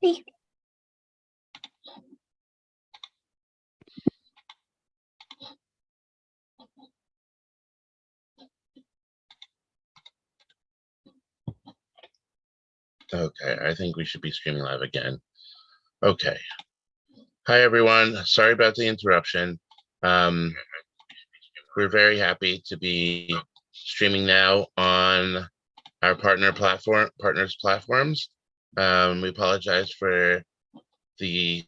Hey. Okay, I think we should be streaming live again. Okay. Hi, everyone. Sorry about the interruption. We're very happy to be streaming now on our partners' platforms. We apologize for the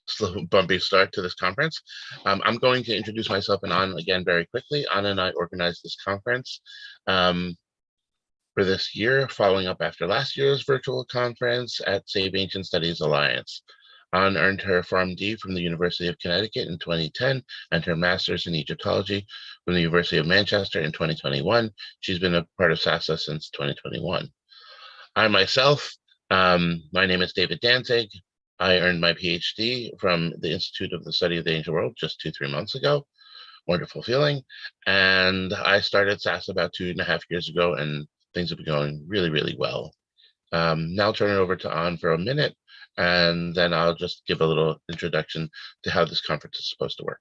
slow, bumpy start to this conference. I'm going to introduce myself and An again very quickly. An and I organized this conference for this year, following up after last year's virtual conference at Save Ancient Studies Alliance. An earned her PharmD from the University of Connecticut in 2010 and her master's in Egyptology from the University of Manchester in 2021. She's been a part of SASA since 2021. I myself, my name is David Danzig. I earned my PhD from the Institute of the Study of the Ancient World just 2-3 months ago. Wonderful feeling. And I started SASA about 2.5 years ago, and things have been going really, really well. Now I'll turn it over to An for a minute, and then I'll just give a little introduction to how this conference is supposed to work.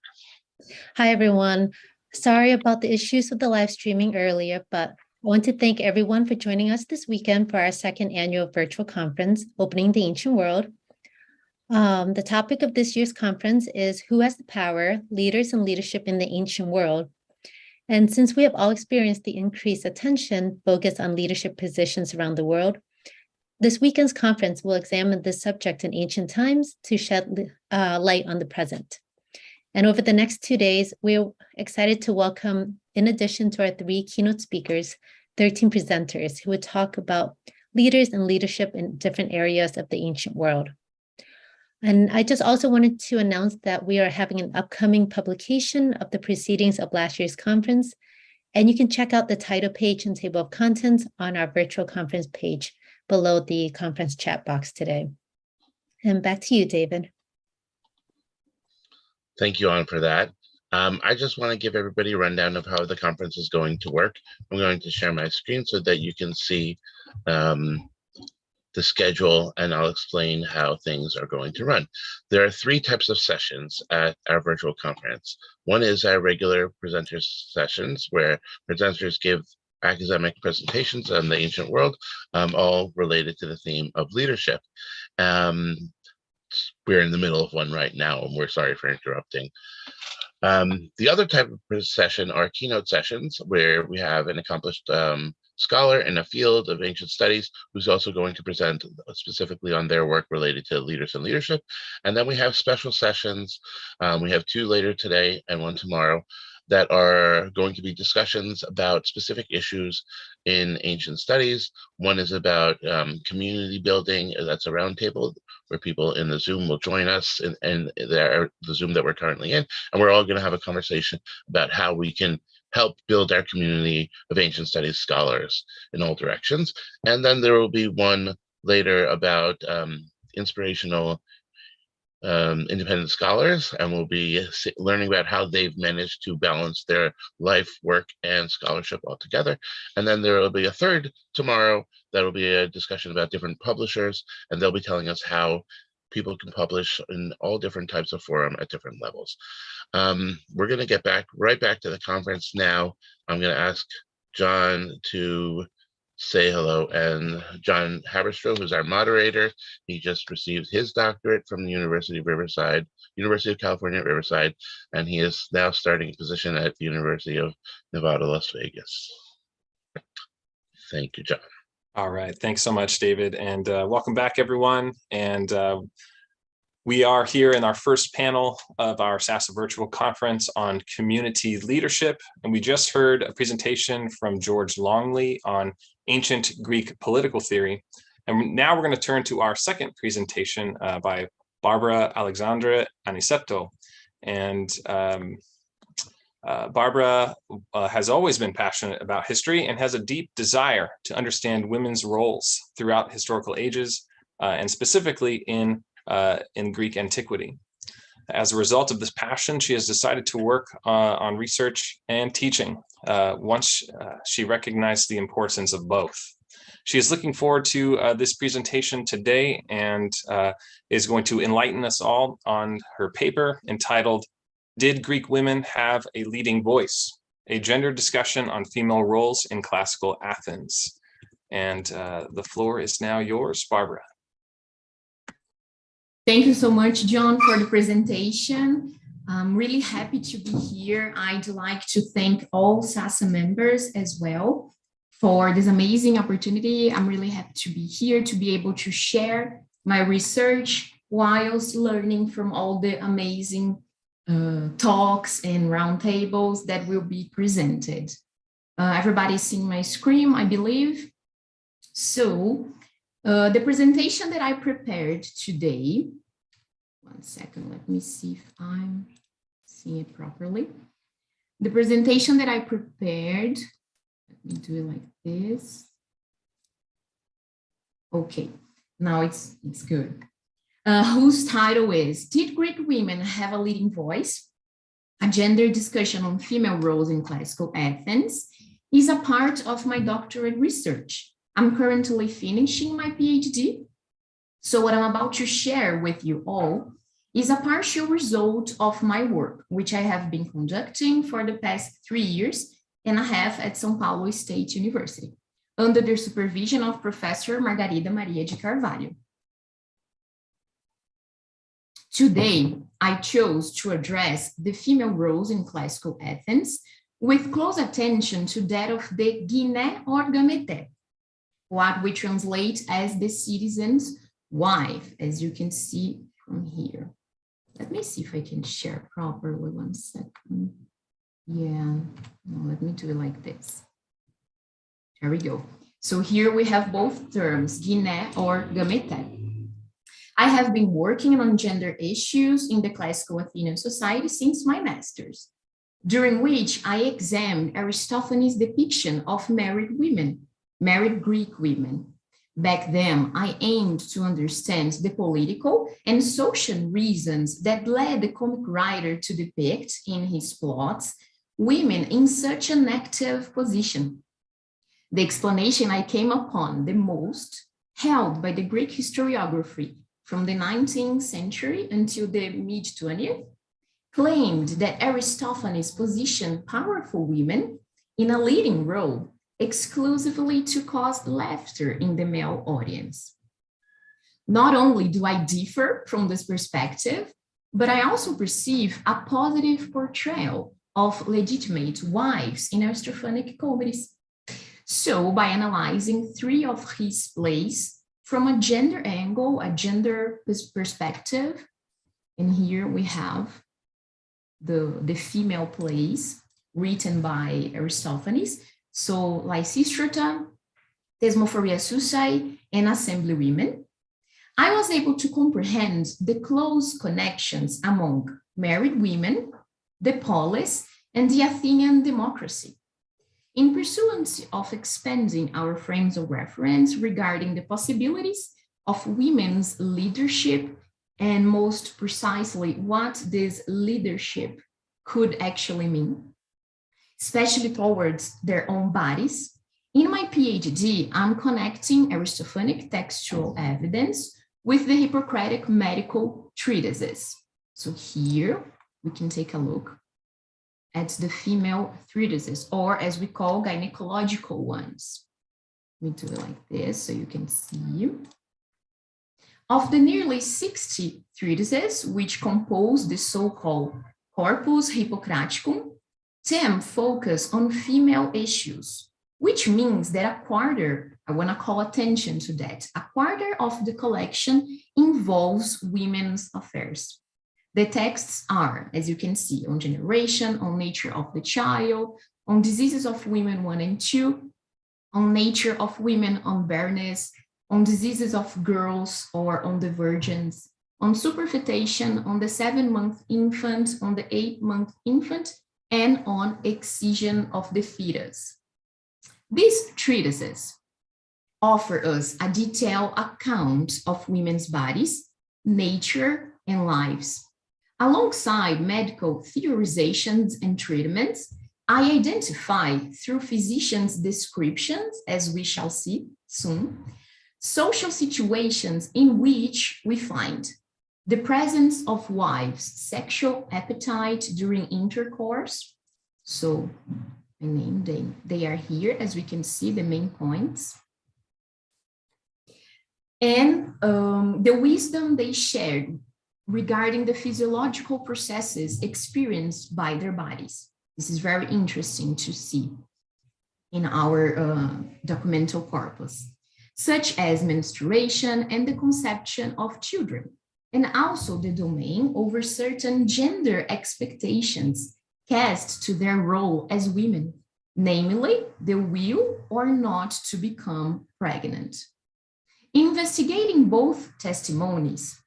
Hi, everyone. Sorry about the issues with the live streaming earlier, but I want to thank everyone for joining us this weekend for our second annual virtual conference, Opening the Ancient World. The topic of this year's conference is Who has the Power? Leaders and Leadership in the Ancient World. And since we have all experienced the increased attention focused on leadership positions around the world, this weekend's conference will examine this subject in ancient times to shed light on the present. And over the next 2 days, we're excited to welcome, in addition to our 3 keynote speakers, 13 presenters who would talk about leaders and leadership in different areas of the ancient world. And I just also wanted to announce that we are having an upcoming publication of the proceedings of last year's conference, and you can check out the title page and table of contents on our virtual conference page below the conference chat box today. And back to you, David. Thank you, An, for that. I just want to give everybody a rundown of how the conference is going to work. I'm going to share my screen so that you can see the schedule, and I'll explain how things are going to run. There are 3 types of sessions at our virtual conference. One is our regular presenters sessions, where presenters give academic presentations on the ancient world, all related to the theme of leadership. We're in the middle of one right now, and we're sorry for interrupting. The other type of session are keynote sessions, where we have an accomplished scholar in a field of ancient studies who's also going to present specifically on their work related to leaders and leadership. And then we have special sessions. We have 2 later today and 1 tomorrow that are going to be discussions about specific issues in ancient studies. One is about community building. That's a roundtable where people in the Zoom will join us in the Zoom that we're currently in. And we're all going to have a conversation about how we can help build our community of ancient studies scholars in all directions. And then there will be one later about inspirational independent scholars, and we'll be learning about how they've managed to balance their life, work, and scholarship all together. And then there will be a third tomorrow that will be a discussion about different publishers, and they'll be telling us how people can publish in all different types of forum at different levels. We're going to get right back to the conference now. I'm going to ask John to say hello. And John Haberstroh, who's our moderator, he just received his doctorate from the University of California at Riverside, and he is now starting a position at the University of Nevada, Las Vegas. Thank you, John. All right, thanks so much, David, and welcome back, everyone. And we are here in our first panel of our SASA virtual conference on community leadership, and we just heard a presentation from George Longley on ancient Greek political theory. And now we're going to turn to our second presentation by Barbara Alexandra Aniceto. And Barbara has always been passionate about history and has a deep desire to understand women's roles throughout historical ages, and specifically in Greek antiquity. As a result of this passion, she has decided to work on research and teaching once she recognized the importance of both. She is looking forward to this presentation today and is going to enlighten us all on her paper entitled, "Did Greek Women Have a Leading Voice? A Gender Discussion on Female Roles in Classical Athens." And the floor is now yours, Barbara. Thank you so much, John, for the presentation. I'm really happy to be here. I'd like to thank all SASA members as well for this amazing opportunity. I'm really happy to be here, to be able to share my research whilst learning from all the amazing talks and roundtables that will be presented. Everybody's seeing my screen, I believe. So the presentation that I prepared today, one second, let me see if I'm seeing it properly. The presentation that I prepared, let me do it like this. Okay, now it's good. Whose title is, "Did Greek Women Have a Leading Voice? A Gender Discussion on Female Roles in Classical Athens," is a part of my doctorate research. I'm currently finishing my PhD. So what I'm about to share with you all is a partial result of my work, which I have been conducting for the past 3 years and a half at São Paulo State University, under the supervision of Professor Margarida Maria de Carvalho. Today, I chose to address the female roles in classical Athens with close attention to that of the Gine or Gamete, what we translate as the citizen's wife, as you can see from here. Let me see if I can share properly, one second. Yeah, no, let me do it like this. There we go. So here we have both terms, Gine or Gamete. I have been working on gender issues in the classical Athenian society since my master's, during which I examined Aristophanes' depiction of married women, married Greek women. Back then, I aimed to understand the political and social reasons that led the comic writer to depict in his plots women in such an active position. The explanation I came upon the most, held by the Greek historiography from the 19th century until the mid-20th, claimed that Aristophanes positioned powerful women in a leading role exclusively to cause laughter in the male audience. Not only do I differ from this perspective, but I also perceive a positive portrayal of legitimate wives in Aristophanic comedies. So by analyzing 3 of his plays from a gender angle, a gender perspective, and here we have the female plays written by Aristophanes, so Lysistrata, Thesmophoria Susai, and Assembly Women, I was able to comprehend the close connections among married women, the polis, and the Athenian democracy. In pursuance of expanding our frames of reference regarding the possibilities of women's leadership and most precisely what this leadership could actually mean, especially towards their own bodies, in my PhD, I'm connecting Aristophanic textual evidence with the Hippocratic medical treatises. So here we can take a look at the female treatises, or as we call gynecological ones. Let me do it like this so you can see. Of the nearly 60 treatises which compose the so-called Corpus Hippocraticum, 10 focus on female issues, which means that a quarter, I want to call attention to that, a quarter of the collection involves women's affairs. The texts are, as you can see, on generation, on nature of the child, on diseases of women 1 and 2, on nature of women, on barrenness, on diseases of girls or on the virgins, on superfetation, on the 7-month infant, on the 8-month infant, and on excision of the fetus. These treatises offer us a detailed account of women's bodies, nature, and lives. Alongside medical theorizations and treatments, I identify through physicians' descriptions, as we shall see soon, social situations in which we find the presence of wives' sexual appetite during intercourse. So I named them. They are here, as we can see, the main points. And the wisdom they shared regarding the physiological processes experienced by their bodies. This is very interesting to see in our documental corpus, such as menstruation and the conception of children, and also the domain over certain gender expectations cast to their role as women, namely the will or not to become pregnant. Investigating both testimonies,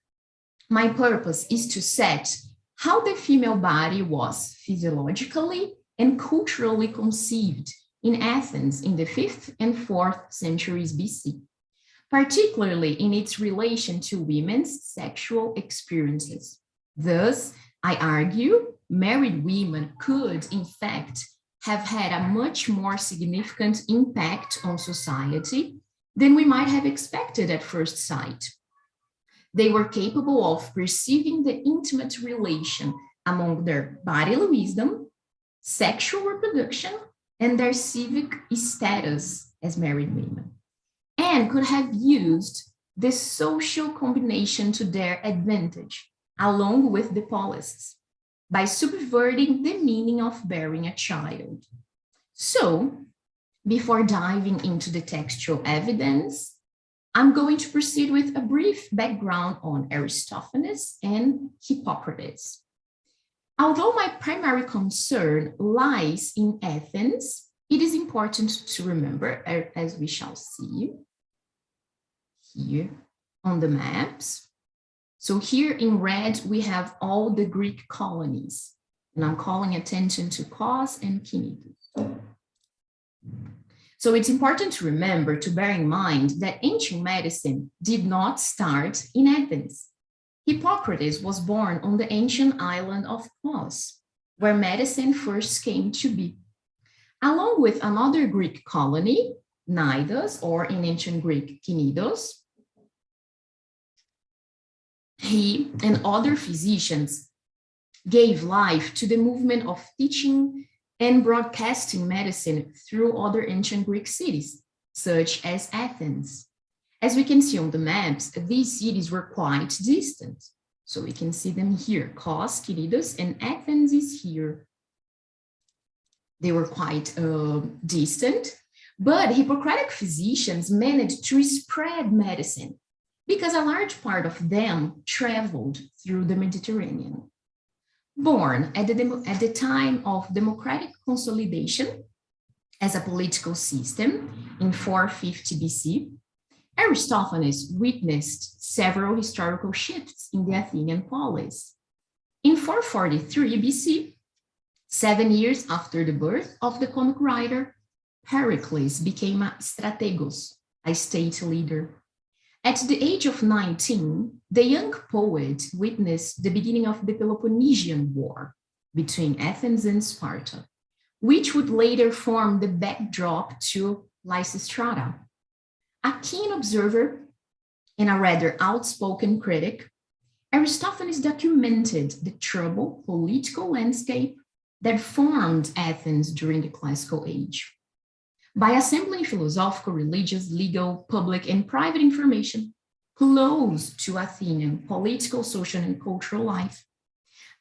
my purpose is to set how the female body was physiologically and culturally conceived in Athens in the 5th and 4th centuries BC, particularly in its relation to women's sexual experiences. Thus, I argue, married women could, in fact, have had a much more significant impact on society than we might have expected at first sight. They were capable of perceiving the intimate relation among their bodily wisdom, sexual reproduction, and their civic status as married women, and could have used this social combination to their advantage, along with the policies, by subverting the meaning of bearing a child. So, before diving into the textual evidence, I'm going to proceed with a brief background on Aristophanes and Hippocrates. Although my primary concern lies in Athens, it is important to remember, as we shall see here on the maps. So here in red, we have all the Greek colonies, and I'm calling attention to Kos and Knidos. So it's important to remember, to bear in mind that ancient medicine did not start in Athens. Hippocrates was born on the ancient island of Kos, where medicine first came to be. Along with another Greek colony, Knidos, or in ancient Greek, Knidos, he and other physicians gave life to the movement of teaching and broadcasting medicine through other ancient Greek cities, such as Athens. As we can see on the maps, these cities were quite distant. So we can see them here, Kos, Knidos, and Athens is here. They were quite distant, but Hippocratic physicians managed to spread medicine because a large part of them traveled through the Mediterranean. Born at the time of democratic consolidation as a political system in 450 BC, Aristophanes witnessed several historical shifts in the Athenian polis. In 443 BC, 7 years after the birth of the comic writer, Pericles became a strategos, a state leader. At the age of 19, the young poet witnessed the beginning of the Peloponnesian War between Athens and Sparta, which would later form the backdrop to Lysistrata. A keen observer and a rather outspoken critic, Aristophanes documented the troubled political landscape that formed Athens during the classical age. By assembling philosophical, religious, legal, public, and private information close to Athenian political, social, and cultural life,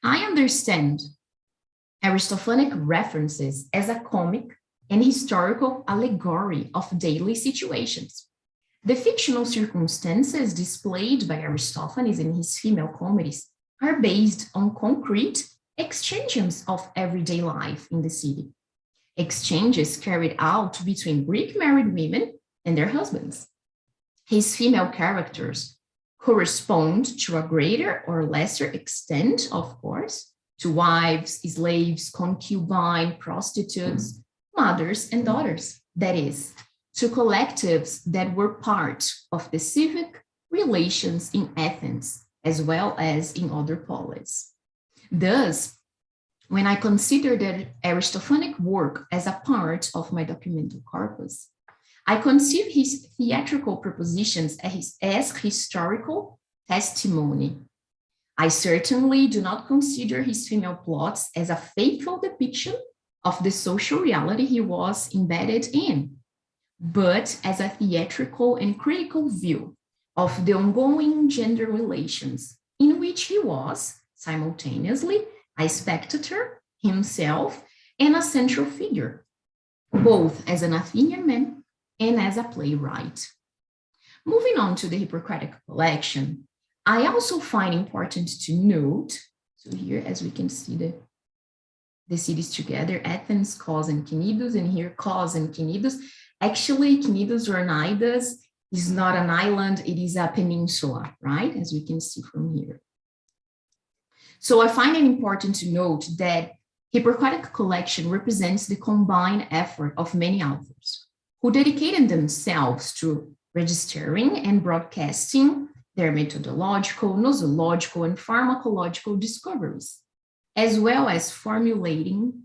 I understand Aristophanic references as a comic and historical allegory of daily situations. The fictional circumstances displayed by Aristophanes in his female comedies are based on concrete exchanges of everyday life in the city. Exchanges carried out between Greek married women and their husbands. His female characters correspond to a greater or lesser extent, of course, to wives, slaves, concubines, prostitutes, mothers, and daughters. That is, to collectives that were part of the civic relations in Athens, as well as in other polis. Thus, When I consider the Aristophanic work as a part of my documental corpus, I conceive his theatrical propositions as historical testimony. I certainly do not consider his female plots as a faithful depiction of the social reality he was embedded in, but as a theatrical and critical view of the ongoing gender relations in which he was simultaneously a spectator himself and a central figure, both as an Athenian man and as a playwright. Moving on to the Hippocratic collection, I also find important to note, so here as we can see the cities together, Athens, Kos, and Cnidus, and here Kos and Cnidus. Actually, Cnidus or Cnidus is not an island, it is a peninsula, right? As we can see from here. So I find it important to note that Hippocratic collection represents the combined effort of many authors who dedicated themselves to registering and broadcasting their methodological, nosological, and pharmacological discoveries, as well as formulating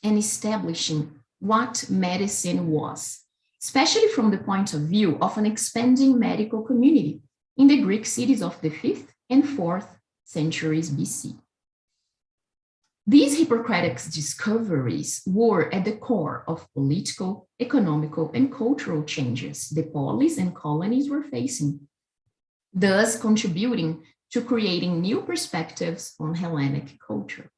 and establishing what medicine was, especially from the point of view of an expanding medical community in the Greek cities of the 5th and 4th centuries BC. These Hippocratic discoveries were at the core of political, economical, and cultural changes the polis and colonies were facing, thus contributing to creating new perspectives on Hellenic culture.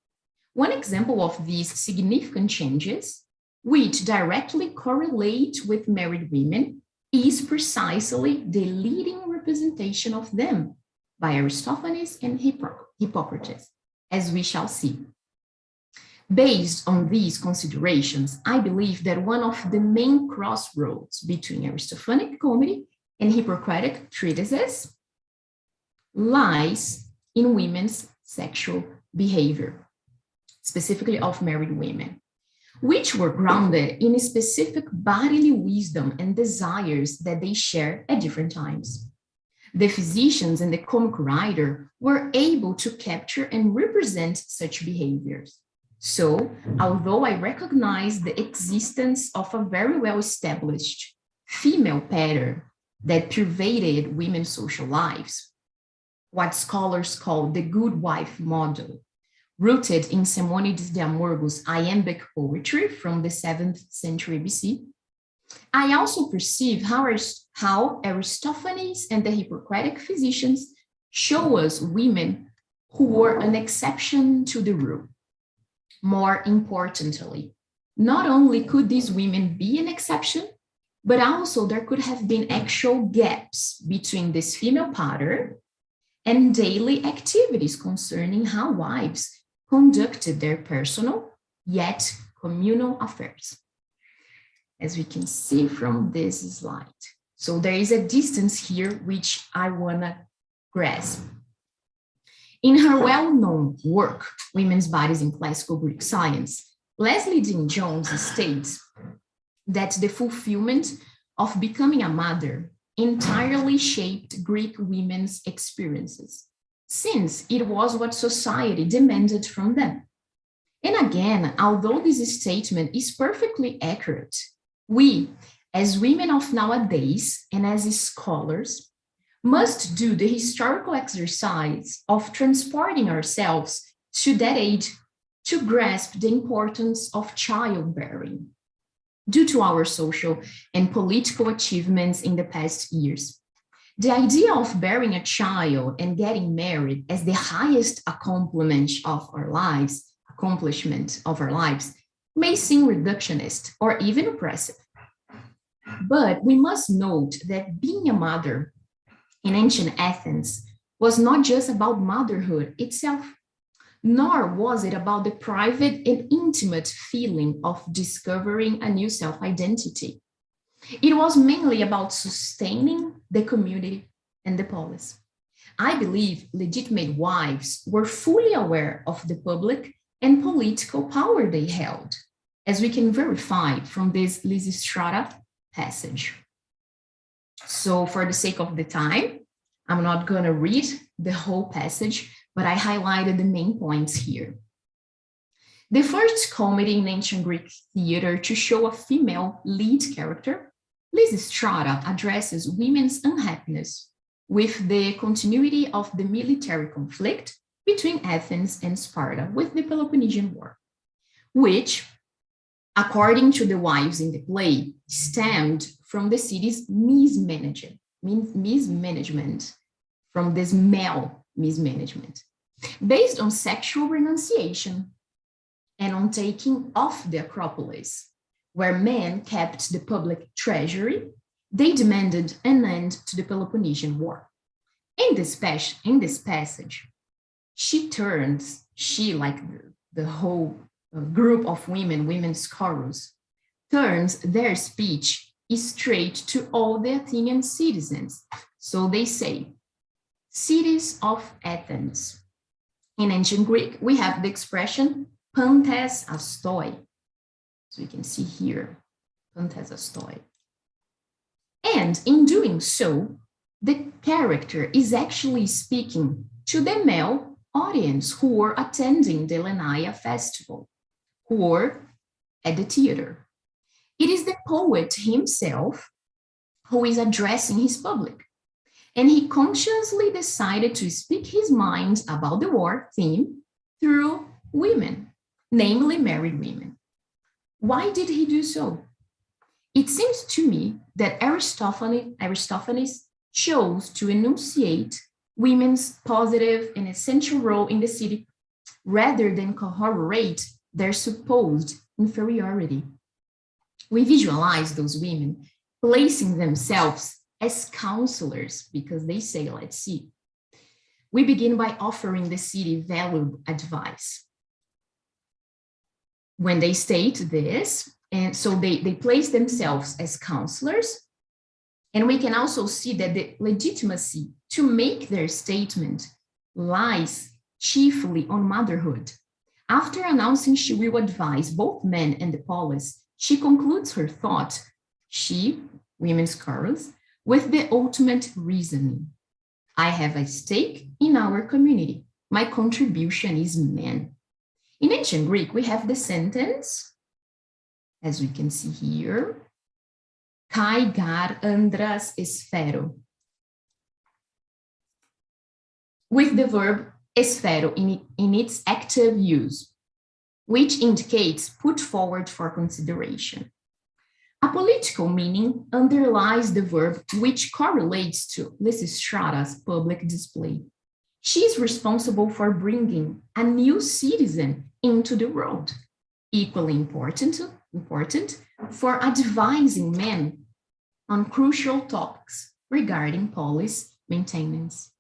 One example of these significant changes, which directly correlate with married women, is precisely the leading representation of them by Aristophanes and Hippocrates, as we shall see. Based on these considerations, I believe that one of the main crossroads between Aristophanic comedy and Hippocratic treatises lies in women's sexual behavior, specifically of married women, which were grounded in a specific bodily wisdom and desires that they share at different times. The physicians and the comic writer were able to capture and represent such behaviors. So, although I recognize the existence of a very well-established female pattern that pervaded women's social lives, what scholars call the good wife model, rooted in Simonides de Amorgo's iambic poetry from the 7th century BC, I also perceive how Aristophanes and the Hippocratic physicians show us women who were an exception to the rule. More importantly, not only could these women be an exception, but also there could have been actual gaps between this female pattern and daily activities concerning how wives conducted their personal yet communal affairs, as we can see from this slide. So there is a distance here which I want to grasp. In her well-known work, Women's Bodies in Classical Greek Science, Leslie Dean Jones states that the fulfillment of becoming a mother entirely shaped Greek women's experiences, since it was what society demanded from them. And again, although this statement is perfectly accurate, we, as women of nowadays and as scholars, must do the historical exercise of transporting ourselves to that age to grasp the importance of childbearing due to our social and political achievements in the past years. The idea of bearing a child and getting married as the highest accomplishment of our lives may seem reductionist or even oppressive. But we must note that being a mother in ancient Athens was not just about motherhood itself, nor was it about the private and intimate feeling of discovering a new self-identity. It was mainly about sustaining the community and the polis. I believe legitimate wives were fully aware of the public and political power they held, as we can verify from this Lysistrata passage. So for the sake of the time, I'm not going to read the whole passage, but I highlighted the main points here. The first comedy in ancient Greek theater to show a female lead character, Lysistrata addresses women's unhappiness with the continuity of the military conflict between Athens and Sparta with the Peloponnesian War, which, according to the wives in the play, stemmed from the city's mismanagement, from this male mismanagement, based on sexual renunciation and on taking off the Acropolis, where men kept the public treasury. They demanded an end to the Peloponnesian War. In this passage, she, like the whole group of women's chorus, turns their speech straight to all the Athenian citizens. So they say, cities of Athens. In ancient Greek, we have the expression pantes astoi. So you can see here, pantes astoi. And in doing so, the character is actually speaking to the male audience who were attending the Lenaea festival, who were at the theater. It is the poet himself who is addressing his public, and he consciously decided to speak his mind about the war theme through women, namely married women. Why did he do so? It seems to me that Aristophanes chose to enunciate women's positive and essential role in the city rather than corroborate their supposed inferiority. We visualize those women placing themselves as counselors because they say, let's see. We begin by offering the city valuable advice. When they state this, and so they place themselves as counselors, and we can also see that the legitimacy to make their statement lies chiefly on motherhood. After announcing she will advise both men and the polis, she concludes her thought, she, women's chorus, with the ultimate reasoning. I have a stake in our community. My contribution is man. In ancient Greek, we have the sentence, as we can see here, kai gar andras esphero, with the verb esphero in its active use, which indicates put forward for consideration. A political meaning underlies the verb, which correlates to Lysistrata's public display. She is responsible for bringing a new citizen into the world, equally important for advising men on crucial topics regarding polis maintenance.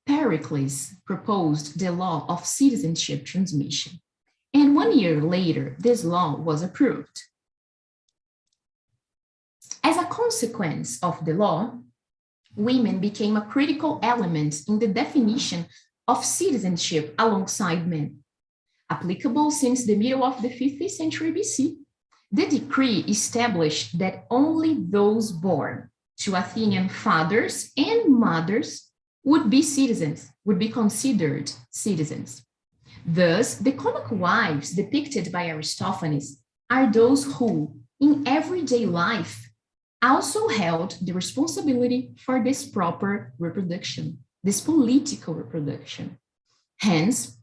Pericles proposed the law of citizenship transmission, and 1 year later, this law was approved. As a consequence of the law, women became a critical element in the definition of citizenship alongside men. Applicable since the middle of the 5th century BC, the decree established that only those born to Athenian fathers and mothers would be considered citizens. Thus, the comic wives depicted by Aristophanes are those who, in everyday life, also held the responsibility for this proper reproduction, this political reproduction. Hence,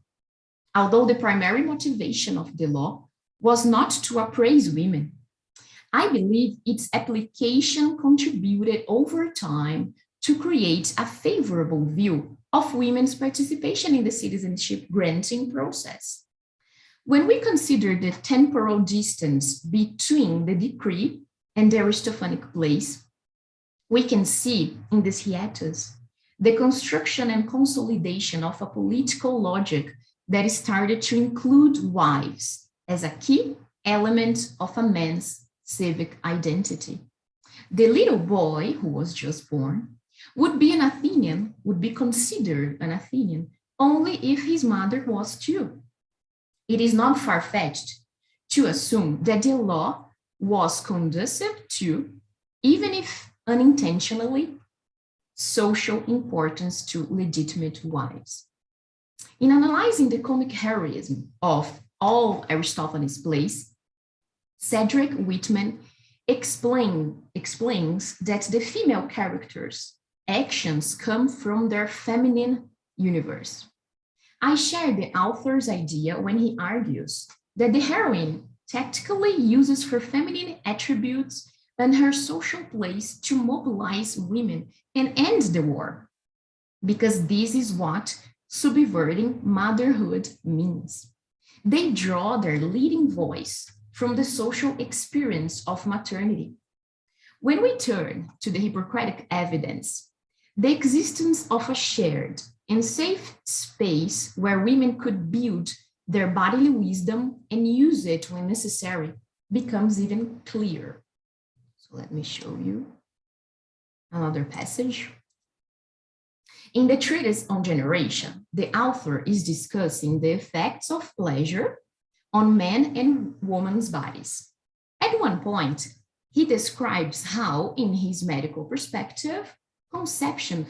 although the primary motivation of the law was not to appraise women, I believe its application contributed over time to create a favorable view of women's participation in the citizenship granting process. When we consider the temporal distance between the decree and the Aristophanic plays, we can see in this hiatus the construction and consolidation of a political logic that started to include wives as a key element of a man's civic identity. The little boy who was just born would be considered an Athenian only if his mother was too. It is not far-fetched to assume that the law was conducive to, even if unintentionally, social importance to legitimate wives. In analyzing the comic heroism of all Aristophanes plays, Cedric Whitman explains that the female characters' actions come from their feminine universe. I share the author's idea when he argues that the heroine tactically uses her feminine attributes and her social place to mobilize women and end the war, because this is what subverting motherhood means. They draw their leading voice from the social experience of maternity. When we turn to the Hippocratic evidence, the existence of a shared and safe space where women could build their bodily wisdom and use it when necessary becomes even clearer. So let me show you another passage. In the treatise on generation, the author is discussing the effects of pleasure on men and women's bodies. At one point, he describes how, in his medical perspective, conception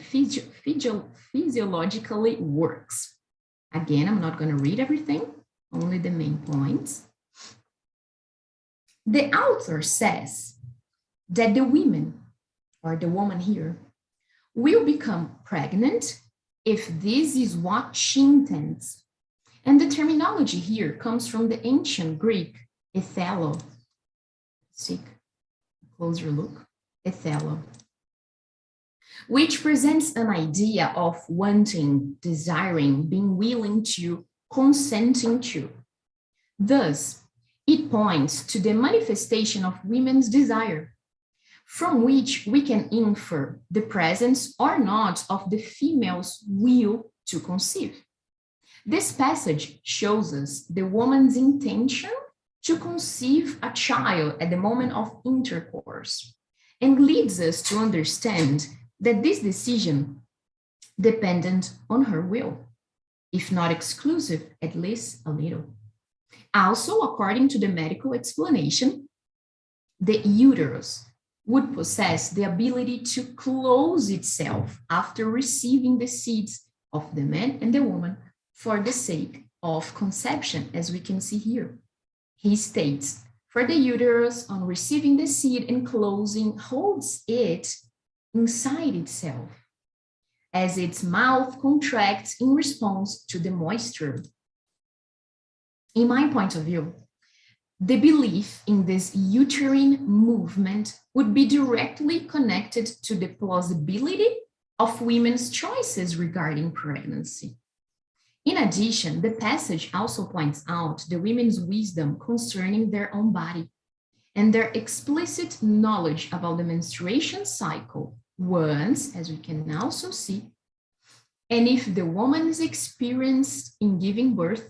physiologically works. Again, I'm not going to read everything, only the main points. The author says that the women, or the woman here, will become pregnant if this is what she intends. And the terminology here comes from the ancient Greek ethelo. Take a closer look, ethelo, which presents an idea of wanting, desiring, being willing to, consenting to. Thus, it points to the manifestation of women's desire, from which we can infer the presence or not of the female's will to conceive. This passage shows us the woman's intention to conceive a child at the moment of intercourse, and leads us to understand that this decision depended on her will, if not exclusive, at least a little. Also, according to the medical explanation, the uterus would possess the ability to close itself after receiving the seeds of the man and the woman for the sake of conception, as we can see here. He states, for the uterus, on receiving the seed and closing, holds it inside itself, as its mouth contracts in response to the moisture. In my point of view, the belief in this uterine movement would be directly connected to the plausibility of women's choices regarding pregnancy. In addition, the passage also points out the women's wisdom concerning their own body and their explicit knowledge about the menstruation cycle once, as we can also see, and if the woman is experienced in giving birth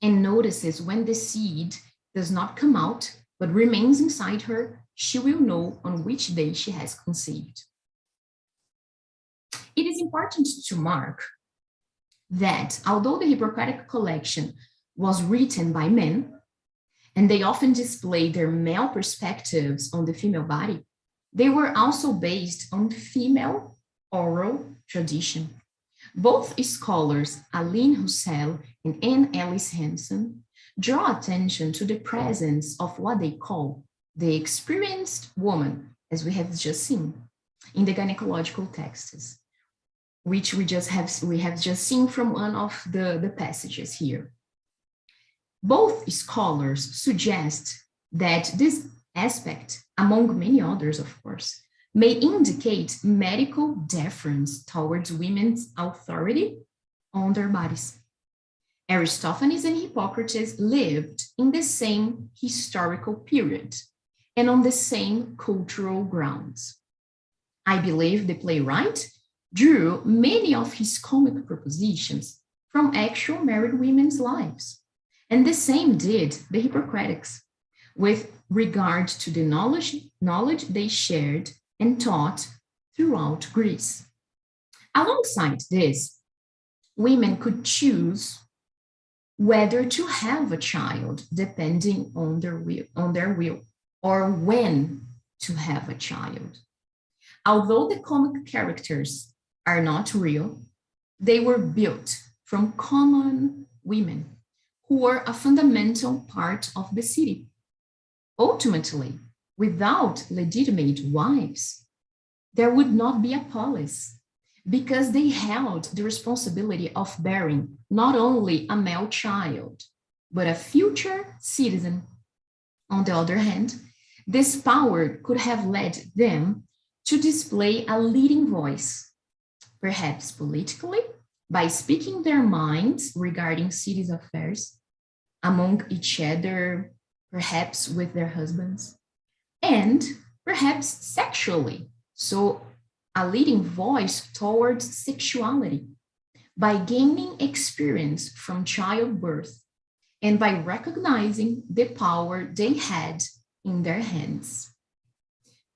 and notices when the seed does not come out but remains inside her, she will know on which day she has conceived. It is important to mark that although the Hippocratic collection was written by men, and they often display their male perspectives on the female body, they were also based on female oral tradition. Both scholars, Aline Roussel and Anne Ellis Hansen, draw attention to the presence of what they call the experienced woman, as we have just seen in the gynecological texts, which we have just seen from one of the passages here. Both scholars suggest that this aspect, among many others, of course, may indicate medical deference towards women's authority on their bodies. Aristophanes and Hippocrates lived in the same historical period and on the same cultural grounds. I believe the playwright drew many of his comic propositions from actual married women's lives, and the same did the Hippocratics with regard to the knowledge they shared and taught throughout Greece. Alongside this, women could choose whether to have a child depending on their will, or when to have a child. Although the comic characters are not real, they were built from common women who were a fundamental part of the city. Ultimately, without legitimate wives, there would not be a polis, because they held the responsibility of bearing not only a male child, but a future citizen. On the other hand, this power could have led them to display a leading voice, perhaps politically, by speaking their minds regarding city's affairs among each other, perhaps with their husbands, and perhaps sexually. So a leading voice towards sexuality by gaining experience from childbirth and by recognizing the power they had in their hands.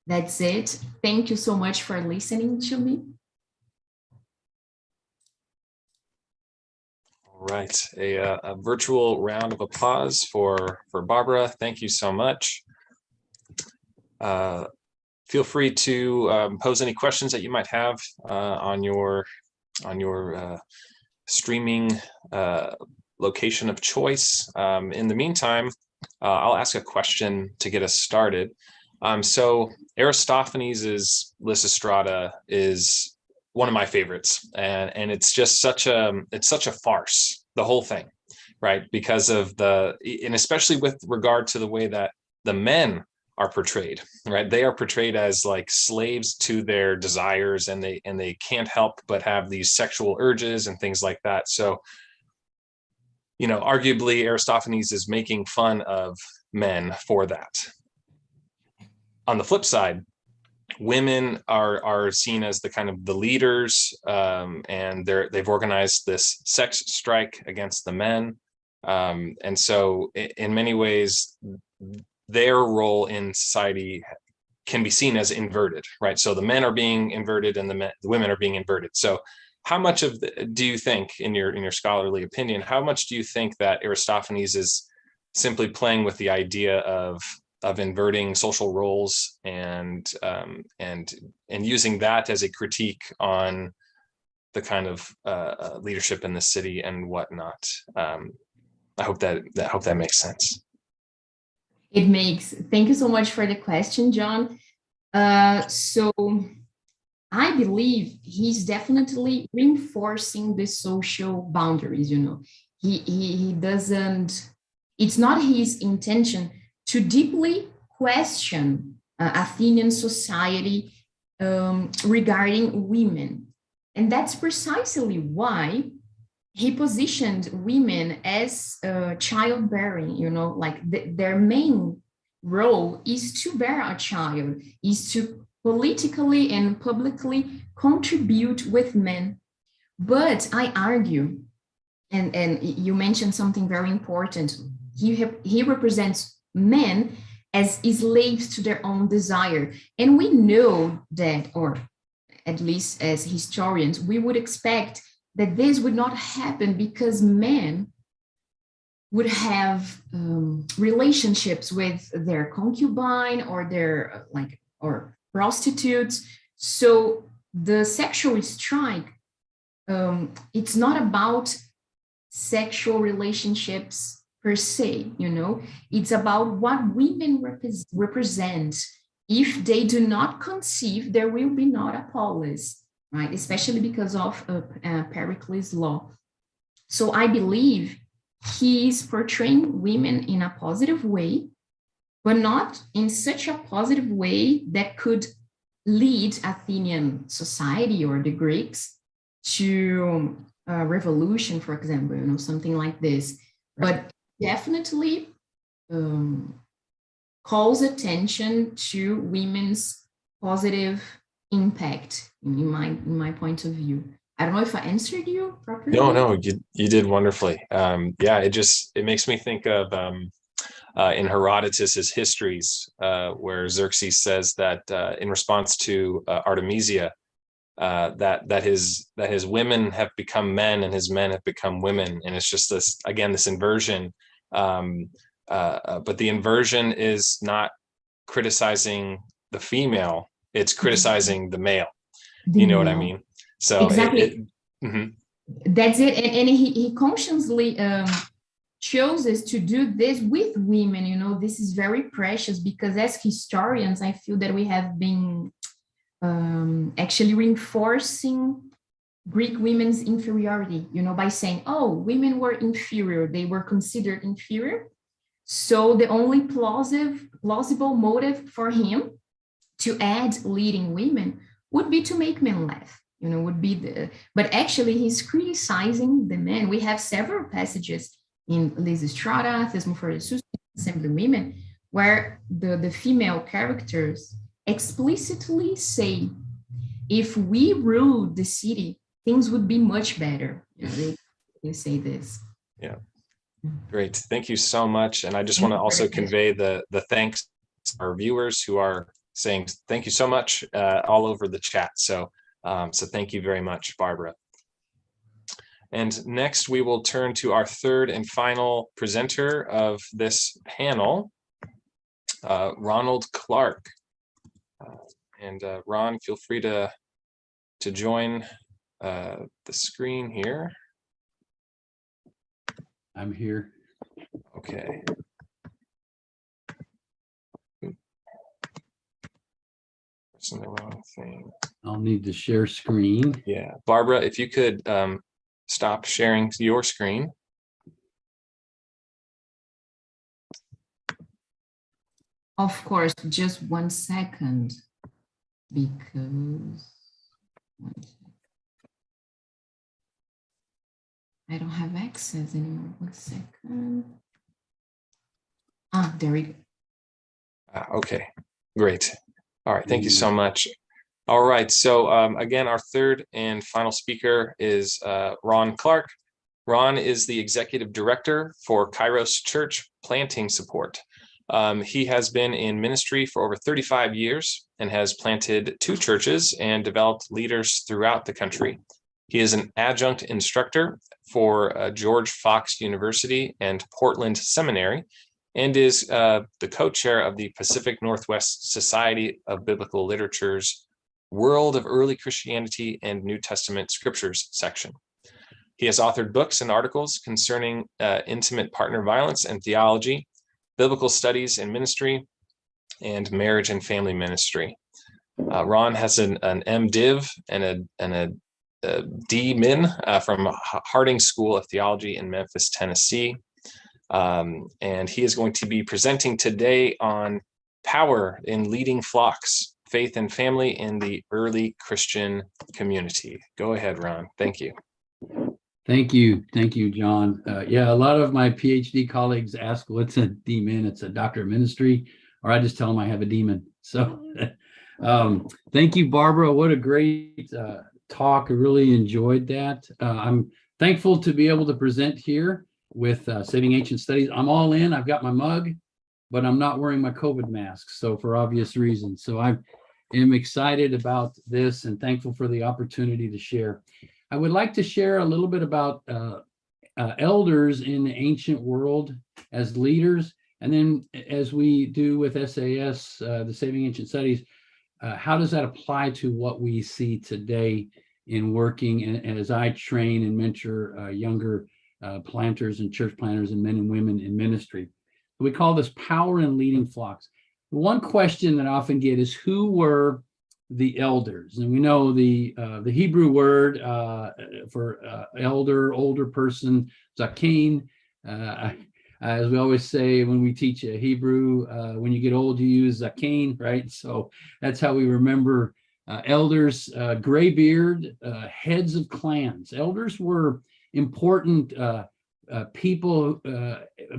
That's it. Thank you so much for listening to me. All right, a virtual round of applause for Barbara. Thank you so much. Feel free to pose any questions that you might have on your streaming location of choice. In the meantime, I'll ask a question to get us started. So Aristophanes' Lysistrata is one of my favorites, and it's just such a farce, the whole thing, right? Because of and especially with regard to the way that the men are portrayed, right? They are portrayed as like slaves to their desires, and they can't help but have these sexual urges and things like that. So, you know, arguably Aristophanes is making fun of men for that. On the flip side, women are seen as the kind of the leaders, and they've organized this sex strike against the men. And so in many ways, their role in society can be seen as inverted, right? So the men are being inverted and the women are being inverted. So how much of do you think, in your scholarly opinion, how much do you think that Aristophanes is simply playing with the idea of inverting social roles and using that as a critique on the kind of leadership in the city and whatnot? I hope that makes sense. It makes. Thank you so much for the question, John. So I believe he's definitely reinforcing the social boundaries. You know, he doesn't. It's not his intention to deeply question Athenian society regarding women, and that's precisely why he positioned women as childbearing. You know, like their main role is to bear a child, is to politically and publicly contribute with men. But I argue, and you mentioned something very important, he represents men as slaves to their own desire. And we know that, or at least as historians, we would expect that this would not happen because men would have relationships with their concubine or their or prostitutes. So the sexual strike, it's not about sexual relationships per se, you know, it's about what women represent. If they do not conceive, there will be not a polis, right? Especially because of Pericles' law. So I believe he is portraying women in a positive way, but not in such a positive way that could lead Athenian society or the Greeks to a revolution, for example, you know, something like this. But definitely calls attention to women's positive impact in my point of view. I don't know if I answered you properly. No, you did wonderfully. Yeah, it makes me think of in Herodotus's histories, where Xerxes says that in response to Artemisia, that his women have become men and his men have become women, and it's just this inversion. But the inversion is not criticizing the female; it's criticizing the male. You know what I mean? So exactly. That's it. And he consciously chooses to do this with women. You know, this is very precious because as historians, I feel that we have been actually reinforcing Greek women's inferiority, you know, by saying, oh, women were inferior, they were considered inferior. So the only plausible motive for him to add leading women would be to make men laugh, you know, would be but actually he's criticizing the men. We have several passages in Lysistrata, Thesmophoros, Assembly Women, where the female characters explicitly say, if we ruled the city, things would be much better. You know, they say this. Yeah, great. Thank you so much. And I just want to also convey the thanks to our viewers who are saying thank you so much all over the chat. So, so thank you very much, Barbara. And next we will turn to our third and final presenter of this panel, Ronald Clark. Ron, feel free to join the screen here. I'm here. Okay. Pressing the wrong thing. I'll need to share screen. Yeah, Barbara, if you could stop sharing your screen. Of course, just 1 second, because I don't have access anymore. 1 second. Ah, there we go. Okay, great. All right, thank you so much. All right, so again, our third and final speaker is Ron Clark. Ron is the executive director for Kairos Church Planting Support. He has been in ministry for over 35 years and has planted 2 churches and developed leaders throughout the country. He is an adjunct instructor for George Fox University and Portland Seminary, and is the co-chair of the Pacific Northwest Society of Biblical Literature's World of Early Christianity and New Testament Scriptures section. He has authored books and articles concerning intimate partner violence and theology, biblical studies and ministry, and marriage and family ministry. Ron has an MDiv and a D-Min from Harding School of Theology in Memphis, Tennessee. And he is going to be presenting today on power in leading flocks, faith and family in the early Christian community. Go ahead, Ron. Thank you. Thank you. Thank you, John. Yeah, a lot of my PhD colleagues ask, what's a D-Min? It's a doctor of ministry, or I just tell them I have a demon. So thank you, Barbara. What a great talk. I really enjoyed that. I'm thankful to be able to present here with Saving Ancient Studies. I'm all in. I've got my mug, but I'm not wearing my COVID mask, so for obvious reasons. So I am excited about this and thankful for the opportunity to share. I would like to share a little bit about elders in the ancient world as leaders, and then as we do with SAS, the Saving Ancient Studies, how does that apply to what we see today in working and as I train and mentor younger planters and church planters and men and women in ministry. We call this power in leading flocks. The one question that I often get is, who were the elders? And we know the Hebrew word for elder, older person, zaken. As we always say when we teach Hebrew, when you get old, you use zaken, right? So that's how we remember elders, gray beard, heads of clans. Elders were important people,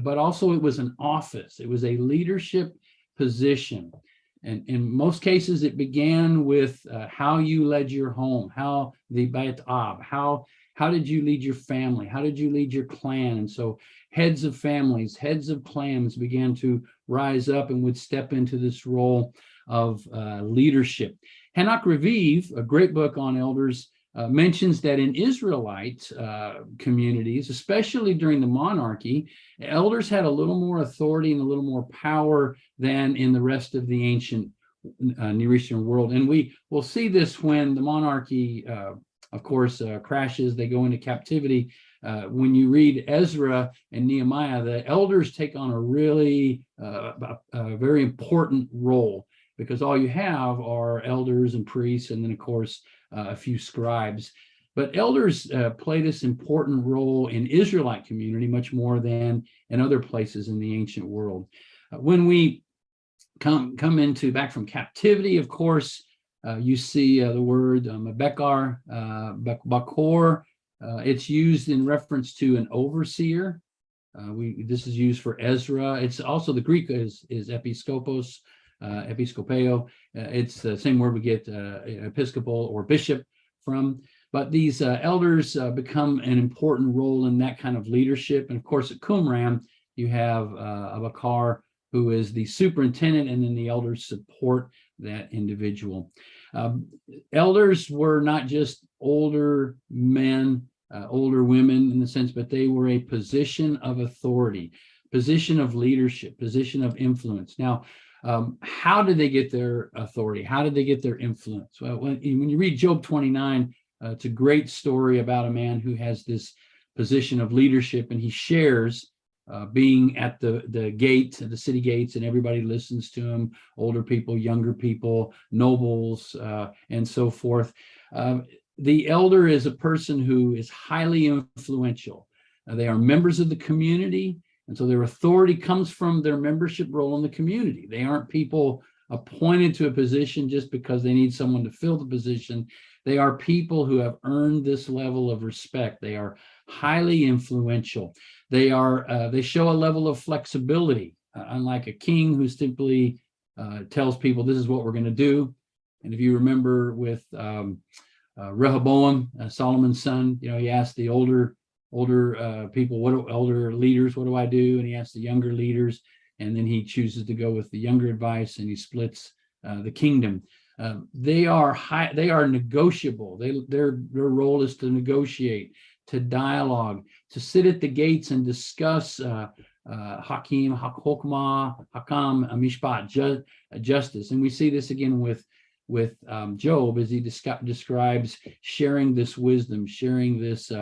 but also it was an office. It was a leadership position. And in most cases, it began with how you led your home, how the Beit Ab, how did you lead your family? How did you lead your clan? And so heads of families, heads of clans began to rise up and would step into this role of leadership. Henoch Reviv, a great book on elders, mentions that in Israelite communities, especially during the monarchy, elders had a little more authority and a little more power than in the rest of the ancient Near Eastern world. And we will see this when the monarchy of course, crashes. They go into captivity. When you read Ezra and Nehemiah, the elders take on a really very important role, because all you have are elders and priests, and then, of course, a few scribes. But elders play this important role in Israelite community much more than in other places in the ancient world. When we come into back from captivity, of course, you see the word Bekar, Bakor. It's used in reference to an overseer. This is used for Ezra. It's also, the Greek is episkopos, episkopeo. It's the same word we get episcopal or bishop from. But these elders become an important role in that kind of leadership. And of course, at Qumran, you have a Bakar, who is the superintendent, and then the elders support that individual. Elders were not just older men, older women in the sense, but they were a position of authority, position of leadership, position of influence. Now, how did they get their authority? How did they get their influence? Well, when you read Job 29, it's a great story about a man who has this position of leadership, and he shares being at the gate, the city gates, and everybody listens to him, older people, younger people, nobles, and so forth. The elder is a person who is highly influential. They are members of the community, and so their authority comes from their membership role in the community. They aren't people appointed to a position just because they need someone to fill the position. They are people who have earned this level of respect. They are highly influential. They show a level of flexibility, unlike a king who simply tells people this is what we're going to do. And if you remember with Rehoboam, Solomon's son, he asked the older people, older leaders, what do I do? And he asked the younger leaders, and then he chooses to go with the younger advice, and he splits the kingdom. They are negotiable. Their role is to negotiate, to dialogue, to sit at the gates and discuss hakim, hokmah, hakam, mishpat, justice. And we see this again with Job, as he describes sharing this wisdom, sharing this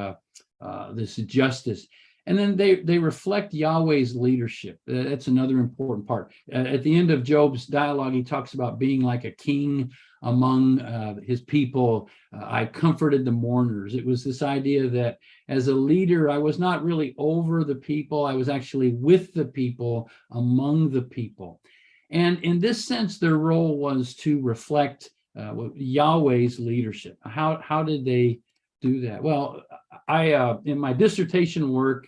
justice. And then they reflect Yahweh's leadership. That's another important part. At the end of Job's dialogue, he talks about being like a king among his people. I comforted the mourners. It was this idea that as a leader, I was not really over the people. I was actually with the people, among the people. And in this sense, their role was to reflect Yahweh's leadership. How did they do that? Well, I in my dissertation work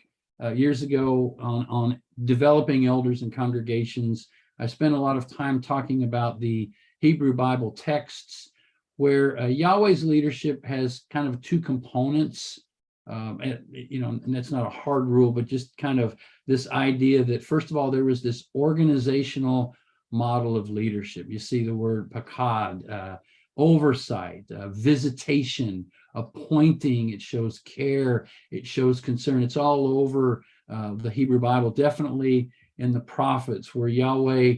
years ago on developing elders and congregations, I spent a lot of time talking about the Hebrew Bible texts, where Yahweh's leadership has kind of two components. And that's not a hard rule, but just kind of this idea that, first of all, there was this organizational model of leadership. You see the word pakad, oversight, visitation, appointing. It shows care, it shows concern. It's all over the Hebrew Bible, definitely in the prophets, where Yahweh,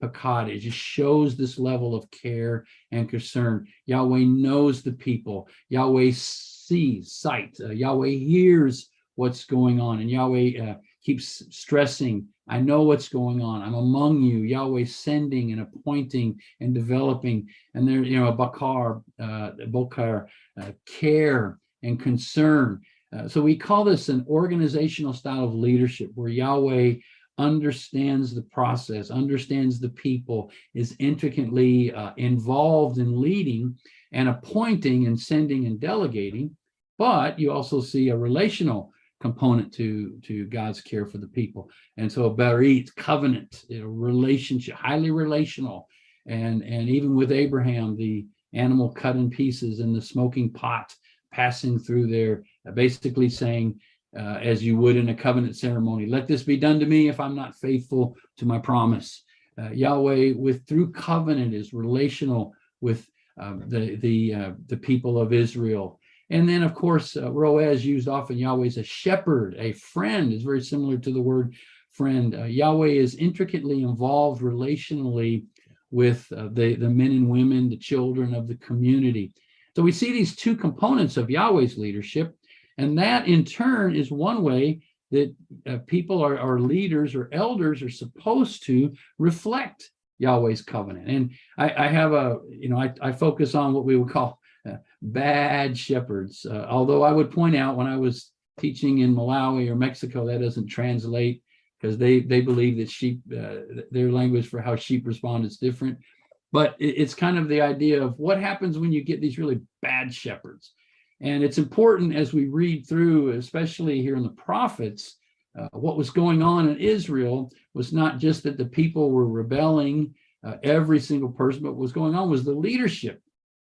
pakad, it just shows this level of care and concern. Yahweh knows the people. Yahweh sees, sight. Yahweh hears what's going on, and Yahweh keeps stressing, I know what's going on. I'm among you. Yahweh sending and appointing and developing. And there, bakar, bokar, care and concern. So we call this an organizational style of leadership, where Yahweh understands the process, understands the people, is intricately involved in leading and appointing and sending and delegating. But you also see a relational component to God's care for the people. And so Berit, covenant, relationship, highly relational. And even with Abraham, the animal cut in pieces in the smoking pot, passing through there, basically saying, as you would in a covenant ceremony, let this be done to me if I'm not faithful to my promise. Yahweh, through covenant, is relational with the people of Israel. And then, of course, Roez, used often, Yahweh is a shepherd, a friend, is very similar to the word friend. Yahweh is intricately involved relationally with the men and women, the children of the community. So we see these two components of Yahweh's leadership, and that in turn is one way that people or leaders or elders are supposed to reflect Yahweh's covenant. And I have I focus on what we would call bad shepherds. Although I would point out when I was teaching in Malawi or Mexico, that doesn't translate because they believe that sheep, their language for how sheep respond is different. But it's kind of the idea of what happens when you get these really bad shepherds. And it's important as we read through, especially here in the prophets, what was going on in Israel was not just that the people were rebelling, every single person, but what was going on was the leadership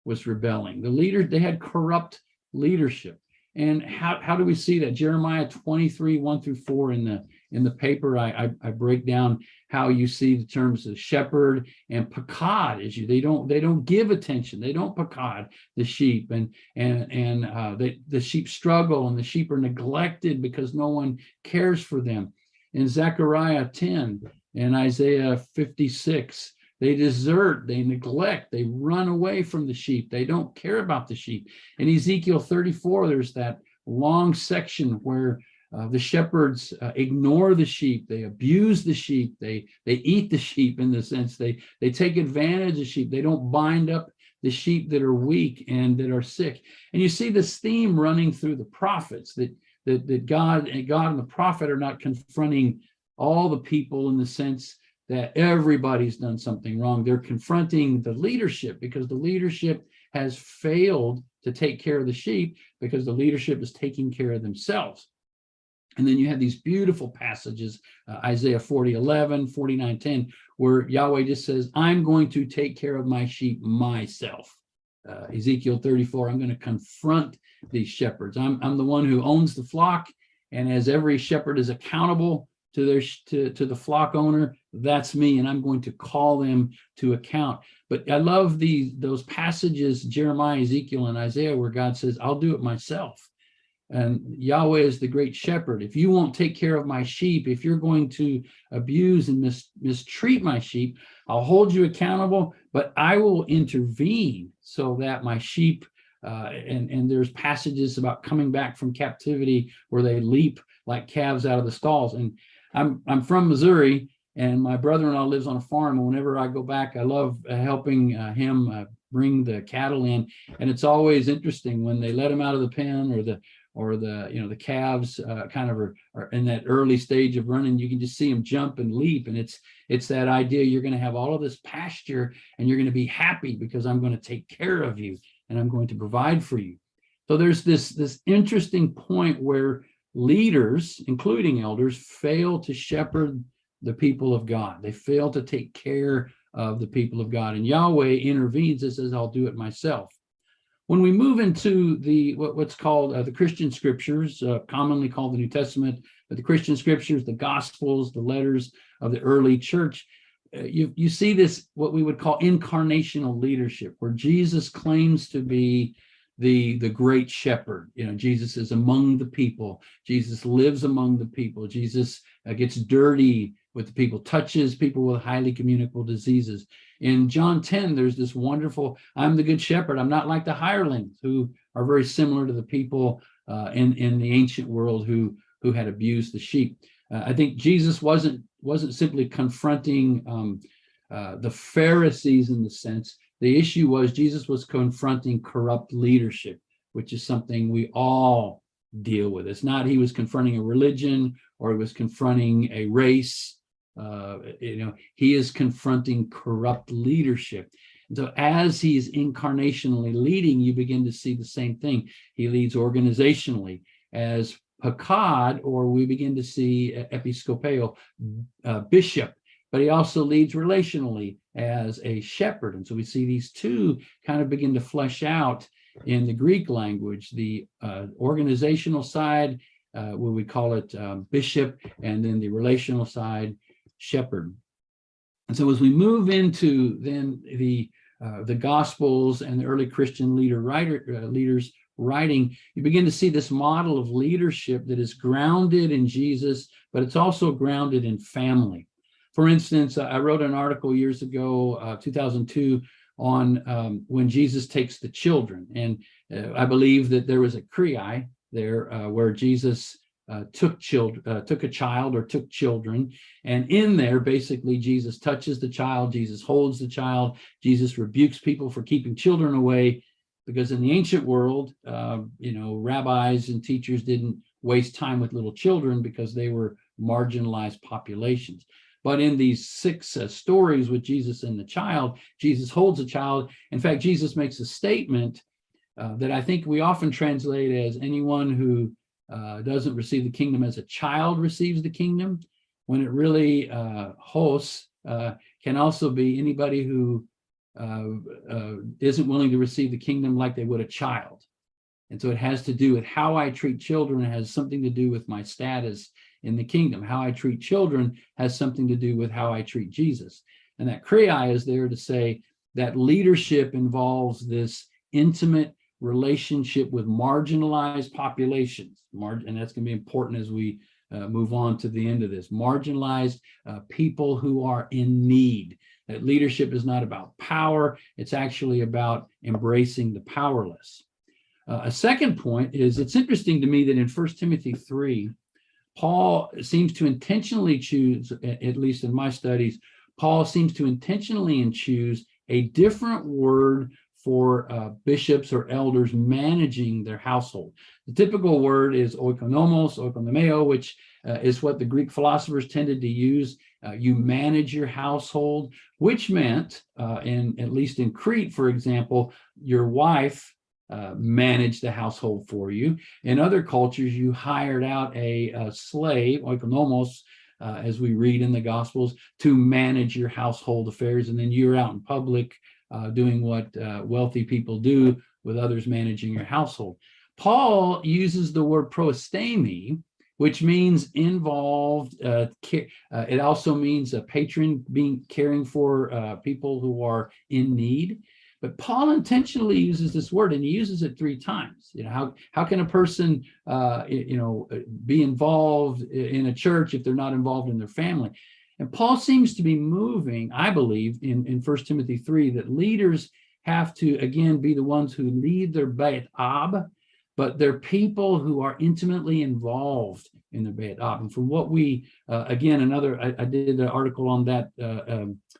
was rebelling. The leaders, they had corrupt leadership. And how do we see that? Jeremiah 23, 1-4 in the paper, I break down how you see the terms of shepherd and pakad as they don't give attention. They don't pakad the sheep, and the sheep struggle, and the sheep are neglected because no one cares for them. In Zechariah 10 and Isaiah 56, they desert, they neglect, they run away from the sheep. They don't care about the sheep. In Ezekiel 34, there's that long section where the shepherds ignore the sheep, they abuse the sheep, they eat the sheep in the sense they take advantage of sheep. They don't bind up the sheep that are weak and that are sick. And you see this theme running through the prophets that God and the prophet are not confronting all the people in the sense that everybody's done something wrong. They're confronting the leadership because the leadership has failed to take care of the sheep because the leadership is taking care of themselves. And then you have these beautiful passages, Isaiah 40:11, 49:10, where Yahweh just says, I'm going to take care of my sheep myself. Ezekiel 34, I'm going to confront these shepherds. I'm the one who owns the flock, and as every shepherd is accountable to the flock owner, that's me, and I'm going to call them to account. But I love those passages, Jeremiah, Ezekiel, and Isaiah, where God says, I'll do it myself. And Yahweh is the great shepherd. If you won't take care of my sheep, if you're going to abuse and mistreat my sheep, I'll hold you accountable, but I will intervene so that my sheep, and there's passages about coming back from captivity where they leap like calves out of the stalls. And I'm from Missouri, and my brother-in-law lives on a farm. And whenever I go back, I love helping him bring the cattle in. And it's always interesting when they let them out of the pen, or the calves kind of are in that early stage of running. You can just see them jump and leap, and it's that idea you're going to have all of this pasture, and you're going to be happy because I'm going to take care of you, and I'm going to provide for you. So there's this interesting point where leaders, including elders, fail to shepherd the people of God. They fail to take care of the people of God, and Yahweh intervenes and says, I'll do it myself. When we move into what's called the Christian scriptures, commonly called the New Testament, but the Christian scriptures, the Gospels, the letters of the early church, you see this, what we would call incarnational leadership, where Jesus claims to be the great shepherd. Jesus is among the people. Jesus lives among the people. Jesus gets dirty with the people, touches people with highly communicable diseases. In John 10, there's this wonderful, I'm the good shepherd. I'm not like the hirelings, who are very similar to the people in the ancient world who had abused the sheep. I think Jesus wasn't simply confronting the Pharisees in the sense. The issue was Jesus was confronting corrupt leadership, which is something we all deal with. It's not he was confronting a religion or he was confronting a race. He is confronting corrupt leadership. And so as he's incarnationally leading, you begin to see the same thing. He leads organizationally as pakad, or we begin to see episkopeo, bishop, but he also leads relationally as a shepherd. And so we see these two kind of begin to flesh out in the Greek language, the organizational side, where we call it bishop, and then the relational side, shepherd. And so as we move into then the Gospels and the early Christian leaders writing, you begin to see this model of leadership that is grounded in Jesus, but it's also grounded in family. For instance, I wrote an article years ago, 2002, on when Jesus takes the children. And I believe that there was a kriai there where Jesus took a child or took children. And in there, basically, Jesus touches the child, Jesus holds the child, Jesus rebukes people for keeping children away. Because in the ancient world, rabbis and teachers didn't waste time with little children because they were marginalized populations. But in these 6 stories with Jesus and the child, Jesus holds a child. In fact, Jesus makes a statement that I think we often translate as anyone who doesn't receive the kingdom as a child receives the kingdom, when it really hos can also be anybody who isn't willing to receive the kingdom like they would a child. And so it has to do with how I treat children. It has something to do with my status in the kingdom. How I treat children has something to do with how I treat Jesus. And that kriai is there to say that leadership involves this intimate relationship with marginalized populations. And that's going to be important as we move on to the end of this. Marginalized people who are in need. That leadership is not about power. It's actually about embracing the powerless. A second point is, it's interesting to me that in 1 Timothy 3, Paul seems to intentionally choose, at least in my studies, Paul seems to intentionally choose a different word for bishops or elders managing their household. The typical word is oikonomos, oikonomeo, which is what the Greek philosophers tended to use. You manage your household, which meant, at least in Crete, for example, your wife managed the household for you. In other cultures, you hired out a slave, oikonomos, as we read in the Gospels, to manage your household affairs, and then you're out in public doing what wealthy people do with others managing your household. Paul uses the word proestemi, which means involved. It also means a patron, caring for people who are in need. But Paul intentionally uses this word, and he uses it 3 times. How can a person be involved in a church if they're not involved in their family? And Paul seems to be moving, I believe, in 1 Timothy 3, that leaders have to, again, be the ones who lead their Beit Ab, but they're people who are intimately involved in their Beit Ab. And from what we, I did an article on that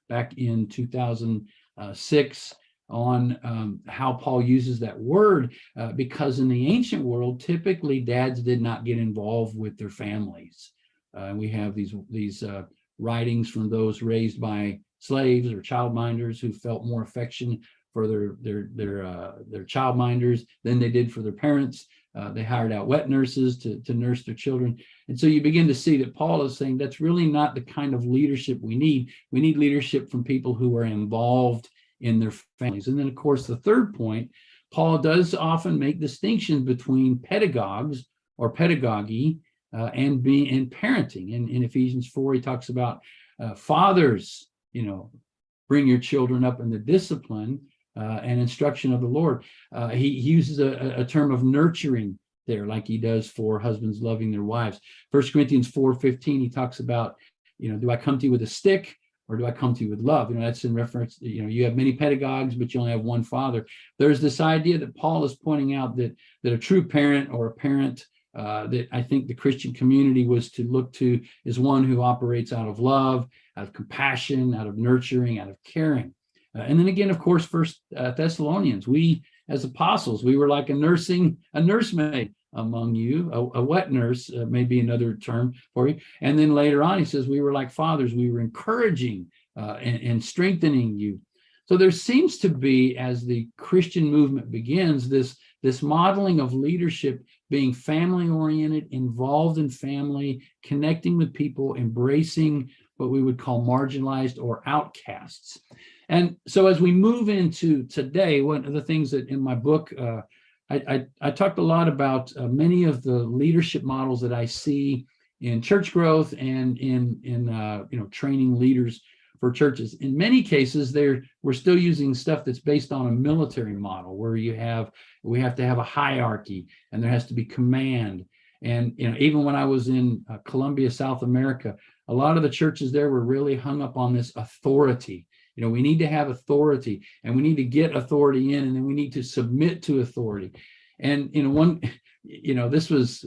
back in 2006 on how Paul uses that word, because in the ancient world, typically dads did not get involved with their families. We have these writings from those raised by slaves or childminders who felt more affection for their childminders than they did for their parents. They hired out wet nurses to nurse their children. And so you begin to see that Paul is saying that's really not the kind of leadership we need. We need leadership from people who are involved in their families. And then, of course, the third point, Paul does often make distinctions between pedagogues or pedagogy and parenting. In Ephesians 4, he talks about fathers, bring your children up in the discipline and instruction of the Lord. He uses a term of nurturing there, like he does for husbands loving their wives. 1 Corinthians 4:15, he talks about, do I come to you with a stick or do I come to you with love? That's in reference, you have many pedagogues, but you only have one father. There's this idea that Paul is pointing out that a true parent or a parent that I think the Christian community was to look to is one who operates out of love, out of compassion, out of nurturing, out of caring. And then again, of course, First Thessalonians, we as apostles, we were like a nursemaid among you, a wet nurse may be another term for you. And then later on, he says, we were like fathers, we were encouraging and strengthening you. So there seems to be, as the Christian movement begins, this modeling of leadership being family-oriented, involved in family, connecting with people, embracing what we would call marginalized or outcasts. And so as we move into today, one of the things that in my book, I talked a lot about many of the leadership models that I see in church growth and in training leaders for churches. In many cases, we're still using stuff that's based on a military model where we have to have a hierarchy and there has to be command. And even when I was in Colombia, South America, a lot of the churches there were really hung up on this authority. We need to have authority, and we need to get authority in, and then we need to submit to authority. And this was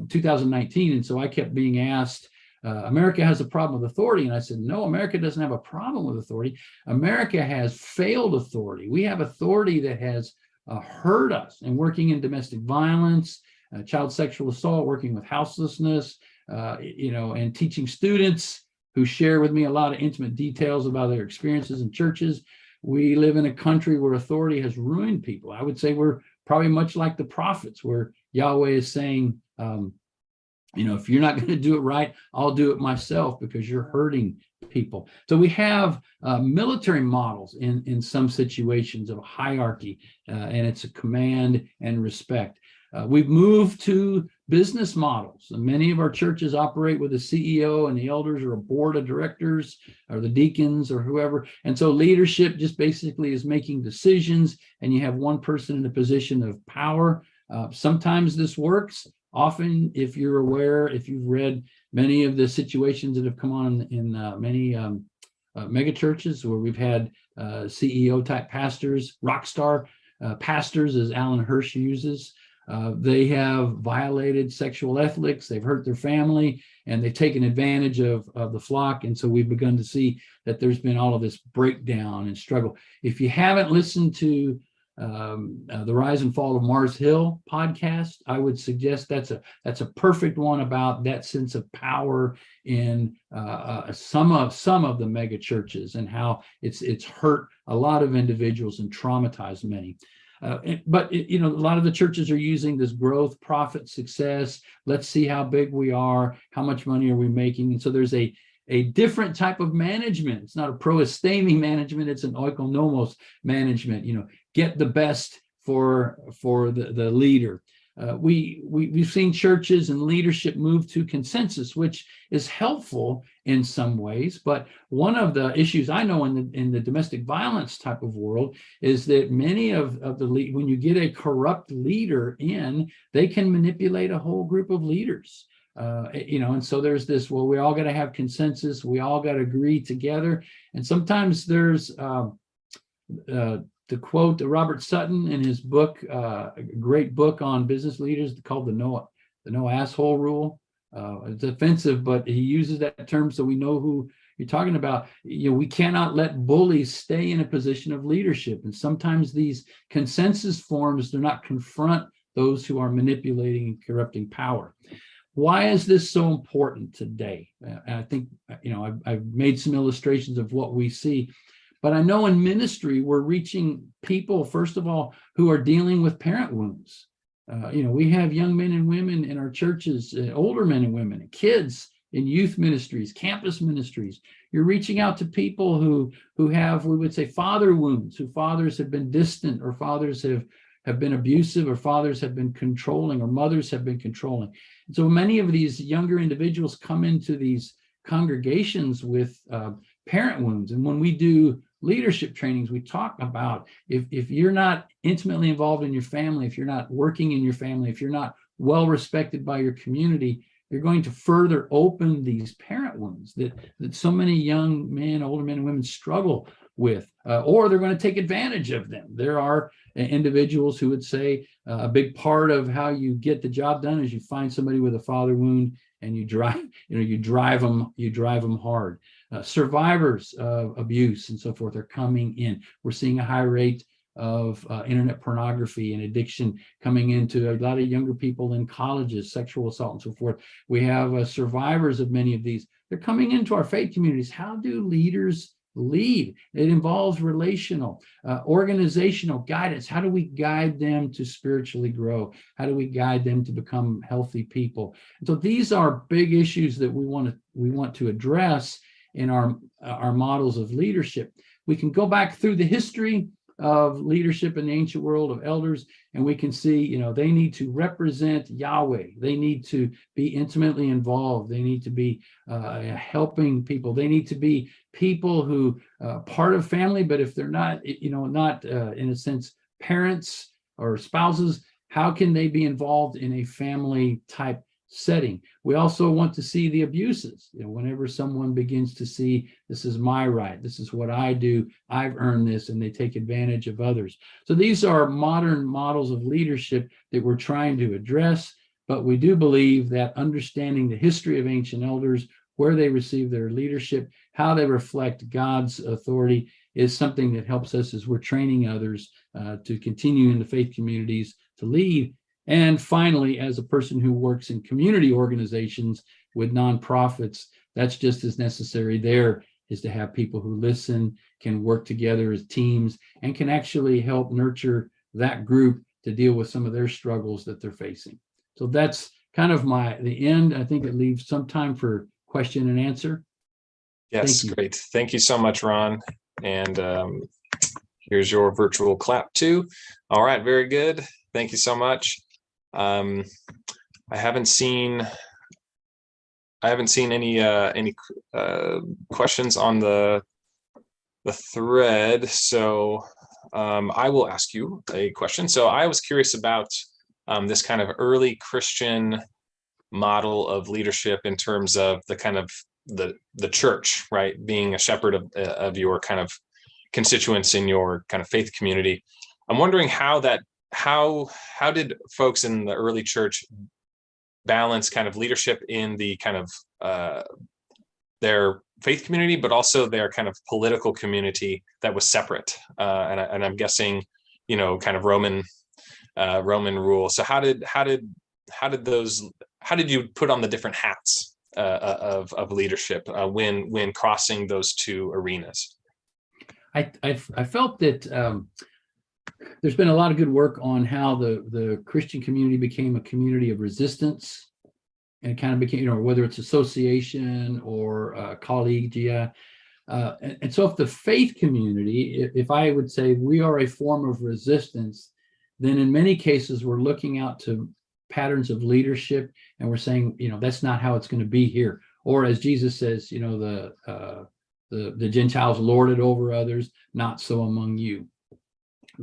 2019, and so I kept being asked, America has a problem with authority. And I said, no, America doesn't have a problem with authority. America has failed authority. We have authority that has hurt us, and working in domestic violence, child sexual assault, working with houselessness, and teaching students who share with me a lot of intimate details about their experiences in churches. We live in a country where authority has ruined people. I would say we're probably much like the prophets, where Yahweh is saying, if you're not going to do it right, I'll do it myself, because you're hurting people. So we have military models in some situations of a hierarchy, and it's a command and respect. We've moved to business models. And many of our churches operate with a CEO and the elders, or a board of directors, or the deacons, or whoever. And so leadership just basically is making decisions, and you have one person in a position of power. Sometimes this works. Often, if you're aware, if you've read many of the situations that have come on in many mega churches, where we've had CEO type pastors, rock star pastors, as Alan Hirsch uses, they have violated sexual ethics, they've hurt their family, and they've taken advantage of the flock. And so we've begun to see that there's been all of this breakdown and struggle. If you haven't listened to the Rise and Fall of Mars Hill podcast, I would suggest that's a perfect one about that sense of power in some of the mega churches, and how it's hurt a lot of individuals and traumatized many. But a lot of the churches are using this growth, profit, success. Let's see how big we are, how much money are we making, and so there's a different type of management. It's not a proestemi management; it's an oikonomos management. Get the best for the leader. We've seen churches and leadership move to consensus, which is helpful in some ways. But one of the issues I know in the domestic violence type of world is that many of when you get a corrupt leader in, they can manipulate a whole group of leaders. And so there's this, well, we all got to have consensus. We all got to agree together. And sometimes there's to quote Robert Sutton in his book, a great book on business leaders called the no asshole rule. It's offensive, but he uses that term so we know who you're talking about. We cannot let bullies stay in a position of leadership. And sometimes these consensus forms do not confront those who are manipulating and corrupting power. Why is this so important today? I think, I've made some illustrations of what we see. But I know in ministry, we're reaching people, first of all, who are dealing with parent wounds. We have young men and women in our churches, older men and women, kids in youth ministries, campus ministries. You're reaching out to people who have, we would say, father wounds, whose fathers have been distant, or fathers have been abusive, or fathers have been controlling, or mothers have been controlling. And so many of these younger individuals come into these congregations with parent wounds. And when we do leadership trainings, we talk about if you're not intimately involved in your family, if you're not working in your family, if you're not well respected by your community, you're going to further open these parent wounds that so many young men, older men and women struggle with, or they're going to take advantage of them. There are individuals who would say a big part of how you get the job done is you find somebody with a father wound and you drive them hard. Survivors of abuse and so forth are coming in. We're seeing a high rate of internet pornography and addiction coming into a lot of younger people in colleges, sexual assault and so forth. We have survivors of many of these. They're coming into our faith communities. How do leaders lead? It involves relational, organizational guidance. How do we guide them to spiritually grow? How do we guide them to become healthy people? And so these are big issues that we want to address in our models of leadership. We can go back through the history of leadership in the ancient world of elders, and we can see, they need to represent Yahweh. They need to be intimately involved. They need to be helping people. They need to be people who part of family, but if they're not, not in a sense parents or spouses, how can they be involved in a family type setting. We also want to see the abuses. Whenever someone begins to see, this is my right, this is what I do, I've earned this, and they take advantage of others. So these are modern models of leadership that we're trying to address, but we do believe that understanding the history of ancient elders, where they receive their leadership, how they reflect God's authority, is something that helps us as we're training others to continue in the faith communities to lead. And finally, as a person who works in community organizations with nonprofits, that's just as necessary there, is to have people who listen, can work together as teams, and can actually help nurture that group to deal with some of their struggles that they're facing. So that's kind of the end. I think it leaves some time for question and answer. Yes, great. Thank you so much, Ron. And here's your virtual clap too. All right, very good. Thank you so much. I haven't seen any questions on the thread, so I will ask you a question. So I was curious about this kind of early Christian model of leadership in terms of the kind of the church, right? Being a shepherd of your kind of constituents in your kind of faith community. I'm wondering how did folks in the early church balance kind of leadership in the kind of their faith community, but also their kind of political community that was separate. And I'm guessing, kind of Roman rule. So how did you put on the different hats of leadership when crossing those two arenas? I felt that there's been a lot of good work on how the Christian community became a community of resistance, and kind of became, whether it's association or collegia. And so if the faith community, if I would say we are a form of resistance, then in many cases we're looking out to patterns of leadership, and we're saying, that's not how it's going to be here. Or as Jesus says, the Gentiles lord it over others, not so among you.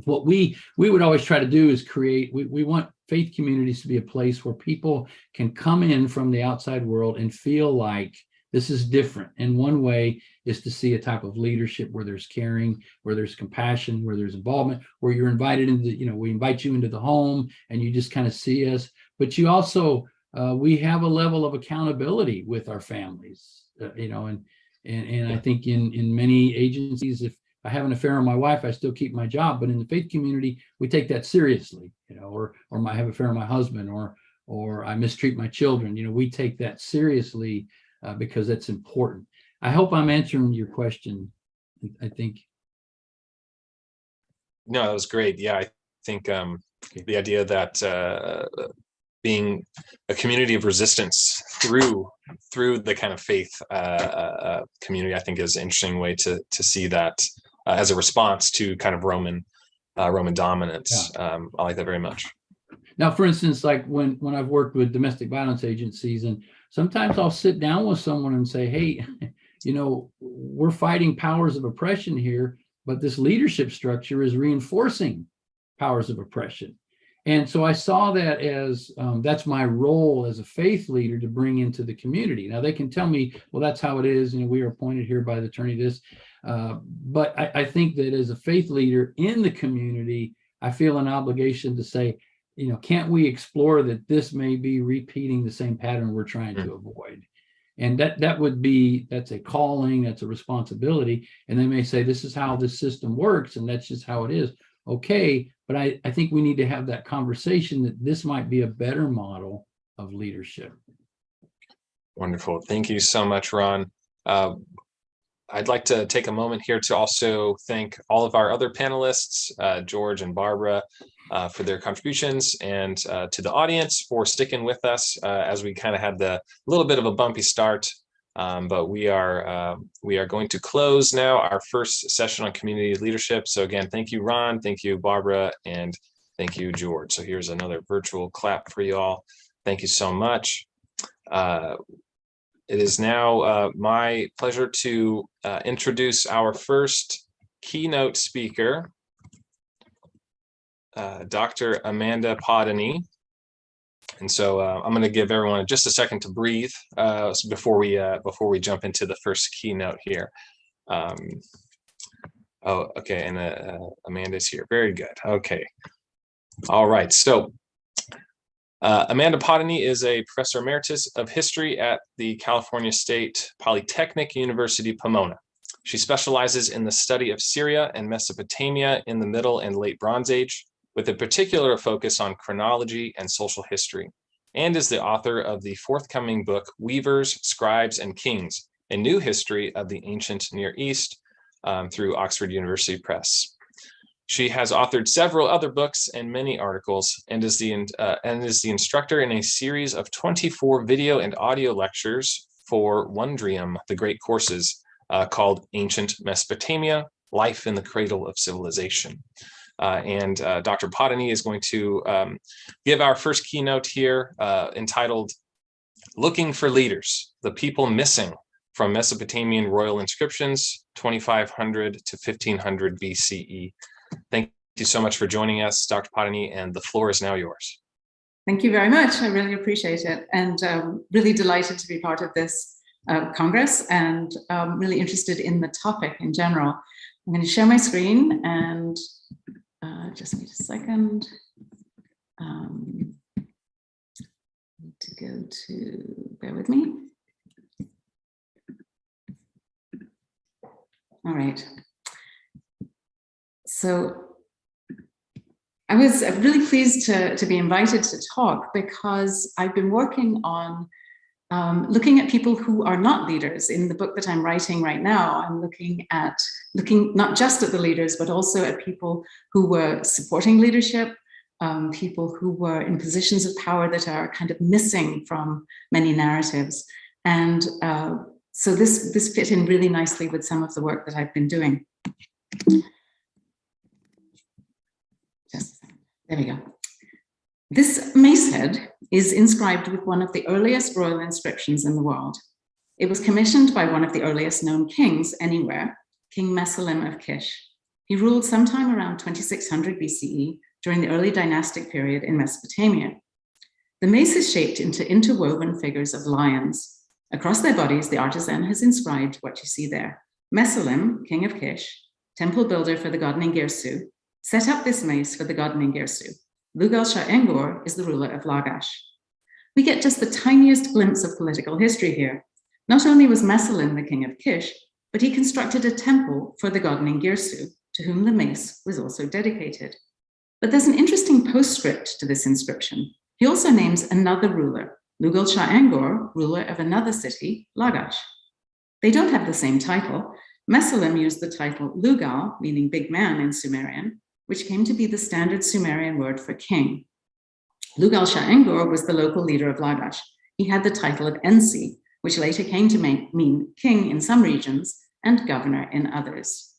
What we would always try to do is we want faith communities to be a place where people can come in from the outside world and feel like this is different. And one way is to see a type of leadership where there's caring, where there's compassion, where there's involvement, where you're invited into, we invite you into the home and you just kind of see us. But you also, we have a level of accountability with our families, and I think in many agencies, if I have an affair on my wife, I still keep my job. But in the faith community, we take that seriously, or I have an affair on my husband, or I mistreat my children. We take that seriously because that's important. I hope I'm answering your question. I think. No, that was great. Yeah, I think the idea that being a community of resistance through the kind of faith community, I think is an interesting way to see that as a response to kind of Roman dominance. Yeah. I like that very much. Now, for instance, like when I've worked with domestic violence agencies, and sometimes I'll sit down with someone and say, hey, we're fighting powers of oppression here, but this leadership structure is reinforcing powers of oppression. And so I saw that as that's my role as a faith leader to bring into the community. Now they can tell me, well, that's how it is. We are appointed here by the attorney this. But I think that as a faith leader in the community, I feel an obligation to say, can't we explore that this may be repeating the same pattern we're trying to avoid? And that's a calling, that's a responsibility. And they may say, this is how this system works, and that's just how it is. Okay, but I think we need to have that conversation that this might be a better model of leadership. Wonderful. Thank you so much, Ron. I'd like to take a moment here to also thank all of our other panelists, George and Barbara, for their contributions, and to the audience for sticking with us as we kind of had the little bit of a bumpy start. But we are going to close now our first session on community leadership. So again, thank you, Ron, thank you, Barbara, and thank you, George. So here's another virtual clap for you all. Thank you so much. It is now my pleasure to introduce our first keynote speaker, Dr. Amanda Podany. And so I'm going to give everyone just a second to breathe before we jump into the first keynote here. Oh, okay, and Amanda's here. Very good. Okay. All right. So Amanda Potany is a professor emeritus of history at the California State Polytechnic University, Pomona. She specializes in the study of Syria and Mesopotamia in the Middle and Late Bronze Age, with a particular focus on chronology and social history, and is the author of the forthcoming book, Weavers, Scribes, and Kings, A New History of the Ancient Near East, through Oxford University Press. She has authored several other books and many articles, and is the instructor in a series of 24 video and audio lectures for Wondrium, the Great Courses, called Ancient Mesopotamia, Life in the Cradle of Civilization. Dr. Potany is going to give our first keynote here, entitled Looking for Leaders, the People Missing from Mesopotamian Royal Inscriptions, 2500 to 1500 BCE. Thank you so much for joining us, Dr. Potany, and the floor is now yours. Thank you very much. I really appreciate it, and really delighted to be part of this Congress, and really interested in the topic in general. I'm going to share my screen, and just wait a second. Need to go to, bear with me. All right. So I was really pleased to be invited to talk, because I've been working on looking at people who are not leaders. In the book that I'm writing right now, I'm looking not just at the leaders, but also at people who were supporting leadership, people who were in positions of power that are kind of missing from many narratives. And so this fit in really nicely with some of the work that I've been doing. There we go. This mace head is inscribed with one of the earliest royal inscriptions in the world. It was commissioned by one of the earliest known kings anywhere, King Meselem of Kish. He ruled sometime around 2600 BCE during the early dynastic period in Mesopotamia. The mace is shaped into interwoven figures of lions. Across their bodies, the artisan has inscribed what you see there. Meselem, king of Kish, temple builder for the god Ningirsu, set up this mace for the god Ningirsu. Lugal-Shah-Engur is the ruler of Lagash. We get just the tiniest glimpse of political history here. Not only was Meselem the king of Kish, but he constructed a temple for the god Ningirsu, to whom the mace was also dedicated. But there's an interesting postscript to this inscription. He also names another ruler, Lugal-Shah-Engur, ruler of another city, Lagash. They don't have the same title. Meselem used the title Lugal, meaning big man in Sumerian, which came to be the standard Sumerian word for king. Lugal-Shah-Engur was the local leader of Lagash. He had the title of Ensi, which later came to mean king in some regions and governor in others.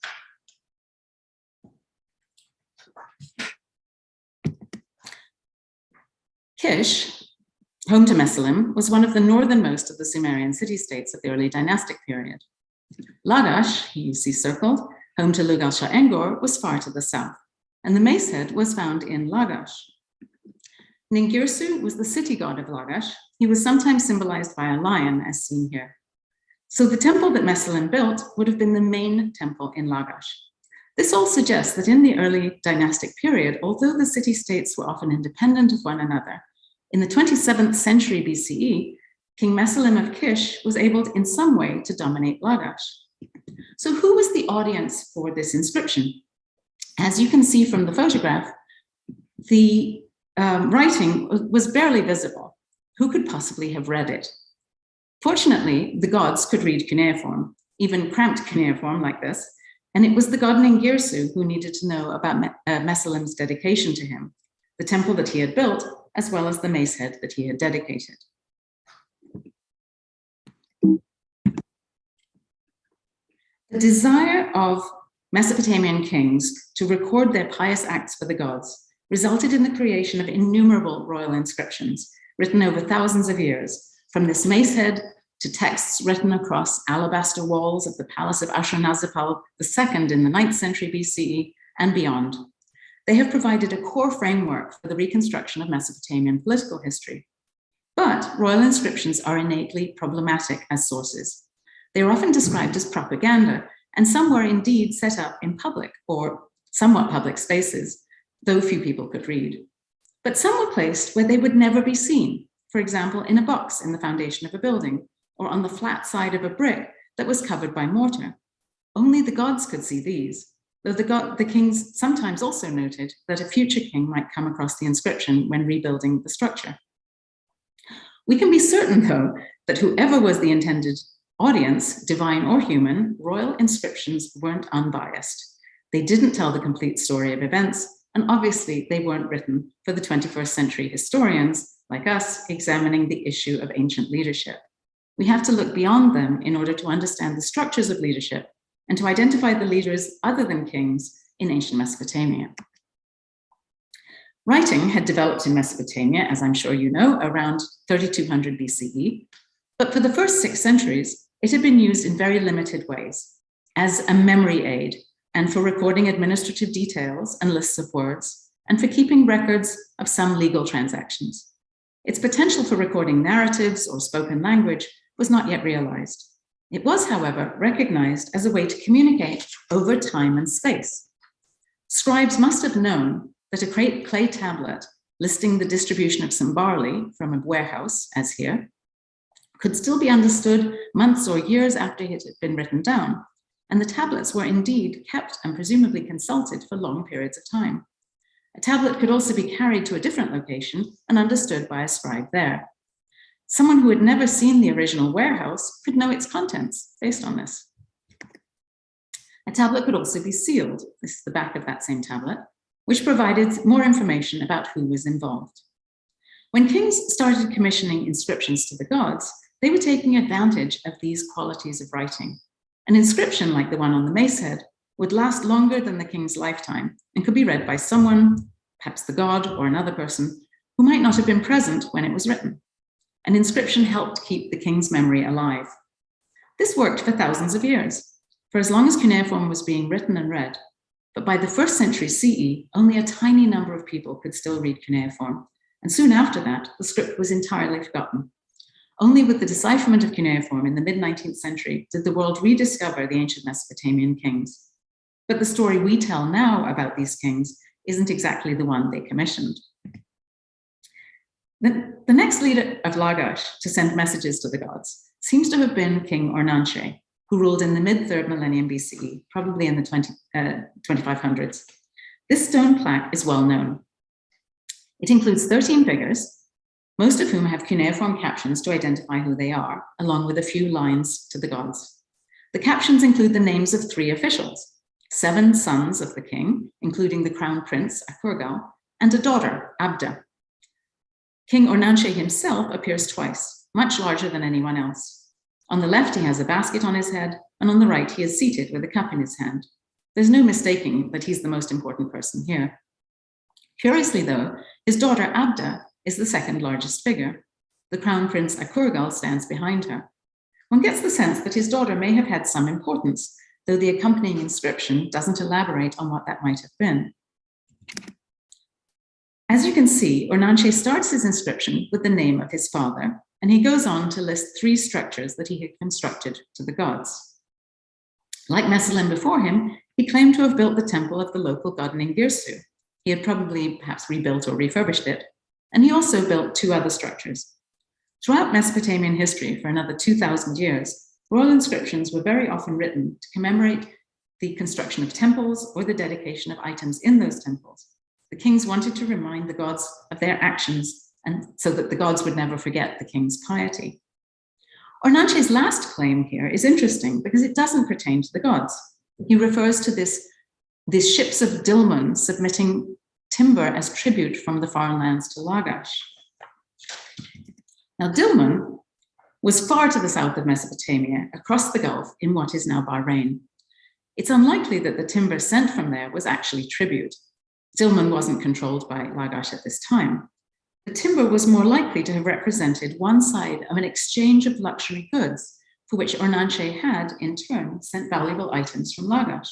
Kish, home to Meselem, was one of the northernmost of the Sumerian city-states of the early dynastic period. Lagash, you see circled, home to Lugal-Shah-Engur, was far to the south, and the mace head was found in Lagash. Ningirsu was the city god of Lagash. He was sometimes symbolized by a lion, as seen here. So the temple that Meselem built would have been the main temple in Lagash. This all suggests that in the early dynastic period, although the city-states were often independent of one another, in the 27th century BCE, King Meselem of Kish was able in some way to dominate Lagash. So who was the audience for this inscription? As you can see from the photograph, the writing was barely visible. Who could possibly have read it? Fortunately, the gods could read cuneiform, even cramped cuneiform like this, and it was the god Ningirsu who needed to know about Meselem's dedication to him, the temple that he had built, as well as the mace head that he had dedicated. The desire of Mesopotamian kings to record their pious acts for the gods resulted in the creation of innumerable royal inscriptions written over thousands of years, from this mace head to texts written across alabaster walls of the palace of Ashurnasirpal II in the 9th century BCE and beyond. They have provided a core framework for the reconstruction of Mesopotamian political history. But royal inscriptions are innately problematic as sources. They are often described as propaganda, and some were indeed set up in public or somewhat public spaces, though few people could read. But some were placed where they would never be seen, for example, in a box in the foundation of a building, or on the flat side of a brick that was covered by mortar. Only the gods could see these, though the kings sometimes also noted that a future king might come across the inscription when rebuilding the structure. We can be certain, though, that whoever was the intended audience, divine or human, royal inscriptions weren't unbiased. They didn't tell the complete story of events, and obviously they weren't written for the 21st century historians like us examining the issue of ancient leadership. We have to look beyond them in order to understand the structures of leadership and to identify the leaders other than kings in ancient Mesopotamia. Writing had developed in Mesopotamia, as I'm sure you know, around 3200 BCE, but for the first 6 centuries, it had been used in very limited ways, as a memory aid, and for recording administrative details and lists of words, and for keeping records of some legal transactions. Its potential for recording narratives or spoken language was not yet realized. It was, however, recognized as a way to communicate over time and space. Scribes must have known that a clay tablet listing the distribution of some barley from a warehouse, as here, could still be understood months or years after it had been written down, and the tablets were indeed kept and presumably consulted for long periods of time. A tablet could also be carried to a different location and understood by a scribe there. Someone who had never seen the original warehouse could know its contents based on this. A tablet could also be sealed. This is the back of that same tablet, which provided more information about who was involved. When kings started commissioning inscriptions to the gods, they were taking advantage of these qualities of writing. An inscription like the one on the mace head would last longer than the king's lifetime and could be read by someone, perhaps the god or another person, who might not have been present when it was written. An inscription helped keep the king's memory alive. This worked for thousands of years, for as long as cuneiform was being written and read. But by the 1st century CE, only a tiny number of people could still read cuneiform, and soon after that, the script was entirely forgotten. Only with the decipherment of cuneiform in the mid-19th century did the world rediscover the ancient Mesopotamian kings. But the story we tell now about these kings isn't exactly the one they commissioned. The next leader of Lagash to send messages to the gods seems to have been King Ornanche, who ruled in the mid-3rd millennium BCE, probably in the 2500s. This stone plaque is well known. It includes 13 figures, most of whom have cuneiform captions to identify who they are, along with a few lines to the gods. The captions include the names of 3 officials, 7 sons of the king, including the crown prince, Akurgal, and a daughter, Abda. King Ornanche himself appears twice, much larger than anyone else. On the left, he has a basket on his head, and on the right, he is seated with a cup in his hand. There's no mistaking that he's the most important person here. Curiously, though, his daughter Abda is the 2nd largest figure. The crown prince Akurgal stands behind her. One gets the sense that his daughter may have had some importance, though the accompanying inscription doesn't elaborate on what that might have been. As you can see, Ornanche starts his inscription with the name of his father, and he goes on to list 3 structures that he had constructed to the gods. Like Mesolem before him, he claimed to have built the temple of the local god Ningirsu. He had probably perhaps rebuilt or refurbished it, and he also built 2 other structures. Throughout Mesopotamian history for another 2,000 years, royal inscriptions were very often written to commemorate the construction of temples or the dedication of items in those temples. The kings wanted to remind the gods of their actions, and so that the gods would never forget the king's piety. Ornanche's last claim here is interesting because it doesn't pertain to the gods. He refers to these ships of Dilmun submitting timber as tribute from the foreign lands to Lagash. Now, Dilmun was far to the south of Mesopotamia, across the Gulf in what is now Bahrain. It's unlikely that the timber sent from there was actually tribute. Dilmun wasn't controlled by Lagash at this time. The timber was more likely to have represented one side of an exchange of luxury goods, for which Ornanche had, in turn, sent valuable items from Lagash.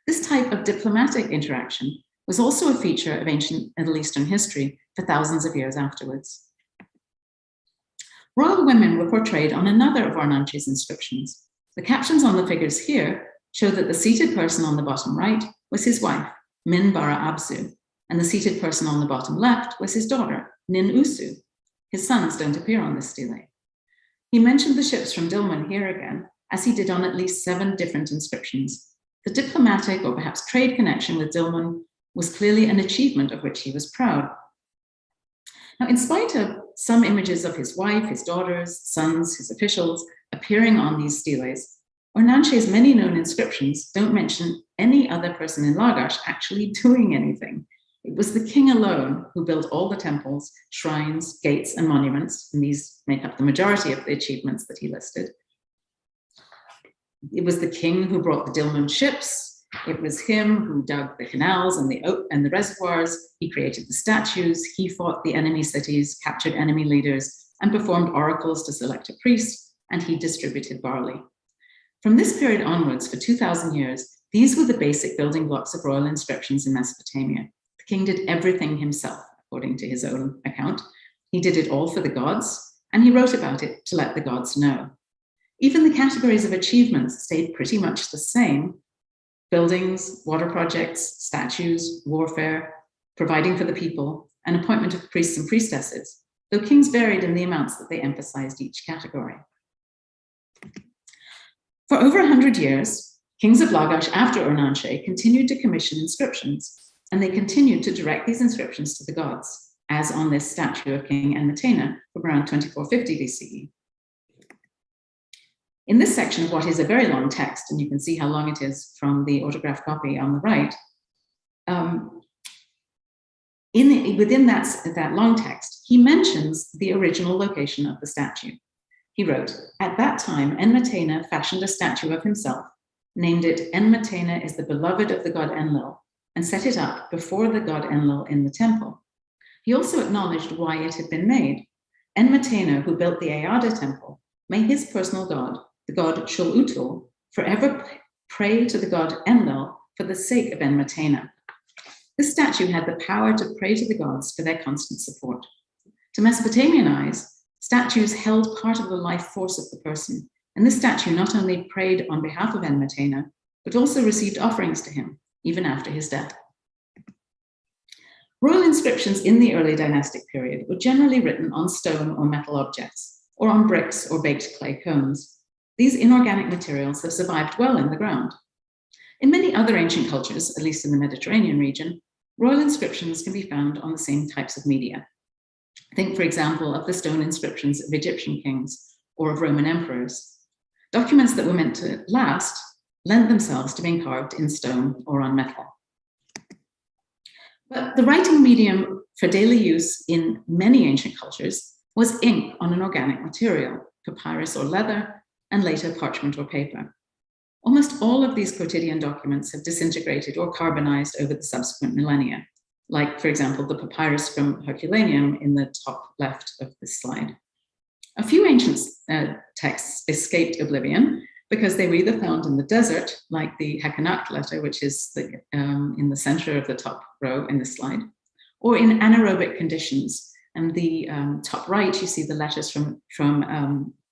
This type of diplomatic interaction was also a feature of ancient Middle Eastern history for thousands of years afterwards. Royal women were portrayed on another of Ornanche's inscriptions. The captions on the figures here show that the seated person on the bottom right was his wife, Min Bara Absu, and the seated person on the bottom left was his daughter, Nin Usu. His sons don't appear on this stele. He mentioned the ships from Dilmun here again, as he did on at least 7 different inscriptions. The diplomatic or perhaps trade connection with Dilmun was clearly an achievement of which he was proud. Now, in spite of some images of his wife, his daughters, sons, his officials appearing on these steles, Ornanche's many known inscriptions don't mention any other person in Lagash actually doing anything. It was the king alone who built all the temples, shrines, gates, and monuments, and these make up the majority of the achievements that he listed. It was the king who brought the Dilmun ships. It was him who dug the canals and the reservoirs. He created the statues. He fought the enemy cities, captured enemy leaders, and performed oracles to select a priest, and he distributed barley. From this period onwards, for 2,000 years, these were the basic building blocks of royal inscriptions in Mesopotamia. The king did everything himself, according to his own account. He did it all for the gods, and he wrote about it to let the gods know. Even the categories of achievements stayed pretty much the same: buildings, water projects, statues, warfare, providing for the people, and appointment of priests and priestesses, though kings varied in the amounts that they emphasized each category. For over 100 years, kings of Lagash after Ornanche continued to commission inscriptions, and they continued to direct these inscriptions to the gods, as on this statue of King Enmetena from around 2450 BCE. In this section of what is a very long text, and you can see how long it is from the autographed copy on the right, within that long text, he mentions the original location of the statue. He wrote, "At that time, Enmetena fashioned a statue of himself, named it Enmetena is the beloved of the god Enlil, and set it up before the god Enlil in the temple. He also acknowledged why it had been made. Enmetena, who built the Ayada temple, may his personal god, the god Shul-Utul, forever pray to the god Enlil for the sake of Enmetena." This statue had the power to pray to the gods for their constant support. To Mesopotamian eyes, statues held part of the life force of the person, and this statue not only prayed on behalf of Enmetena, but also received offerings to him, even after his death. Royal inscriptions in the early dynastic period were generally written on stone or metal objects, or on bricks or baked clay cones. These inorganic materials have survived well in the ground. In many other ancient cultures, at least in the Mediterranean region, royal inscriptions can be found on the same types of media. Think, for example, of the stone inscriptions of Egyptian kings or of Roman emperors. Documents that were meant to last lent themselves to being carved in stone or on metal. But the writing medium for daily use in many ancient cultures was ink on an organic material, papyrus or leather, and later parchment or paper. Almost all of these quotidian documents have disintegrated or carbonized over the subsequent millennia, like, for example, the papyrus from Herculaneum in the top left of this slide. A few ancient texts escaped oblivion because they were either found in the desert, like the Hakenak letter, which is in the center of the top row in this slide, or in anaerobic conditions. And the top right, you see the letters from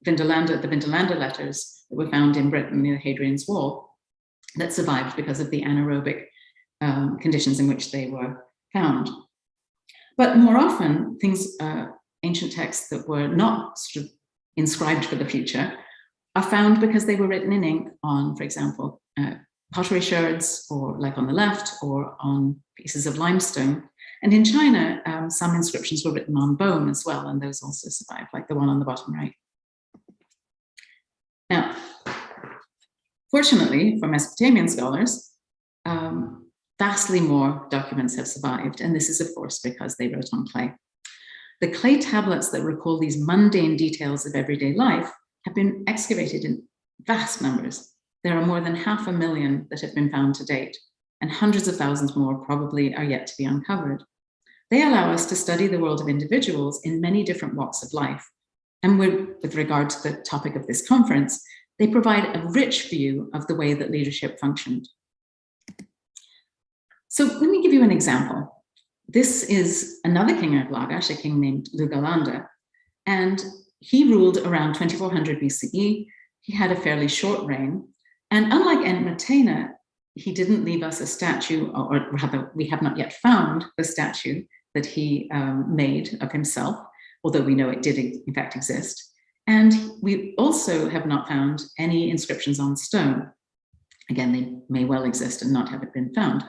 Vindolanda, the Vindolanda letters that were found in Britain near Hadrian's Wall that survived because of the anaerobic conditions in which they were found. But more often, ancient texts that were not sort of inscribed for the future are found because they were written in ink on, for example, pottery sherds, or like on the left, or on pieces of limestone. And in China, some inscriptions were written on bone as well, and those also survived, like the one on the bottom right. Now, fortunately for Mesopotamian scholars, vastly more documents have survived, and this is, of course, because they wrote on clay. The clay tablets that recall these mundane details of everyday life have been excavated in vast numbers. There are more than 500,000 that have been found to date, and hundreds of thousands more probably are yet to be uncovered. They allow us to study the world of individuals in many different walks of life. And with regard to the topic of this conference, they provide a rich view of the way that leadership functioned. So let me give you an example. This is another king of Lagash, a king named Lugalanda, and he ruled around 2400 BCE. He had a fairly short reign, and unlike Enmatena, he didn't leave us a statue, or rather, we have not yet found the statue that he made of himself, although we know it did in fact exist. And we also have not found any inscriptions on stone. Again, they may well exist and not have been found.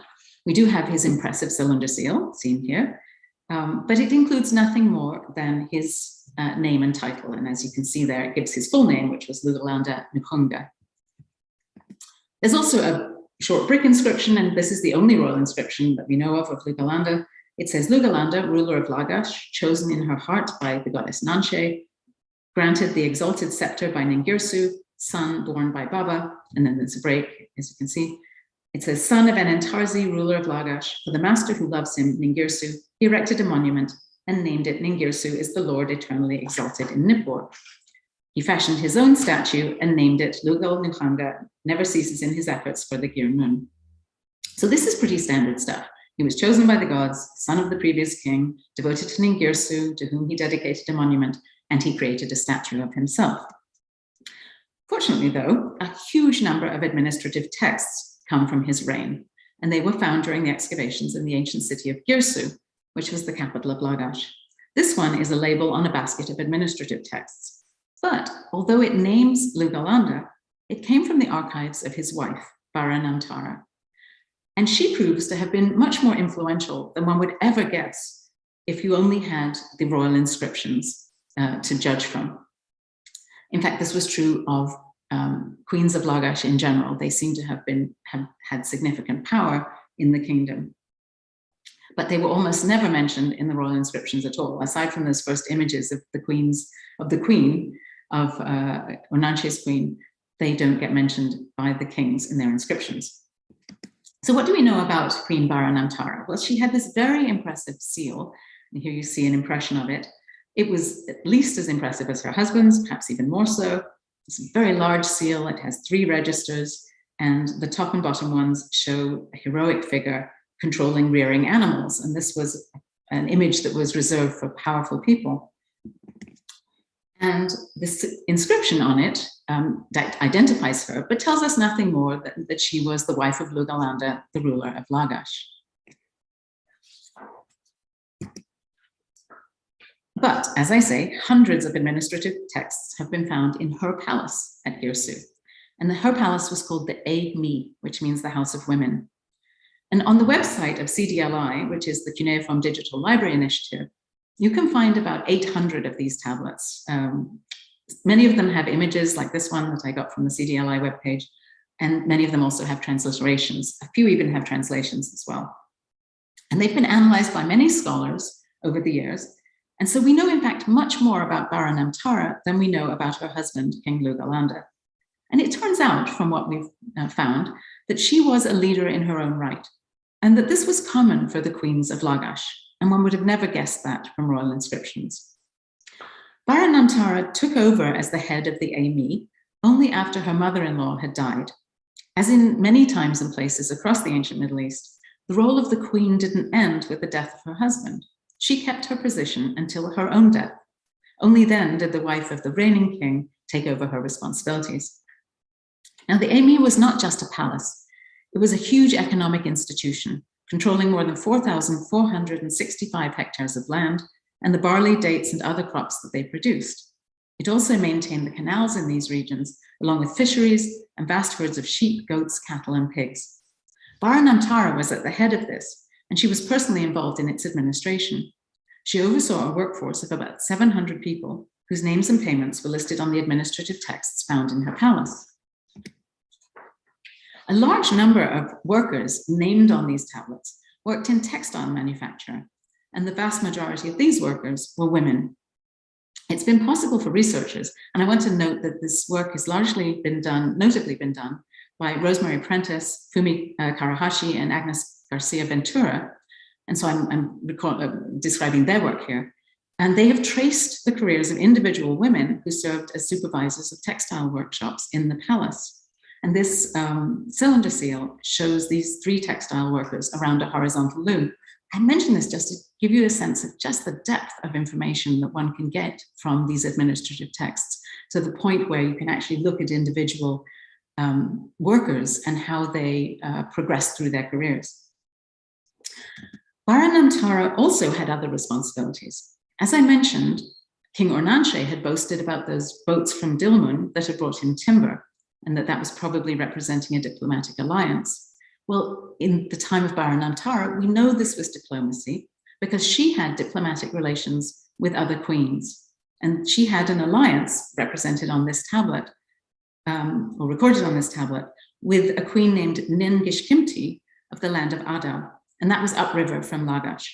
We do have his impressive cylinder seal, seen here, but it includes nothing more than his name and title. And as you can see there, it gives his full name, which was Lugalanda Nukunga. There's also a short brick inscription, and this is the only royal inscription that we know of Lugalanda. It says, Lugalanda, ruler of Lagash, chosen in her heart by the goddess Ornanche, granted the exalted scepter by Ningirsu, son born by Baba, and then there's a break, as you can see. It says, son of Enantarzi, ruler of Lagash, for the master who loves him, Ningirsu, he erected a monument and named it Ningirsu is the Lord eternally exalted in Nippur. He fashioned his own statue and named it Lugal Nukhanga, never ceases in his efforts for the Girmun. So this is pretty standard stuff. He was chosen by the gods, son of the previous king, devoted to Ningirsu, to whom he dedicated a monument, and he created a statue of himself. Fortunately, though, a huge number of administrative texts come from his reign, and they were found during the excavations in the ancient city of Girsu, which was the capital of Lagash. This one is a label on a basket of administrative texts. But although it names Lugalanda, it came from the archives of his wife, Baranamtara. And she proves to have been much more influential than one would ever guess if you only had the royal inscriptions to judge from. In fact, this was true of queens of Lagash in general. They seem to have had significant power in the kingdom. But they were almost never mentioned in the royal inscriptions at all, aside from those first images of the queen, Ornanche's queen. They don't get mentioned by the kings in their inscriptions. So what do we know about Queen Baranamtara? Well, she had this very impressive seal, and here you see an impression of it. It was at least as impressive as her husband's, perhaps even more so. It's a very large seal. It has 3 registers, and the top and bottom ones show a heroic figure controlling rearing animals. And this was an image that was reserved for powerful people. And this inscription on it that identifies her, but tells us nothing more than that she was the wife of Lugalanda, the ruler of Lagash. But as I say, hundreds of administrative texts have been found in her palace at Girsu. And her palace was called the A-Mi, which means the House of Women. And on the website of CDLI, which is the Cuneiform Digital Library Initiative, you can find about 800 of these tablets. Many of them have images like this one that I got from the CDLI webpage, and many of them also have transliterations. A few even have translations as well. And they've been analyzed by many scholars over the years. And so we know, in fact, much more about Baranamtara than we know about her husband, King Lugalanda. And it turns out, from what we've found, that she was a leader in her own right, and that this was common for the queens of Lagash, and one would have never guessed that from royal inscriptions. Baranamtara took over as the head of the A-Mi only after her mother-in-law had died. As in many times and places across the ancient Middle East, the role of the queen didn't end with the death of her husband. She kept her position until her own death. Only then did the wife of the reigning king take over her responsibilities. Now, the A-Mi was not just a palace. It was a huge economic institution, controlling more than 4,465 hectares of land and the barley, dates, and other crops that they produced. It also maintained the canals in these regions, along with fisheries and vast herds of sheep, goats, cattle, and pigs. Baranamtara was at the head of this, and she was personally involved in its administration. She oversaw a workforce of about 700 people, whose names and payments were listed on the administrative texts found in her palace. A large number of workers named on these tablets worked in textile manufacture, and the vast majority of these workers were women. It's been possible for researchers, and I want to note that this work has notably been done by Rosemary Prentice, Fumi Karahashi, and Agnes Garcia Ventura. And so I'm describing their work here. And they have traced the careers of individual women who served as supervisors of textile workshops in the palace. And this cylinder seal shows these 3 textile workers around a horizontal loom. I mention this just to give you a sense of just the depth of information that one can get from these administrative texts, to the point where you can actually look at individual workers and how they progress through their careers. Baranamtara also had other responsibilities. As I mentioned, King Ornanche had boasted about those boats from Dilmun that had brought him timber, and that was probably representing a diplomatic alliance. Well, in the time of Baranamtara, we know this was diplomacy because she had diplomatic relations with other queens, and she had an alliance represented on this tablet, or recorded on this tablet, with a queen named Nin-Gishkimti of the land of Adab, and that was upriver from Lagash.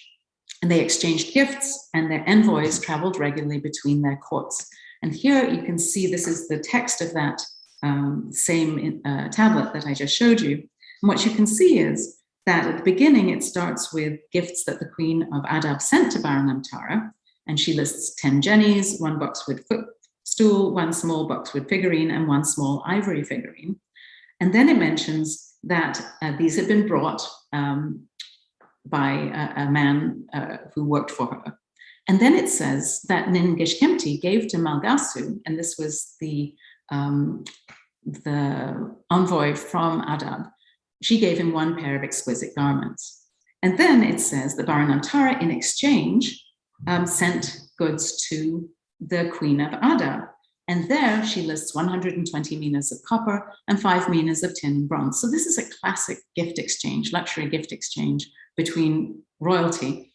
And they exchanged gifts, and their envoys traveled regularly between their courts. And here you can see this is the text of that same tablet that I just showed you. And what you can see is that at the beginning, it starts with gifts that the Queen of Adab sent to Baranamtara, and she lists 10 jennies, 1 boxwood footstool, 1 small boxwood figurine, and 1 small ivory figurine. And then it mentions that these had been brought by a man who worked for her. And then it says that Nin-Gishkimti gave to Malgasu, and this was the envoy from Adab, she gave him 1 pair of exquisite garments. And then it says that Baranamtara, in exchange, sent goods to the Queen of Adab. And there she lists 120 minas of copper and 5 minas of tin and bronze. So this is a classic gift exchange, luxury gift exchange between royalty.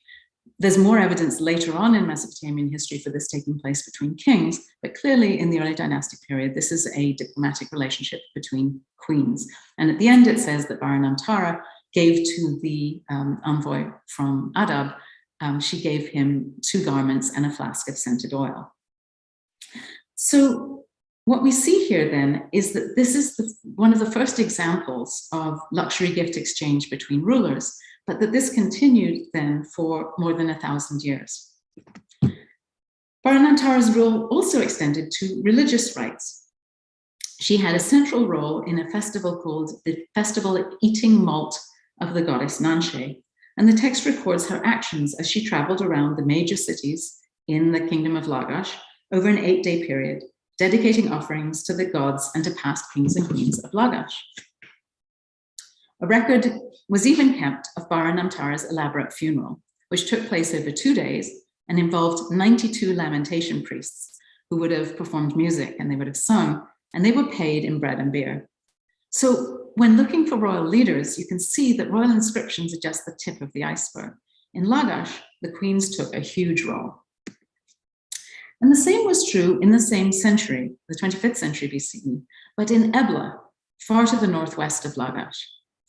There's more evidence later on in Mesopotamian history for this taking place between kings, but clearly in the early dynastic period, this is a diplomatic relationship between queens. And at the end, it says that Baranamtara gave to the envoy from Adab, she gave him 2 garments and a flask of scented oil. So what we see here then is that this is one of the first examples of luxury gift exchange between rulers, but that this continued then for more than 1,000 years. Baranamtara's rule also extended to religious rites. She had a central role in a festival called the Festival Eating Malt of the goddess Nanche, and the text records her actions as she traveled around the major cities in the kingdom of Lagash over an 8-day period, dedicating offerings to the gods and to past kings and queens of Lagash. A record was even kept of Baranamtara's elaborate funeral, which took place over 2 days and involved 92 lamentation priests who would have performed music and they would have sung, and they were paid in bread and beer. So when looking for royal leaders, you can see that royal inscriptions are just the tip of the iceberg. In Lagash, the queens took a huge role. And the same was true in the same century, the 25th century BCE, but in Ebla, far to the northwest of Lagash.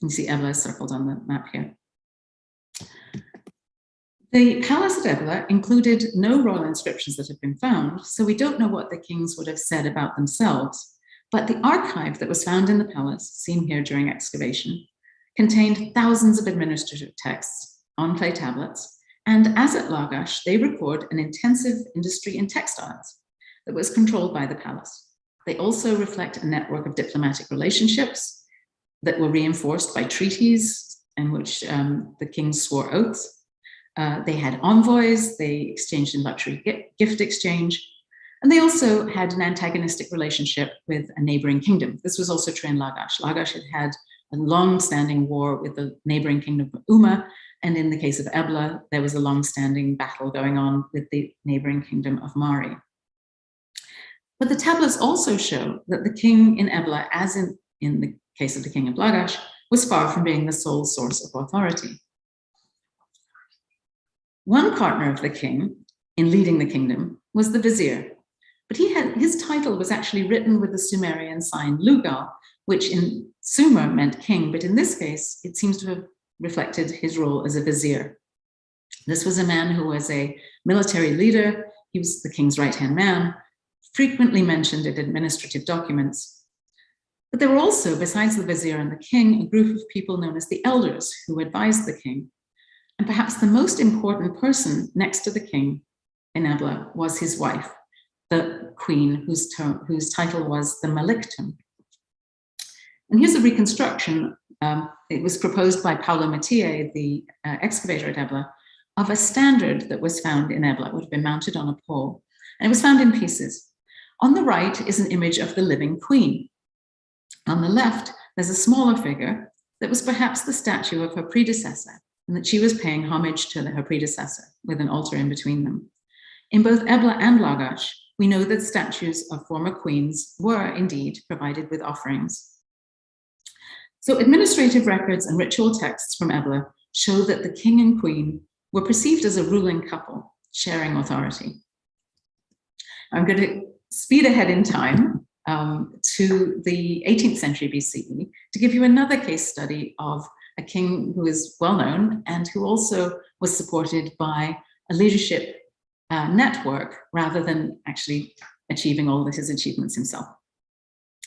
You see Ebla is circled on the map here. The palace at Ebla included no royal inscriptions that have been found, so we don't know what the kings would have said about themselves, but the archive that was found in the palace, seen here during excavation, contained thousands of administrative texts on clay tablets, and as at Lagash, they record an intensive industry in textiles that was controlled by the palace. They also reflect a network of diplomatic relationships that were reinforced by treaties in which the kings swore oaths. They had envoys, they exchanged in luxury gift exchange, and they also had an antagonistic relationship with a neighboring kingdom. This was also true in Lagash. Lagash had had a long-standing war with the neighboring kingdom of Umma, and in the case of Ebla, there was a long-standing battle going on with the neighboring kingdom of Mari. But the tablets also show that the king in Ebla, as in the case of the king of Lagash, was far from being the sole source of authority. One partner of the king in leading the kingdom was the vizier, but his title was actually written with the Sumerian sign Lugal, which in Sumer meant king, but in this case, it seems to have reflected his role as a vizier. This was a man who was a military leader. He was the king's right-hand man, frequently mentioned in administrative documents. But there were also, besides the vizier and the king, a group of people known as the elders who advised the king. And perhaps the most important person next to the king in Ebla was his wife, the queen, whose title was the Maliktum. And here's a reconstruction. It was proposed by Paolo Mattia, the excavator at Ebla, of a standard that was found in Ebla. It would have been mounted on a pole, and it was found in pieces. On the right is an image of the living queen. On the left, there's a smaller figure that was perhaps the statue of her predecessor, and that she was paying homage to her predecessor with an altar in between them. In both Ebla and Lagash, we know that statues of former queens were indeed provided with offerings. So administrative records and ritual texts from Ebla show that the king and queen were perceived as a ruling couple, sharing authority. I'm going to speed ahead in time to the 18th century BCE to give you another case study of a king who is well known and who also was supported by a leadership network rather than actually achieving all of his achievements himself.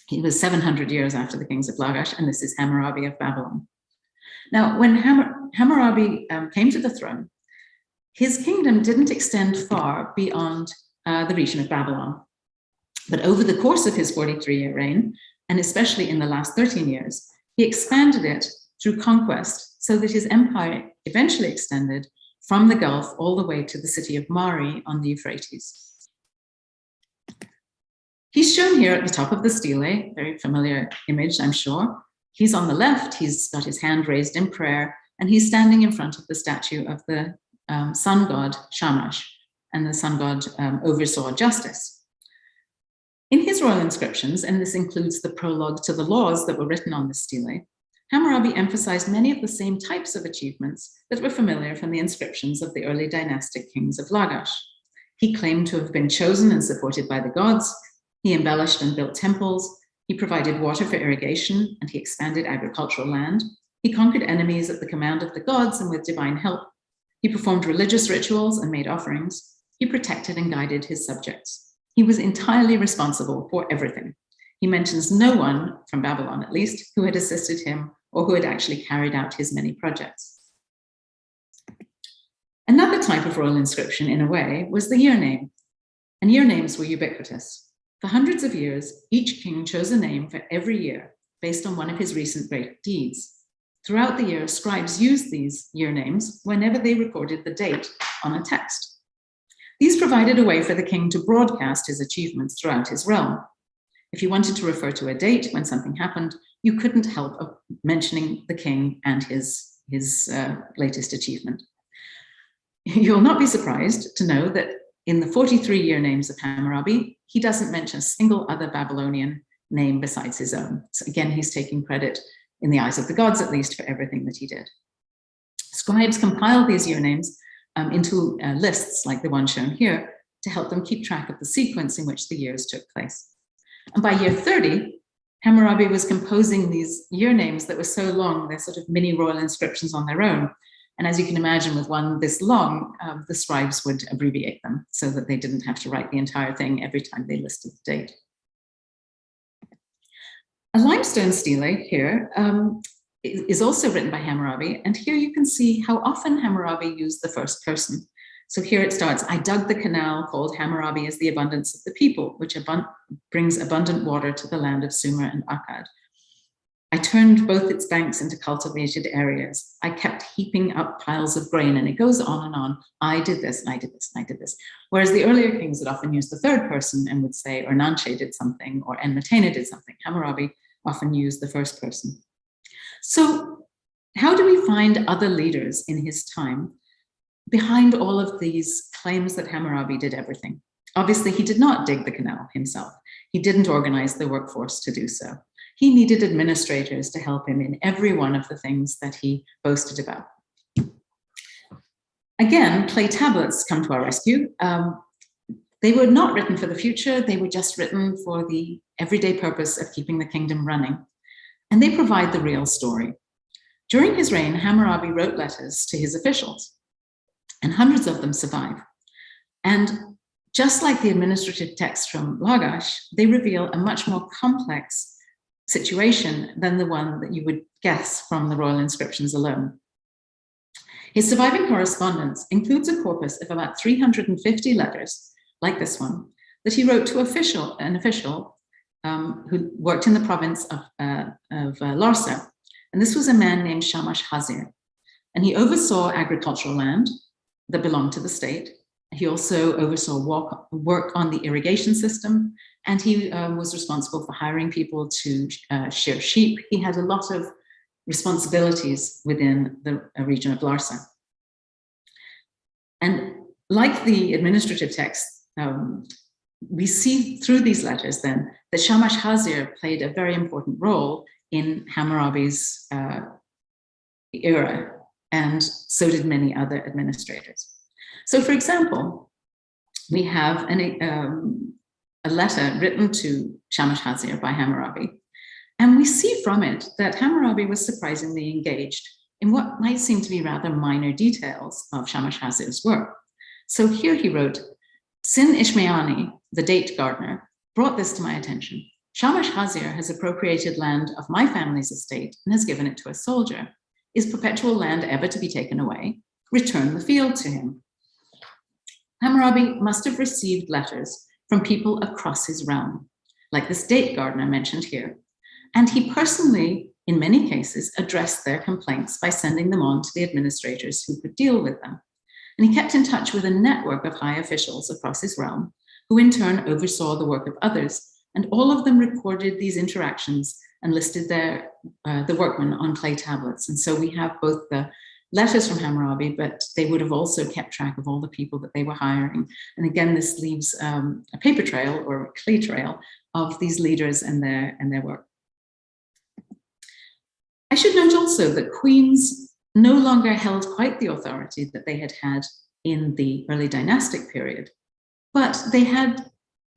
He was 700 years after the kings of Lagash, and this is Hammurabi of Babylon. Now, when Hammurabi came to the throne, his kingdom didn't extend far beyond the region of Babylon. But over the course of his 43-year reign, and especially in the last 13 years, he expanded it through conquest so that his empire eventually extended from the Gulf all the way to the city of Mari on the Euphrates. He's shown here at the top of the stele, very familiar image, I'm sure. He's on the left, he's got his hand raised in prayer, and he's standing in front of the statue of the sun god Shamash, and the sun god oversaw justice. In his royal inscriptions, and this includes the prologue to the laws that were written on the stele, Hammurabi emphasized many of the same types of achievements that were familiar from the inscriptions of the early dynastic kings of Lagash. He claimed to have been chosen and supported by the gods. He embellished and built temples. He provided water for irrigation, and he expanded agricultural land. He conquered enemies at the command of the gods and with divine help. He performed religious rituals and made offerings. He protected and guided his subjects. He was entirely responsible for everything. He mentions no one, from Babylon at least, who had assisted him or who had actually carried out his many projects. Another type of royal inscription, in a way, was the year name. And year names were ubiquitous. For hundreds of years, each king chose a name for every year based on one of his recent great deeds. Throughout the year, scribes used these year names whenever they recorded the date on a text. These provided a way for the king to broadcast his achievements throughout his realm. If you wanted to refer to a date when something happened, you couldn't help mentioning the king and his latest achievement. You'll not be surprised to know that in the 43 year names of Hammurabi, he doesn't mention a single other Babylonian name besides his own. So again, he's taking credit, in the eyes of the gods at least, for everything that he did. Scribes compiled these year names into lists like the one shown here to help them keep track of the sequence in which the years took place. And by year 30, Hammurabi was composing these year names that were so long, they're sort of mini royal inscriptions on their own. And as you can imagine, with one this long, the scribes would abbreviate them so that they didn't have to write the entire thing every time they listed the date. A limestone stele here is also written by Hammurabi, and here you can see how often Hammurabi used the first person. So here it starts, I dug the canal called Hammurabi as the abundance of the people, which brings abundant water to the land of Sumer and Akkad. I turned both its banks into cultivated areas. I kept heaping up piles of grain, and it goes on and on. I did this, and I did this, and I did this. Whereas the earlier kings would often use the third person and would say Ornanche did something or Enmetena did something. Hammurabi often used the first person. So how do we find other leaders in his time behind all of these claims that Hammurabi did everything? Obviously, he did not dig the canal himself. He didn't organize the workforce to do so. He needed administrators to help him in every one of the things that he boasted about. Again, clay tablets come to our rescue. They were not written for the future. They were just written for the everyday purpose of keeping the kingdom running. And they provide the real story. During his reign, Hammurabi wrote letters to his officials, and hundreds of them survive. And just like the administrative texts from Lagash, they reveal a much more complex situation than the one that you would guess from the royal inscriptions alone. His surviving correspondence includes a corpus of about 350 letters, like this one, that he wrote to an official who worked in the province of Larsa. And this was a man named Shamash Hazir. And he oversaw agricultural land that belonged to the state. He also oversaw work on the irrigation system, and he was responsible for hiring people to shear sheep. He had a lot of responsibilities within the region of Larsa. And like the administrative text, we see through these letters then that Shamash Hazir played a very important role in Hammurabi's era, and so did many other administrators. So, for example, we have a letter written to Shamash Hazir by Hammurabi, and we see from it that Hammurabi was surprisingly engaged in what might seem to be rather minor details of Shamash Hazir's work. So here he wrote, Sin Ishmeani, the date gardener, brought this to my attention. Shamash Hazir has appropriated land of my family's estate and has given it to a soldier. Is perpetual land ever to be taken away? Return the field to him. Hammurabi must have received letters from people across his realm, like this date gardener mentioned here. And he personally, in many cases, addressed their complaints by sending them on to the administrators who could deal with them. And he kept in touch with a network of high officials across his realm, who in turn oversaw the work of others. And all of them recorded these interactions and listed the workmen on clay tablets. And so we have both the letters from Hammurabi, but they would have also kept track of all the people that they were hiring. And again, this leaves a paper trail or a clay trail of these leaders and their work. I should note also that queens no longer held quite the authority that they had had in the early dynastic period, but they had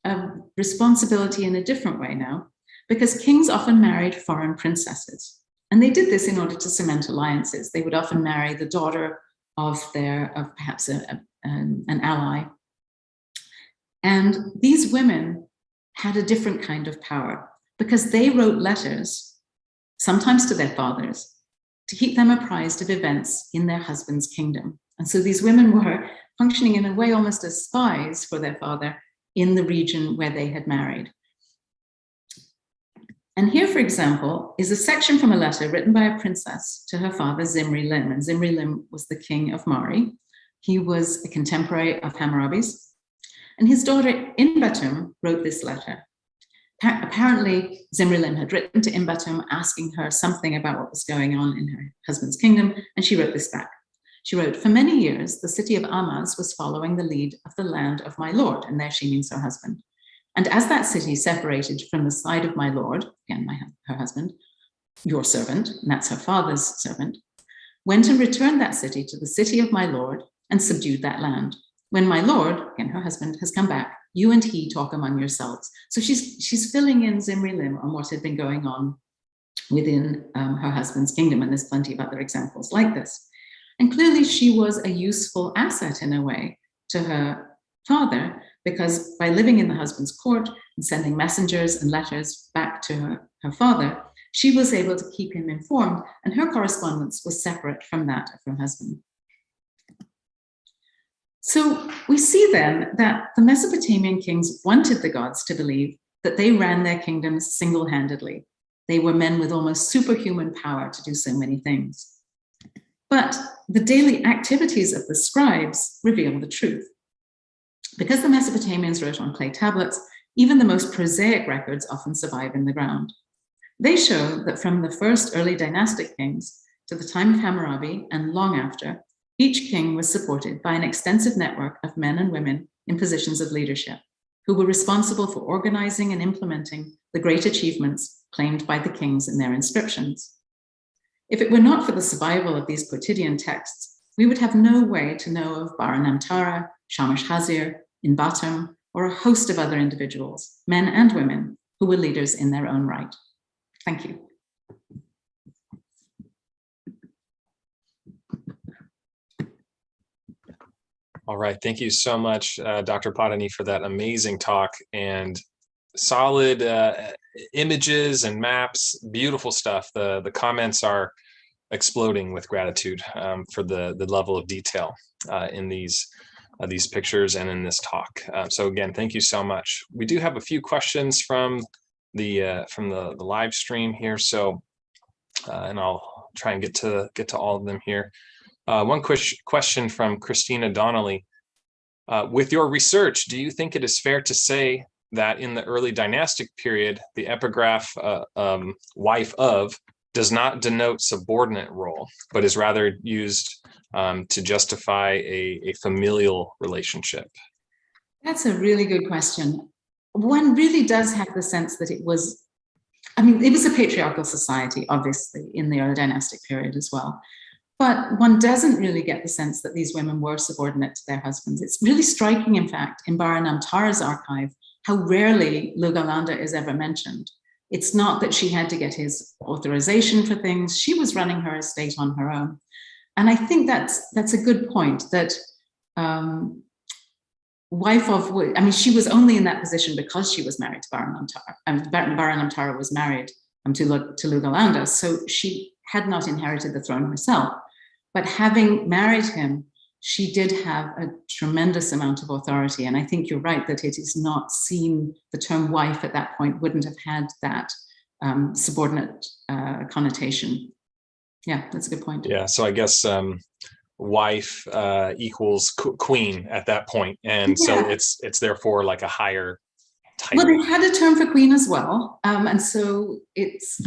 a responsibility in a different way now, because kings often married foreign princesses. And they did this in order to cement alliances. They would often marry the daughter of perhaps an ally. And these women had a different kind of power because they wrote letters, sometimes to their fathers, to keep them apprised of events in their husband's kingdom. And so these women were functioning in a way almost as spies for their father in the region where they had married. And here, for example, is a section from a letter written by a princess to her father, Zimri-Lim. And Zimri-Lim was the king of Mari. He was a contemporary of Hammurabi's. And his daughter, Inbatum, wrote this letter. Apparently, Zimri-Lim had written to Inbatum asking her something about what was going on in her husband's kingdom, and she wrote this back. She wrote, for many years, the city of Amaz was following the lead of the land of my lord, and there she means her husband. And as that city separated from the side of my lord, again, her husband, your servant, and that's her father's servant, went and returned that city to the city of my lord and subdued that land. When my lord, again, her husband, has come back, you and he talk among yourselves. So she's filling in Zimri-Lim on what had been going on within her husband's kingdom, and there's plenty of other examples like this. And clearly she was a useful asset in a way to her father, because by living in the husband's court and sending messengers and letters back to her father, she was able to keep him informed, and her correspondence was separate from that of her husband. So we see then that the Mesopotamian kings wanted the gods to believe that they ran their kingdoms single-handedly. They were men with almost superhuman power to do so many things. But the daily activities of the scribes reveal the truth. Because the Mesopotamians wrote on clay tablets, even the most prosaic records often survive in the ground. They show that from the first early dynastic kings to the time of Hammurabi and long after, each king was supported by an extensive network of men and women in positions of leadership, who were responsible for organizing and implementing the great achievements claimed by the kings in their inscriptions. If it were not for the survival of these quotidian texts, we would have no way to know of Baranamtara, Shamash Hazir, Inbatum, or a host of other individuals, men and women, who were leaders in their own right. Thank you. All right, thank you so much, Dr. Padani, for that amazing talk and solid images and maps, beautiful stuff. The comments are exploding with gratitude for the level of detail in these pictures and in this talk. So again, thank you so much. We do have a few questions from the live stream here. So, and I'll try and get to all of them here. One question from Christina Donnelly. With your research, do you think it is fair to say that in the early dynastic period, the epigraph wife of does not denote subordinate role, but is rather used to justify a familial relationship? That's a really good question. One really does have the sense that it was a patriarchal society, obviously, in the early dynastic period as well. But one doesn't really get the sense that these women were subordinate to their husbands. It's really striking, in fact, in Baranamtara's archive, how rarely Lugalanda is ever mentioned. It's not that she had to get his authorization for things. She was running her estate on her own. And I think that's a good point, that she was only in that position because she was married to Baranamtara. And Baranamtara was married to Lugalanda, so she had not inherited the throne herself. But having married him, she did have a tremendous amount of authority. And I think you're right that it is not seen, the term wife at that point wouldn't have had that subordinate connotation. Yeah, that's a good point. Yeah, so I guess wife equals queen at that point. And so it's therefore like a higher title. Well, they had a term for queen as well. And so it's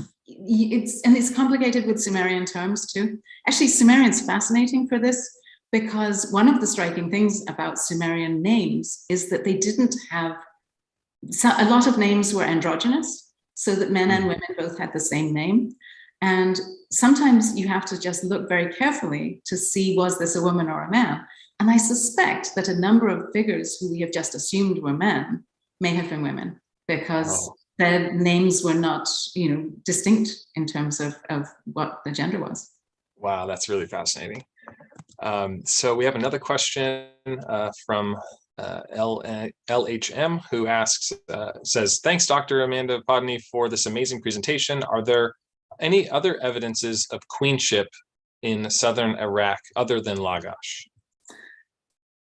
complicated with Sumerian terms too. Actually, Sumerian's fascinating for this, because one of the striking things about Sumerian names is that they didn't have, a lot of names were androgynous, so that men and women both had the same name. And sometimes you have to just look very carefully to see, was this a woman or a man? And I suspect that a number of figures who we have just assumed were men may have been women, because their names were not, distinct in terms of what the gender was. Wow, that's really fascinating. So we have another question from LHM, who says, thanks, Dr. Amanda Podney, for this amazing presentation. Are there any other evidences of queenship in southern Iraq other than Lagash?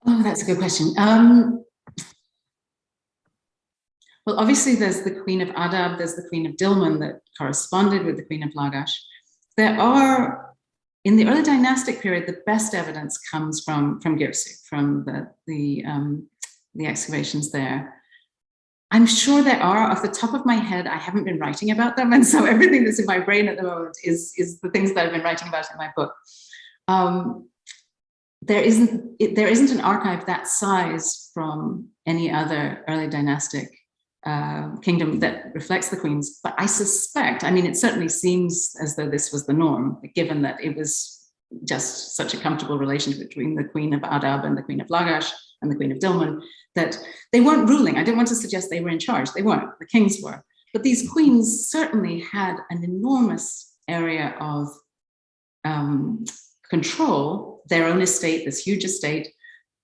Oh, that's a good question. Well, obviously there's the Queen of Adab, there's the Queen of Dilmun that corresponded with the Queen of Lagash. There are, in the early dynastic period, the best evidence comes from Girsu, from the excavations there. I'm sure there are. Off the top of my head, I haven't been writing about them, and so everything that's in my brain at the moment is the things that I've been writing about in my book. There isn't an archive that size from any other early dynastic kingdom that reflects the queens, but I suspect, it certainly seems as though this was the norm, given that it was just such a comfortable relationship between the Queen of Adab and the Queen of Lagash and the Queen of Dilmun, that they weren't ruling. I don't want to suggest they were in charge. They weren't. The kings were. But these queens certainly had an enormous area of control, their own estate, this huge estate,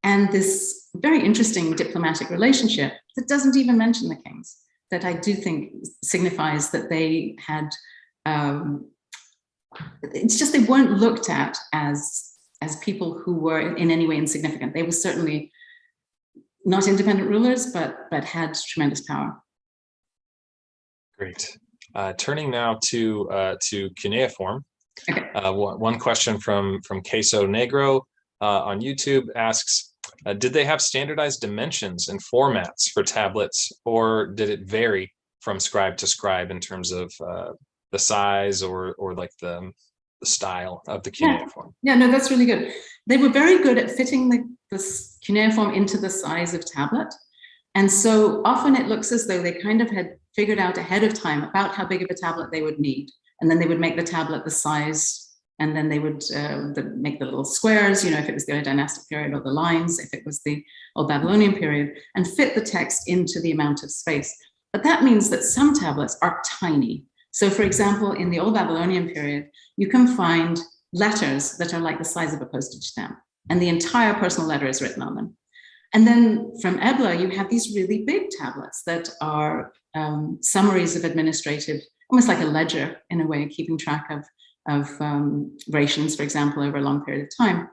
and this very interesting diplomatic relationship that doesn't even mention the kings, that I do think signifies that they had, it's just they weren't looked at as people who were in any way insignificant. They were certainly not independent rulers, but had tremendous power. Great. Turning now to cuneiform. Okay. One question from Queso Negro on YouTube asks, did they have standardized dimensions and formats for tablets, or did it vary from scribe to scribe in terms of the size or like the style of the cuneiform? Yeah, no, that's really good. They were very good at fitting the cuneiform into the size of tablet. And so often it looks as though they kind of had figured out ahead of time about how big of a tablet they would need. And then they would make the tablet the size, and then they would make the little squares, if it was the early dynastic period, or the lines, if it was the Old Babylonian period, and fit the text into the amount of space. But that means that some tablets are tiny. So for example, in the Old Babylonian period, you can find letters that are like the size of a postage stamp, and the entire personal letter is written on them. And then from Ebla, you have these really big tablets that are summaries of administrative, almost like a ledger in a way, keeping track of rations, for example, over a long period of time.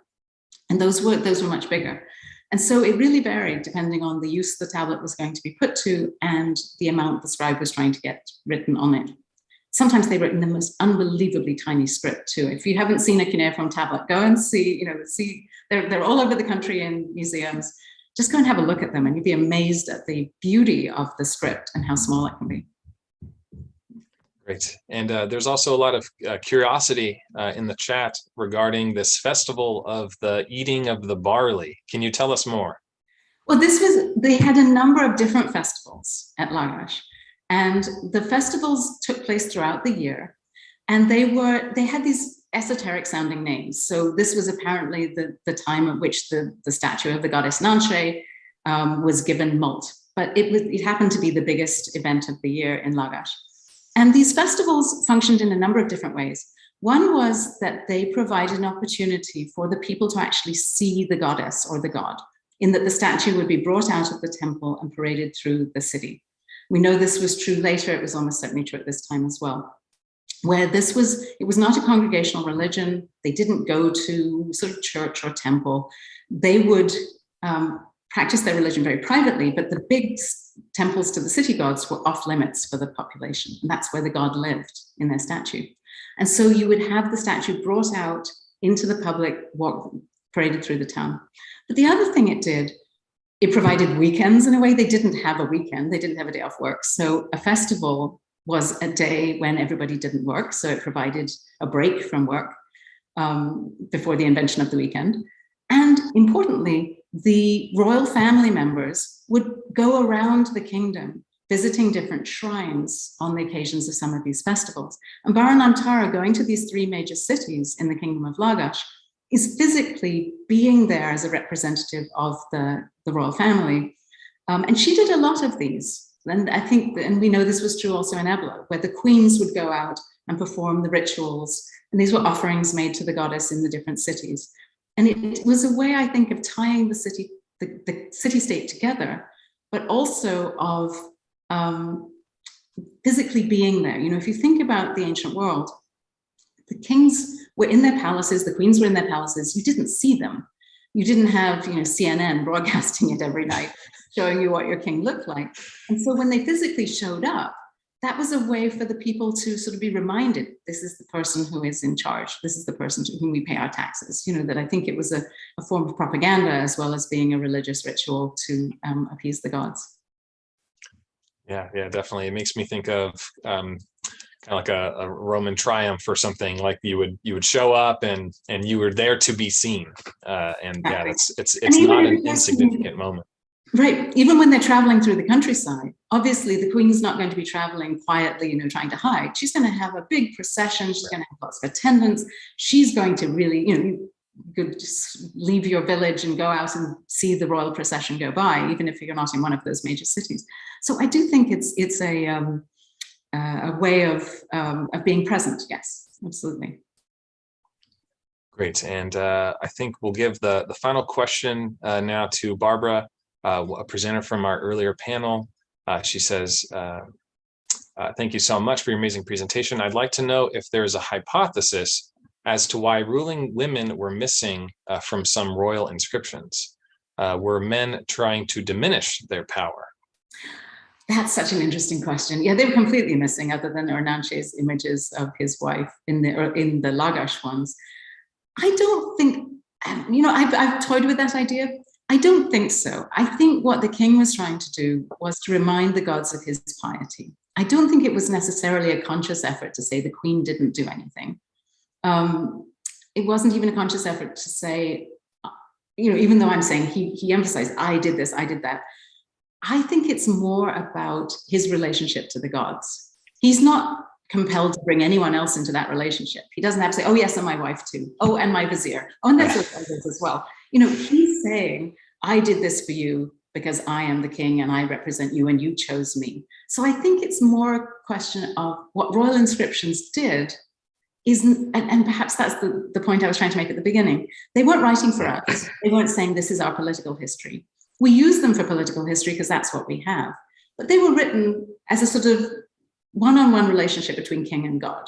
And those were much bigger. And so it really varied depending on the use the tablet was going to be put to and the amount the scribe was trying to get written on it. Sometimes they wrote in the most unbelievably tiny script too. If you haven't seen a cuneiform tablet, go and see, they're all over the country in museums. Just go and have a look at them and you'd be amazed at the beauty of the script and how small it can be. Great. And there's also a lot of curiosity in the chat regarding this festival of the eating of the barley. Can you tell us more? Well, they had a number of different festivals at Lagash, and the festivals took place throughout the year, and they had these esoteric sounding names. So this was apparently the time at which the statue of the goddess Ornanche was given Mult, but it happened to be the biggest event of the year in Lagash. And these festivals functioned in a number of different ways. One was that they provided an opportunity for the people to actually see the goddess or the god, in that the statue would be brought out of the temple and paraded through the city. We know this was true later. It was almost certainly true at this time as well, where it was not a congregational religion. They didn't go to sort of church or temple. They would practice their religion very privately, but the big temples to the city gods were off limits for the population. And that's where the god lived, in their statue. And so you would have the statue brought out into the public, paraded through the town. But the other thing it did, it provided weekends in a way. They didn't have a weekend. They didn't have a day off work. So a festival was a day when everybody didn't work. So it provided a break from work before the invention of the weekend. And importantly, the royal family members would go around the kingdom visiting different shrines on the occasions of some of these festivals. And Baranamtara, going to these three major cities in the kingdom of Lagash, is physically being there as a representative of the royal family. And she did a lot of these. And I think, and we know this was true also in Ebla, where the queens would go out and perform the rituals. And these were offerings made to the goddess in the different cities. And it was a way, I think, of tying the city-state together, but also of physically being there. If you think about the ancient world, the kings were in their palaces, the queens were in their palaces. You didn't see them. You didn't have, CNN broadcasting it every night, showing you what your king looked like. And so when they physically showed up, that was a way for the people to sort of be reminded, this is the person who is in charge. This is the person to whom we pay our taxes. That I think it was a form of propaganda as well as being a religious ritual to appease the gods. Yeah, definitely. It makes me think of kind of like a Roman triumph or something. Like you would show up and you were there to be seen. And yeah, it's not an insignificant moment. Right. Even when they're traveling through the countryside, obviously the queen's not going to be traveling quietly, trying to hide. She's going to have a big procession. She's going to have lots of attendants. She's going to really, you could just leave your village and go out and see the royal procession go by, even if you're not in one of those major cities. So I do think it's a way of being present. Yes, absolutely. Great. And I think we'll give the final question now to Barbara, a presenter from our earlier panel. She says, thank you so much for your amazing presentation. I'd like to know if there is a hypothesis as to why ruling women were missing from some royal inscriptions. Were men trying to diminish their power? That's such an interesting question. Yeah, they were completely missing, other than Ornanche's images of his wife in the Lagash ones. I don't think, I've toyed with that idea. I don't think so. I think what the king was trying to do was to remind the gods of his piety. I don't think it was necessarily a conscious effort to say the queen didn't do anything. It wasn't even a conscious effort to say, even though I'm saying he emphasized, I did this, I did that. I think it's more about his relationship to the gods. He's not compelled to bring anyone else into that relationship. He doesn't have to say, oh yes, and my wife too. Oh, and my vizier. Oh, and that's others as well. He's saying, I did this for you because I am the king and I represent you and you chose me. So I think it's more a question of what royal inscriptions did isn't, and perhaps that's the point I was trying to make at the beginning. They weren't writing for us. They weren't saying this is our political history. We use them for political history because that's what we have. But they were written as a sort of one-on-one relationship between king and god.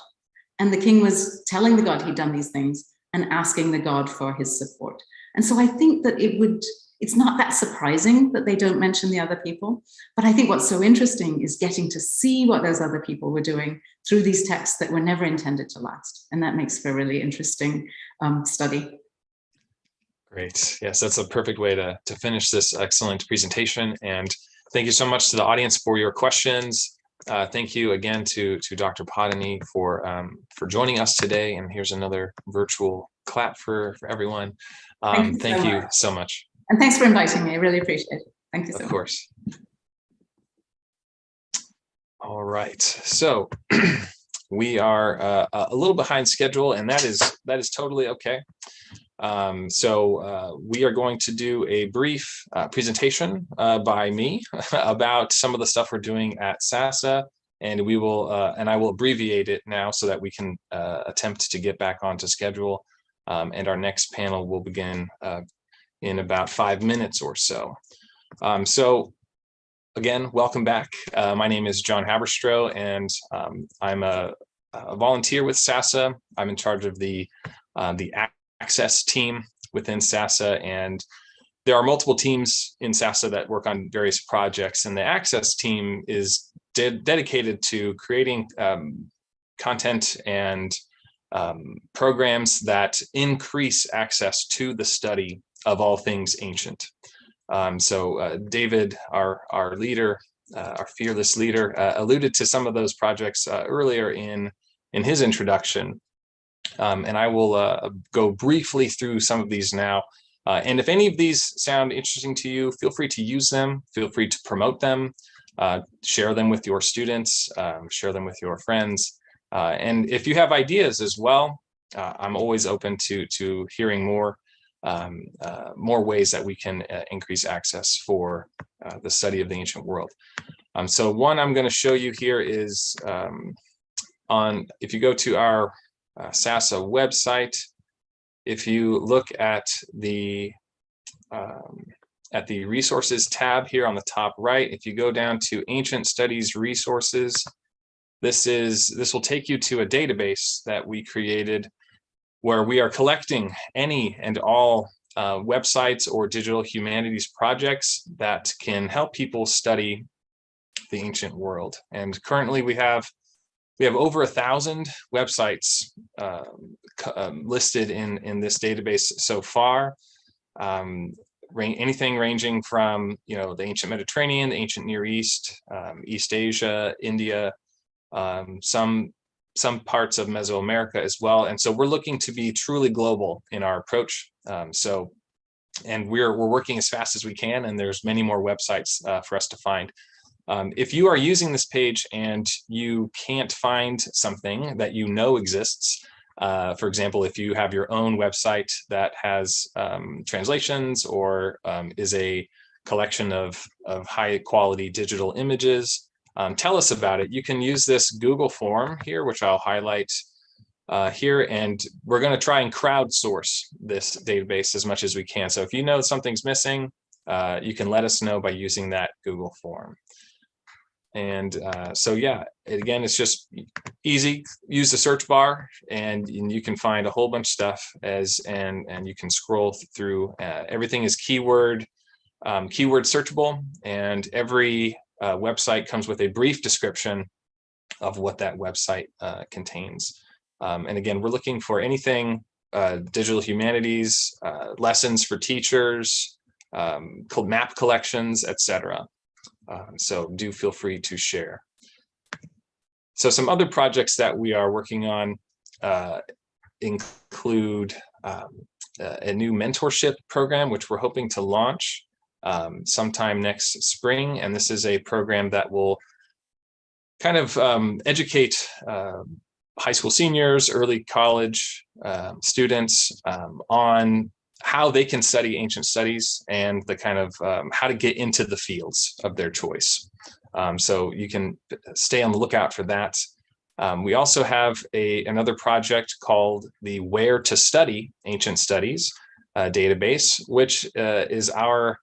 And the king was telling the god he'd done these things and asking the god for his support. And so I think that it it's not that surprising that they don't mention the other people. But I think what's so interesting is getting to see what those other people were doing through these texts that were never intended to last. And that makes for a really interesting study. Great. Yes, that's a perfect way to finish this excellent presentation. And thank you so much to the audience for your questions. Thank you again to Dr. Podany for joining us today. And here's another virtual clap for everyone. Thank you so much. And thanks for inviting me. I really appreciate it. Thank you so much. Of course. All right. So we are a little behind schedule, and that is totally okay. We are going to do a brief presentation by me about some of the stuff we're doing at SASA, and we will and I will abbreviate it now so that we can attempt to get back onto schedule. And our next panel will begin in about 5 minutes or so. Again, welcome back. My name is John Haberstroh, and I'm a volunteer with SASA. I'm in charge of the access team within SASA, and there are multiple teams in SASA that work on various projects, and the access team is dedicated to creating content and programs that increase access to the study of all things ancient. David, our leader, our fearless leader, alluded to some of those projects earlier in his introduction. And I will go briefly through some of these now. And if any of these sound interesting to you, feel free to use them, feel free to promote them, share them with your students, share them with your friends. And if you have ideas as well, I'm always open to hearing more ways that we can increase access for the study of the ancient world. So one I'm going to show you here is if you go to our SASA website, if you look at the resources tab here on the top right, if you go down to ancient studies resources, this will take you to a database that we created where we are collecting any and all websites or digital humanities projects that can help people study the ancient world. And currently we have over 1,000 websites listed in this database so far. Anything ranging from the ancient Mediterranean, the ancient Near East, East Asia, India, some parts of Mesoamerica as well. And so we're looking to be truly global in our approach. And we're working as fast as we can, and there's many more websites for us to find. If you are using this page and you can't find something that you know exists, for example, if you have your own website that has translations or is a collection of high quality digital images, tell us about it. You can use this Google form here, which I'll highlight here, and we're going to try and crowdsource this database as much as we can. So if you know something's missing, you can let us know by using that Google form. And yeah, again, it's just easy. Use the search bar, and you can find a whole bunch of stuff and you can scroll through. Everything is keyword searchable, and every website comes with a brief description of what that website contains. And again, we're looking for anything digital humanities, lessons for teachers, map collections, etc. So do feel free to share. So some other projects that we are working on include a new mentorship program, which we're hoping to launch sometime next spring. And this is a program that will kind of educate high school seniors, early college students on how they can study ancient studies and the kind of how to get into the fields of their choice. So you can stay on the lookout for that. We also have another project called the Where to Study Ancient Studies database, which is our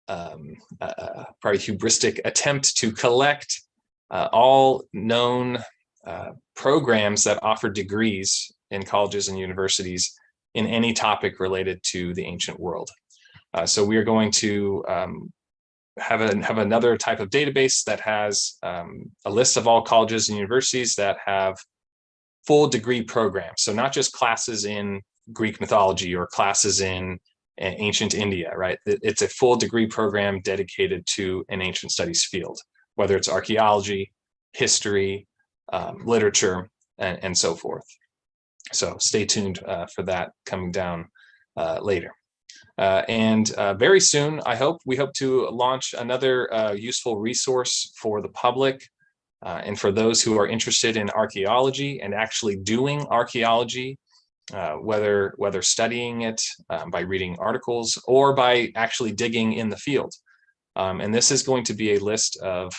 probably hubristic attempt to collect all known programs that offer degrees in colleges and universities in any topic related to the ancient world. So we are going to have another type of database that has a list of all colleges and universities that have full degree programs. So not just classes in Greek mythology or classes in ancient India, right? It's a full degree program dedicated to an ancient studies field, whether it's archaeology, history, literature, and so forth. So stay tuned for that coming down later. And very soon, we hope to launch another useful resource for the public and for those who are interested in archaeology and actually doing archaeology, whether studying it by reading articles or by actually digging in the field. And this is going to be a list of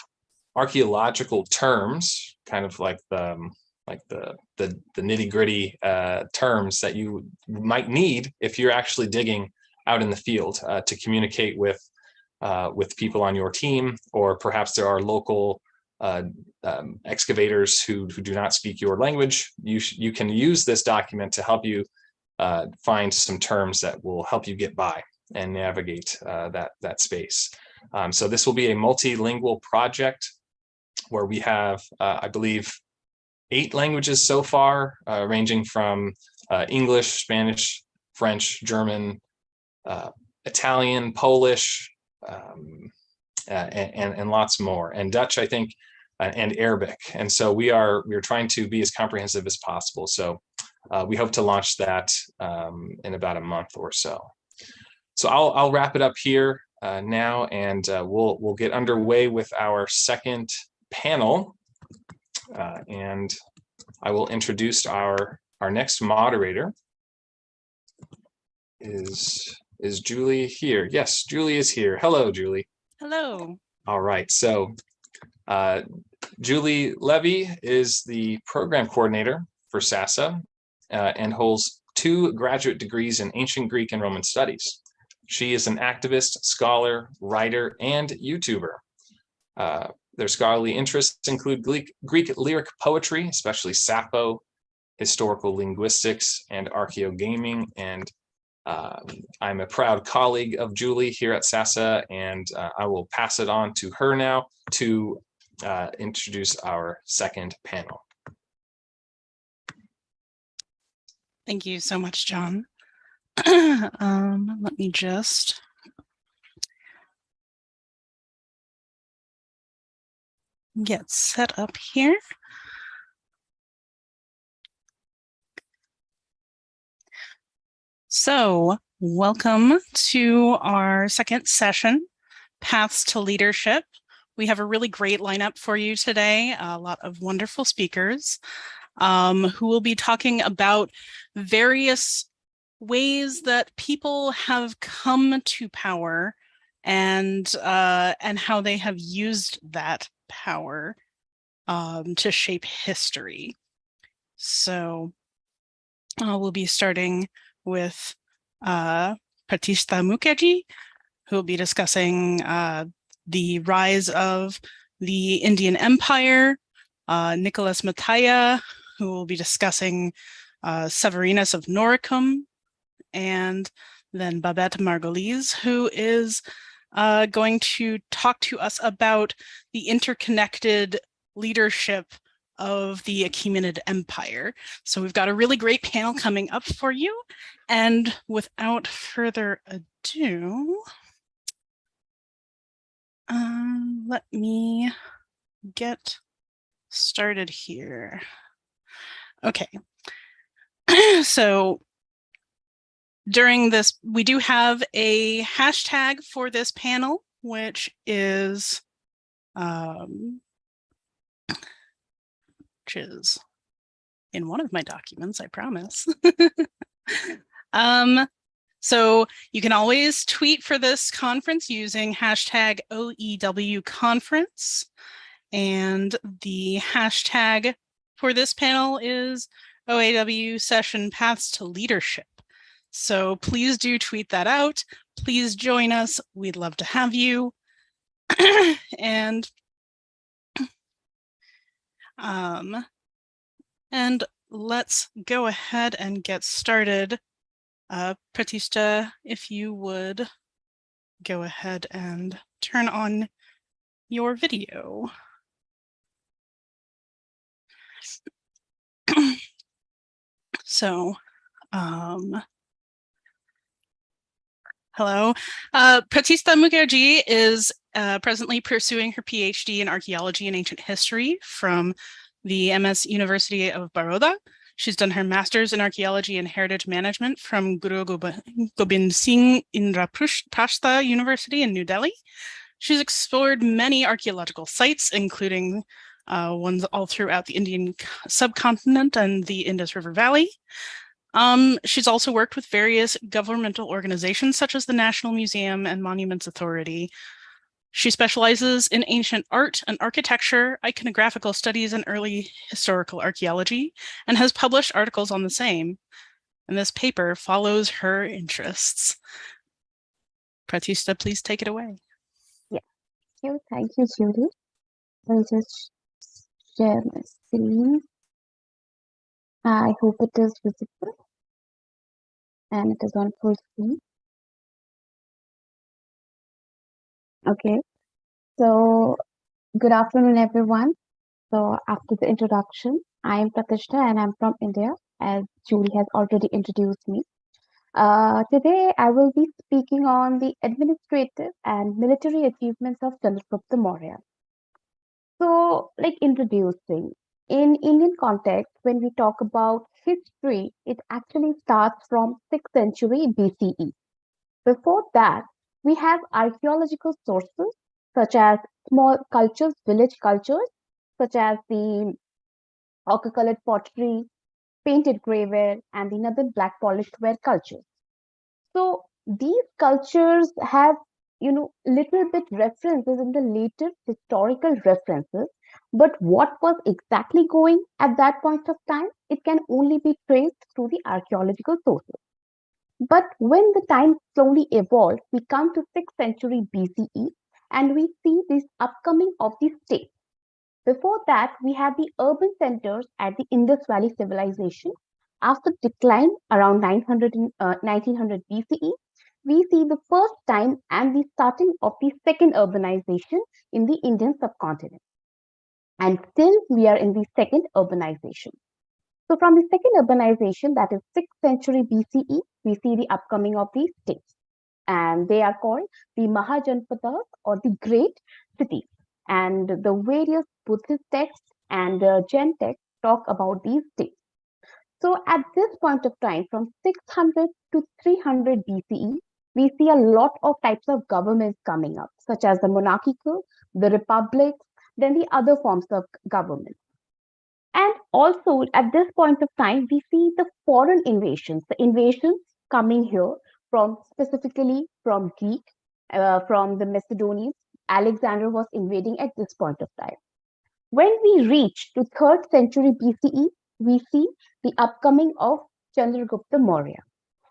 archaeological terms, kind of like the nitty-gritty terms that you might need if you're actually digging out in the field to communicate with people on your team, or perhaps there are local excavators who do not speak your language. You can use this document to help you find some terms that will help you get by and navigate that space. So this will be a multilingual project where we have, I believe, 8 languages so far, ranging from English, Spanish, French, German, Italian, Polish, and lots more, and Dutch, I think, and Arabic. And so we're trying to be as comprehensive as possible. So we hope to launch that in about a month or so. So I'll wrap it up here now, and we'll get underway with our second panel. And I will introduce our next moderator. Is Julie here? Yes, Julie is here. Hello, Julie. Hello. All right. So Julie Levy is the program coordinator for SASA and holds 2 graduate degrees in ancient Greek and Roman studies. She is an activist, scholar, writer, and YouTuber. Their scholarly interests include Greek lyric poetry, especially Sappho, historical linguistics, and Archaeo gaming. And I'm a proud colleague of Julie here at SASA, and I will pass it on to her now to introduce our second panel. Thank you so much, John. Let me just get set up here. So, welcome to our second session, Paths to Leadership. We have a really great lineup for you today, a lot of wonderful speakers who will be talking about various ways that people have come to power and how they have used that power to shape history. So we'll be starting with Pratishta Mukherjee, who will be discussing the rise of the Indian Empire, Nicholas Mataya, who will be discussing Severinus of Noricum, and then Babette Margolise, who is going to talk to us about the interconnected leadership of the Achaemenid Empire. So we've got a really great panel coming up for you. And without further ado, let me get started here. Okay. So during this, we do have a hashtag for this panel, which is in one of my documents, I promise. So you can always tweet for this conference using hashtag OEWconference. And the hashtag for this panel is OAW session Paths to Leadership. So please do tweet that out. Please join us. We'd love to have you. And let's go ahead and get started. Pratishta, if you would go ahead and turn on your video. So, hello. Pratista Mukherjee is presently pursuing her PhD in archaeology and ancient history from the MS University of Baroda. She's done her master's in archaeology and heritage management from Guru Gobind Singh Indraprastha University in New Delhi. She's explored many archaeological sites, including ones all throughout the Indian subcontinent and the Indus River Valley. She's also worked with various governmental organizations such as the National Museum and Monuments Authority. She specializes in ancient art and architecture, iconographical studies, and early historical archaeology, and has published articles on the same. And this paper follows her interests. Pratista, please take it away. Yeah, thank you, Judy. I'll just share my screen. I hope it is visible and it is on full screen. Okay, so good afternoon, everyone. So after the introduction, I am Pratishta and I'm from India, as Julie has already introduced me. Today, I will be speaking on the administrative and military achievements of Chandragupta Maurya. So, like introducing, in Indian context, when we talk about history, it actually starts from 6th century BCE. Before that, we have archaeological sources such as small cultures, village cultures, such as the ochre-colored pottery, painted grayware, and the northern black polished ware cultures. So these cultures have, little bit references in the later historical references, but what was exactly going at that point of time, it can only be traced through the archaeological sources. But when the time slowly evolved, we come to 6th century BCE and we see this upcoming of the states. Before that, we have the urban centers at the Indus Valley civilization. After decline around 1900 BCE, we see the first time and the starting of the second urbanization in the Indian subcontinent. And still we are in the second urbanization. So from the second urbanization, that is 6th century BCE, we see the upcoming of these states. And they are called the Mahajanpadas or the great cities. And the various Buddhist texts and Jain texts talk about these states. So at this point of time, from 600 to 300 BCE, we see a lot of types of governments coming up, such as the monarchical, the republics, then the other forms of government. And also at this point of time, we see the foreign invasions, the invasions coming here from specifically from Greek, from the Macedonians. Alexander was invading at this point of time. When we reach to 3rd century BCE, we see the upcoming of Chandragupta Maurya.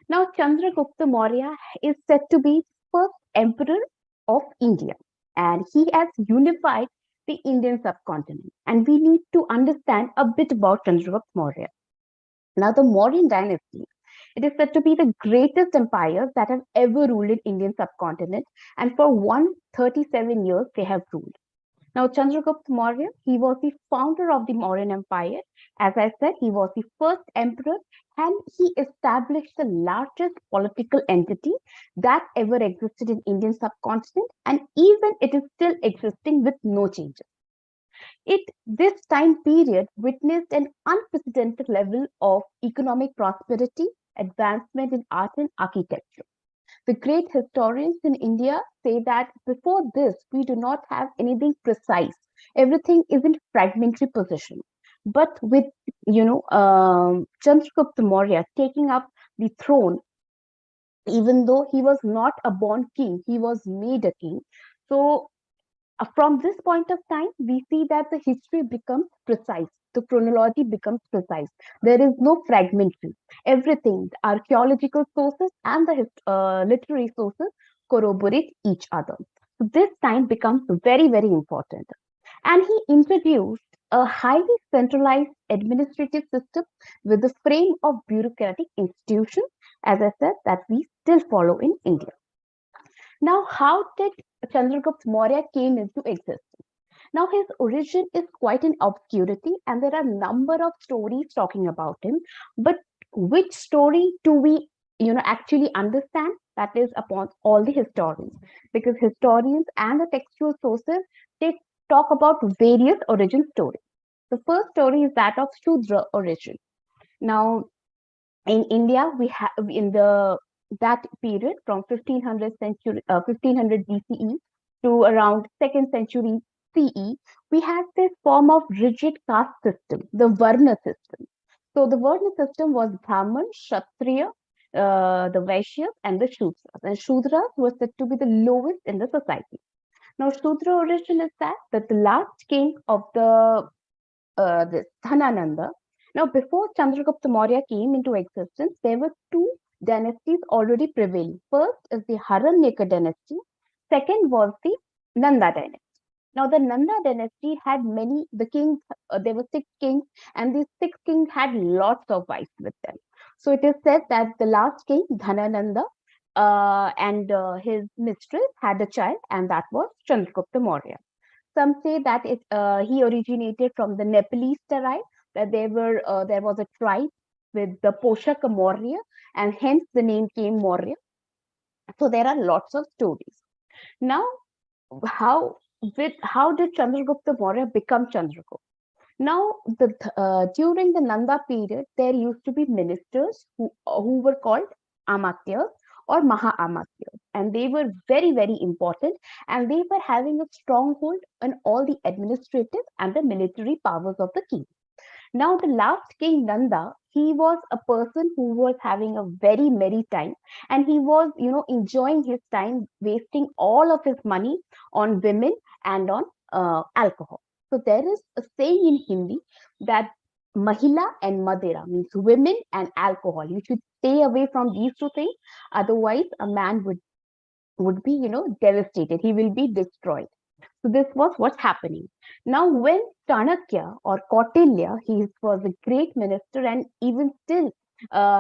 Now, Chandragupta Maurya is said to be first emperor of India, and he has unified the Indian subcontinent. And we need to understand a bit about Chandragupta Maurya. Now, the Mauryan dynasty, it is said to be the greatest empires that have ever ruled in Indian subcontinent, and for 137 years they have ruled. Now, Chandragupta Maurya, he was the founder of the Mauryan Empire. As I said, he was the first emperor and he established the largest political entity that ever existed in Indian subcontinent, and even it is still existing with no changes. This time period witnessed an unprecedented level of economic prosperity, advancement in art and architecture. The great historians in India say that before this, we do not have anything precise. Everything is in fragmentary position. But with, Chandragupta Maurya taking up the throne, even though he was not a born king, he was made a king. So from this point of time, we see that the history becomes precise. The chronology becomes precise. There is no fragmentary. Everything, the archaeological sources and the literary sources corroborate each other. So this time becomes very, very important. And he introduced a highly centralized administrative system with the frame of bureaucratic institutions, as I said, that we still follow in India. Now, how did Chandragupta Maurya came into existence? Now, his origin is quite in obscurity, and there are a number of stories talking about him. But which story do we, actually understand? That is upon all the historians, because historians and the textual sources, they talk about various origin stories. The first story is that of Shudra origin. Now, in India, we have in that period from 1500 BCE to around 2nd century CE, we had this form of rigid caste system, the Varna system. So the Varna system was Brahman, Kshatriya, the Vaishyas, and the Shudras. And Shudras were said to be the lowest in the society. Now, Shudra origin is that the last king of this Dhanananda. Now, before Chandragupta Maurya came into existence, there were two dynasties already prevailing. First is the Haranyaka dynasty. Second was the Nanda dynasty. Now, the Nanda dynasty had the kings, there were 6 kings, and these 6 kings had lots of wives with them. So it is said that the last king, Dhanananda, and his mistress had a child, and that was Chandragupta Maurya. Some say that he originated from the Nepalese tribe, that there was a tribe with the Poshaka Maurya, and hence the name came Maurya. So there are lots of stories. Now, how did Chandragupta Maurya become Chandragupta? Now, during the Nanda period, there used to be ministers who were called Amatyas or Maha Amatyas, and they were very, very important, and they were having a stronghold on all the administrative and the military powers of the king. Now, the last king Nanda, he was a person who was having a very merry time, and he was, enjoying his time, wasting all of his money on women and on alcohol. So there is a saying in Hindi that Mahila and Madera means women and alcohol. You should stay away from these two things. Otherwise, a man would be, devastated. He will be destroyed. So this was what's happening. Now, when Chanakya or Kautilya, he was a great minister, and even still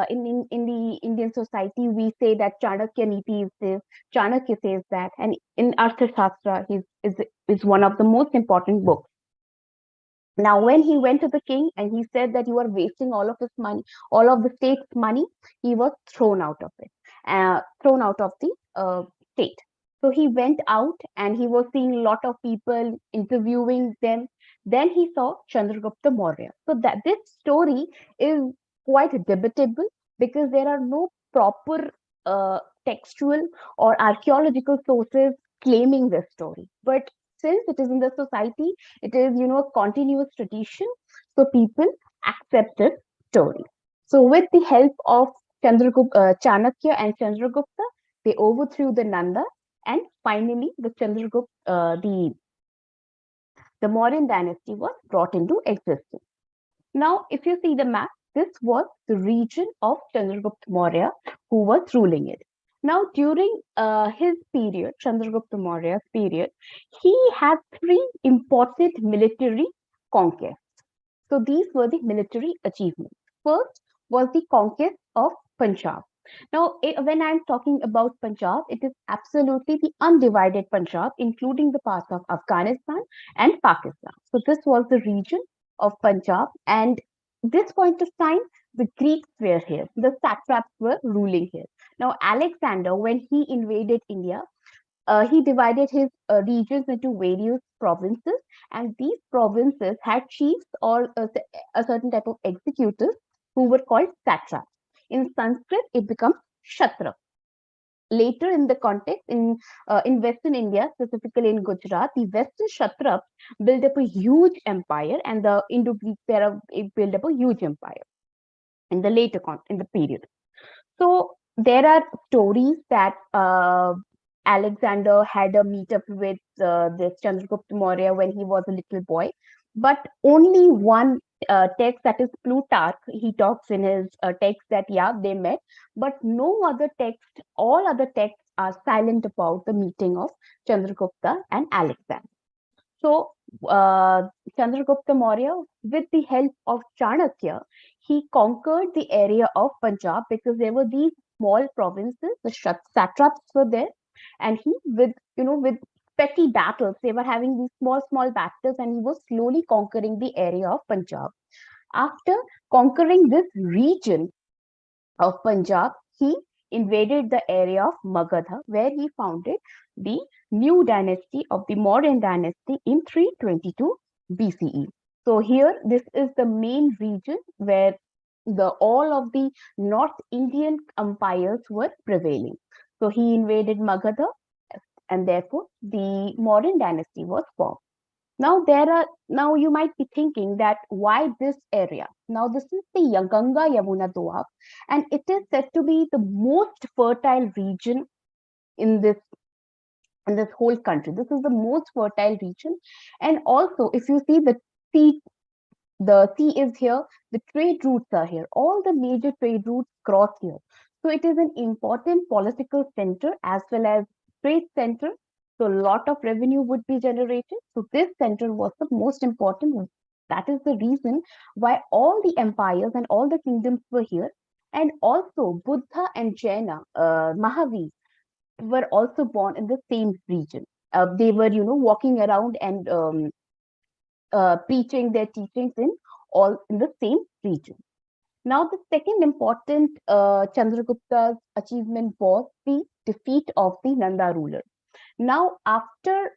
in the Indian society, we say that Chanakya Niti is this, Chanakya says that, and in Arthashastra, is one of the most important books. Now, when he went to the king and he said that you are wasting all of his money, all of the state's money, he was thrown out of it, thrown out of the state. So he went out and he was seeing a lot of people, interviewing them. Then he saw Chandragupta Maurya. So that this story is quite debatable because there are no proper textual or archaeological sources claiming this story. But since it is in the society, it is, a continuous tradition. So people accept this story. So with the help of Chanakya and Chandragupta, they overthrew the Nanda, and finally the Chandragupta, the Mauryan dynasty was brought into existence. Now, if you see the map, this was the region of Chandragupta Maurya who was ruling it. Now, during his period, Chandragupta Maurya's period, he had 3 important military conquests. So these were the military achievements. First was the conquest of Punjab. Now, when I'm talking about Punjab, it is absolutely the undivided Punjab, including the parts of Afghanistan and Pakistan. So this was the region of Punjab, and this point of time, the Greeks were here. The satraps were ruling here. Now, Alexander, when he invaded India, he divided his regions into various provinces, and these provinces had chiefs or a certain type of executors who were called satraps. In Sanskrit, it becomes Kshatrap. Later in the context, in Western India, specifically in Gujarat, the Western Kshatraps built up a huge empire, and the Indo-Greeks built up a huge empire in the later in the period. So there are stories that Alexander had a meetup with this Chandragupta Maurya when he was a little boy, but only one text, that is Plutarch, he talks in his text that they met, but no other text, all other texts are silent about the meeting of Chandragupta and Alexander. So Chandragupta Maurya, with the help of Chanakya, he conquered the area of Punjab because there were these small provinces, the satraps were there, And he, with petty battles, they were having these small battles, and he was slowly conquering the area of Punjab. After conquering this region of Punjab, he invaded the area of Magadha, where he founded the new dynasty of the Mauryan dynasty in 322 BCE. So here, this is the main region where all of the North Indian empires were prevailing. So he invaded Magadha, and therefore the Mauryan dynasty was formed. Now you might be thinking that why this area? Now this is the Ganga Yamuna Doab, and it is said to be the most fertile region in this whole country. This is the most fertile region. And also, if you see the sea is here, the trade routes are here. All the major trade routes cross here. So it is an important political center as well as trade center. So a lot of revenue would be generated. So this center was the most important. That is the reason why all the empires and all the kingdoms were here. And also Buddha and Jaina, Mahavir, were also born in the same region. They were, walking around and preaching their teachings in the same region. Now, the second important Chandragupta's achievement was the defeat of the Nanda ruler. Now, after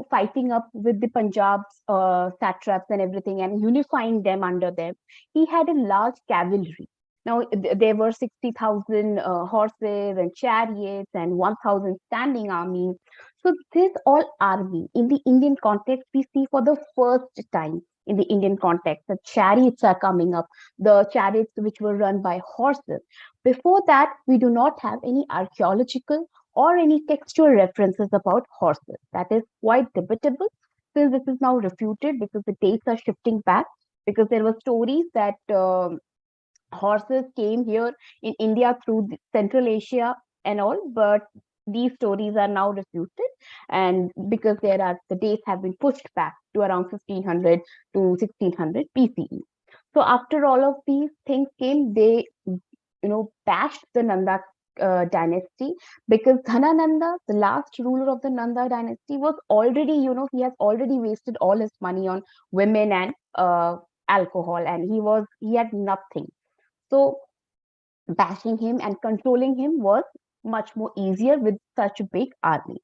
fighting up with the Punjab's satraps and everything and unifying them under them, he had a large cavalry. Now, there were 60,000 horses and chariots and 1,000 standing army. So this all army in the Indian context, we see for the first time in the Indian context, the chariots are coming up, the chariots which were run by horses. Before that, we do not have any archaeological or any textual references about horses. That is quite debatable, since this is now refuted because the dates are shifting back, because there were stories that horses came here in India through Central Asia and all, but these stories are now refuted, and because the dates have been pushed back to around 1500 to 1600 BCE. So after all of these things came, they bashed the Nanda dynasty, because Dhanananda, the last ruler of the Nanda dynasty, was already, he has already wasted all his money on women and alcohol, and he had nothing. So bashing him and controlling him was much more easier with such a big army.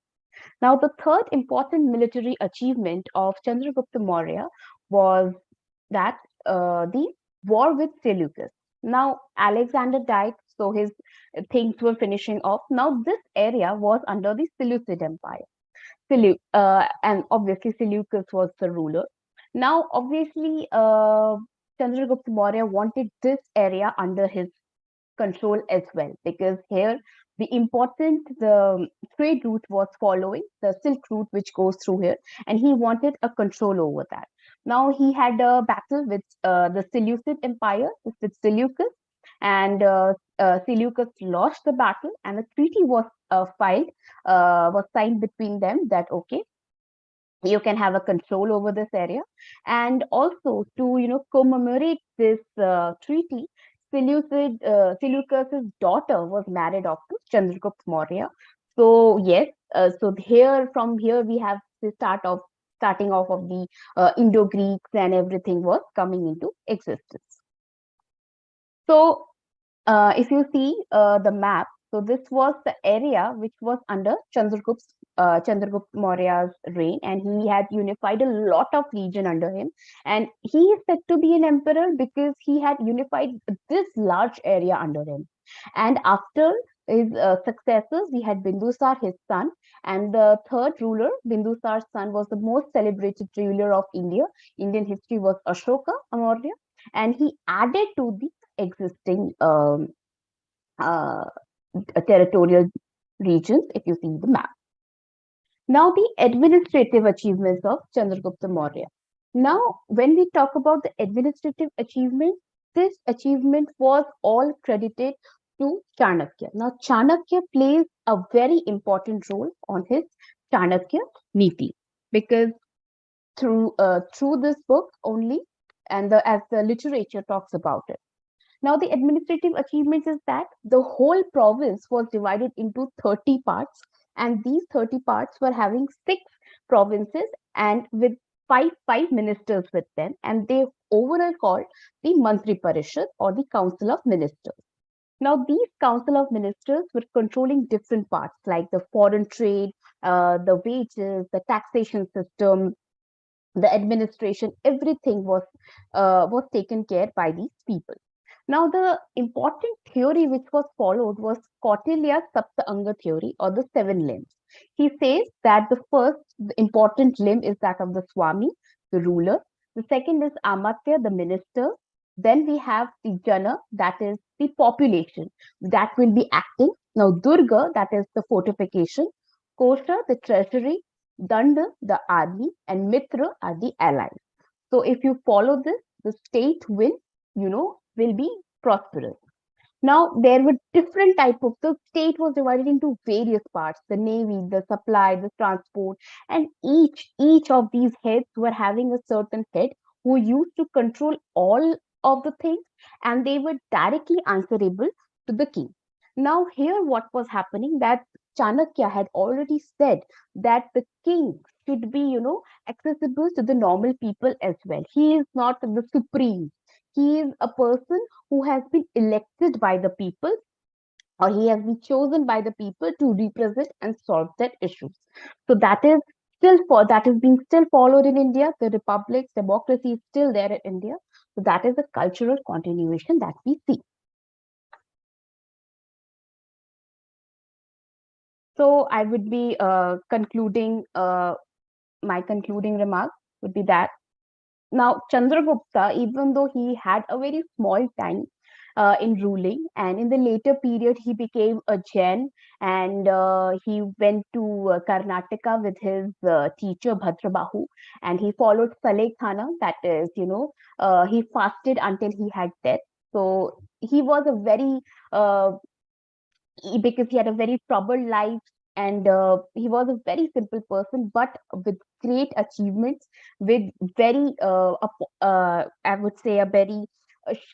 Now, the third important military achievement of Chandragupta Maurya was that the war with Seleucus. Now, Alexander died, so his things were finishing off. Now, this area was under the Seleucid Empire. And obviously, Seleucus was the ruler. Now, obviously, Chandragupta Maurya wanted this area under his control as well, because here the trade route was following the Silk Route, which goes through here, and he wanted a control over that. Now he had a battle with the Seleucid Empire, with Seleucus, and Seleucus lost the battle, and a treaty was signed between them that okay, you can have a control over this area. And also to commemorate this treaty, Seleucus's daughter was married off to Chandragupta Maurya. So yes, from here we have the starting off of the Indo-Greeks, and everything was coming into existence. So if you see the map, so this was the area which was under Chandragupta Maurya's reign, and he had unified a lot of region under him. And he is said to be an emperor because he had unified this large area under him. And after his successors, we had Bindusar, his son, and the third ruler, Bindusar's son, was the most celebrated ruler of India. Indian history was Ashoka Maurya, and he added to the existing territorial regions, if you see the map. Now, the administrative achievements of Chandragupta Maurya. Now, when we talk about the administrative achievement, this achievement was all credited to Chanakya. Now, Chanakya plays a very important role on his Chanakya Niti, because through this book only, and as the literature talks about it. Now, the administrative achievements is that the whole province was divided into 30 parts, and these 30 parts were having 6 provinces and with five ministers with them, and they overall called the Mantri Parishad or the Council of Ministers. Now, these Council of Ministers were controlling different parts like the foreign trade, the wages, the taxation system, the administration. Everything was taken care by these people. Now, the important theory which was followed was Kautilya's Sapta Anga theory, or the 7 limbs. He says that the first important limb is that of the Swami, the ruler. The second is Amatya, the minister. Then we have the Jana, that is the population, that will be acting. Now, Durga, that is the fortification. Kosha, the treasury. Danda, the army. And Mitra are the allies. So, if you follow this, the state will be prosperous. Now, there were different type of, the state was divided into various parts, the navy, the supply, the transport, and each of these heads were having a certain head who used to control all of the things, and they were directly answerable to the king. Now, here what was happening, that Chanakya had already said that the king should be, accessible to the normal people as well. He is not the supreme. He is a person who has been elected by the people, or he has been chosen by the people to represent and solve their issues. So that is being still followed in India. The republic, democracy is still there in India. So that is a cultural continuation that we see. So I would be concluding, my concluding remarks would be that now Chandragupta, even though he had a very small time in ruling, and in the later period he became a Jain, and he went to Karnataka with his teacher Bhadrabahu, and he followed Salekhana, that is, he fasted until he had death. So he was a very because he had a very troubled life, and he was a very simple person, but with great achievements, with very I would say a very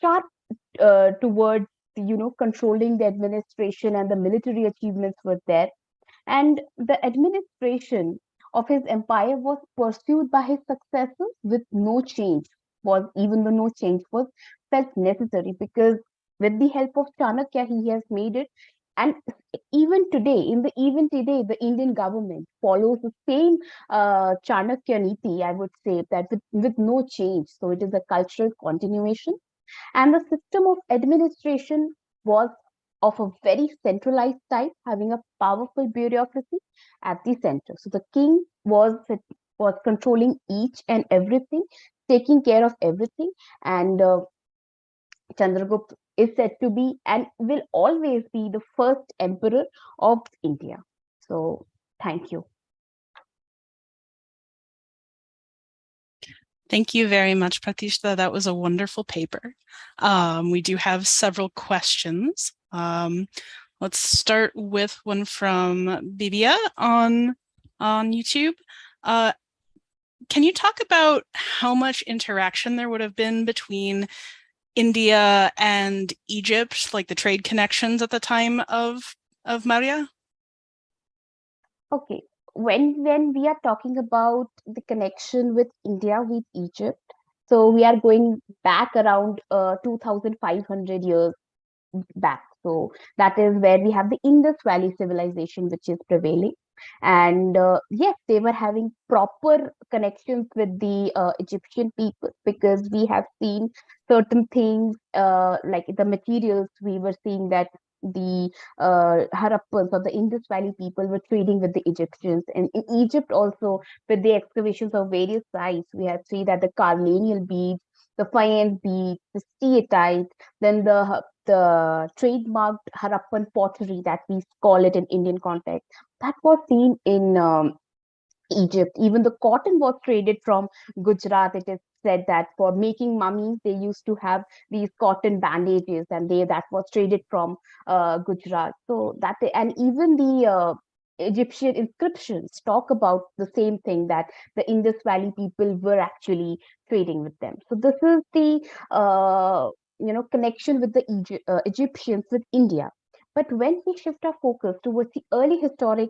sharp towards controlling the administration, and the military achievements were there, and the administration of his empire was pursued by his successors with no change, was even though no change was felt necessary, because with the help of Chanakya he has made it. And even today, the Indian government follows the same Chanakya Niti, I would say, that with no change. So it is a cultural continuation. And the system of administration was of a very centralized type, having a powerful bureaucracy at the center. So the king was controlling each and everything, taking care of everything, and Chandragupta is said to be and will always be the first emperor of India. So thank you. Thank you very much, Pratishta. That was a wonderful paper. We do have several questions. Let's start with one from Bibia on YouTube. Can you talk about how much interaction there would have been between India and Egypt, like the trade connections at the time of Maurya? Okay. When we are talking about the connection with India with Egypt, so we are going back around 2,500 years back. So that is where we have the Indus Valley civilization, which is prevailing. And yes, they were having proper connections with the Egyptian people, because we have seen certain things like the materials. We were seeing that the Harappans or the Indus Valley people were trading with the Egyptians, and in Egypt also, with the excavations of various sites, we have seen that the carnelian beads, the faience beads, the steatite, then the trademarked Harappan pottery that we call it in Indian context, that was seen in Egypt. Even the cotton was traded from Gujarat. It is said that for making mummies, they used to have these cotton bandages, and that was traded from Gujarat. So that, and even the Egyptian inscriptions talk about the same thing, that the Indus Valley people were actually trading with them. So this is the connection with the Egyptians with India. But when we shift our focus towards the early historic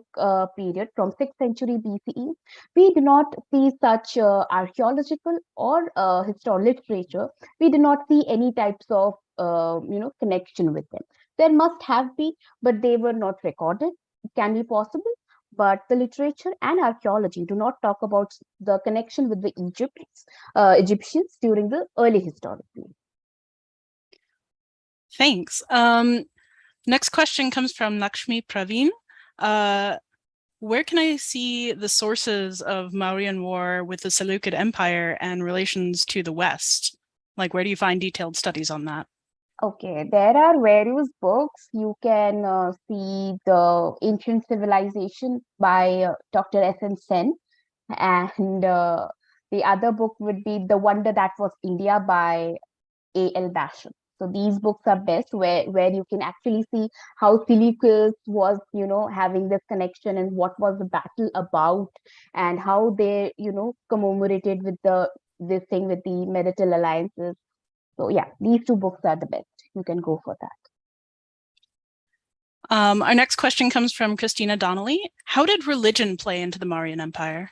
period from 6th century BCE, we do not see such archaeological or historical literature. We do not see any types of connection with them. There must have been, but they were not recorded. It can be possible, but the literature and archaeology do not talk about the connection with the Egyptians during the early historic period. Thanks. Next question comes from Lakshmi Praveen. Where can I see the sources of Mauryan War with the Seleucid Empire and relations to the West? Like, where do you find detailed studies on that? Okay, there are various books. You can see the Ancient Civilization by Dr. S.N. Sen, and the other book would be The Wonder That Was India by A.L. Basham. So these books are best where you can actually see how Seleucus was, having this connection and what was the battle about and how they, commemorated with this thing with the marital alliances. So yeah, these two books are the best. You can go for that. Our next question comes from Christina Donnelly. How did religion play into the Mauryan Empire?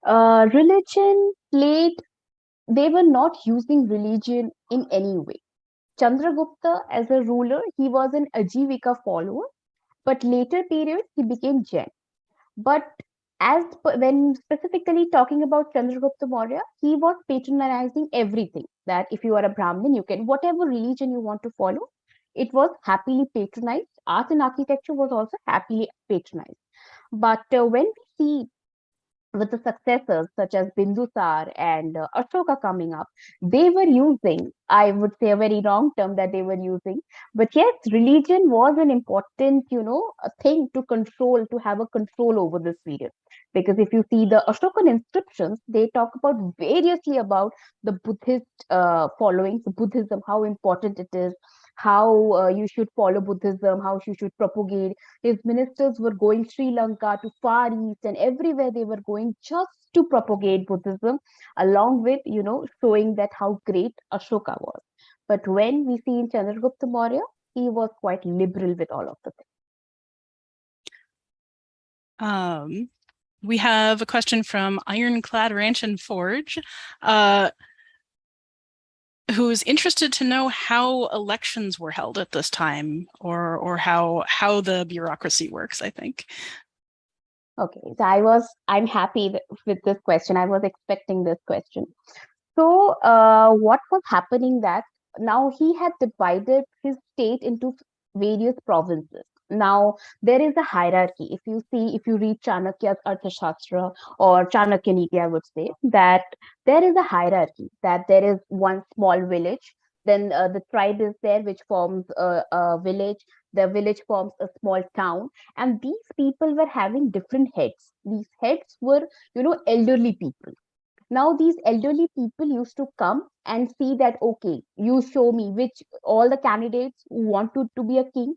Religion played, they were not using religion in any way. Chandragupta, as a ruler, he was an Ajivika follower, but later periods he became Jain. But when specifically talking about Chandragupta Maurya, he was patronizing everything. That if you are a Brahmin, you can whatever religion you want to follow. It was happily patronized. Art and architecture was also happily patronized. But when we see with the successors such as Bindusar and Ashoka coming up, they were using, I would say a very wrong term that they were using, but yes, religion was an important, a thing to control, to have a control over this period. Because if you see the Ashokan inscriptions, they talk about variously about the Buddhist followings, Buddhism, how important it is, how you should follow Buddhism, how you should propagate. His ministers were going Sri Lanka to Far East and everywhere they were going just to propagate Buddhism, along with, showing that how great Ashoka was. But when we see in Chandragupta Maurya, he was quite liberal with all of the things. We have a question from Ironclad Ranch and Forge, who's interested to know how elections were held at this time, or how the bureaucracy works, I think. Okay, so I'm happy with this question. I was expecting this question. So what was happening that now he had divided his state into various provinces. Now there is a hierarchy. If you read Chanakya's Arthashastra or Chanakya Niti, I would say that there is a hierarchy, that there is one small village, then the tribe is there which forms a village, the village forms a small town, and these people were having different heads. These heads were, elderly people. Now these elderly people used to come and see that, okay, you show me which all the candidates who want to be a king,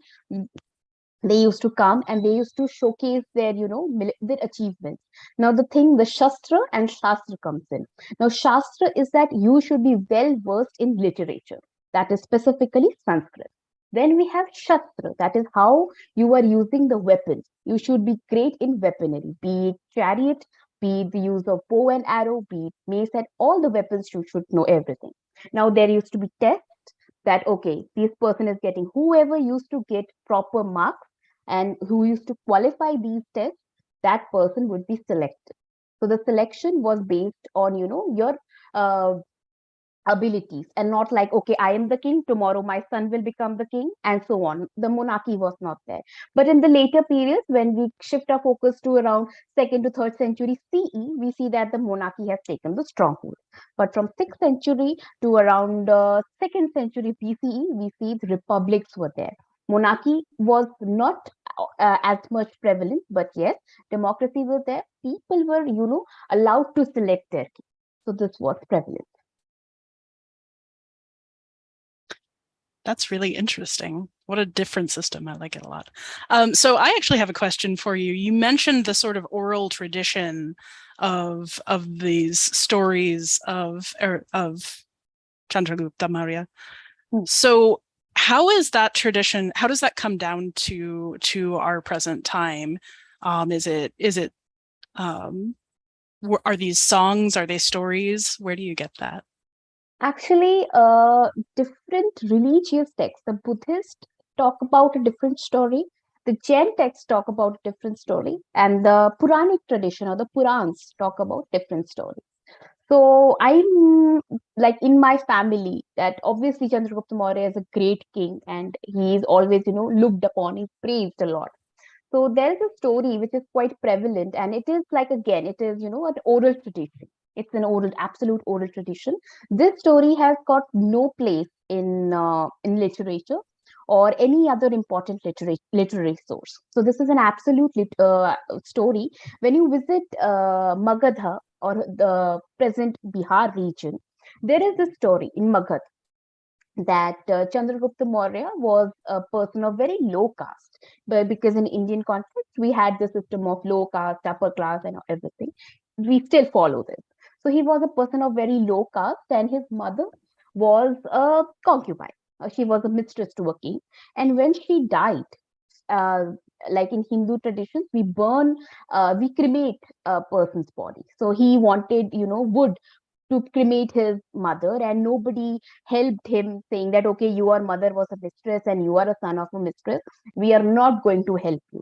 they used to come and they used to showcase their, their achievements. Now the Shastra and Shastra comes in. Now Shastra is that you should be well versed in literature, that is specifically Sanskrit. Then we have Shastra, that is how you are using the weapons. You should be great in weaponry, be it chariot, be it the use of bow and arrow, be it mace, and all the weapons you should know everything. Now there used to be tests that, okay, this person is getting, whoever used to get proper marks and who used to qualify these tests, that person would be selected. So the selection was based on, your abilities, and not like, okay, I am the king, tomorrow my son will become the king, and so on. The monarchy was not there. But in the later periods, when we shift our focus to around 2nd to 3rd century CE, we see that the monarchy has taken the stronghold. But from 6th century to around 2nd century BCE, we see the republics were there. Monarchy was not as much prevalent, but yes, democracy was there. People were, allowed to select their king. So this was prevalent. That's really interesting. What a different system. I like it a lot. So I actually have a question for you. You mentioned the sort of oral tradition of these stories of Chandragupta Maurya. So how is that tradition, how does that come down to our present time? Are these songs? Are they stories? Where do you get that? Actually, different religious texts. The Buddhists talk about a different story. The Jain texts talk about a different story, and the Puranic tradition or the Purans talk about different stories. So I'm like in my family that obviously Chandragupta Maurya is a great king, and he is always, looked upon, he's praised a lot. So there is a story which is quite prevalent, and it is like, again, it is, an oral tradition. It's an absolute oral tradition. This story has got no place in literature or any other important literary source. So this is an absolute story. When you visit Magadha or the present Bihar region, there is a story in Magadha that Chandragupta Maurya was a person of very low caste, but because in Indian context we had the system of low caste, upper class, and everything, we still follow this. So he was a person of very low caste, and his mother was a concubine. She was a mistress to a king, and when she died, uh, like in Hindu traditions, we cremate a person's body. So he wanted, wood to cremate his mother, and nobody helped him, saying that, okay, your mother was a mistress and you are a son of a mistress, we are not going to help you.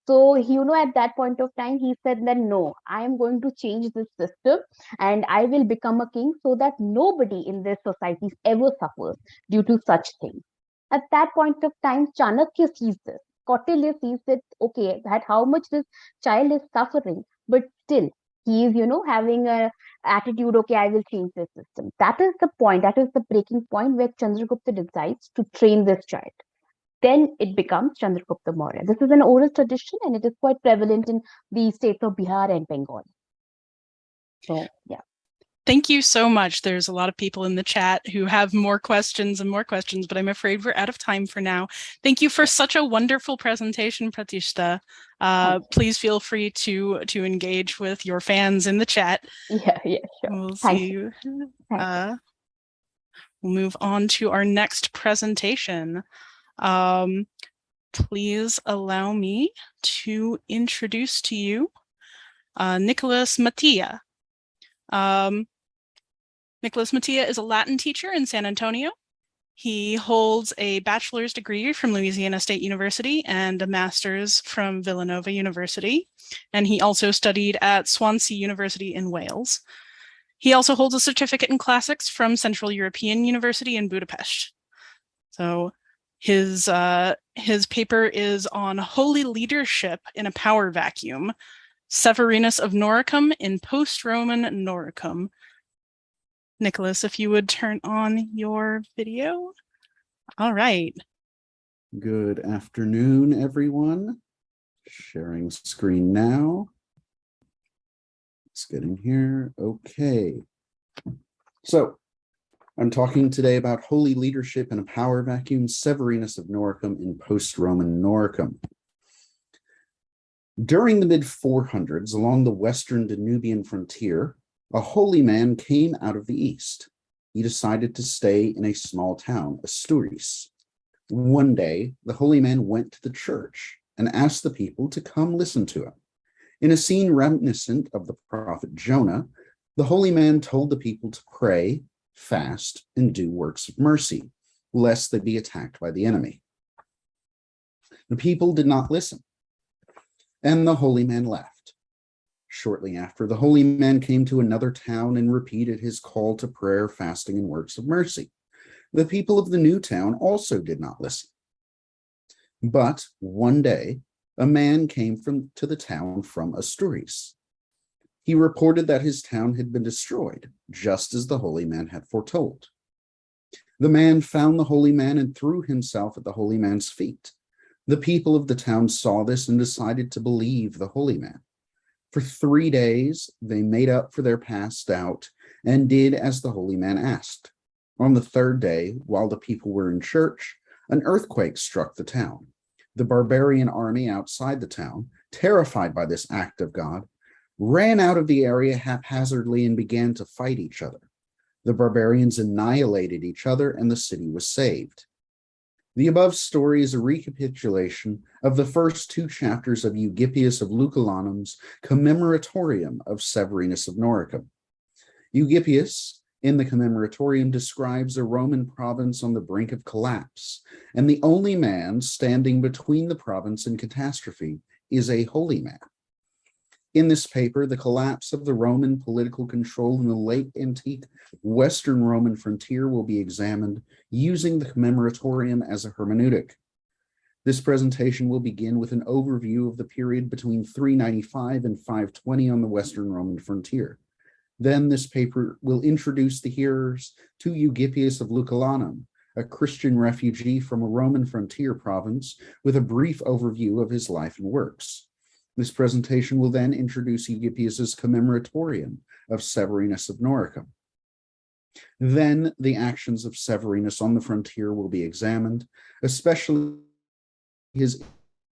So he, at that point of time, he said that no, I am going to change this system and I will become a king so that nobody in this society ever suffers due to such things. At that point of time, Chanakya sees this. Kautilya sees that, okay, that how much this child is suffering, but still he is, having a attitude, okay, I will change this system. That is the point, that is the breaking point where Chandragupta decides to train this child. Then it becomes Chandragupta Maurya. This is an oral tradition and it is quite prevalent in the states of Bihar and Bengal. So, yeah. Thank you so much. There's a lot of people in the chat who have more questions, but I'm afraid we're out of time for now. Thank you for such a wonderful presentation, Pratishta. Please feel free to engage with your fans in the chat. Yeah, sure. We'll see you. We'll move on to our next presentation. Please allow me to introduce to you Nicholas Mattia. Nicholas Mattia is a Latin teacher in San Antonio. He holds a bachelor's degree from Louisiana State University and a master's from Villanova University. And he also studied at Swansea University in Wales. He also holds a certificate in classics from Central European University in Budapest. So his paper is on holy leadership in a power vacuum, Severinus of Noricum in post-Roman Noricum. Nicholas, if you would turn on your video. All right. Good afternoon, everyone. Sharing screen now. Let's get in here. Okay. So I'm talking today about holy leadership in a power vacuum, Severinus of Noricum in post-Roman Noricum. During the mid-400s, along the western Danubian frontier, a holy man came out of the east. He decided to stay in a small town, Asturias. One day, the holy man went to the church and asked the people to come listen to him. In a scene reminiscent of the prophet Jonah, the holy man told the people to pray, fast, and do works of mercy, lest they be attacked by the enemy. The people did not listen, and the holy man left. Shortly after, the holy man came to another town and repeated his call to prayer, fasting, and works of mercy. The people of the new town also did not listen. But one day, a man came to the town from Asturias. He reported that his town had been destroyed, just as the holy man had foretold. The man found the holy man and threw himself at the holy man's feet. The people of the town saw this and decided to believe the holy man. For 3 days, they made up for their past doubt and did as the holy man asked. On the third day, while the people were in church, an earthquake struck the town. The barbarian army outside the town, terrified by this act of God, ran out of the area haphazardly and began to fight each other. The barbarians annihilated each other and the city was saved. The above story is a recapitulation of the first two chapters of Eugippius of Lucullanum's Commemoratorium of Severinus of Noricum. Eugippius, in the Commemoratorium, describes a Roman province on the brink of collapse, and the only man standing between the province and catastrophe is a holy man. In this paper, the collapse of the Roman political control in the late antique Western Roman frontier will be examined using the Commemoratorium as a hermeneutic. This presentation will begin with an overview of the period between 395 and 520 on the Western Roman frontier. Then this paper will introduce the hearers to Eugippius of Lucullanum, a Christian refugee from a Roman frontier province, with a brief overview of his life and works. This presentation will then introduce Eugippius's Commemoratorium of Severinus of Noricum. Then the actions of Severinus on the frontier will be examined, especially his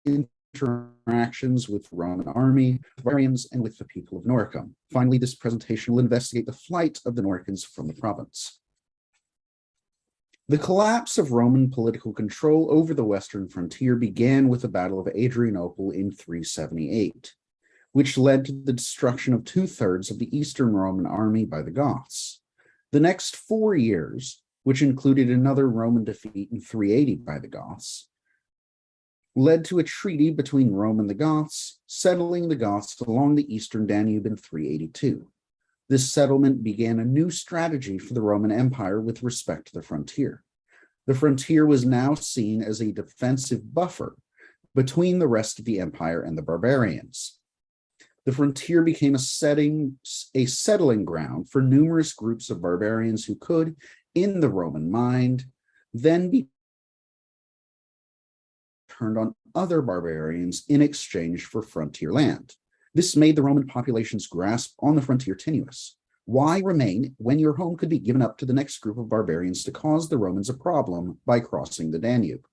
interactions with the Roman army, barbarians, and with the people of Noricum. Finally, this presentation will investigate the flight of the Noricans from the province. The collapse of Roman political control over the western frontier began with the Battle of Adrianople in 378, which led to the destruction of 2/3 of the Eastern Roman army by the Goths. The next 4 years, which included another Roman defeat in 380 by the Goths, led to a treaty between Rome and the Goths, settling the Goths along the eastern Danube in 382. This settlement began a new strategy for the Roman Empire with respect to the frontier. The frontier was now seen as a defensive buffer between the rest of the empire and the barbarians. The frontier became a settling ground for numerous groups of barbarians who could, in the Roman mind, then be turned on other barbarians in exchange for frontier land. This made the Roman population's grasp on the frontier tenuous. Why remain when your home could be given up to the next group of barbarians to cause the Romans a problem by crossing the Danube?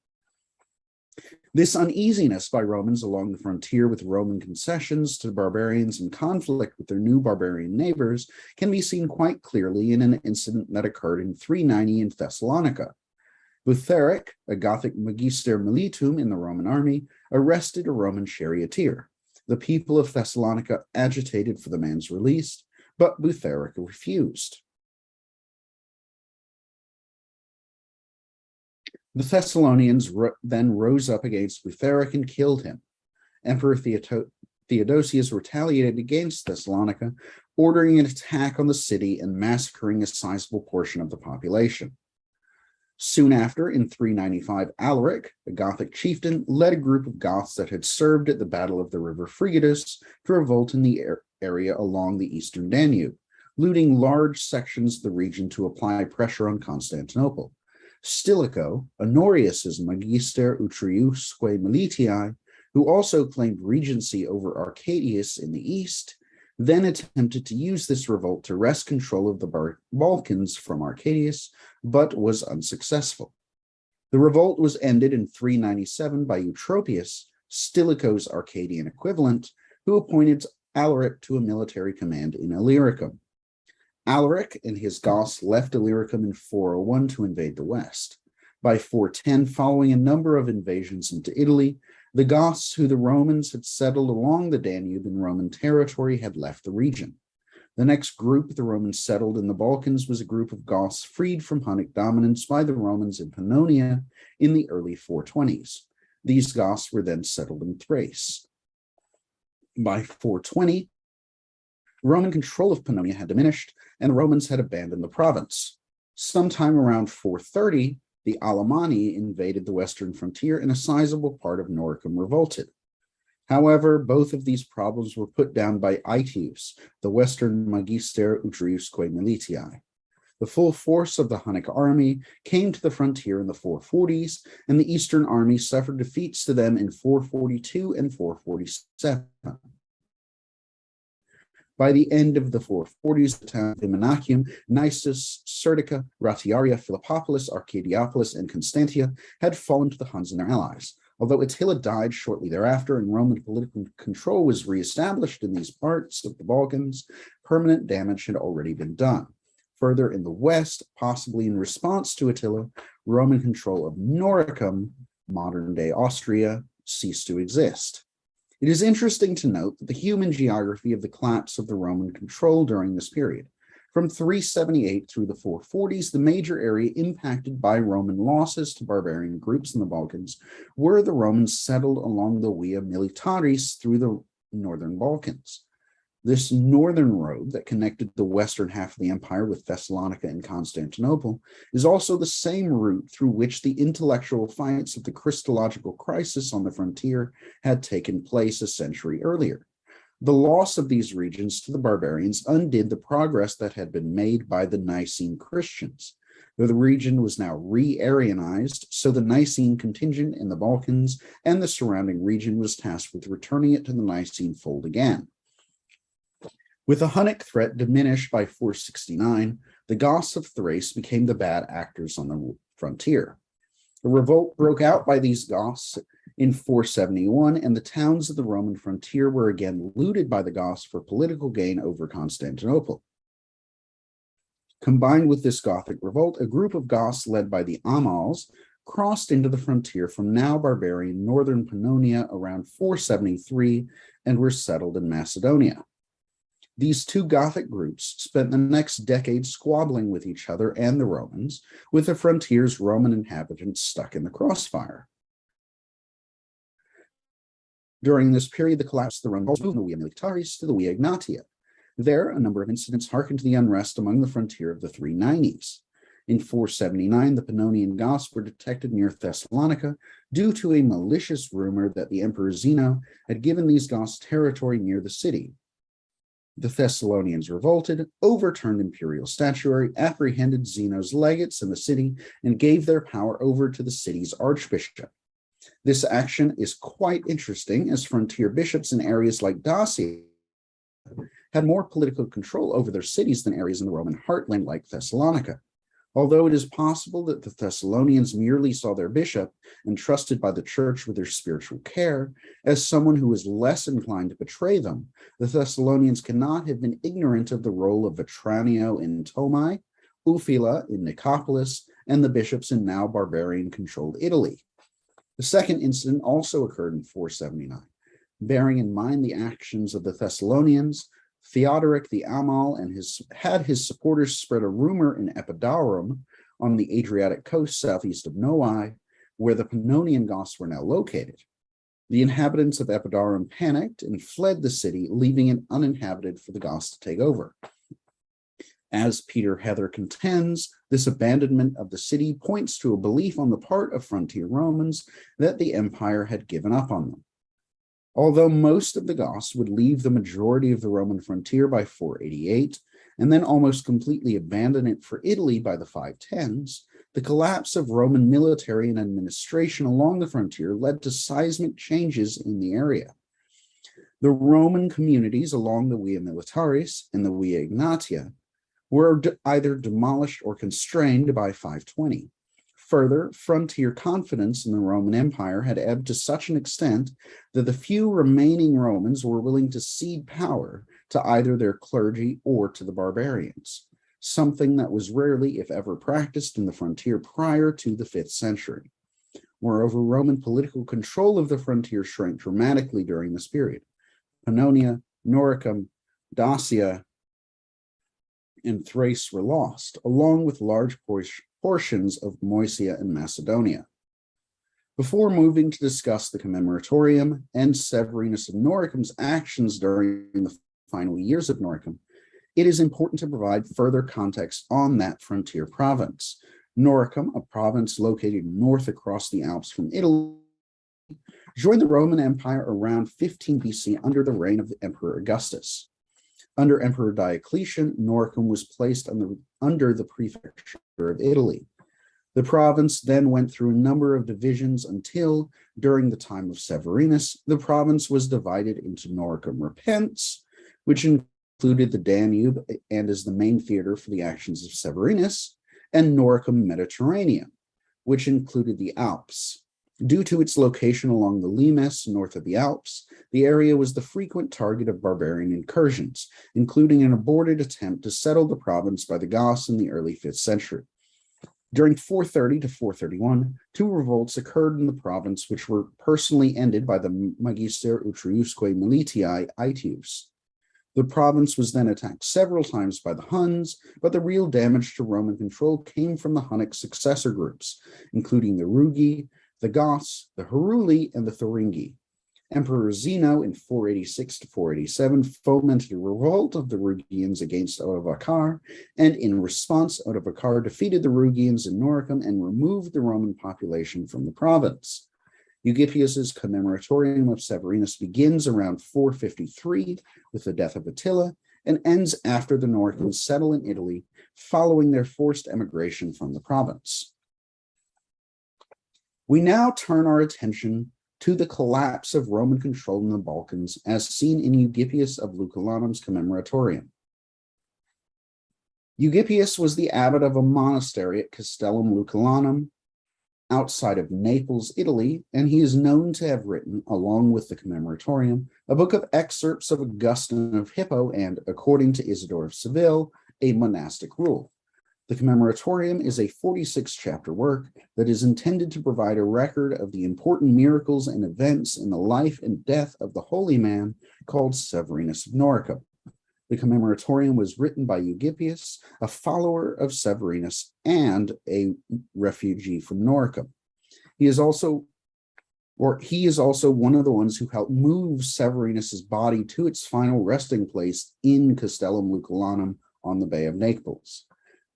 This uneasiness by Romans along the frontier with Roman concessions to the barbarians in conflict with their new barbarian neighbors can be seen quite clearly in an incident that occurred in 390 in Thessalonica. Butheric, a Gothic magister militum in the Roman army, arrested a Roman charioteer. The people of Thessalonica agitated for the man's release, but Butheric refused. The Thessalonians then rose up against Butheric and killed him. Emperor Theodosius retaliated against Thessalonica, ordering an attack on the city and massacring a sizable portion of the population. Soon after, in 395, Alaric, a Gothic chieftain, led a group of Goths that had served at the Battle of the River Frigidus to revolt in the area along the eastern Danube, looting large sections of the region to apply pressure on Constantinople. Stilicho, Honorius's magister utriusque militiae, who also claimed regency over Arcadius in the east, then attempted to use this revolt to wrest control of the Balkans from Arcadius, but was unsuccessful. The revolt was ended in 397 by Eutropius, Stilicho's Arcadian equivalent, who appointed Alaric to a military command in Illyricum. Alaric and his Goths left Illyricum in 401 to invade the west. By 410, following a number of invasions into Italy, the Goths, who the Romans had settled along the Danube in Roman territory, had left the region. The next group the Romans settled in the Balkans was a group of Goths freed from Hunnic dominance by the Romans in Pannonia in the early 420s. These Goths were then settled in Thrace. By 420, Roman control of Pannonia had diminished, and the Romans had abandoned the province. Sometime around 430, the Alemanni invaded the western frontier, and a sizable part of Noricum revolted. However, both of these problems were put down by Aetius, the western magister utriusque militiae. The full force of the Hunnic army came to the frontier in the 440s, and the eastern army suffered defeats to them in 442 and 447. By the end of the 440s, the town of Imanacium, Nisus, Serdica, Ratiaria, Philippopolis, Arcadiopolis, and Constantia had fallen to the Huns and their allies. Although Attila died shortly thereafter and Roman political control was reestablished in these parts of the Balkans, permanent damage had already been done. Further in the west, possibly in response to Attila, Roman control of Noricum, modern-day Austria, ceased to exist. It is interesting to note that the human geography of the collapse of the Roman control during this period. From 378 through the 440s, the major area impacted by Roman losses to barbarian groups in the Balkans were the Romans settled along the Via Militaris through the northern Balkans. This northern road that connected the western half of the empire with Thessalonica and Constantinople is also the same route through which the intellectual fights of the Christological crisis on the frontier had taken place a century earlier. The loss of these regions to the barbarians undid the progress that had been made by the Nicene Christians. Though the region was now re-Arianized, so the Nicene contingent in the Balkans and the surrounding region was tasked with returning it to the Nicene fold again. With the Hunnic threat diminished by 469, the Goths of Thrace became the bad actors on the frontier. A revolt broke out by these Goths in 471, and the towns of the Roman frontier were again looted by the Goths for political gain over Constantinople. Combined with this Gothic revolt, a group of Goths led by the Amals crossed into the frontier from now barbarian northern Pannonia around 473 and were settled in Macedonia. These two Gothic groups spent the next decade squabbling with each other and the Romans, with the frontier's Roman inhabitants stuck in the crossfire. During this period, the collapse of the Romans moved from the Via Militaris to the Via Egnatia. There, a number of incidents hearkened to the unrest among the frontier of the 390s. In 479, the Pannonian Goths were detected near Thessalonica due to a malicious rumor that the Emperor Zeno had given these Goths territory near the city. The Thessalonians revolted, overturned imperial statuary, apprehended Zeno's legates in the city, and gave their power over to the city's archbishop. This action is quite interesting, as frontier bishops in areas like Dacia had more political control over their cities than areas in the Roman heartland like Thessalonica. Although it is possible that the Thessalonians merely saw their bishop, entrusted by the church with their spiritual care, as someone who was less inclined to betray them, the Thessalonians cannot have been ignorant of the role of Vetranio in Tomae, Ufila in Nicopolis, and the bishops in now barbarian-controlled Italy. The second incident also occurred in 479. Bearing in mind the actions of the Thessalonians, Theodoric the Amal and had his supporters spread a rumor in Epidaurus on the Adriatic coast southeast of Noae, where the Pannonian Goths were now located. The inhabitants of Epidaurus panicked and fled the city, leaving it uninhabited for the Goths to take over. As Peter Heather contends, this abandonment of the city points to a belief on the part of frontier Romans that the empire had given up on them. Although most of the Goths would leave the majority of the Roman frontier by 488, and then almost completely abandon it for Italy by the 510s, the collapse of Roman military and administration along the frontier led to seismic changes in the area. The Roman communities along the Via Militaris and the Via Egnatia were either demolished or constrained by 520. Further, frontier confidence in the Roman Empire had ebbed to such an extent that the few remaining Romans were willing to cede power to either their clergy or to the barbarians, something that was rarely, if ever, practiced in the frontier prior to the 5th century. Moreover, Roman political control of the frontier shrank dramatically during this period. Pannonia, Noricum, Dacia, and Thrace were lost, along with large portions of Moesia and Macedonia. Before moving to discuss the commemoratorium and Severinus of Noricum's actions during the final years of Noricum, it is important to provide further context on that frontier province. Noricum, a province located north across the Alps from Italy, joined the Roman Empire around 15 BC under the reign of the Emperor Augustus. Under Emperor Diocletian, Noricum was placed under the prefecture of Italy. The province then went through a number of divisions until, during the time of Severinus, the province was divided into Noricum Repens, which included the Danube and is the main theater for the actions of Severinus, and Noricum Mediterranean, which included the Alps. Due to its location along the Limes, north of the Alps, the area was the frequent target of barbarian incursions, including an aborted attempt to settle the province by the Goths in the early 5th century. During 430 to 431, 2 revolts occurred in the province, which were personally ended by the Magister Utriusque Militiae Aetius. The province was then attacked several times by the Huns, but the real damage to Roman control came from the Hunnic successor groups, including the Rugi, the Goths, the Heruli, and the Thuringi. Emperor Zeno in 486 to 487 fomented a revolt of the Rugians against Odovacar, and in response, Odovacar defeated the Rugians in Noricum and removed the Roman population from the province. Eugippius's commemoratorium of Severinus begins around 453 with the death of Attila and ends after the Noricans settle in Italy following their forced emigration from the province. We now turn our attention to the collapse of Roman control in the Balkans as seen in Eugippius of Lucullanum's commemoratorium. Eugippius was the abbot of a monastery at Castellum Lucullanum outside of Naples, Italy, and he is known to have written, along with the commemoratorium, a book of excerpts of Augustine of Hippo and, according to Isidore of Seville, a monastic rule. The commemoratorium is a 46-chapter work that is intended to provide a record of the important miracles and events in the life and death of the holy man called Severinus of Noricum. The commemoratorium was written by Eugippius, a follower of Severinus and a refugee from Noricum. He is also one of the ones who helped move Severinus's body to its final resting place in Castellum Lucullanum on the Bay of Naples.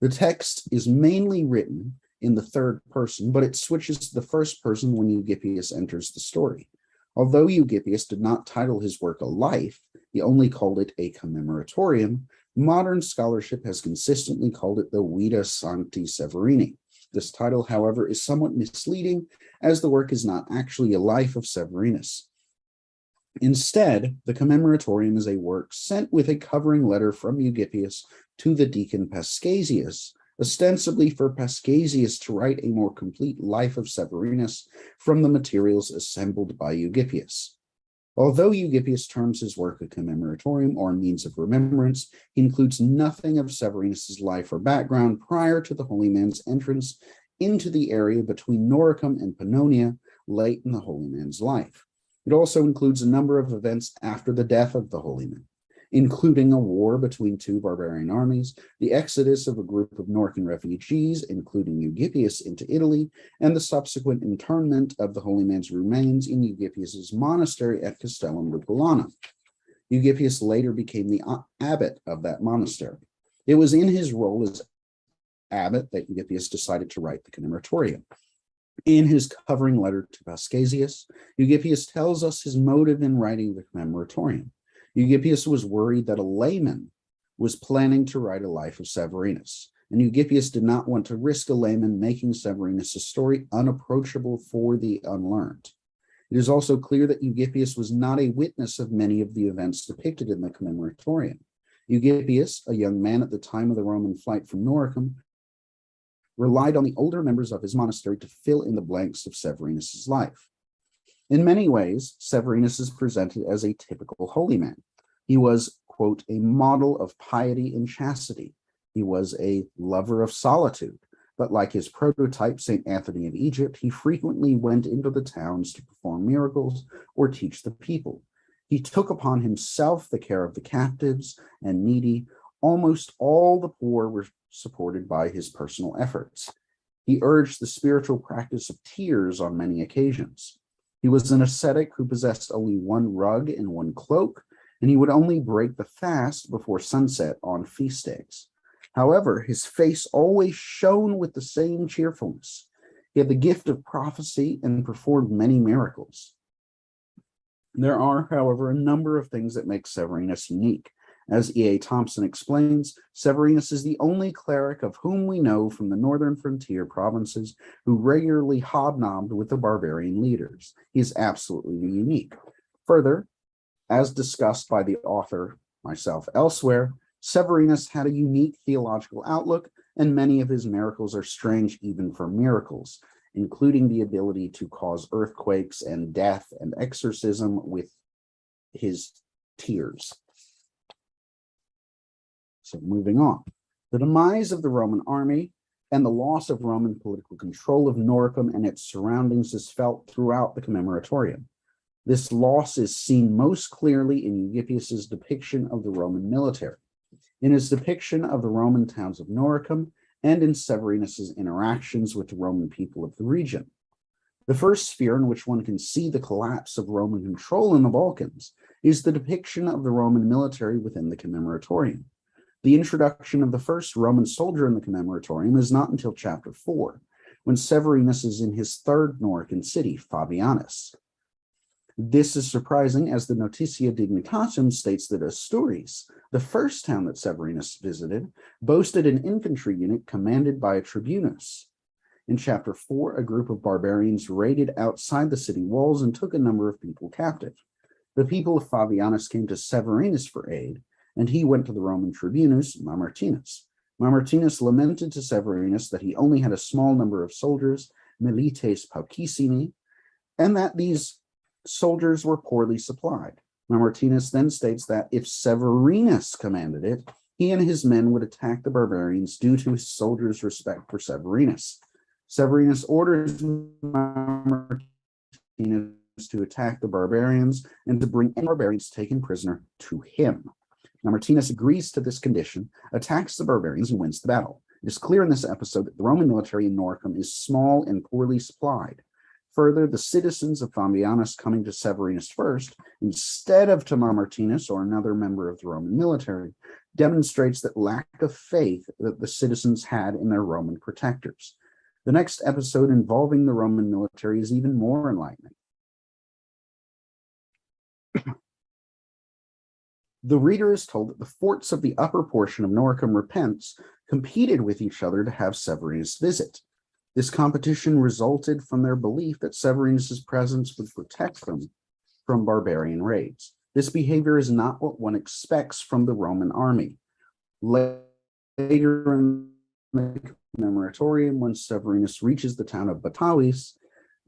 The text is mainly written in the third person, but it switches to the first person when Eugippius enters the story. Although Eugippius did not title his work a life, he only called it a commemoratorium, modern scholarship has consistently called it the Vita Sancti Severini. This title, however, is somewhat misleading, as the work is not actually a life of Severinus. Instead, the commemoratorium is a work sent with a covering letter from Eugippius to the deacon Paschasius, ostensibly for Paschasius to write a more complete life of Severinus from the materials assembled by Eugippius. Although Eugippius terms his work a commemoratorium or means of remembrance, he includes nothing of Severinus's life or background prior to the holy man's entrance into the area between Noricum and Pannonia late in the holy man's life. It also includes a number of events after the death of the holy man, including a war between 2 barbarian armies, the exodus of a group of Norcan refugees, including Eugippius, into Italy, and the subsequent internment of the holy man's remains in Eugippius's monastery at Castellum Lucullanum. Eugippius later became the abbot of that monastery. It was in his role as abbot that Eugippius decided to write the commemoratorium. In his covering letter to Paschasius, Eugippius tells us his motive in writing the commemoratorium. Eugippius was worried that a layman was planning to write a life of Severinus, and Eugippius did not want to risk a layman making Severinus' story unapproachable for the unlearned. It is also clear that Eugippius was not a witness of many of the events depicted in the commemoratorium. Eugippius, a young man at the time of the Roman flight from Noricum, relied on the older members of his monastery to fill in the blanks of Severinus' life. In many ways, Severinus is presented as a typical holy man. He was, quote, a model of piety and chastity. He was a lover of solitude, but like his prototype, St. Anthony of Egypt, he frequently went into the towns to perform miracles or teach the people. He took upon himself the care of the captives and needy. Almost all the poor were supported by his personal efforts. He urged the spiritual practice of tears on many occasions. He was an ascetic who possessed only 1 rug and 1 cloak, and he would only break the fast before sunset on feast days. However, his face always shone with the same cheerfulness. He had the gift of prophecy and performed many miracles. There are, however, a number of things that make Severinus unique. As E.A. Thompson explains, Severinus is the only cleric of whom we know from the northern frontier provinces who regularly hobnobbed with the barbarian leaders. He is absolutely unique. Further, as discussed by the author, myself, elsewhere, Severinus had a unique theological outlook, and many of his miracles are strange even for miracles. including the ability to cause earthquakes and death and exorcism with his tears. So moving on. The demise of the Roman army and the loss of Roman political control of Noricum and its surroundings is felt throughout the commemoratorium. This loss is seen most clearly in Eugippius's depiction of the Roman military, in his depiction of the Roman towns of Noricum, and in Severinus's interactions with the Roman people of the region. The first sphere in which one can see the collapse of Roman control in the Balkans is the depiction of the Roman military within the commemoratorium. The introduction of the first Roman soldier in the commemoratorium is not until chapter 4, when Severinus is in his third Norican city, Fabianus. This is surprising, as the Notitia Dignitatum states that Asturias, the first town that Severinus visited, boasted an infantry unit commanded by a tribunus. In chapter 4, a group of barbarians raided outside the city walls and took a number of people captive. The people of Fabianus came to Severinus for aid, and he went to the Roman tribunus, Mamertinus. Mamertinus lamented to Severinus that he only had a small number of soldiers, milites paucissimi, and that these soldiers were poorly supplied. Mamertinus then states that if Severinus commanded it, he and his men would attack the barbarians due to his soldiers' respect for Severinus. Severinus orders Mamertinus to attack the barbarians and to bring any barbarians taken prisoner to him. Mamertinus agrees to this condition, attacks the barbarians, and wins the battle. It is clear in this episode that the Roman military in Noricum is small and poorly supplied. Further, the citizens of Fabianus coming to Severinus first, instead of to Mamertinus or another member of the Roman military, demonstrates that lack of faith that the citizens had in their Roman protectors. The next episode involving the Roman military is even more enlightening. The reader is told that the forts of the upper portion of Noricum Repents competed with each other to have Severinus visit. This competition resulted from their belief that Severinus's presence would protect them from barbarian raids. This behavior is not what one expects from the Roman army. Later in the commemoratorium, when Severinus reaches the town of Batawis,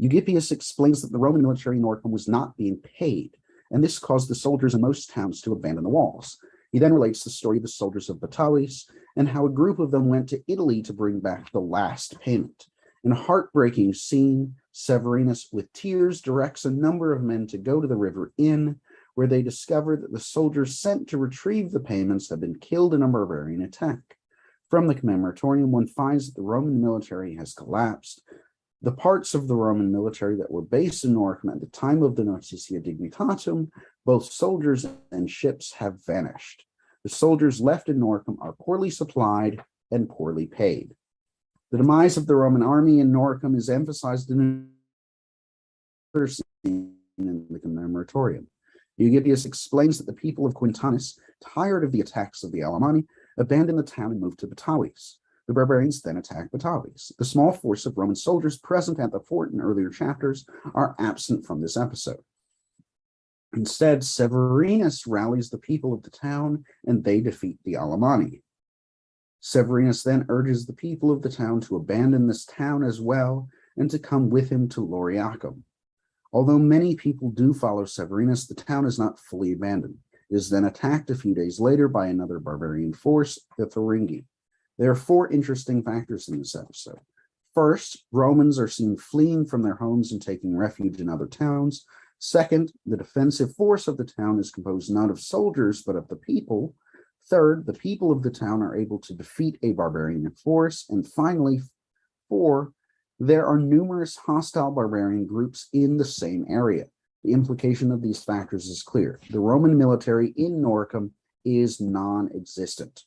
Eugippius explains that the Roman military in Noricum was not being paid, and this caused the soldiers in most towns to abandon the walls. He then relates the story of the soldiers of Batawis and how a group of them went to Italy to bring back the last payment. In a heartbreaking scene, Severinus, with tears, directs a number of men to go to the river Inn, where they discover that the soldiers sent to retrieve the payments have been killed in a barbarian attack. From the commemoratorium, one finds that the Roman military has collapsed. The parts of the Roman military that were based in Noricum at the time of the Notitia Dignitatum, both soldiers and ships, have vanished. The soldiers left in Noricum are poorly supplied and poorly paid. The demise of the Roman army in Noricum is emphasized in another scene in the commemoratorium. Eugippius explains that the people of Quintanus, tired of the attacks of the Alemanni, abandoned the town and moved to Batawis. The barbarians then attack Batawis. The small force of Roman soldiers present at the fort in earlier chapters are absent from this episode. Instead, Severinus rallies the people of the town and they defeat the Alemanni. Severinus then urges the people of the town to abandon this town as well and to come with him to Lauriacum. Although many people do follow Severinus, the town is not fully abandoned. It is then attacked a few days later by another barbarian force, the Thuringi. There are 4 interesting factors in this episode. First, Romans are seen fleeing from their homes and taking refuge in other towns. Second, the defensive force of the town is composed not of soldiers, but of the people. Third, the people of the town are able to defeat a barbarian force. And finally, 4, there are numerous hostile barbarian groups in the same area. The implication of these factors is clear. The Roman military in Noricum is non-existent.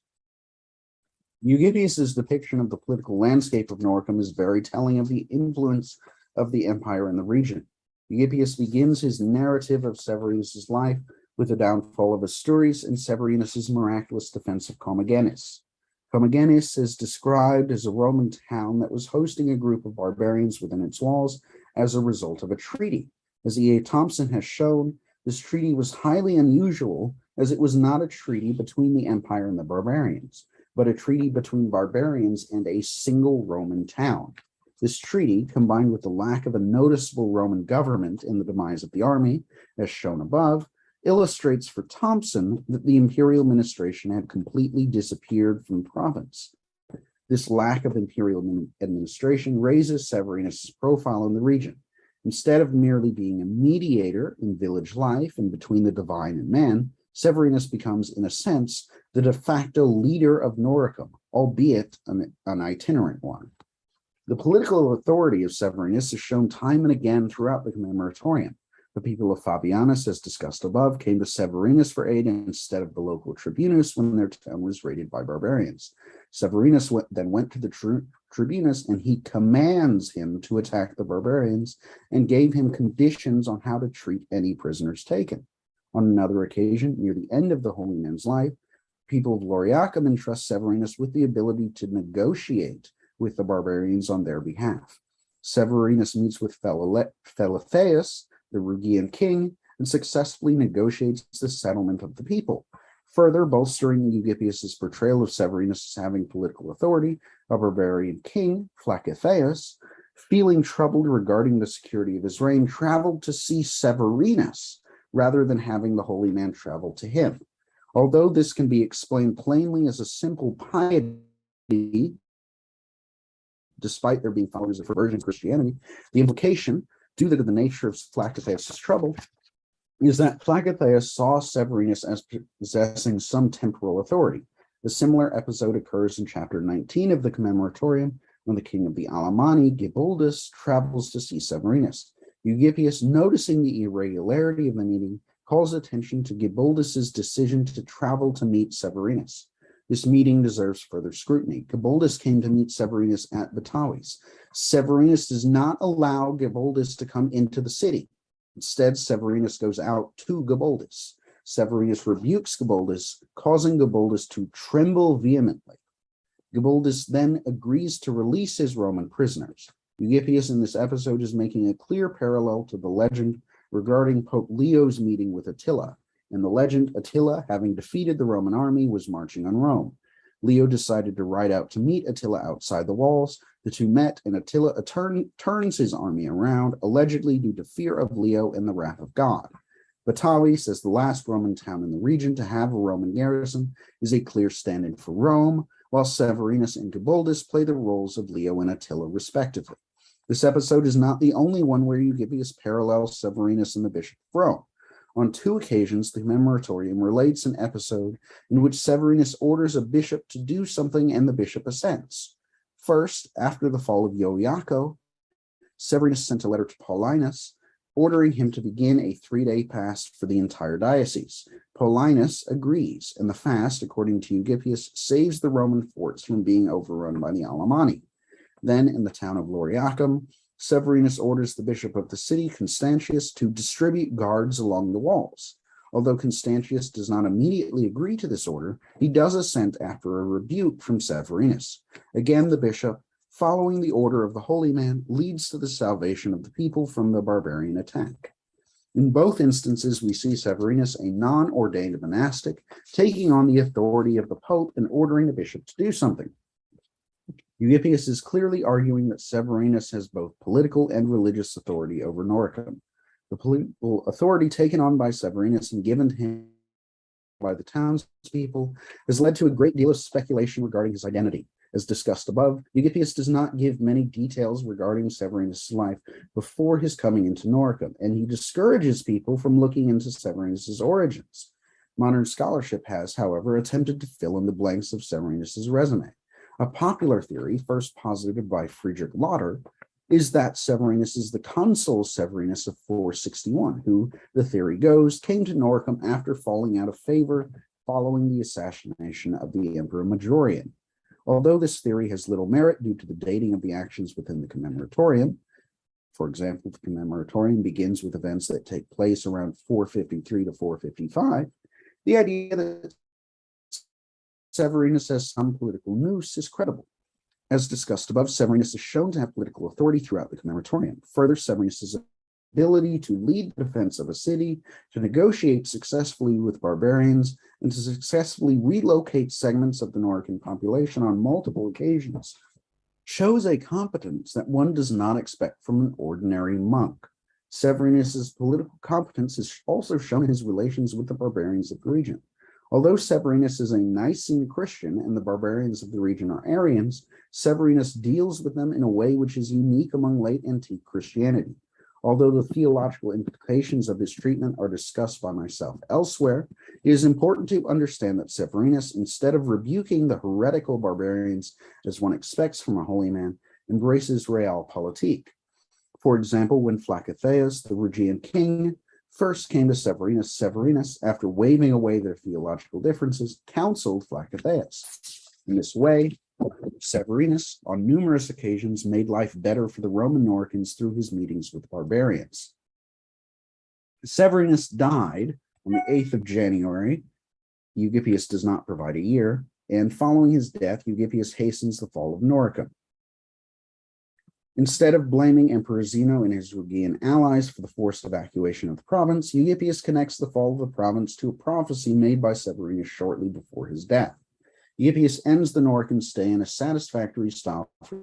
Eugippius's depiction of the political landscape of Noricum is very telling of the influence of the empire in the region. Eugippius begins his narrative of Severinus's life with the downfall of Asturias and Severinus's miraculous defense of Commegenis. Commegenis is described as a Roman town that was hosting a group of barbarians within its walls as a result of a treaty. As E.A. Thompson has shown, this treaty was highly unusual as it was not a treaty between the empire and the barbarians, but a treaty between barbarians and a single Roman town. This treaty, combined with the lack of a noticeable Roman government in the demise of the army, as shown above, illustrates for Thompson that the imperial administration had completely disappeared from the province. This lack of imperial administration raises Severinus' profile in the region. Instead of merely being a mediator in village life and between the divine and man, Severinus becomes, in a sense, the de facto leader of Noricum, albeit an itinerant one. The political authority of Severinus is shown time and again throughout the commemoratorium. The people of Fabianus, as discussed above, came to Severinus for aid instead of the local tribunus when their town was raided by barbarians. Severinus then went to the tribunus, and he commands him to attack the barbarians and gave him conditions on how to treat any prisoners taken. On another occasion, near the end of the holy man's life, people of Lauriacum entrust Severinus with the ability to negotiate with the barbarians on their behalf. Severinus meets with Philiphaeus, the Rugian king, and successfully negotiates the settlement of the people. Further bolstering Eugipius's portrayal of Severinus as having political authority, a barbarian king, Philiphaeus, feeling troubled regarding the security of his reign, traveled to see Severinus rather than having the holy man travel to him. Although this can be explained plainly as a simple piety, despite there being followers of virgin Christianity, the implication, due to the nature of Philiphaeus' trouble, is that Philiphaeus saw Severinus as possessing some temporal authority. A similar episode occurs in chapter 19 of the commemoratorium when the king of the Alemanni, Gibaldus, travels to see Severinus. Eugipius, noticing the irregularity of the meeting, calls attention to Gibaldus's decision to travel to meet Severinus. This meeting deserves further scrutiny. Gibaldus came to meet Severinus at Batavis. Severinus does not allow Gibaldus to come into the city. Instead, Severinus goes out to Gibaldus. Severinus rebukes Gibaldus, causing Gibaldus to tremble vehemently. Gibaldus then agrees to release his Roman prisoners. Eugipius in this episode is making a clear parallel to the legend regarding Pope Leo's meeting with Attila. In the legend, Attila, having defeated the Roman army, was marching on Rome. Leo decided to ride out to meet Attila outside the walls. The two met, and Attila turns his army around, allegedly due to fear of Leo and the wrath of God. Batavis, as the last Roman town in the region to have a Roman garrison, is a clear stand-in for Rome, while Severinus and Gibaldus play the roles of Leo and Attila, respectively. This episode is not the only one where Eugipius parallels Severinus and the Bishop of Rome. On two occasions, the commemoratorium relates an episode in which Severinus orders a bishop to do something and the bishop assents. First, after the fall of Ioiaco, Severinus sent a letter to Paulinus, ordering him to begin a 3-day fast for the entire diocese. Paulinus agrees, and the fast, according to Eugipius, saves the Roman forts from being overrun by the Alemanni. Then, in the town of Lauriacum, Severinus orders the bishop of the city, Constantius, to distribute guards along the walls. Although Constantius does not immediately agree to this order, he does assent after a rebuke from Severinus. Again, the bishop, following the order of the holy man, leads to the salvation of the people from the barbarian attack. In both instances, we see Severinus, a non-ordained monastic, taking on the authority of the pope and ordering the bishop to do something. Eugipius is clearly arguing that Severinus has both political and religious authority over Noricum. The political authority taken on by Severinus and given to him by the townspeople has led to a great deal of speculation regarding his identity. As discussed above, Eugipius does not give many details regarding Severinus' life before his coming into Noricum, and he discourages people from looking into Severinus' origins. Modern scholarship has, however, attempted to fill in the blanks of Severinus' resume. A popular theory, first posited by Friedrich Lauder, is that Severinus is the consul Severinus of 461, who, the theory goes, came to Noricum after falling out of favor following the assassination of the Emperor Mauryan. Although this theory has little merit due to the dating of the actions within the commemoratorium, for example, the commemoratorium begins with events that take place around 453 to 455, the idea that Severinus has some political nous is credible. As discussed above, Severinus is shown to have political authority throughout the commemoratorium. Further, Severinus' ability to lead the defense of a city, to negotiate successfully with barbarians, and to successfully relocate segments of the Norican population on multiple occasions shows a competence that one does not expect from an ordinary monk. Severinus's political competence is also shown in his relations with the barbarians of the region. Although Severinus is a Nicene Christian and the barbarians of the region are Arians, Severinus deals with them in a way which is unique among late antique Christianity. Although the theological implications of his treatment are discussed by myself elsewhere, it is important to understand that Severinus, instead of rebuking the heretical barbarians as one expects from a holy man, embraces realpolitik. For example, when Flacitheus, the Rhegian king, first came to Severinus, Severinus, after waving away their theological differences, counseled Flacitheus. In this way, Severinus, on numerous occasions, made life better for the Roman Noricans through his meetings with barbarians. Severinus died on the 8th of January. Eugippius does not provide a year, and following his death, Eugippius hastens the fall of Noricum. Instead of blaming Emperor Zeno and his Rhegian allies for the forced evacuation of the province, Eugippius connects the fall of the province to a prophecy made by Severinus shortly before his death. Eugippius ends the Norican stay in a satisfactory style for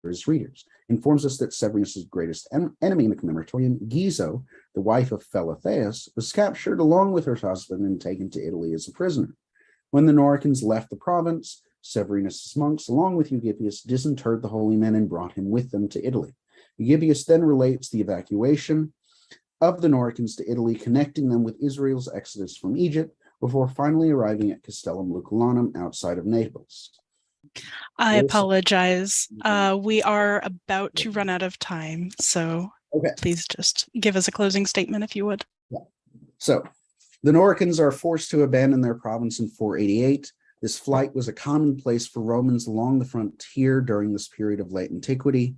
his readers, informs us that Severinus's greatest enemy in the commemoratorium, Gizo, the wife of Flacitheus, was captured along with her husband and taken to Italy as a prisoner. When the Noricans left the province, Severinus's monks, along with Eugippius, disinterred the holy man and brought him with them to Italy. Eugippius then relates the evacuation of the Noricans to Italy, connecting them with Israel's exodus from Egypt, before finally arriving at Castellum Lucullanum outside of Naples. I apologize. We are about to run out of time, so please just give us a closing statement if you would. Yeah. So, the Noricans are forced to abandon their province in 488. This flight was a commonplace for Romans along the frontier during this period of late antiquity.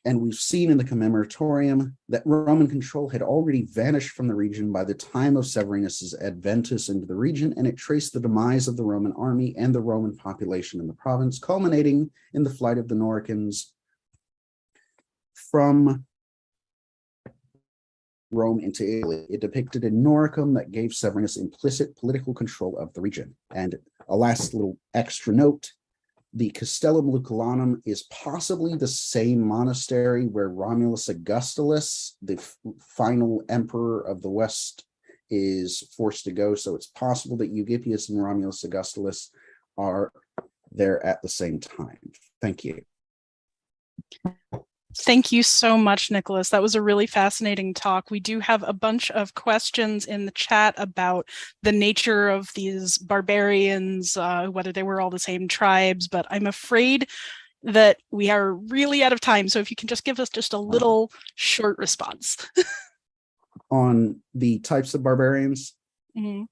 And we've seen in the commemoratorium that Roman control had already vanished from the region by the time of Severinus's adventus into the region, and it traced the demise of the Roman army and the Roman population in the province, culminating in the flight of the Noricans from Rome into Italy. It depicted a Noricum that gave Severinus implicit political control of the region. And a last little extra note, the Castellum Lucullanum is possibly the same monastery where Romulus Augustulus, the final emperor of the West, is forced to go. So it's possible that Eugippius and Romulus Augustulus are there at the same time. Thank you. Thank you so much, Nicholas. That was a really fascinating talk. We do have a bunch of questions in the chat about the nature of these barbarians, whether they were all the same tribes, but I'm afraid that we are really out of time. So if you can just give us just a little short response. On the types of barbarians? Mm-hmm.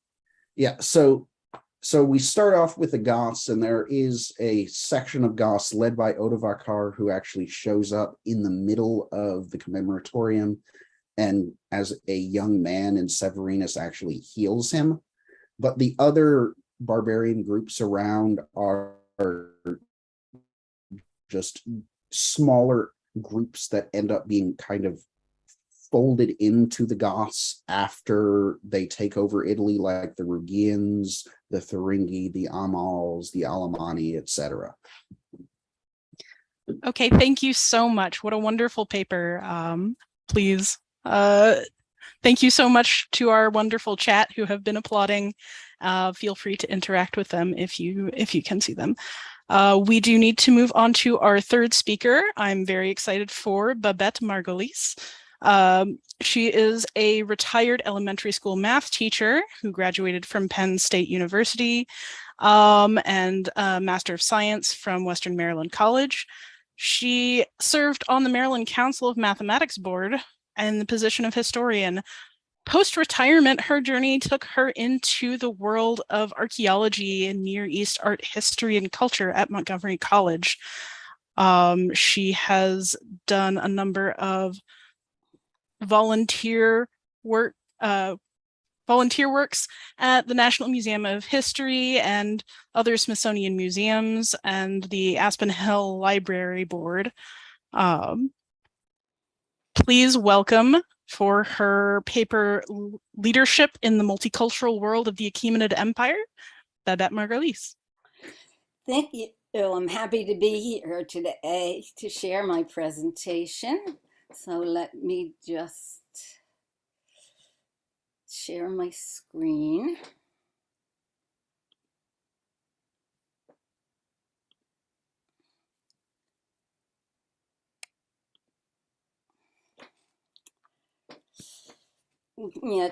Yeah, so we start off with the Goths, and there is a section of Goths led by Odovacar who actually shows up in the middle of the commemoratorium, and as a young man, and Severinus actually heals him. But the other barbarian groups around are just smaller groups that end up being kind of folded into the Goths after they take over Italy, like the Rhegians, the Thuringi, the Amals, the Alemanni, etc. Okay, thank you so much. What a wonderful paper. Please, thank you so much to our wonderful chat who have been applauding. Feel free to interact with them if you can see them. We do need to move on to our third speaker. I'm very excited for Babette Margolis. She is a retired elementary school math teacher who graduated from Penn State University and a Master of Science from Western Maryland College. She served on the Maryland Council of Mathematics Board and the position of historian. Post-retirement, her journey took her into the world of archaeology and Near East art history and culture at Montgomery College. She has done a number of volunteer works at the National Museum of History and other Smithsonian museums and the Aspen Hill Library Board. Please welcome for her paper Leadership in the Multicultural World of the Achaemenid Empire, Babette Margolis. Thank you. Well, I'm happy to be here today to share my presentation. So let me just share my screen.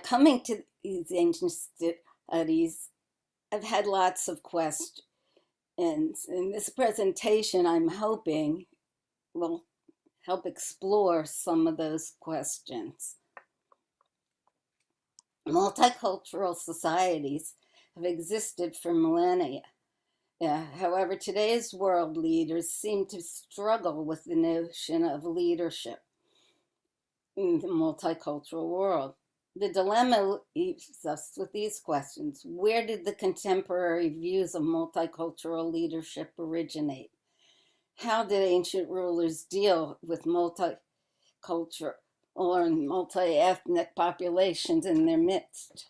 Coming to these ancient studies, I've had lots of questions. And in this presentation, I'm hoping will help explore some of those questions. Multicultural societies have existed for millennia. However, today's world leaders seem to struggle with the notion of leadership in the multicultural world. The dilemma leaves us with these questions. Where did the contemporary views of multicultural leadership originate? How did ancient rulers deal with multicultural or multi-ethnic populations in their midst?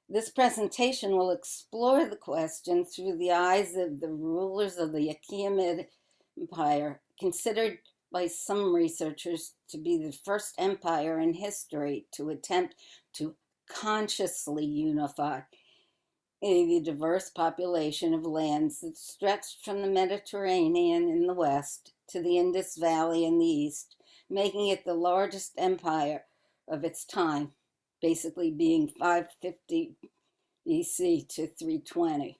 This presentation will explore the question through the eyes of the rulers of the Achaemenid Empire, considered by some researchers to be the first empire in history to attempt to consciously unify a diverse population of lands that stretched from the Mediterranean in the west to the Indus Valley in the east, making it the largest empire of its time, basically being 550 BC to 320.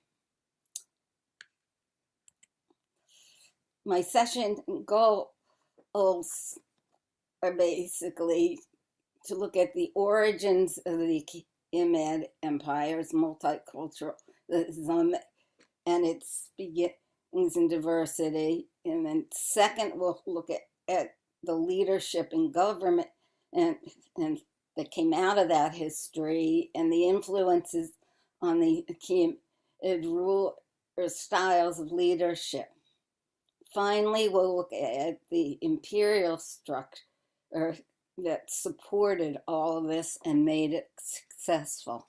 My session goals are basically to look at the origins of the Achaemenid Empire's multiculturalism and its beginnings in diversity. And then second, we'll look at the leadership and government and that came out of that history and the influences on the Achaemenid rule or styles of leadership. Finally, we'll look at the imperial structure that supported all of this and made it successful.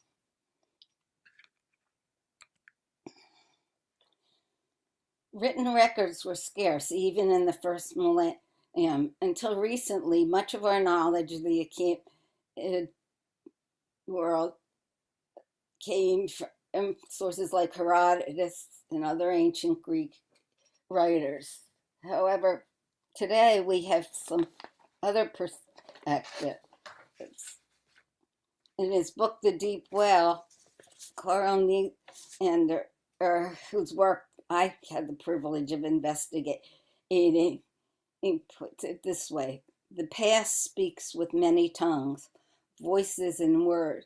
Written records were scarce even in the first millennium. Until recently, much of our knowledge of the Achaemenid world came from sources like Herodotus and other ancient Greek writers. However, today we have some other perspectives. In his book, The Deep Well, Carl Neander, whose work I had the privilege of investigating, he puts it this way: the past speaks with many tongues, voices and words.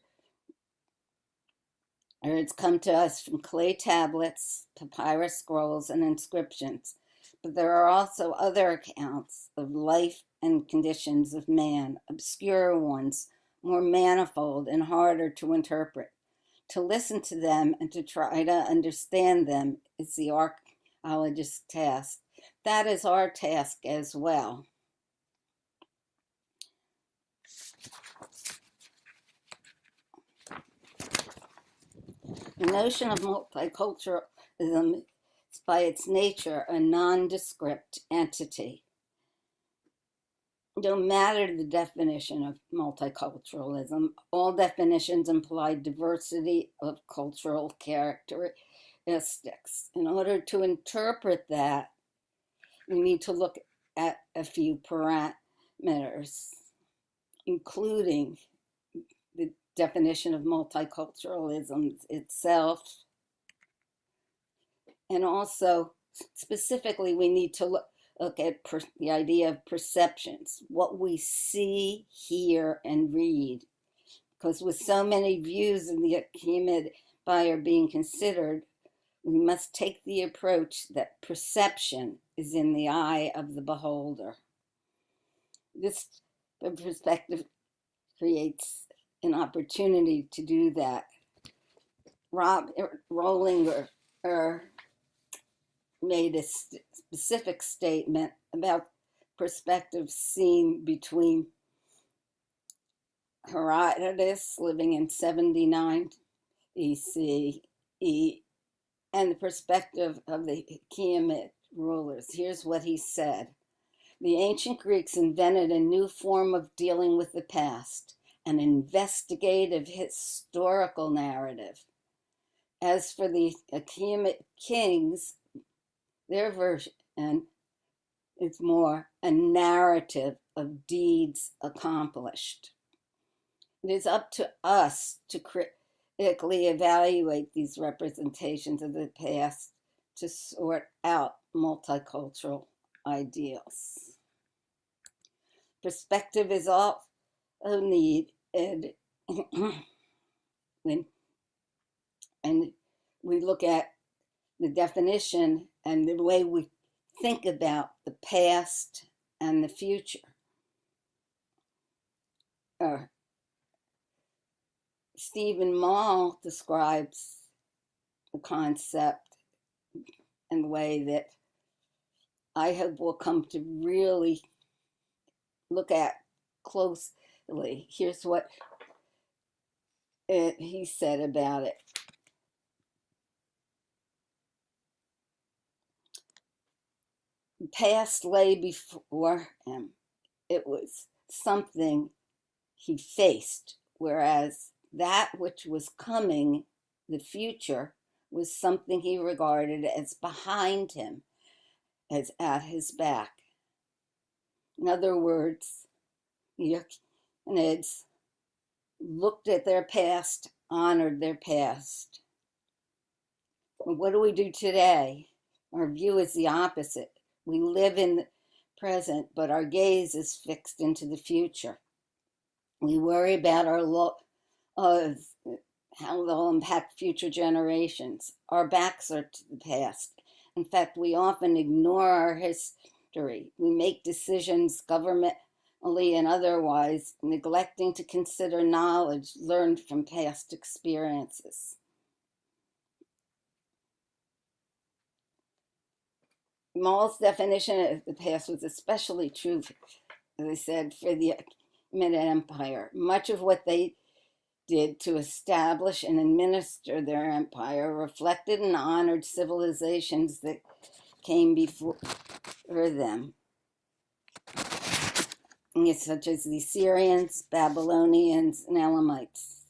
It's come to us from clay tablets, papyrus scrolls, and inscriptions. But there are also other accounts of life and conditions of man, obscure ones, more manifold and harder to interpret. To listen to them and to try to understand them is the archaeologist's task. That is our task as well. The notion of multiculturalism is by its nature a nondescript entity. No matter the definition of multiculturalism, all definitions imply diversity of cultural characteristics. In order to interpret that, we need to look at a few parameters, including the definition of multiculturalism itself. And also, specifically, we need to look at the idea of perceptions, what we see, hear, and read. Because with so many views in the Achaemenid Empire being considered, we must take the approach that perception is in the eye of the beholder. This perspective creates an opportunity to do that. Rollinger made a specific statement about perspective seen between Herodotus, living in 79 BCE, and the perspective of the Achaemenid rulers. Here's what he said. The ancient Greeks invented a new form of dealing with the past, an investigative historical narrative. As for the Achaemenid kings, their version is more a narrative of deeds accomplished. It is up to us to critically evaluate these representations of the past to sort out multicultural ideals. Perspective is also needed and we look at the definition and the way we think about the past and the future. Stephen Mall describes the concept in the way that I hope we'll come to really look at closely. Here's what he said about it. The past lay before him. It was something he faced, whereas that which was coming, the future, was something he regarded as behind him, as at his back. In other words, the Achaemenids looked at their past, honored their past. What do we do today? Our view is the opposite. We live in the present, but our gaze is fixed into the future. We worry about our how they'll impact future generations. Our backs are to the past. In fact, we often ignore our history. We make decisions governmentally and otherwise, neglecting to consider knowledge learned from past experiences. Mall's definition of the past was especially true, as I said, for the Achaemenid Empire. Much of what they did to establish and administer their empire reflected and honored civilizations that came before them, such as the Assyrians, Babylonians, and Elamites.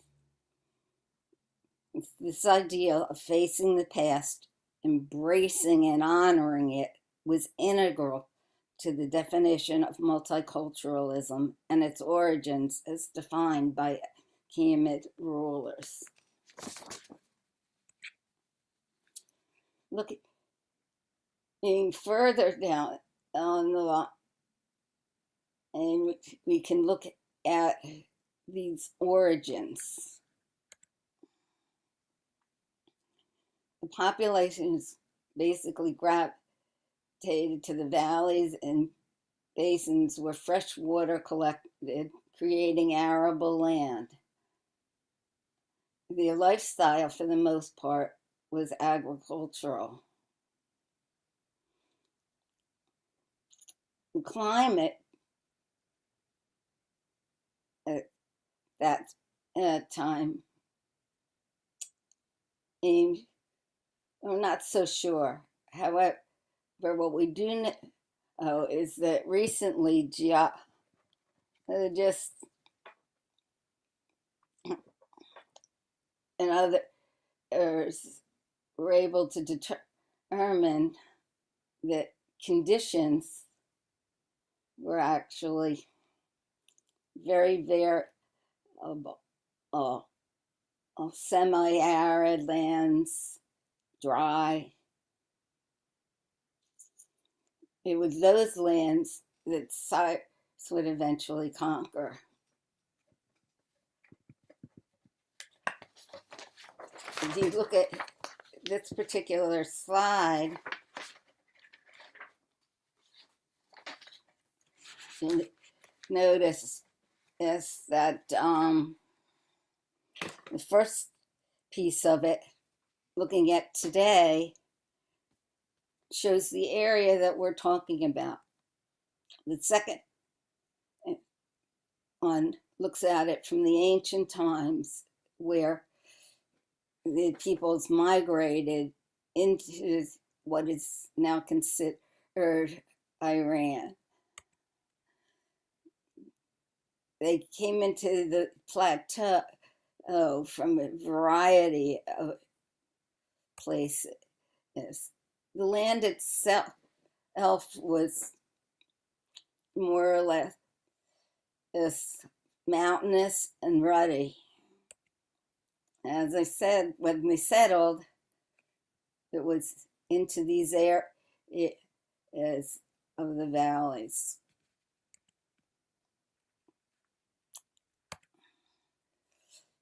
This idea of facing the past, embracing and honoring it, was integral to the definition of multiculturalism and its origins as defined by Achaemenid rulers. Looking further down on the line, and we can look at these origins. The populations basically gravitated to the valleys and basins where fresh water collected, creating arable land. Their lifestyle, for the most part, was agricultural. The climate at that time, I'm not so sure. However, what we do know is that recently geologists and others were able to determine that conditions were actually very variable. Semi-arid lands, dry. It was those lands that Cyrus would eventually conquer. If you look at this particular slide, you'll notice is that the first piece of it, looking at today, shows the area that we're talking about. The second one looks at it from the ancient times, where the peoples migrated into what is now considered Iran. They came into the plateau from a variety of places. The land itself was more or less mountainous and ruddy. As I said, when they settled, it was into these areas of the valleys.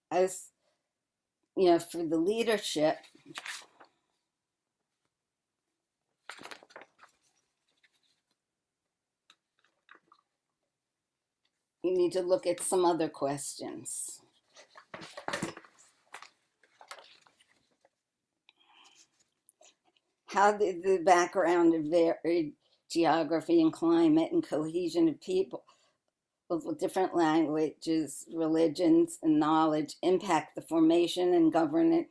As you know, for the leadership, you need to look at some other questions. How did the background of varied geography and climate and cohesion of people with different languages, religions, and knowledge impact the formation and governance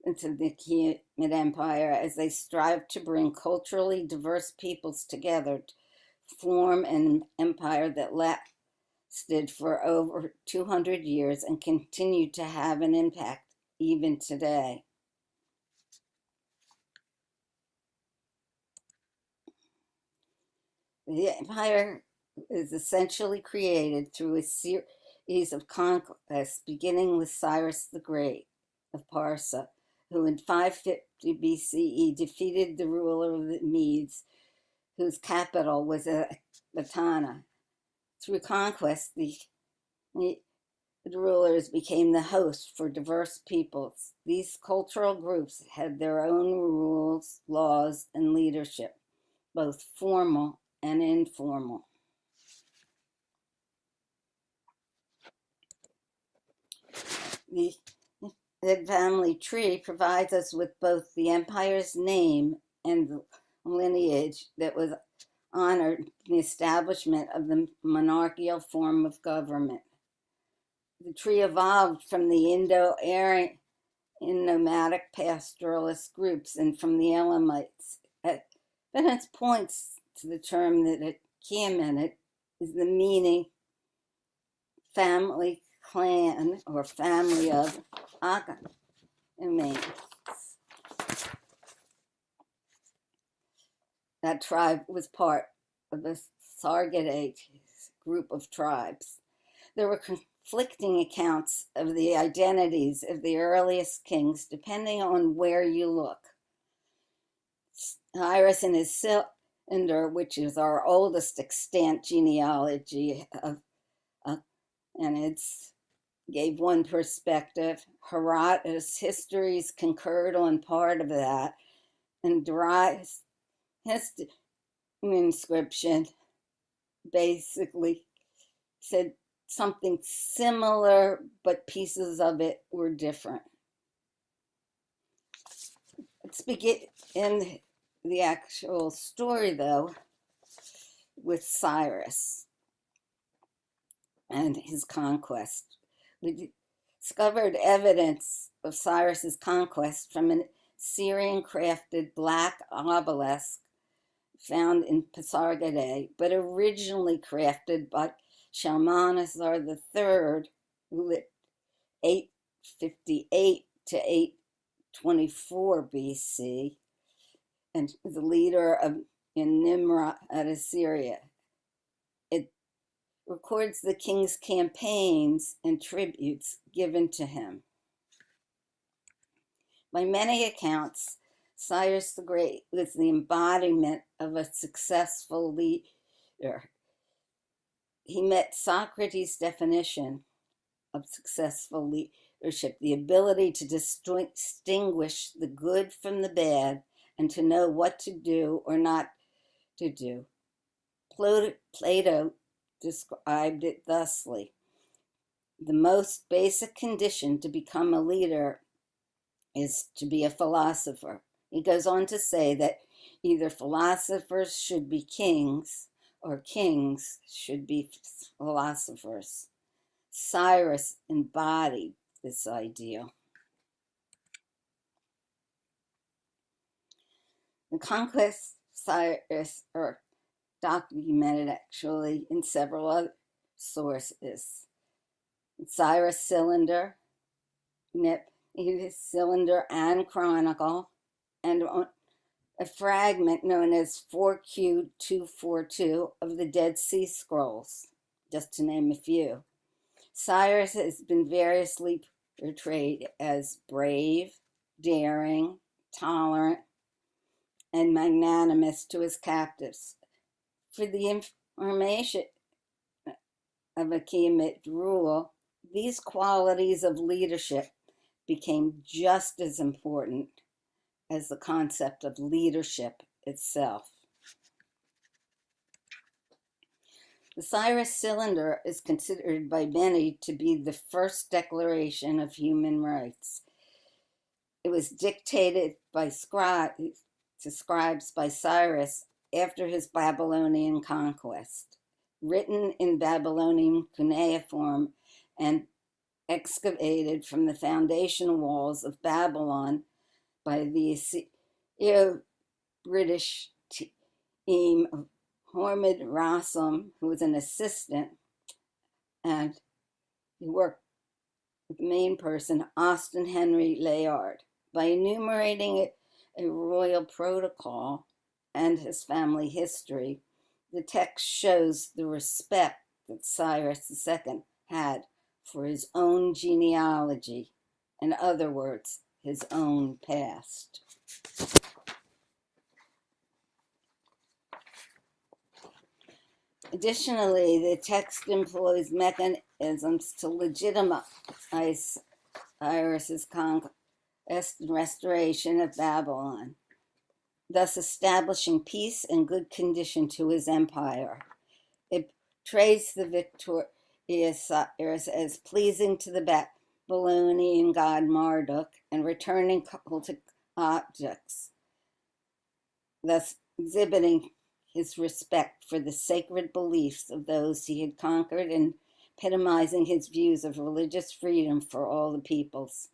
of the Achaemenid Empire as they strive to bring culturally diverse peoples together to form an empire that lasted for over 200 years and continued to have an impact even today? The empire is essentially created through a series of conquests, beginning with Cyrus the Great of Parsa, who in 550 BCE defeated the ruler of the Medes, whose capital was Ecbatana. Through conquest, the rulers became the host for diverse peoples. These cultural groups had their own rules, laws, and leadership, both formal and informal. The family tree provides us with both the empire's name and the lineage that was honored in the establishment of the monarchical form of government. The tree evolved from the Indo-Aryan nomadic pastoralist groups and from the Elamites. Evidence points to the term that Achaemenid is the meaning family, clan, or family of Achaemenid. That tribe was part of the Sargate group of tribes. There were conflicting accounts of the identities of the earliest kings, depending on where you look. Cyrus and his cylinder, which is our oldest extant genealogy and it's gave one perspective. Herodotus' histories concurred on part of that, and Dry's inscription basically said something similar, but pieces of it were different. Let's begin in the actual story, though, with Cyrus and his conquest. We discovered evidence of Cyrus's conquest from an Syrian-crafted black obelisk found in Pasargadae, but originally crafted by Shalmaneser III, who lived 858 to 824 BC, and the leader in Nimrod at Assyria. It records the king's campaigns and tributes given to him. By many accounts, Cyrus the Great was the embodiment of a successful leader. He met Socrates' definition of successful leadership, the ability to distinguish the good from the bad and to know what to do or not to do. Plato described it thusly: the most basic condition to become a leader is to be a philosopher. He goes on to say that either philosophers should be kings or kings should be philosophers. Cyrus embodied this ideal. The conquests of Cyrus are documented actually in several other sources. Cyrus Cylinder, Cylinder and Chronicle, and a fragment known as 4Q242 of the Dead Sea Scrolls, just to name a few. Cyrus has been variously portrayed as brave, daring, tolerant, and magnanimous to his captives. For the information of Achaemenid rule, these qualities of leadership became just as important as the concept of leadership itself. The Cyrus Cylinder is considered by many to be the first declaration of human rights. It was dictated by scribes by Cyrus after his Babylonian conquest, written in Babylonian cuneiform and excavated from the foundation walls of Babylon by the British team of Hormid Rassam, who was an assistant, and he worked with the main person, Austin Henry Layard. By enumerating a royal protocol and his family history, the text shows the respect that Cyrus II had for his own genealogy, in other words, his own past. Additionally, the text employs mechanisms to legitimize Cyrus's conquest and restoration of Babylon, thus establishing peace and good condition to his empire. It portrays the victorious Cyrus as pleasing to the Babylonian god Marduk and returning cultic objects, thus exhibiting his respect for the sacred beliefs of those he had conquered and epitomizing his views of religious freedom for all the peoples.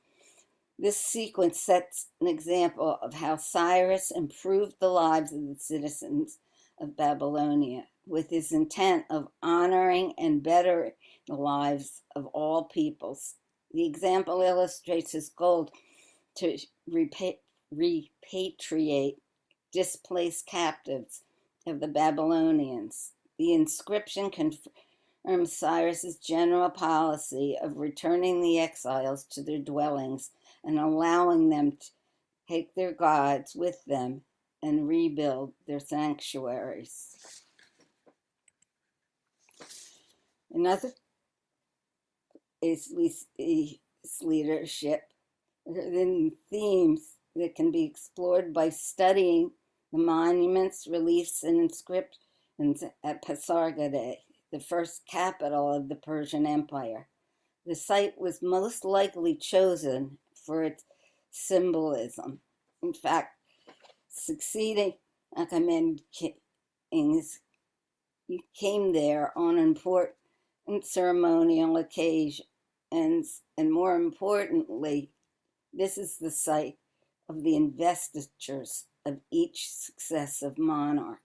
This sequence sets an example of how Cyrus improved the lives of the citizens of Babylonia with his intent of honoring and bettering the lives of all peoples. The example illustrates his goal to repatriate displaced captives of the Babylonians. The inscription confirms Cyrus's general policy of returning the exiles to their dwellings and allowing them to take their gods with them and rebuild their sanctuaries. Another is we see leadership in themes that can be explored by studying the monuments, reliefs, and inscriptions at Pasargadae, the first capital of the Persian Empire. The site was most likely chosen for its symbolism. In fact, succeeding Achaemenid kings came there on important ceremonial occasions, and more importantly, this is the site of the investitures of each successive monarch.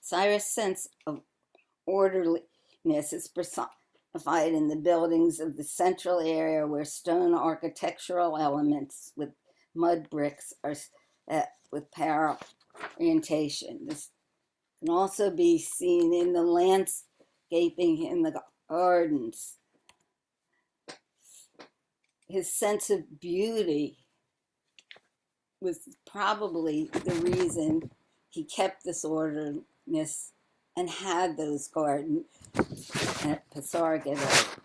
Cyrus' sense of orderliness is personified in the buildings of the central area where stone architectural elements with mud bricks are set with parallel orientation. This can also be seen in the landscaping in the gardens. His sense of beauty was probably the reason he kept this orderliness and had those gardens at Pasargadae.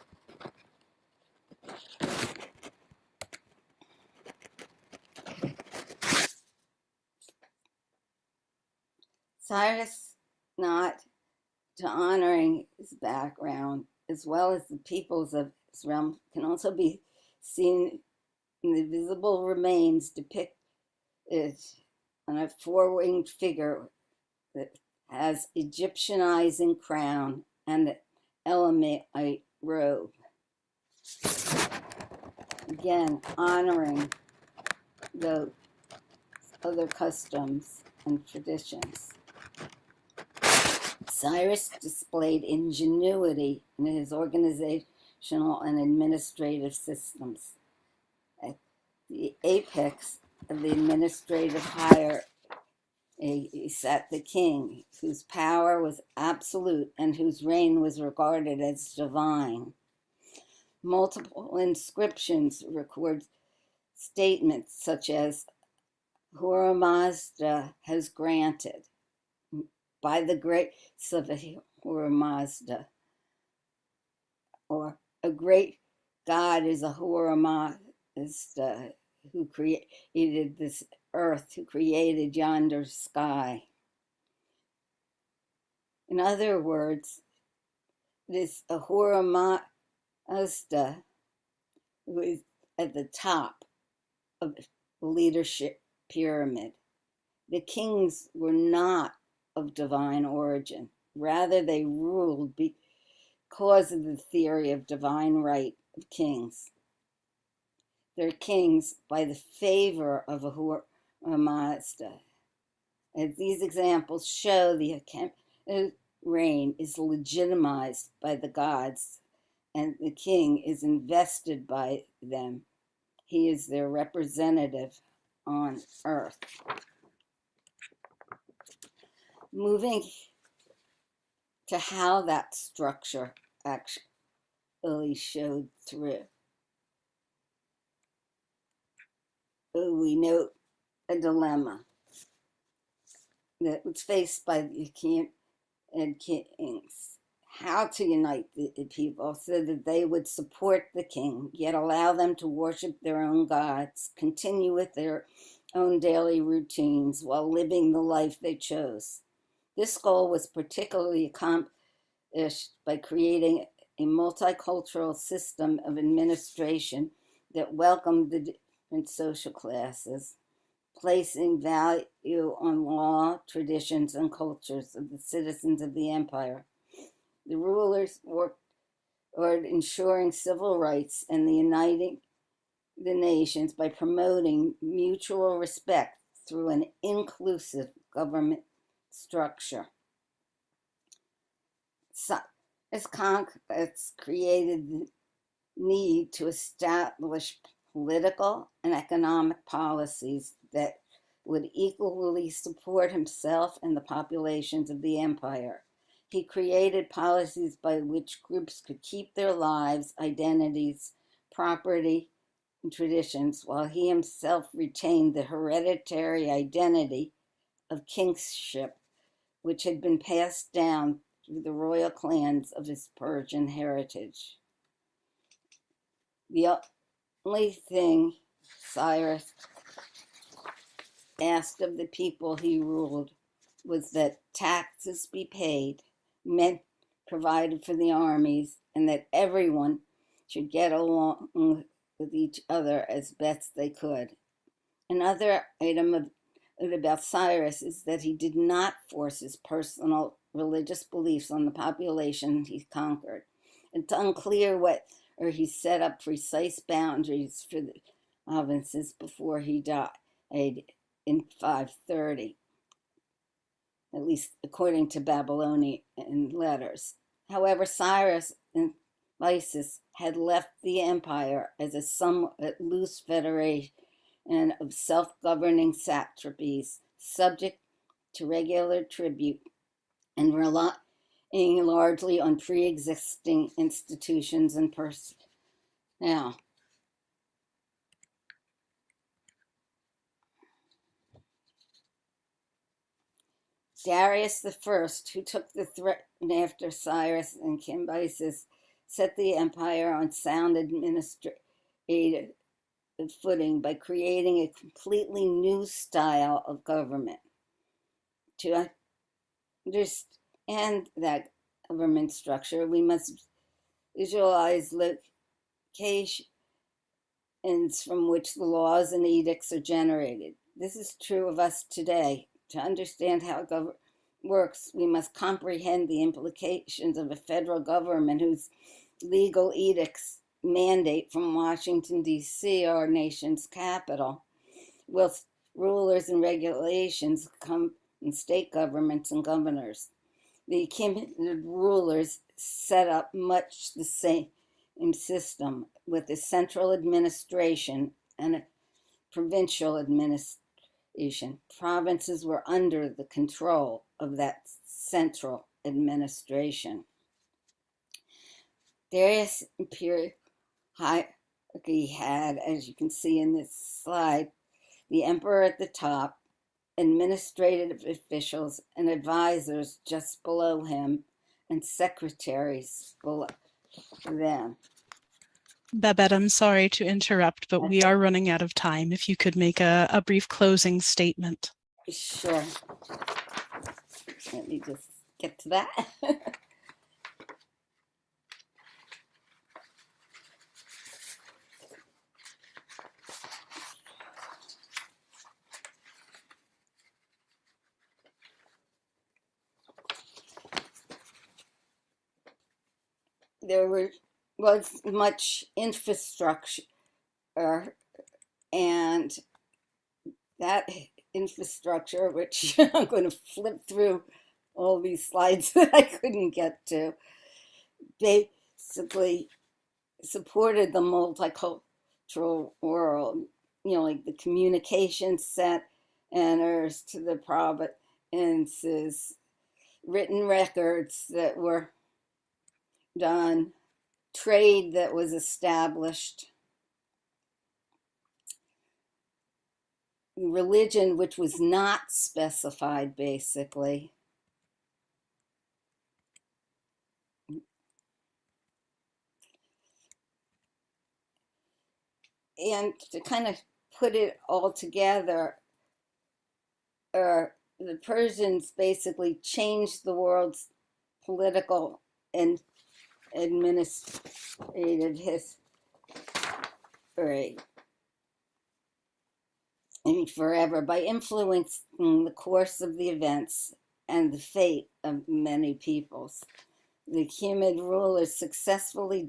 Cyrus, not to honoring his background as well as the peoples of his realm, can also be seen in the visible remains depicted on a four-winged figure that has Egyptianizing crown and Elamite robe. Again, honoring the other customs and traditions. Cyrus displayed ingenuity in his organizational and administrative systems. At the apex of the administrative hierarchy sat the king, whose power was absolute and whose reign was regarded as divine. Multiple inscriptions record statements such as Ahura Mazda has granted, by the grace of Ahura Mazda, or a great God is Ahura Mazda, who created this earth, who created yonder sky. In other words, this Ahura Mazda, who is at the top of the leadership pyramid. The kings were not of divine origin. Rather, they ruled because of the theory of divine right of kings. They're kings by the favor of Ahura Mazda. As these examples show, the Achaemenid reign is legitimized by the gods, and the king is invested by them. He is their representative on earth. Moving to how that structure actually showed through. We note a dilemma that was faced by the Achaemenid kings. How to unite the people so that they would support the king, yet allow them to worship their own gods, continue with their own daily routines while living the life they chose. This goal was particularly accomplished by creating a multicultural system of administration that welcomed the different social classes, placing value on law, traditions, and cultures of the citizens of the empire. The rulers worked toward ensuring civil rights and the uniting the nations by promoting mutual respect through an inclusive government structure. This conquest created the need to establish political and economic policies that would equally support himself and the populations of the empire. He created policies by which groups could keep their lives, identities, property, and traditions, while he himself retained the hereditary identity of kingship, which had been passed down through the royal clans of his Persian heritage. The only thing Cyrus asked of the people he ruled was that taxes be paid, men provided for the armies, and that everyone should get along with each other as best they could. Another item about Cyrus is that he did not force his personal religious beliefs on the population he conquered. It's unclear whether he set up precise boundaries for the provinces before he died in 530, at least according to Babylonian letters. However, Cyrus and Isis had left the empire as a somewhat loose federation of self-governing satrapies, subject to regular tribute and relying largely on pre-existing institutions and personnel. Darius I, who took the throne after Cyrus and Cambyses, set the empire on sound administrative footing by creating a completely new style of government. To understand that government structure, we must visualize locations from which the laws and edicts are generated. This is true of us today. To understand how government works, we must comprehend the implications of a federal government whose legal edicts mandate from Washington, D.C., our nation's capital, with rulers and regulations come in state governments and governors. The Achaemenid rulers set up much the same system with a central administration and a provincial administration. Provinces were under the control of that central administration. Darius' imperial hierarchy had, as you can see in this slide, the emperor at the top, administrative officials and advisors just below him, and secretaries below them. Babette, I'm sorry to interrupt, but we are running out of time. If you could make a brief closing statement. Sure. Let me just get to that. There was much infrastructure, and that infrastructure, which I'm going to flip through all these slides that I couldn't get to, basically supported the multicultural world, like the communication centers to the provinces, written records that were done, trade that was established, religion which was not specified, basically. And to kind of put it all together, the Persians basically changed the world's political and administrative history forever by influencing the course of the events and the fate of many peoples. The Achaemenid rulers successfully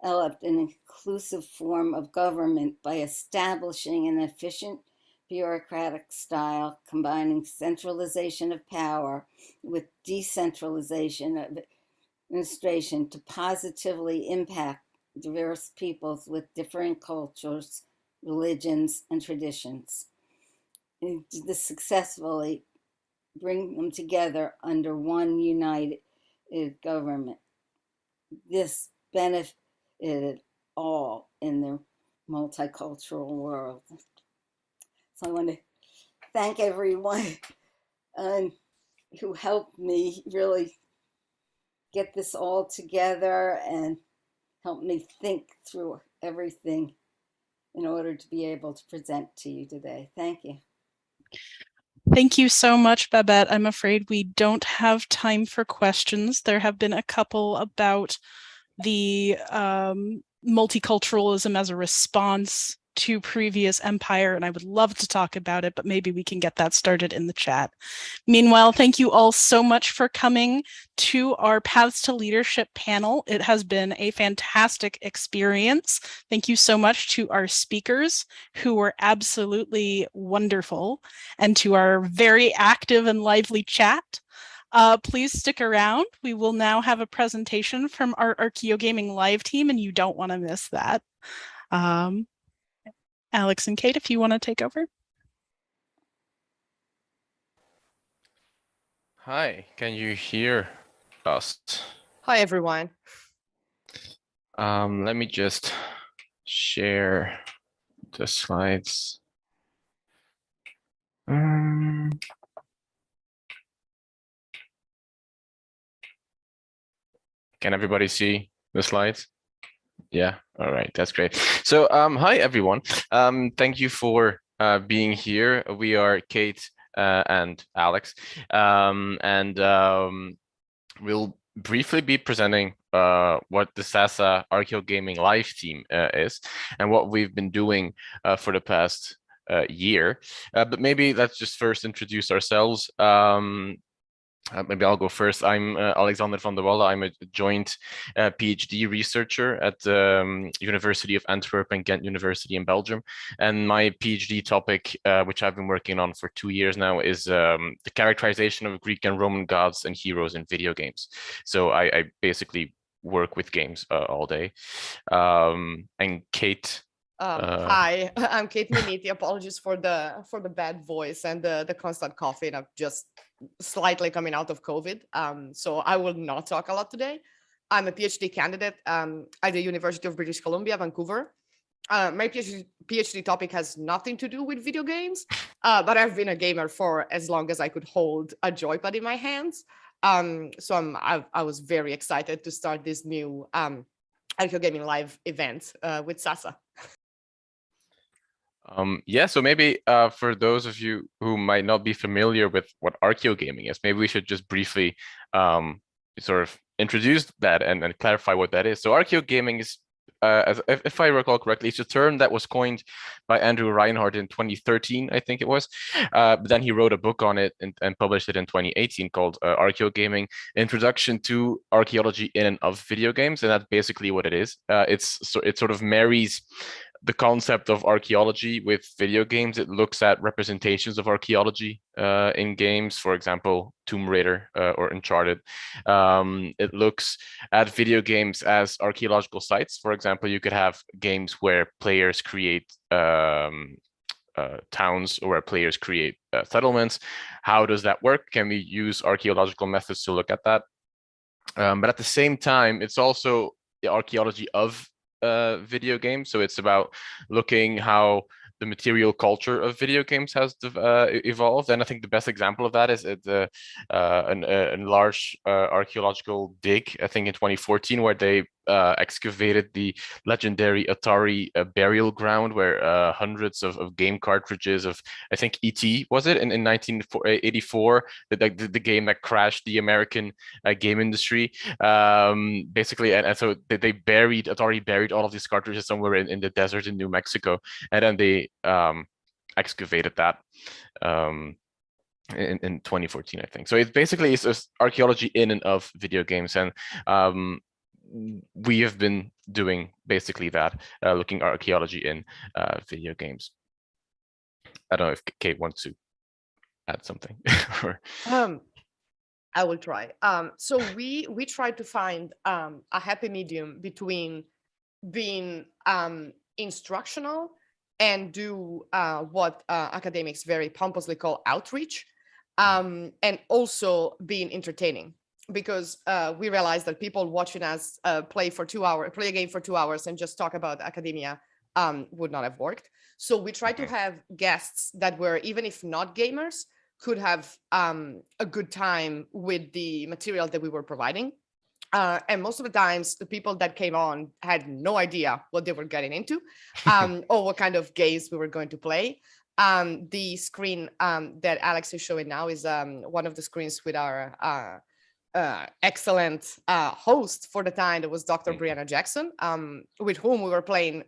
developed an inclusive form of government by establishing an efficient bureaucratic style, combining centralization of power with decentralization of administration to positively impact diverse peoples with differing cultures, religions, and traditions. And to successfully bring them together under one united government. This benefited all in the multicultural world. So I want to thank everyone who helped me really get this all together and help me think through everything in order to be able to present to you today. Thank you. Thank you so much, Babette. I'm afraid we don't have time for questions. There have been a couple about the multiculturalism as a response to previous empire, and I would love to talk about it, but maybe we can get that started in the chat. Meanwhile, thank you all so much for coming to our Paths to Leadership panel. It has been a fantastic experience. Thank you so much to our speakers who were absolutely wonderful, and to our very active and lively chat. Please stick around. We will now have a presentation from our Archaeo Gaming live team, and you don't want to miss that. Alex and Kate, if you want to take over. Hi, can you hear us? Hi, everyone. Let me just share the slides. Can everybody see the slides? Yeah, all right, that's great. So hi, everyone. Thank you for being here. We are Kate and Alex, and we'll briefly be presenting what the SASA Archaeo Gaming live team is and what we've been doing for the past year. But maybe let's just first introduce ourselves. Maybe I'll go first. I'm Alexander van der Walle. I'm a joint PhD researcher at the University of Antwerp and Ghent University in Belgium. And my PhD topic, which I've been working on for 2 years now, is the characterization of Greek and Roman gods and heroes in video games. So I basically work with games all day. And Kate. Hi, I'm Kate Miniti. Apologies for the bad voice and the constant coughing. I'm just slightly coming out of COVID. So I will not talk a lot today. I'm a PhD candidate at the University of British Columbia, Vancouver. My PhD topic has nothing to do with video games, but I've been a gamer for as long as I could hold a joypad in my hands. So I was very excited to start this new Archaeo Gaming Live event with SASA. Yeah, so maybe for those of you who might not be familiar with what Archaeo gaming is, maybe we should just briefly sort of introduce that and clarify what that is. So Archaeo gaming is, if I recall correctly, it's a term that was coined by Andrew Reinhardt in 2013, I think it was. But then he wrote a book on it and published it in 2018 called Archaeo Gaming: Introduction to Archaeology in and of Video Games, and that's basically what it is. It sort of marries the concept of archaeology with video games. It looks at representations of archaeology in games, for example, Tomb Raider or Uncharted. It looks at video games as archaeological sites. For example, you could have games where players create towns or where players create settlements. How does that work? Can we use archaeological methods to look at that? But at the same time, it's also the archaeology of video games. So it's about looking how the material culture of video games has evolved. And I think the best example of that is a large archaeological dig, I think in 2014, where they excavated the legendary Atari burial ground, where hundreds of game cartridges of, I think, E.T. was it in 1984, the game that crashed the American game industry, basically. And so Atari buried all of these cartridges somewhere in the desert in New Mexico, and then they excavated that in 2014, I think. So it's basically just archaeology in and of video games, and we have been doing basically that, looking at archaeology in video games. I don't know if Kate wants to add something. I will try. So we tried to find a happy medium between being instructional and do what academics very pompously call outreach, and also being entertaining. Because we realized that people watching us play a game for 2 hours and just talk about academia would not have worked. So we tried to have guests that were, even if not gamers, could have a good time with the material that we were providing. And most of the times, the people that came on had no idea what they were getting into or what kind of games we were going to play. The screen that Alex is showing now is one of the screens with our excellent host for the time. That was Dr. Brianna Jackson, with whom we were playing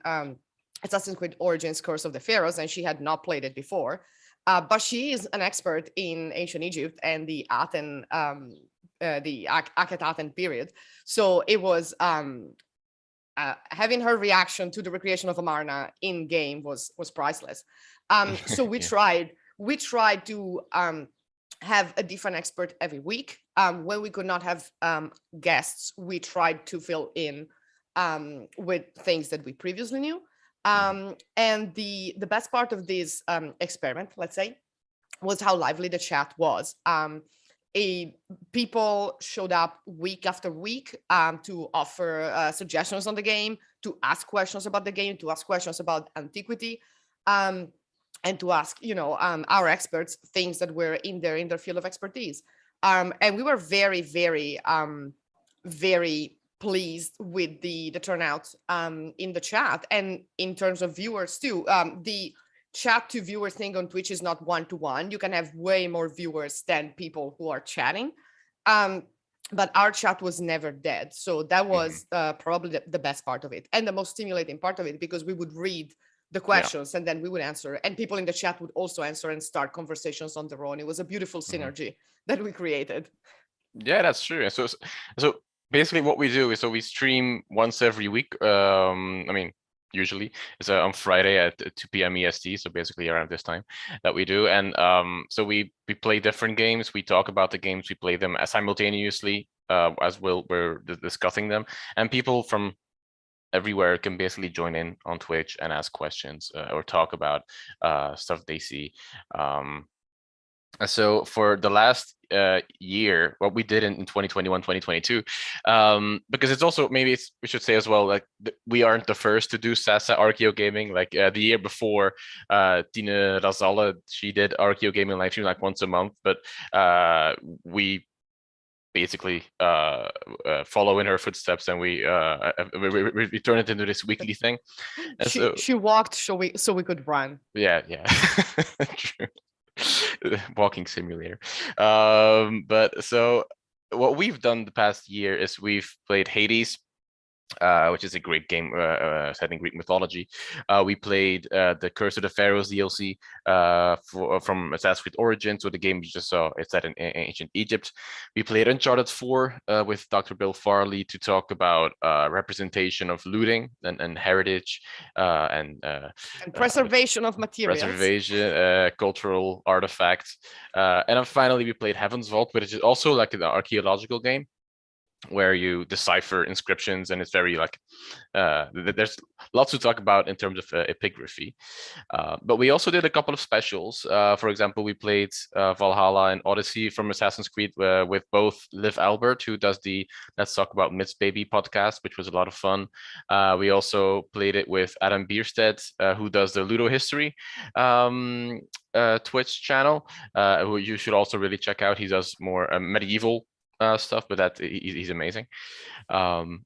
Assassin's Creed Origins Curse of the Pharaohs, and she had not played it before. But she is an expert in ancient Egypt and the Achaemenid period. So it was having her reaction to the recreation of Amarna in game was priceless. So we tried to have a different expert every week. When we could not have guests, we tried to fill in with things that we previously knew. And the best part of this experiment, let's say, was how lively the chat was. People showed up week after week to offer suggestions on the game, to ask questions about the game, to ask questions about Antiquity, and to ask, our experts things that were in their field of expertise. And we were very, very, very pleased with the turnout in the chat, and in terms of viewers too. The chat to viewer thing on Twitch is not one-to-one. You can have way more viewers than people who are chatting. But our chat was never dead. So that was probably the best part of it, and the most stimulating part of it, because we would read the questions, and then we would answer, and people in the chat would also answer and start conversations on their own. It was a beautiful synergy that we created. Yeah, that's true. So basically what we do is, so we stream once every week. Usually it's on Friday at 2 p.m. EST, so basically around this time that we do. And so we play different games, we talk about the games, we play them simultaneously as we're discussing them, and people from everywhere can basically join in on Twitch and ask questions or talk about stuff they see. So for the last year, what we did in 2021, 2022, because it's also, maybe we should say as well, like we aren't the first to do SASA Archaeo gaming. Like the year before, Tine Razalla, she did Archaeo gaming live stream like once a month, but we basically follow in her footsteps, and we turn it into this weekly thing. And she walked so we could run. Yeah. True. Walking simulator. But so what we've done the past year is we've played Hades, which is a great game set in Greek mythology. We played the Curse of the Pharaohs DLC from Assassin's Creed Origins, so the game you just saw, it's set in ancient Egypt. We played Uncharted 4 with Dr. Bill Farley to talk about representation of looting and heritage and preservation of materials. Cultural artifacts. And then finally we played Heaven's Vault, which is also like an archaeological game where you decipher inscriptions, and it's very like there's lots to talk about in terms of epigraphy. But we also did a couple of specials. For example, we played Valhalla and Odyssey from Assassin's Creed with both Liv Albert, who does the Let's Talk About Myths Baby podcast, which was a lot of fun. We also played it with Adam Bierstedt, who does the Ludo History Twitch channel, who you should also really check out. He does more medieval stuff, but that he's amazing.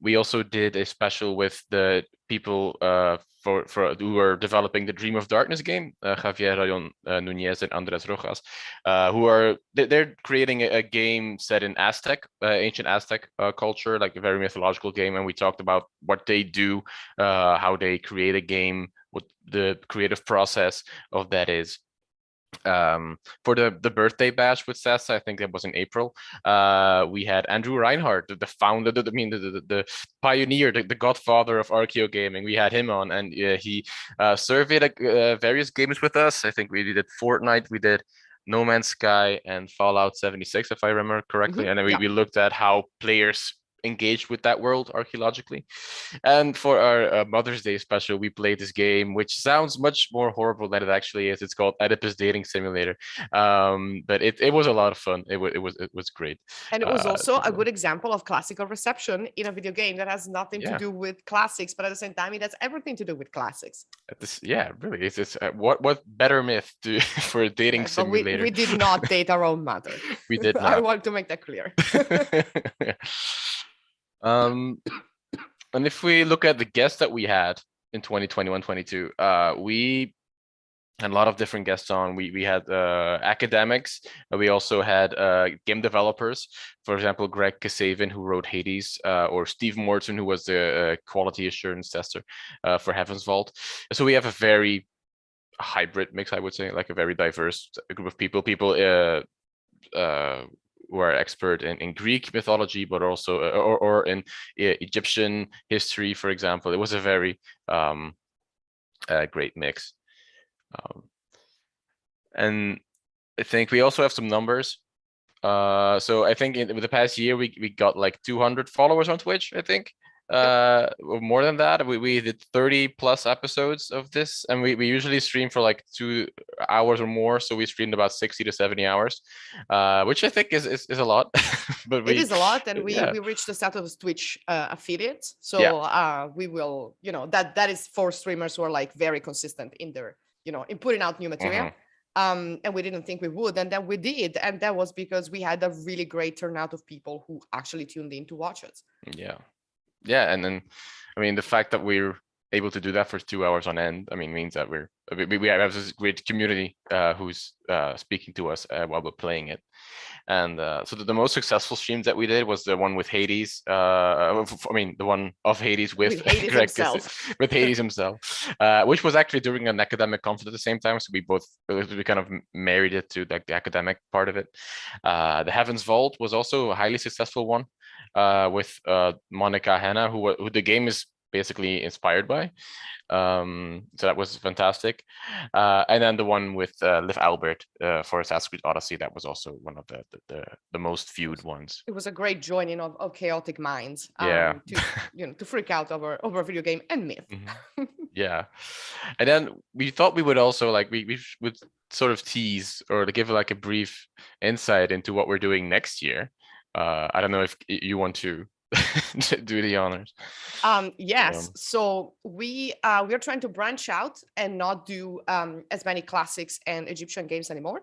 We also did a special with the people for who are developing the Dream of Darkness game, Javier Rayon Nunez and Andres Rojas, they're creating a game set in Aztec, ancient Aztec culture, like a very mythological game, and we talked about what they do, how they create a game, what the creative process of that is. For the birthday bash with SASA, I think that was in April, we had Andrew Reinhardt, the founder, the pioneer, the godfather of Archaeo gaming. We had him on, and he surveyed various games with us. I think we did Fortnite, we did No Man's Sky and Fallout 76, if I remember correctly. And then we looked at how players engaged with that world archaeologically. And for our Mother's Day special, we played this game, which sounds much more horrible than it actually is. It's called Oedipus Dating Simulator, but it was a lot of fun. It was great, and it was also a good example of classical reception in a video game that has nothing to do with classics, but at the same time it has everything to do with classics. Really, it's what better myth for a dating simulator? We did not date our own mother. We did not. I want to make that clear. And if we look at the guests that we had in 2021-22, we had a lot of different guests on. We had academics. We also had game developers. For example, Greg Kasavin, who wrote Hades, or Steve Morton, who was the quality assurance tester for Heaven's Vault. So we have a very hybrid mix, I would say, like a very diverse group of people. Who are expert in Greek mythology, but also or in Egyptian history, for example. It was a very great mix. And I think we also have some numbers. So I think in the past year, we got like 200 followers on Twitch, I think. More than that, we did 30 plus episodes of this, and we usually stream for like 2 hours or more, so we streamed about 60 to 70 hours, which I think is a lot. But it is a lot, and we reached the status of Twitch affiliate, so we will, that is for streamers who are like very consistent in their in putting out new material. And we didn't think we would, and then we did, and that was because we had a really great turnout of people who actually tuned in to watch it. Yeah, and then I mean the fact that we're able to do that for 2 hours on end, I mean, means that we have this great community who's speaking to us while we're playing it. And so the most successful streams that we did was the one with Hades. I mean, the one of Hades with Hades Greg himself. with Hades himself, which was actually during an academic conference at the same time. So we kind of married it to like the academic part of it. The Heavens Vault was also a highly successful one with Monica Hanna, who the game is basically inspired by. So that was fantastic. And then the one with Liv Albert for Assassin's Creed Odyssey, that was also one of the most viewed ones. It was a great joining of chaotic minds. Yeah. To freak out over video game and myth. Mm-hmm. Yeah. And then we thought we would also like we would sort of tease or to give like a brief insight into what we're doing next year. I don't know if you want to do the honors. Yes. So we are trying to branch out and not do as many classics and Egyptian games anymore.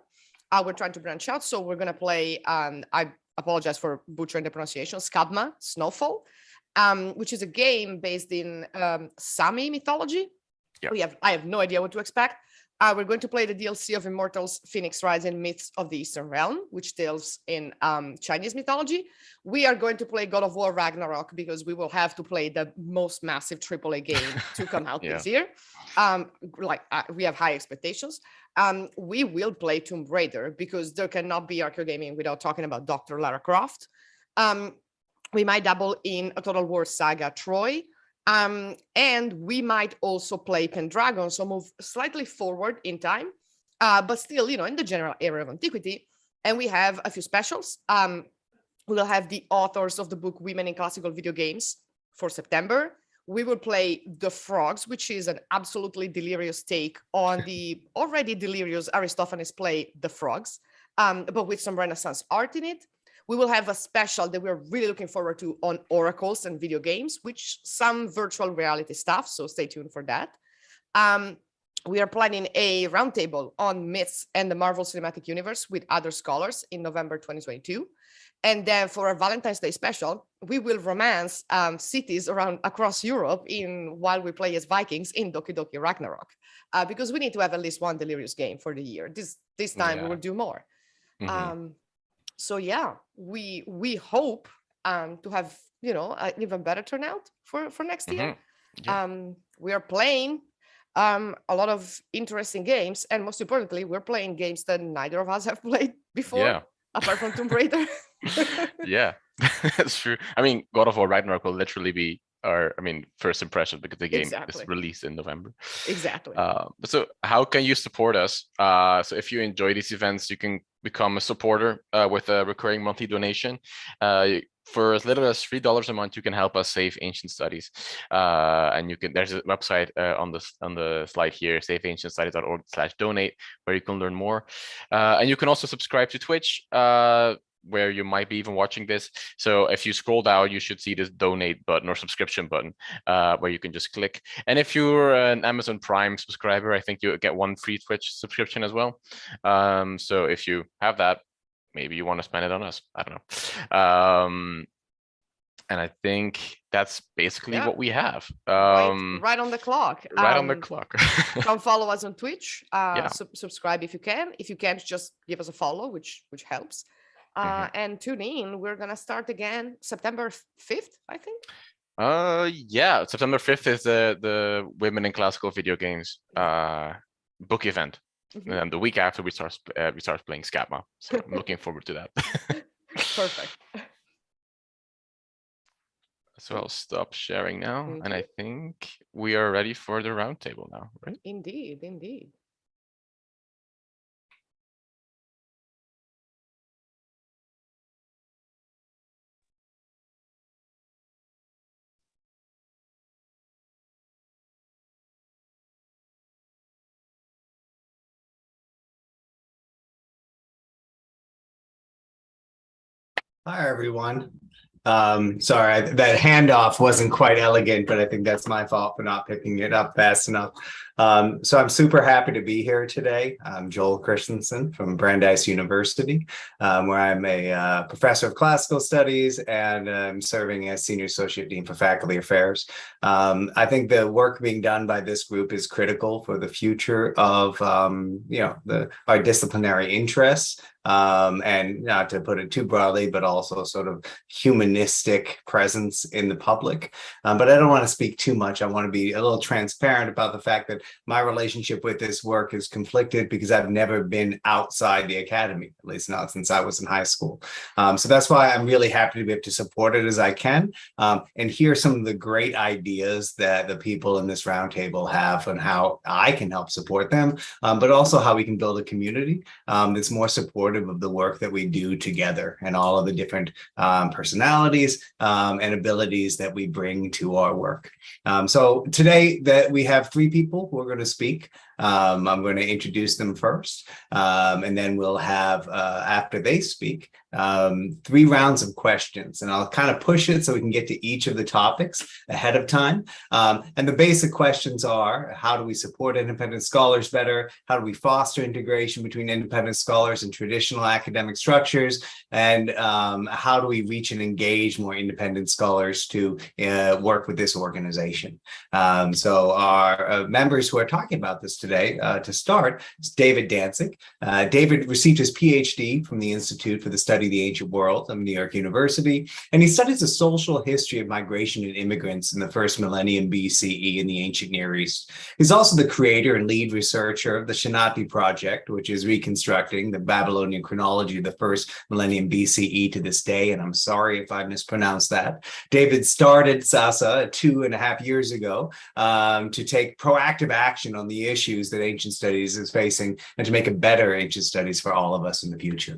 We're trying to branch out. So we're gonna play. I apologize for butchering the pronunciation. Skadma, Snowfall, which is a game based in Sami mythology. Yeah. I have no idea what to expect. We're going to play the DLC of Immortals, Phoenix Rise, and Myths of the Eastern Realm, which deals in Chinese mythology. We are going to play God of War Ragnarok because we will have to play the most massive AAA game to come out this year. We have high expectations. We will play Tomb Raider because there cannot be Archaeo gaming without talking about Dr. Lara Croft. We might double in a Total War Saga Troy. And we might also play Pendragon, so move slightly forward in time, but still, in the general area of Antiquity. And we have a few specials. We will have the authors of the book Women in Classical Video Games for September. We will play The Frogs, which is an absolutely delirious take on the already delirious Aristophanes play The Frogs, but with some Renaissance art in it. We will have a special that we're really looking forward to on oracles and video games, which some virtual reality stuff. So stay tuned for that. We are planning a roundtable on myths and the Marvel Cinematic Universe with other scholars in November 2022. And then for our Valentine's Day special, we will romance cities across Europe while we play as Vikings in Doki Doki Ragnarok, because we need to have at least one delirious game for the year. This time we will do more. Mm-hmm. So yeah, we hope to have an even better turnout for next year. Yeah. We are playing a lot of interesting games, and most importantly, we're playing games that neither of us have played before, apart from Tomb Raider. Yeah, that's true. I mean, God of War Ragnarok will literally be our first impression because the game is released in November. Exactly. So how can you support us? So if you enjoy these events, you can become a supporter with a recurring monthly donation. For as little as $3 a month, you can help us save ancient studies. And there's a website on the slide here, saveancientstudies.org/donate, where you can learn more. And you can also subscribe to Twitch, where you might be even watching this. So if you scroll down, you should see this donate button or subscription button, where you can just click. And if you're an Amazon Prime subscriber, I think you get one free Twitch subscription as well. So if you have that, maybe you want to spend it on us. I don't know. And I think that's basically what we have. Right on the clock. Right on the clock. Come follow us on Twitch. Subscribe if you can. If you can't, just give us a follow, which helps. And tune in. We're gonna start again September 5th, I think. Yeah, September 5th is the Women in Classical Video Games book event. And the week after we start playing Skadma. So I'm looking forward to that. Perfect. So I'll stop sharing now, and I think we are ready for the roundtable now, right? Indeed. Hi, everyone. Sorry, that handoff wasn't quite elegant, but I think that's my fault for not picking it up fast enough. So I'm super happy to be here today. I'm Joel Christensen from Brandeis University, where I'm a professor of classical studies and I'm serving as Senior Associate Dean for Faculty Affairs. I think the work being done by this group is critical for the future of our disciplinary interests. And not to put it too broadly, but also sort of humanistic presence in the public. But I don't want to speak too much. I want to be a little transparent about the fact that my relationship with this work is conflicted because I've never been outside the academy, at least not since I was in high school. So that's why I'm really happy to be able to support it as I can and hear some of the great ideas that the people in this roundtable have and how I can help support them, but also how we can build a community that's more supportive of the work that we do together and all of the different personalities and abilities that we bring to our work. So today that we have three people who are going to speak. I'm going to introduce them first, and then we'll have, after they speak, 3 rounds of questions, and I'll kind of push it so we can get to each of the topics ahead of time. And the basic questions are, how do we support independent scholars better? How do we foster integration between independent scholars and traditional academic structures? And how do we reach and engage more independent scholars to work with this organization? So our members who are talking about this today, to start, is David Danzig. David received his PhD from the Institute for the Study of the Ancient World of New York University, and he studies the social history of migration and immigrants in the first millennium BCE in the ancient Near East. He's also the creator and lead researcher of the Shenati Project, which is reconstructing the Babylonian chronology of the first millennium BCE to this day, and I'm sorry if I mispronounced that. David started SASA 2.5 years ago to take proactive action on the issues that ancient studies is facing and to make a better ancient studies for all of us in the future.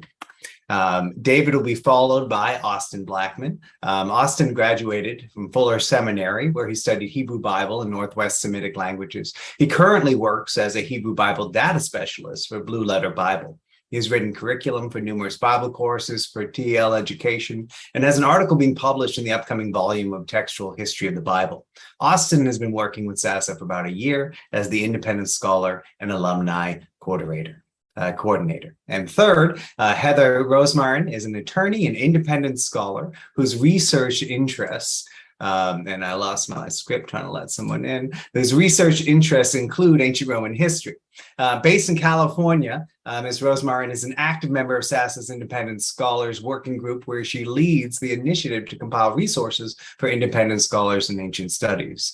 David will be followed by Austin Blackman. Austin graduated from Fuller Seminary, where he studied Hebrew Bible and Northwest Semitic languages. He currently works as a Hebrew Bible data specialist for Blue Letter Bible. He has written curriculum for numerous Bible courses for TL education and has an article being published in the upcoming volume of Textual History of the Bible. Austin has been working with SASA for about a year as the independent scholar and alumni coordinator. And third, Heather Rosemarin is an attorney and independent scholar whose research interests, and I lost my script trying to let someone in, whose research interests include ancient Roman history. Based in California, Ms. Rosemarin is an active member of SASA's Independent Scholars Working Group, where she leads the initiative to compile resources for independent scholars in ancient studies.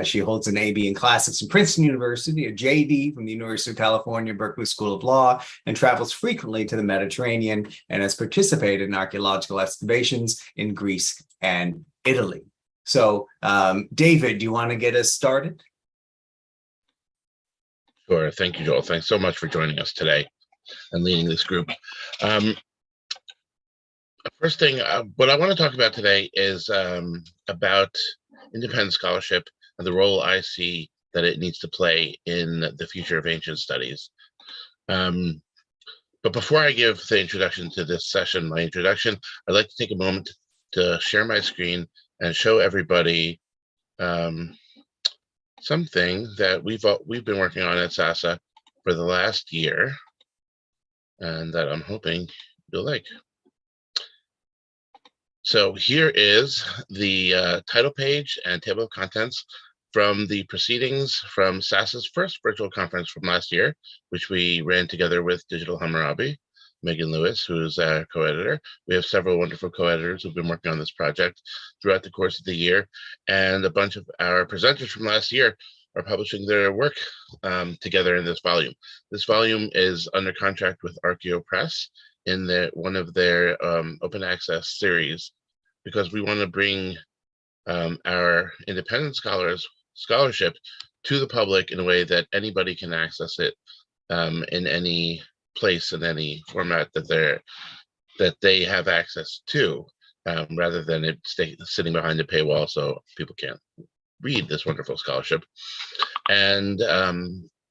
She holds an AB in Classics from Princeton University, a JD from the University of California, Berkeley School of Law, and travels frequently to the Mediterranean and has participated in archaeological excavations in Greece and Italy. So, David, do you want to get us started? Sure. Thank you, Joel. Thanks so much for joining us today and leading this group. First thing, what I want to talk about today is about independent scholarship and the role I see that it needs to play in the future of ancient studies. But before I give the introduction to this session, my introduction, I'd like to take a moment to share my screen and show everybody something that we've been working on at SASA for the last year, and that I'm hoping you'll like. So here is the title page and table of contents from the proceedings from SASA's first virtual conference from last year, which we ran together with Digital Hammurabi, Megan Lewis, who's our co-editor. We have several wonderful co-editors who've been working on this project throughout the course of the year, and a bunch of our presenters from last year are publishing their work together in this volume. This volume is under contract with Archaeo Press in one of their open access series, because we want to bring our independent scholarship to the public in a way that anybody can access it in any place, in any format that they have access to, rather than it sitting behind a paywall so people can't read this wonderful scholarship. And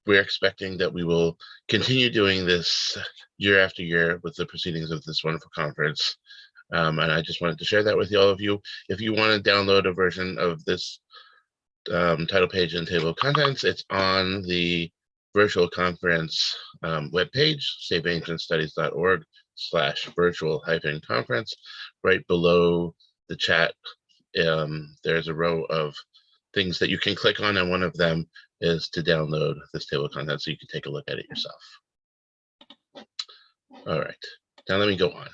we're expecting that we will continue doing this year after year with the proceedings of this wonderful conference. And I just wanted to share that with all of you. If you want to download a version of this title page and table of contents. It's on the virtual conference webpage, saveancientstudies.org/virtual-conference. Right below the chat, there's a row of things that you can click on, and one of them is to download this table of contents so you can take a look at it yourself. All right, now let me go on.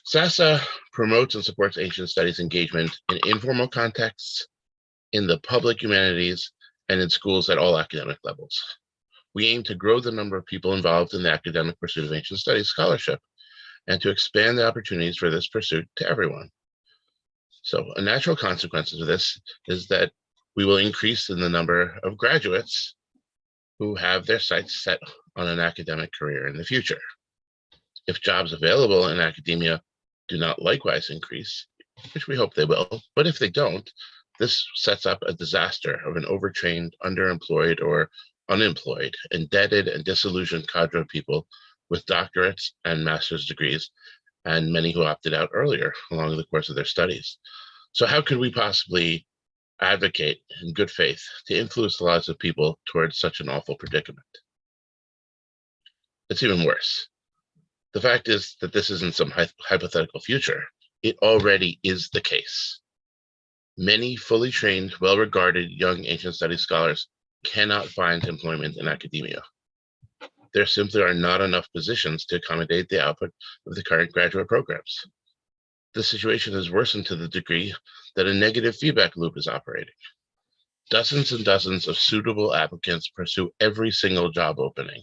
SASA promotes and supports ancient studies engagement in informal contexts, in the public humanities, and in schools at all academic levels. We aim to grow the number of people involved in the academic pursuit of ancient studies scholarship and to expand the opportunities for this pursuit to everyone. So a natural consequence of this is that we will increase in the number of graduates who have their sights set on an academic career in the future. If jobs available in academia do not likewise increase, which we hope they will, but if they don't, this sets up a disaster of an overtrained, underemployed, or unemployed, indebted, and disillusioned cadre of people with doctorates and master's degrees, and many who opted out earlier along the course of their studies. So how could we possibly advocate in good faith to influence the lives of people towards such an awful predicament? It's even worse. The fact is that this isn't some hypothetical future. It already is the case. Many fully trained, well-regarded young ancient studies scholars cannot find employment in academia. There simply are not enough positions to accommodate the output of the current graduate programs. The situation has worsened to the degree that a negative feedback loop is operating. Dozens and dozens of suitable applicants pursue every single job opening.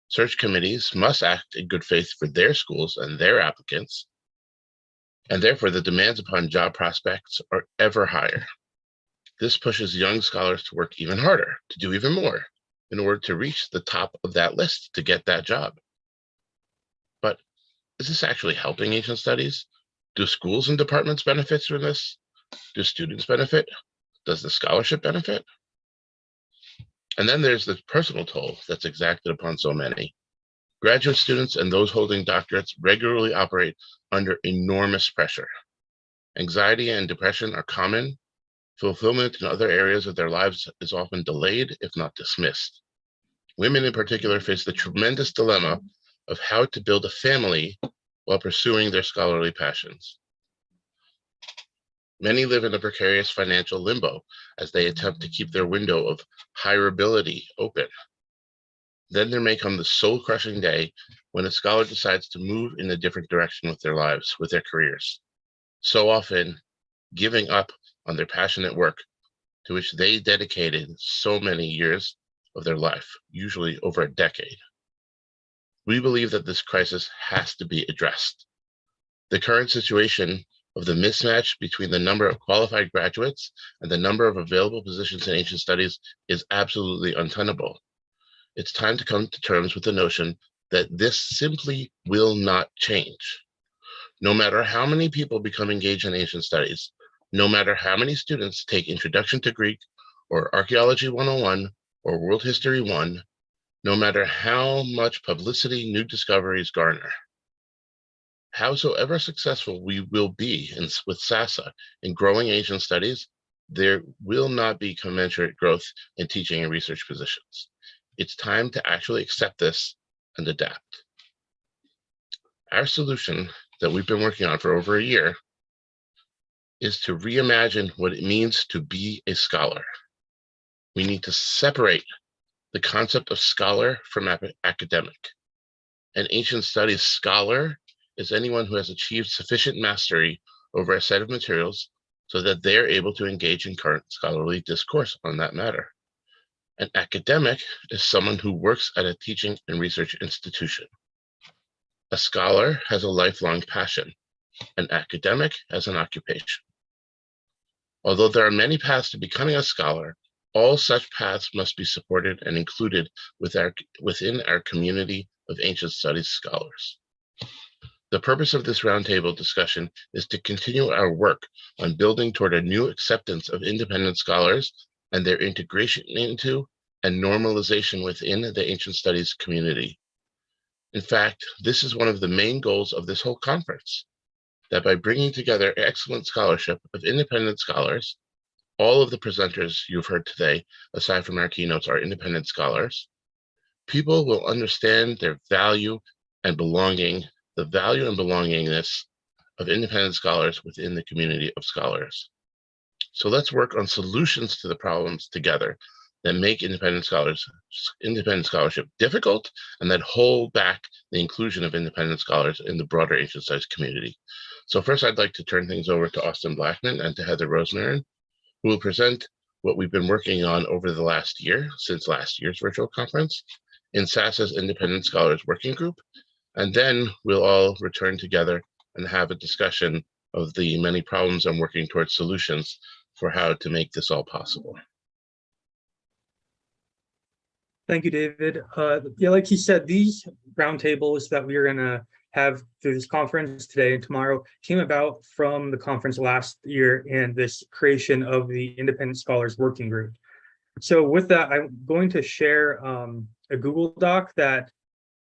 Search committees must act in good faith for their schools and their applicants, and therefore the demands upon job prospects are ever higher. This pushes young scholars to work even harder, to do even more, in order to reach the top of that list to get that job. But is this actually helping ancient studies? Do schools and departments benefit from this? Do students benefit? Does the scholarship benefit? And then there's the personal toll that's exacted upon so many. Graduate students and those holding doctorates regularly operate under enormous pressure. Anxiety and depression are common. Fulfillment in other areas of their lives is often delayed, if not dismissed. Women in particular face the tremendous dilemma of how to build a family while pursuing their scholarly passions. Many live in a precarious financial limbo as they attempt to keep their window of hireability open. Then there may come the soul-crushing day when a scholar decides to move in a different direction with their lives, with their careers, so often giving up on their passionate work to which they dedicated so many years of their life, usually over a decade. We believe that this crisis has to be addressed. The current situation of the mismatch between the number of qualified graduates and the number of available positions in ancient studies is absolutely untenable. It's time to come to terms with the notion that this simply will not change. No matter how many people become engaged in ancient studies, no matter how many students take Introduction to Greek or Archaeology 101 or World History 1, no matter how much publicity new discoveries garner, howsoever successful we will be with SASA in growing ancient studies, there will not be commensurate growth in teaching and research positions. It's time to actually accept this and adapt. Our solution that we've been working on for over a year is to reimagine what it means to be a scholar. We need to separate the concept of scholar from academic. An ancient studies scholar is anyone who has achieved sufficient mastery over a set of materials so that they're able to engage in current scholarly discourse on that matter. An academic is someone who works at a teaching and research institution. A scholar has a lifelong passion. An academic has an occupation. Although there are many paths to becoming a scholar, all such paths must be supported and included within our community of ancient studies scholars. The purpose of this roundtable discussion is to continue our work on building toward a new acceptance of independent scholars and their integration into and normalization within the ancient studies community. In fact, this is one of the main goals of this whole conference, that by bringing together excellent scholarship of independent scholars, All of the presenters you've heard today, aside from our keynotes, are independent scholars. People will understand their value and belonging, the value and belongingness of independent scholars within the community of scholars. So let's work on solutions to the problems together that make independent scholarship difficult and that hold back the inclusion of independent scholars in the broader ancient studies community. So first, I'd like to turn things over to Austin Blackman and to Heather Rosemary, who will present what we've been working on over the last year, since last year's virtual conference, in SASA's Independent Scholars Working Group. And then we'll all return together and have a discussion of the many problems and working towards solutions for how to make this all possible. Thank you, David. Yeah, like he said, these roundtables that we are going to have through this conference today and tomorrow came about from the conference last year and this creation of the Independent Scholars Working Group. So with that, I'm going to share a Google Doc that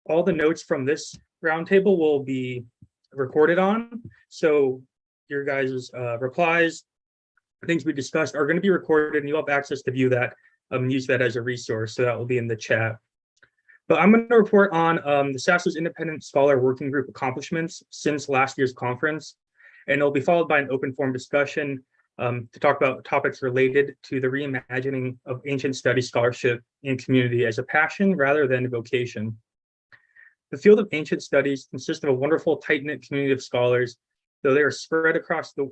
all the notes from this roundtable will be recorded on. So your guys' replies, things we discussed are going to be recorded, and you'll have access to view that and use that as a resource. So that will be in the chat. But I'm going to report on the SASA's Independent Scholar Working Group accomplishments since last year's conference, and it'll be followed by an open forum discussion to talk about topics related to the reimagining of ancient studies scholarship and community as a passion rather than a vocation. The field of ancient studies consists of a wonderful, tight-knit community of scholars. Though they are spread across the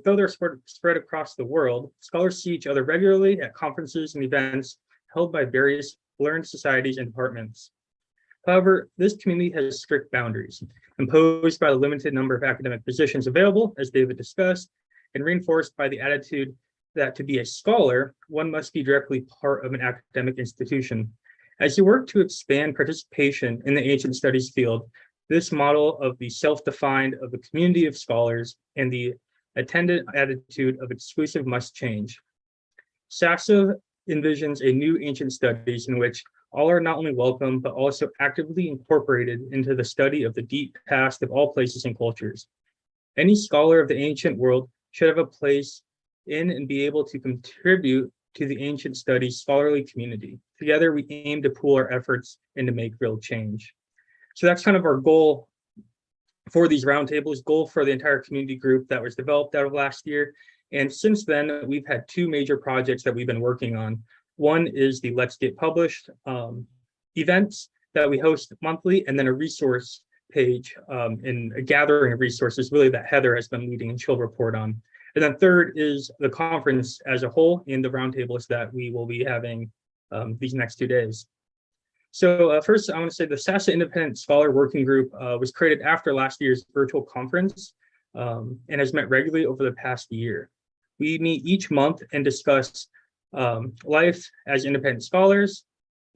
world, scholars see each other regularly at conferences and events held by various learned societies and departments. However, this community has strict boundaries, imposed by the limited number of academic positions available, as David discussed, and reinforced by the attitude that to be a scholar, one must be directly part of an academic institution. As you work to expand participation in the ancient studies field, this model of the self-defined of the community of scholars and the attendant attitude of exclusive must change. SASA envisions a new ancient studies in which all are not only welcome, but also actively incorporated into the study of the deep past of all places and cultures. Any scholar of the ancient world should have a place in and be able to contribute to the ancient studies scholarly community. Together, we aim to pool our efforts and to make real change. So that's kind of our goal for these roundtables, goal for the entire community group that was developed out of last year. And since then, we've had two major projects that we've been working on. One is the Let's Get Published events that we host monthly, and then a resource page and a gathering of resources really that Heather has been leading and she'll report on. And then third is the conference as a whole and the roundtables that we will be having these next 2 days. So first, I want to say the SASA Independent Scholar Working Group was created after last year's virtual conference and has met regularly over the past year. We meet each month and discuss life as independent scholars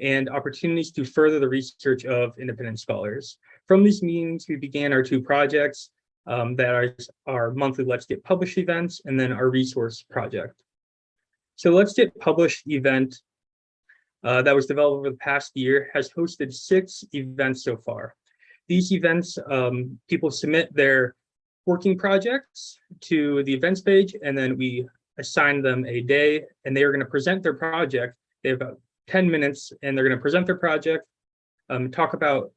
and opportunities to further the research of independent scholars. From these meetings, we began our two projects that are our monthly Let's Get Published events and then our resource project. So Let's Get Published event that was developed over the past year has hosted 6 events so far. These events, people submit their working projects to the events page, and then we assign them a day, and they are going to present their project. They have about 10 minutes, and they're going to present their project, talk about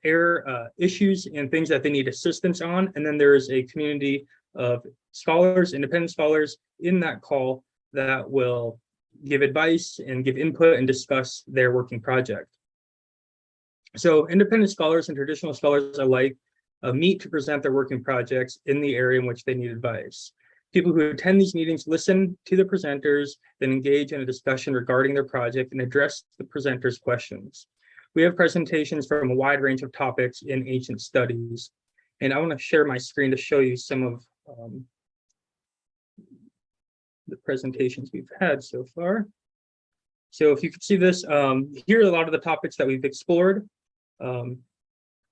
issues and things that they need assistance on, and then there is a community of scholars, independent scholars, in that call that will give advice and give input and discuss their working project. So independent scholars and traditional scholars alike meet to present their working projects in the area in which they need advice. People who attend these meetings listen to the presenters, then engage in a discussion regarding their project and address the presenters' questions. We have presentations from a wide range of topics in ancient studies. And I want to share my screen to show you some of the presentations we've had so far. So if you can see this, here are a lot of the topics that we've explored.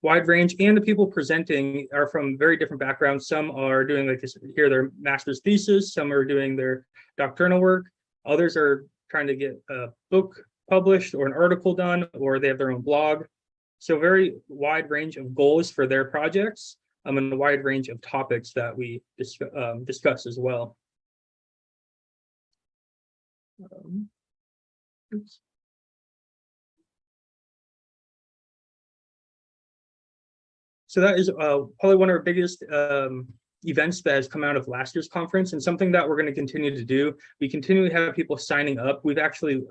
Wide range, and the people presenting are from very different backgrounds. Some are doing like this, here their master's thesis, some are doing their doctoral work, others are trying to get a book published or an article done, or they have their own blog. So very wide range of goals for their projects, and a wide range of topics that we discuss as well. Oops. So that is probably one of our biggest events that has come out of last year's conference, and something that we're going to continue to do. We continually have people signing up. We've actually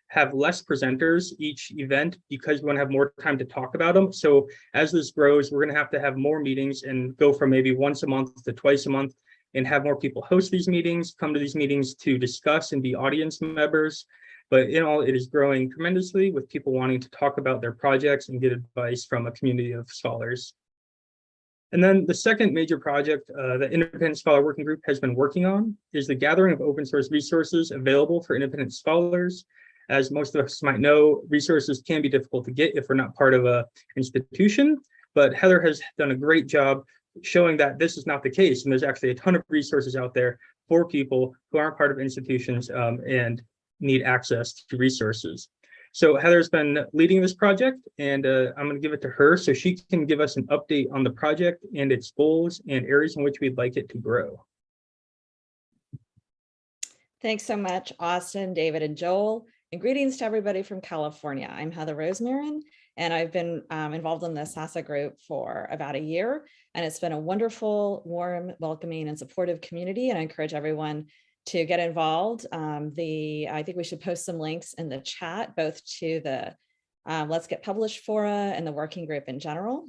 have less presenters each event because we want to have more time to talk about them. So as this grows, we're going to have more meetings and go from maybe once a month to twice a month, and have more people host these meetings, come to these meetings to discuss and be audience members. But in all, it is growing tremendously with people wanting to talk about their projects and get advice from a community of scholars. And then the second major project the Independent Scholar Working Group has been working on is the gathering of open source resources available for independent scholars. As most of us might know, resources can be difficult to get if we're not part of an institution, but Heather has done a great job showing that this is not the case. And there's actually a ton of resources out there for people who aren't part of institutions and need access to resources. So Heather's been leading this project, and I'm going to give it to her so she can give us an update on the project and its goals and areas in which we'd like it to grow. Thanks so much, Austin, David, and Joel. And greetings to everybody from California. I'm Heather Rosemarin, and I've been involved in the SASA group for about a year. And it's been a wonderful, warm, welcoming, and supportive community. And I encourage everyone to get involved. I think we should post some links in the chat, both to the Let's Get Published Fora and the working group in general,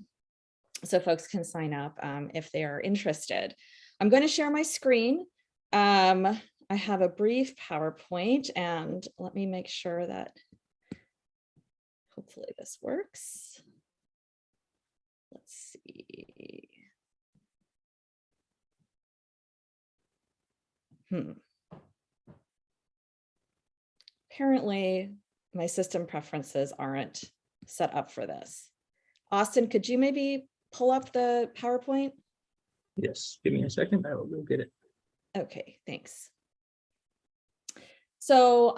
so folks can sign up if they are interested. I'm going to share my screen. I have a brief PowerPoint, and let me make sure that hopefully this works. Let's see. Apparently, my system preferences aren't set up for this. Austin, could you maybe pull up the PowerPoint? Yes, give me a second. I will go get it. Okay, thanks. So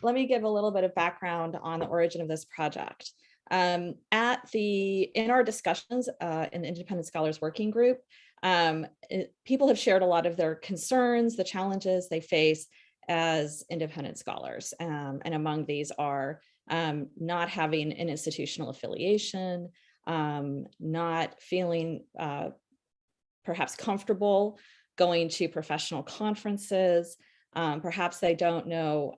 let me give a little bit of background on the origin of this project. In our discussions in the Independent Scholars Working Group, people have shared a lot of their concerns, the challenges they face as independent scholars. And among these are not having an institutional affiliation, not feeling perhaps comfortable going to professional conferences. Perhaps they don't know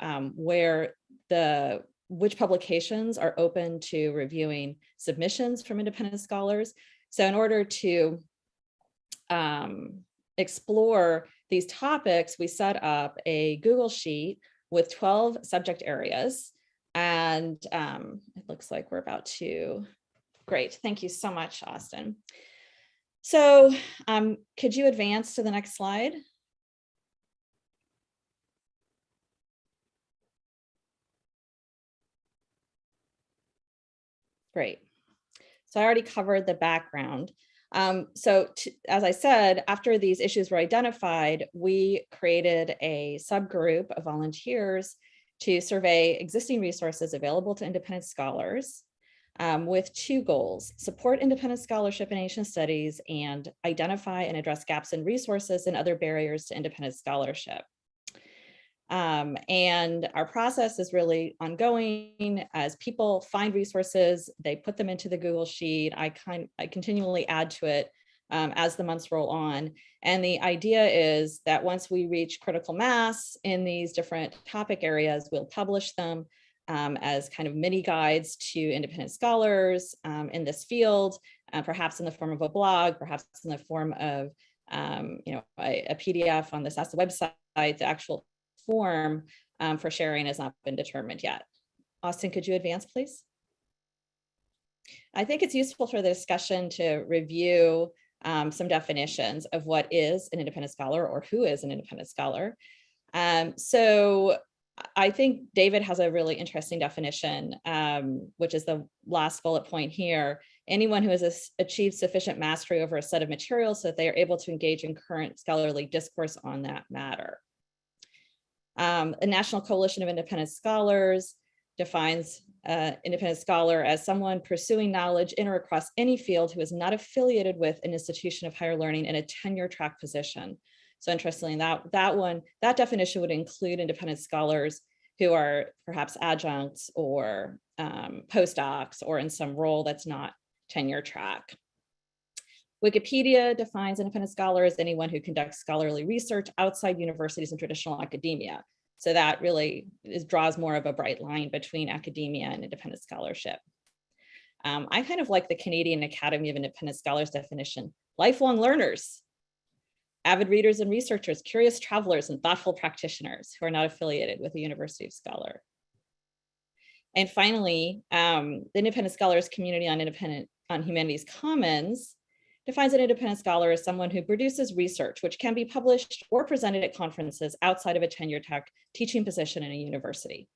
which publications are open to reviewing submissions from independent scholars. So in order to explore these topics, we set up a Google Sheet with 12 subject areas. And it looks like we're about to, great, thank you so much, Austin. So could you advance to the next slide? Great. So I already covered the background. As I said, after these issues were identified, we created a subgroup of volunteers to survey existing resources available to independent scholars with two goals: support independent scholarship in ancient studies and identify and address gaps in resources and other barriers to independent scholarship. And our process is really ongoing. As people find resources, they put them into the Google Sheet. I continually add to it as the months roll on. And the idea is that once we reach critical mass in these different topic areas, we'll publish them as kind of mini guides to independent scholars in this field, perhaps in the form of a blog, perhaps in the form of a PDF on the SASA website. The actual form for sharing has not been determined yet. Austin, could you advance, please? I think it's useful for the discussion to review some definitions of what is an independent scholar or who is an independent scholar. So I think David has a really interesting definition, which is the last bullet point here. Anyone who has achieved sufficient mastery over a set of materials so that they are able to engage in current scholarly discourse on that matter. A National Coalition of Independent Scholars defines independent scholar as someone pursuing knowledge in or across any field who is not affiliated with an institution of higher learning in a tenure track position. So interestingly, that definition would include independent scholars who are perhaps adjuncts or postdocs or in some role that's not tenure track. Wikipedia defines independent scholar as anyone who conducts scholarly research outside universities and traditional academia. So that really draws more of a bright line between academia and independent scholarship. I kind of like the Canadian Academy of Independent Scholars definition: lifelong learners, avid readers and researchers, curious travelers, and thoughtful practitioners who are not affiliated with the University of Scholar. And finally, the Independent Scholars community on Humanities Commons defines an independent scholar as someone who produces research which can be published or presented at conferences outside of a tenure-track teaching position in a university.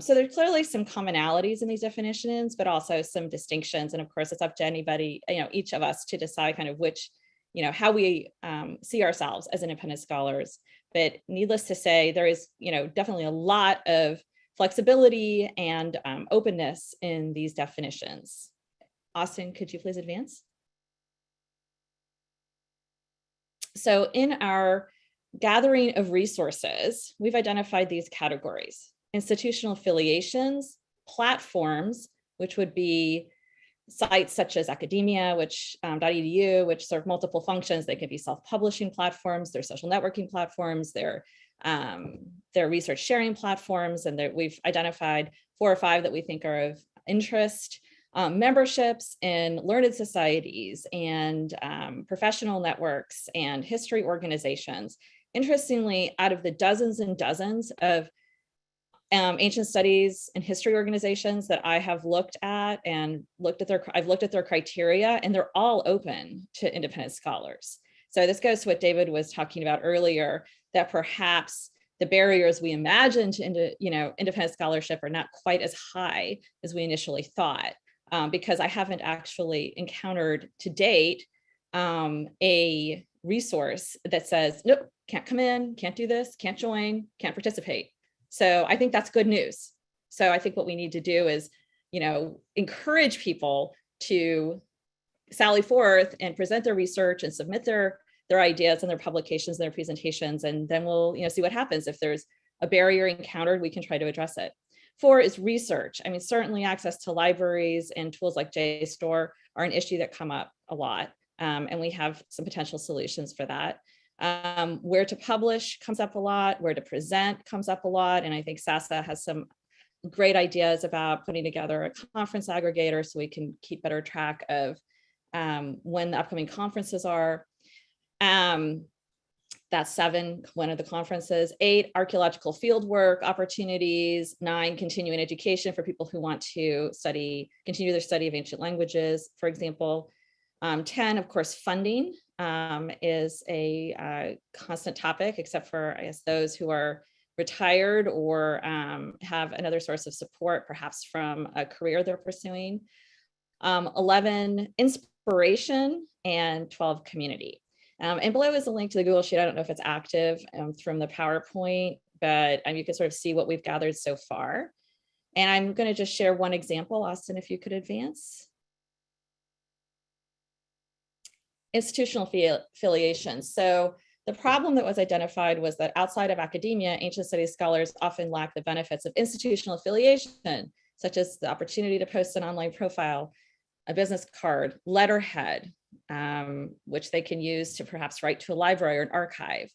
So there's clearly some commonalities in these definitions, but also some distinctions. And of course, it's up to anybody, each of us to decide kind of which, how we see ourselves as independent scholars. But needless to say, there is, definitely a lot of flexibility and openness in these definitions. Austin, could you please advance? So in our gathering of resources, we've identified these categories: institutional affiliations, platforms, which would be sites such as academia, which .edu, which serve multiple functions. They could be self-publishing platforms, they're social networking platforms, they're research sharing platforms, and we've identified 4 or 5 that we think are of interest. Memberships in learned societies and professional networks and history organizations. Interestingly, out of the dozens and dozens of ancient studies and history organizations that I have looked at and I've looked at their criteria, and they're all open to independent scholars. So this goes to what David was talking about earlier, that perhaps the barriers we imagine to independent scholarship are not quite as high as we initially thought. Because I haven't actually encountered to date a resource that says, nope, can't come in, can't do this, can't join, can't participate. So I think that's good news. So I think what we need to do is, encourage people to sally forth and present their research and submit their ideas and their publications and their presentations, and then we'll see what happens. If there's a barrier encountered, we can try to address it. 4 is research. I mean, certainly access to libraries and tools like JSTOR are an issue that come up a lot, and we have some potential solutions for that. Where to publish comes up a lot, where to present comes up a lot, and I think SASA has some great ideas about putting together a conference aggregator so we can keep better track of when the upcoming conferences are. That's 7, one of the conferences. 8, archaeological fieldwork opportunities. 9, continuing education for people who want to continue their study of ancient languages, for example. 10, of course, funding is a constant topic, except for, I guess, those who are retired or have another source of support, perhaps from a career they're pursuing. 11, inspiration, and 12, community. And below is a link to the Google Sheet. I don't know if it's active from the PowerPoint, but you can sort of see what we've gathered so far. And I'm going to just share one example. Austin, if you could advance. Institutional affiliations. So the problem that was identified was that outside of academia, ancient studies scholars often lack the benefits of institutional affiliation, such as the opportunity to post an online profile, a business card, letterhead, which they can use to perhaps write to a library or an archive.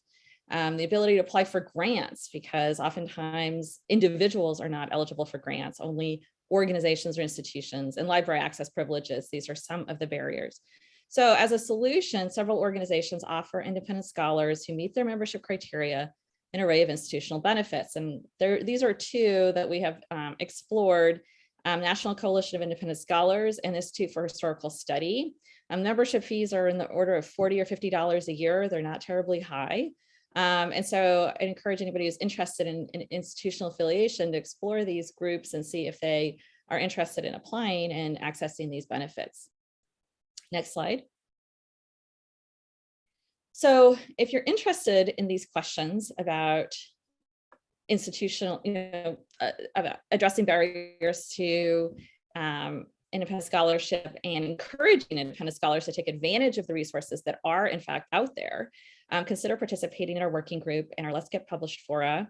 The ability to apply for grants, because oftentimes individuals are not eligible for grants, only organizations or institutions, and library access privileges. These are some of the barriers. So as a solution, several organizations offer independent scholars who meet their membership criteria an array of institutional benefits. And these are 2 that we have explored: National Coalition of Independent Scholars and Institute for Historical Study. Membership fees are in the order of $40 or $50 a year. They're not terribly high. And so I encourage anybody who's interested in institutional affiliation to explore these groups and see if they are interested in applying and accessing these benefits. Next slide. So if you're interested in these questions about institutional, about addressing barriers to independent scholarship and encouraging independent scholars to take advantage of the resources that are in fact out there, consider participating in our working group and our Let's Get Published fora.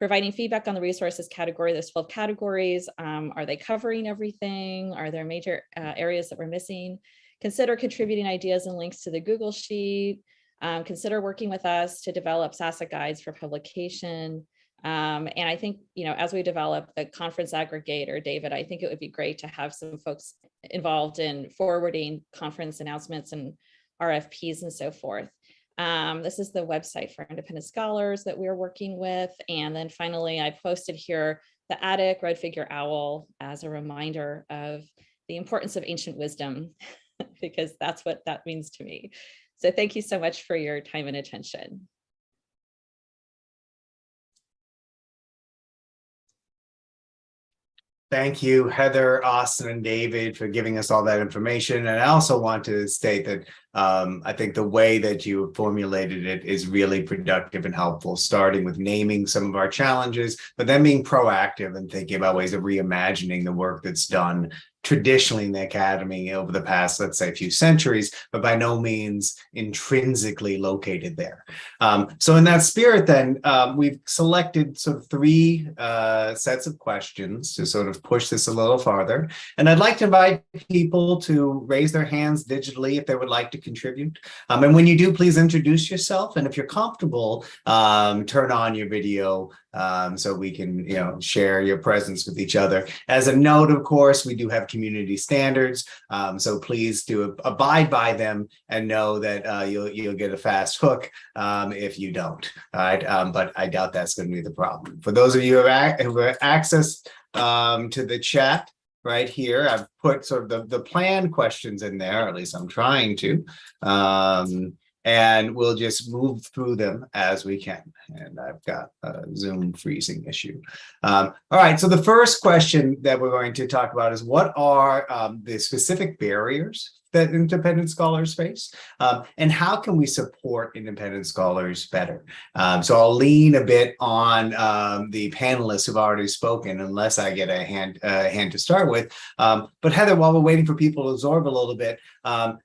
providing feedback on the resources category. There's 12 categories. Are they covering everything? Are there major areas that we're missing? Consider contributing ideas and links to the Google Sheet. Consider working with us to develop SASA guides for publication. And I think, as we develop the conference aggregator, David, I think it would be great to have some folks involved in forwarding conference announcements and RFPs and so forth. This is the website for independent scholars that we're working with. And then finally, I posted here the Attic Red Figure Owl as a reminder of the importance of ancient wisdom, because that's what that means to me. So thank you so much for your time and attention. Thank you, Heather, Austin, and David, for giving us all that information. And I also want to state that I think the way that you formulated it is really productive and helpful, starting with naming some of our challenges, but then being proactive and thinking about ways of reimagining the work that's done traditionally in the academy over the past, let's say, few centuries, but by no means intrinsically located there. So in that spirit, then, we've selected sort of 3 sets of questions to sort of push this a little farther. And I'd like to invite people to raise their hands digitally if they would like to contribute. And when you do, please introduce yourself. And if you're comfortable, turn on your video so we can, share your presence with each other. As a note, of course, we do have community standards, so please do abide by them and know that you'll get a fast hook if you don't. All right, but I doubt that's going to be the problem. For those of you who have access to the chat right here, I've put sort of the planned questions in there, or at least I'm trying to. And we'll just move through them as we can. And I've got a Zoom freezing issue. All right, so the first question that we're going to talk about is, what are the specific barriers that independent scholars face? And how can we support independent scholars better? So I'll lean a bit on the panelists who've already spoken, unless I get a hand to start with. But Heather, while we're waiting for people to absorb a little bit,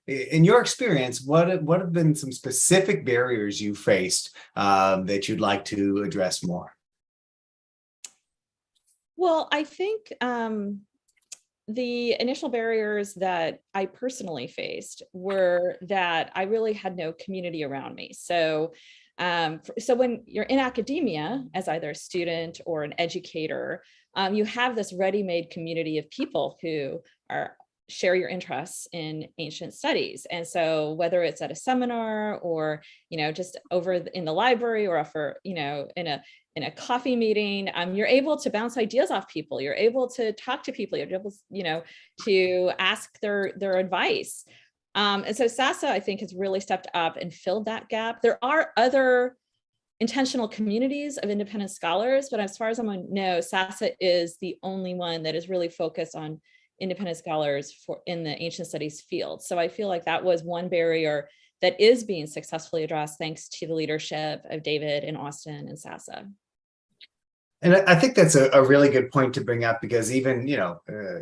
in your experience, what have been some specific barriers you faced that you'd like to address more? Well, I think the initial barriers that I personally faced were that I really had no community around me. So when you're in academia as either a student or an educator, you have this ready-made community of people who share your interests in ancient studies. And so whether it's at a seminar or, just over in the library or in a coffee meeting, you're able to bounce ideas off people. You're able to talk to people. You're able, to ask their advice. And so SASA, I think, has really stepped up and filled that gap. There are other intentional communities of independent scholars, but as far as I know, SASA is the only one that is really focused on independent scholars in the ancient studies field. So I feel like that was one barrier that is being successfully addressed thanks to the leadership of David and Austin and SASA. And I think that's a really good point to bring up, because even,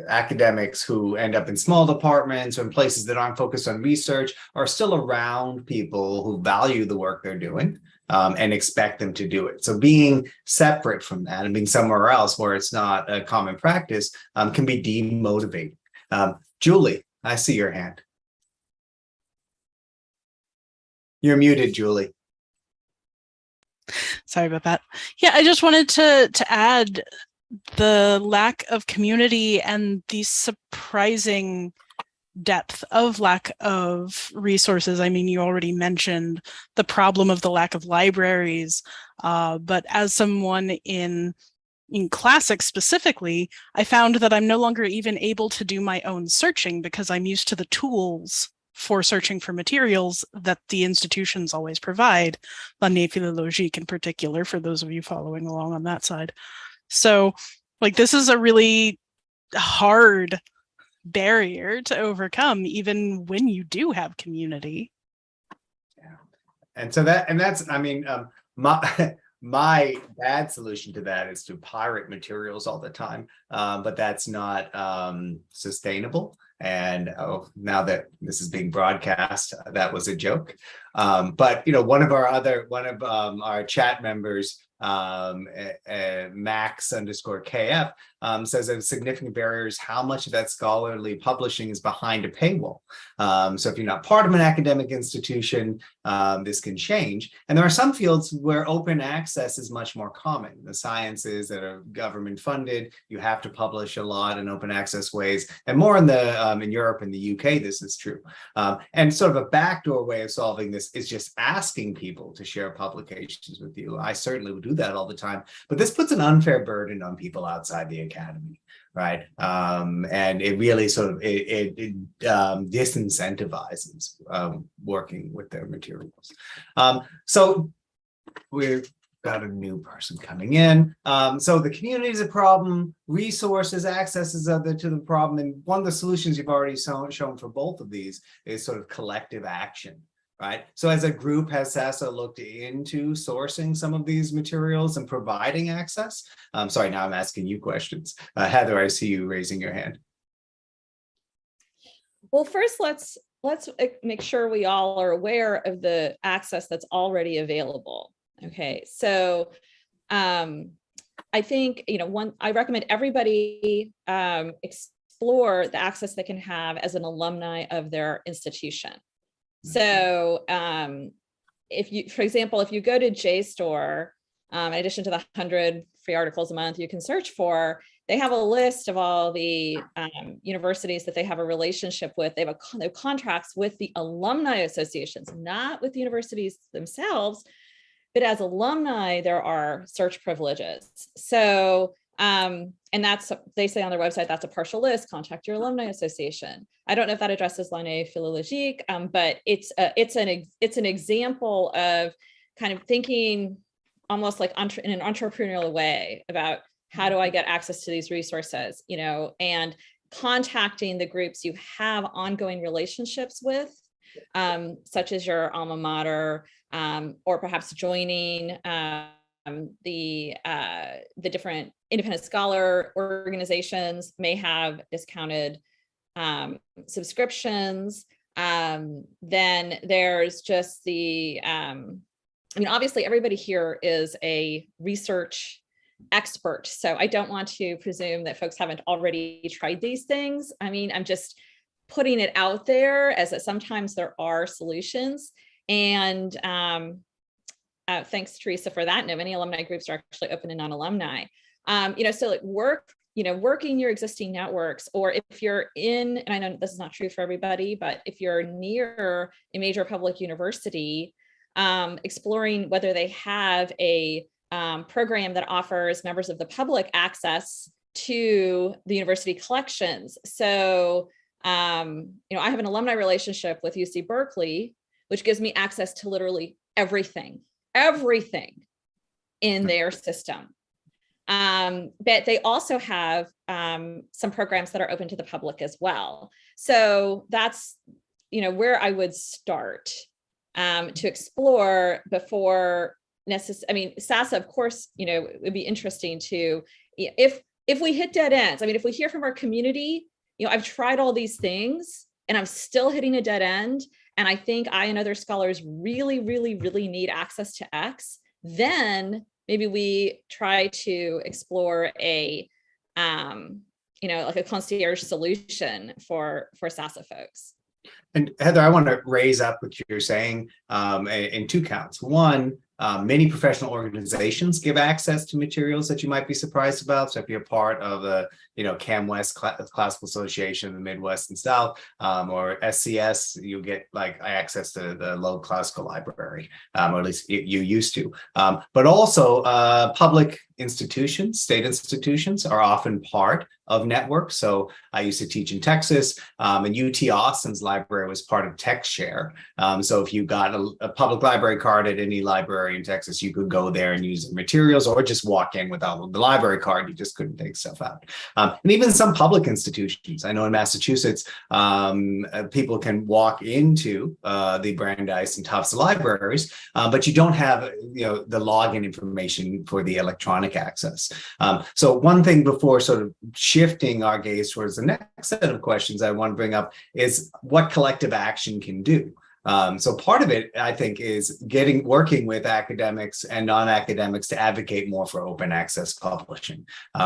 academics who end up in small departments or in places that aren't focused on research are still around people who value the work they're doing and expect them to do it. So being separate from that and being somewhere else where it's not a common practice can be demotivating. Julie, I see your hand. You're muted, Julie. Sorry about that. Yeah, I just wanted to add the lack of community and the surprising depth of lack of resources. I mean, you already mentioned the problem of the lack of libraries, but as someone in classics specifically, I found that I'm no longer even able to do my own searching because I'm used to the tools for searching for materials that the institutions always provide, L'Année philologique in particular, for those of you following along on that side. So, this is a really hard barrier to overcome, even when you do have community. Yeah. And so that's, I mean, my bad solution to that is to pirate materials all the time, but that's not sustainable. And now that this is being broadcast, that was a joke. But one of our chat members, Max_KF, says that significant barriers how much of that scholarly publishing is behind a paywall. So if you're not part of an academic institution, this can change. And there are some fields where open access is much more common. The sciences that are government funded, you have to publish a lot in open access ways, and more in Europe and the UK, this is true. And sort of a backdoor way of solving this is just asking people to share publications with you. I certainly would do that all the time, but this puts an unfair burden on people outside the academy, right? And it really sort of disincentivizes working with their materials. So we've got a new person coming in. So the community is a problem, resources, access is to the problem, and one of the solutions you've already shown for both of these is sort of collective action. Right. So as a group, has SASA looked into sourcing some of these materials and providing access? Sorry, now I'm asking you questions. Heather, I see you raising your hand. Well, first, let's make sure we all are aware of the access that's already available. Okay, so I think, I recommend everybody explore the access they can have as an alumni of their institution. So if you, for example, if you go to JSTOR, in addition to the 100 free articles a month you can search for, they have a list of all the universities that they have a relationship with. They have contracts with the alumni associations, not with the universities themselves, but as alumni, there are search privileges. So, and that's, they say on their website, that's a partial list, contact your alumni association. I don't know if that addresses l'année philologique, but it's an example of kind of thinking almost like in an entrepreneurial way about how do I get access to these resources, and contacting the groups you have ongoing relationships with, such as your alma mater, or perhaps joining the different independent scholar organizations may have discounted subscriptions. Then there's just the, obviously everybody here is a research expert, so I don't want to presume that folks haven't already tried these things. I'm just putting it out there as that sometimes there are solutions. And thanks, Teresa, for that. No, many alumni groups are actually open to non-alumni. So like working your existing networks, or if you're in, and I know this is not true for everybody, but if you're near a major public university, exploring whether they have a program that offers members of the public access to the university collections. So, I have an alumni relationship with UC Berkeley, which gives me access to literally everything in their system. But they also have some programs that are open to the public as well. So that's, where I would start to explore before SASA, of course, it would be interesting to, if we hit dead ends, if we hear from our community, I've tried all these things and I'm still hitting a dead end, and I think I and other scholars really, really, really need access to X, then maybe we try to explore a, like a concierge solution for SASA folks. And Heather, I want to raise up what you're saying in two counts. One, many professional organizations give access to materials that you might be surprised about. So if you're part of the, CAMWest Classical Association in the Midwest and South, or SCS, you get like access to the Loeb Classical Library, or at least you used to. But also public institutions, state institutions are often part of networks. So I used to teach in Texas, and UT Austin's library was part of TechShare. So if you got a public library card at any library in Texas, you could go there and use the materials, or just walk in without the library card. You just couldn't take stuff out. And even some public institutions, I know in Massachusetts, people can walk into the Brandeis and Tufts libraries, but you don't have, the login information for the electronic access. So one thing before sort of shifting our gaze towards the next set of questions I want to bring up is what collective action can do. So part of it, I think, is working with academics and non-academics to advocate more for open access publishing.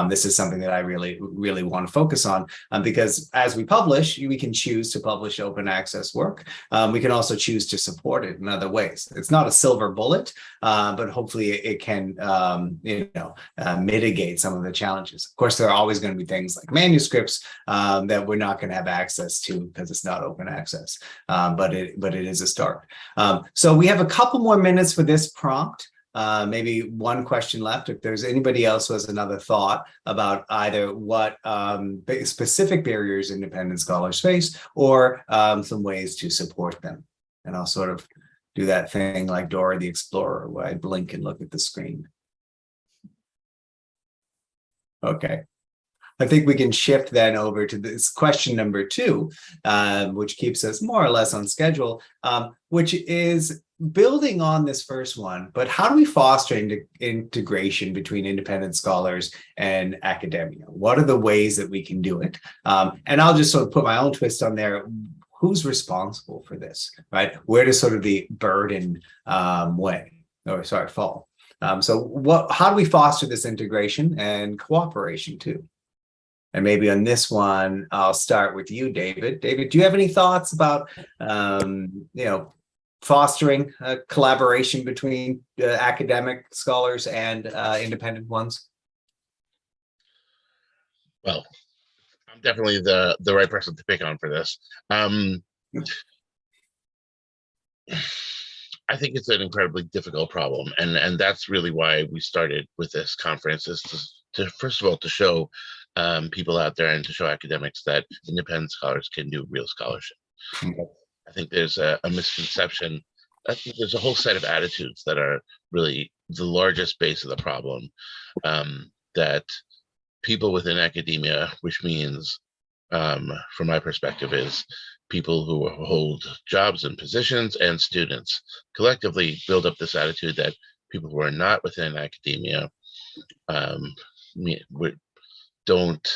This is something that I really want to focus on, because as we publish, we can choose to publish open access work. We can also choose to support it in other ways. It's not a silver bullet, but hopefully it can mitigate some of the challenges. Of course, there are always going to be things like manuscripts that we're not going to have access to because it's not open access, but it is a start. So we have a couple more minutes for this prompt. Maybe one question left. If there's anybody else who has another thought about either what specific barriers independent scholars face or some ways to support them. And I'll sort of do that thing like Dora the Explorer, where I blink and look at the screen. Okay. I think we can shift then over to this question number 2, which keeps us more or less on schedule, which is building on this first one, but how do we foster integration between independent scholars and academia? What are the ways that we can do it? And I'll just sort of put my own twist on there. Who's responsible for this, right? Where does sort of the burden fall? So how do we foster this integration and cooperation too? And maybe on this one, I'll start with you, David. David, do you have any thoughts about, fostering collaboration between academic scholars and independent ones? Well, I'm definitely the right person to pick on for this. I think it's an incredibly difficult problem, and that's really why we started with this conference, is to first of all, to show people out there and to show academics that independent scholars can do real scholarship. Okay. I think there's a misconception. I think there's a whole set of attitudes that are really the largest base of the problem, that people within academia, which means, from my perspective, is people who hold jobs and positions and students, collectively build up this attitude that people who are not within academia don't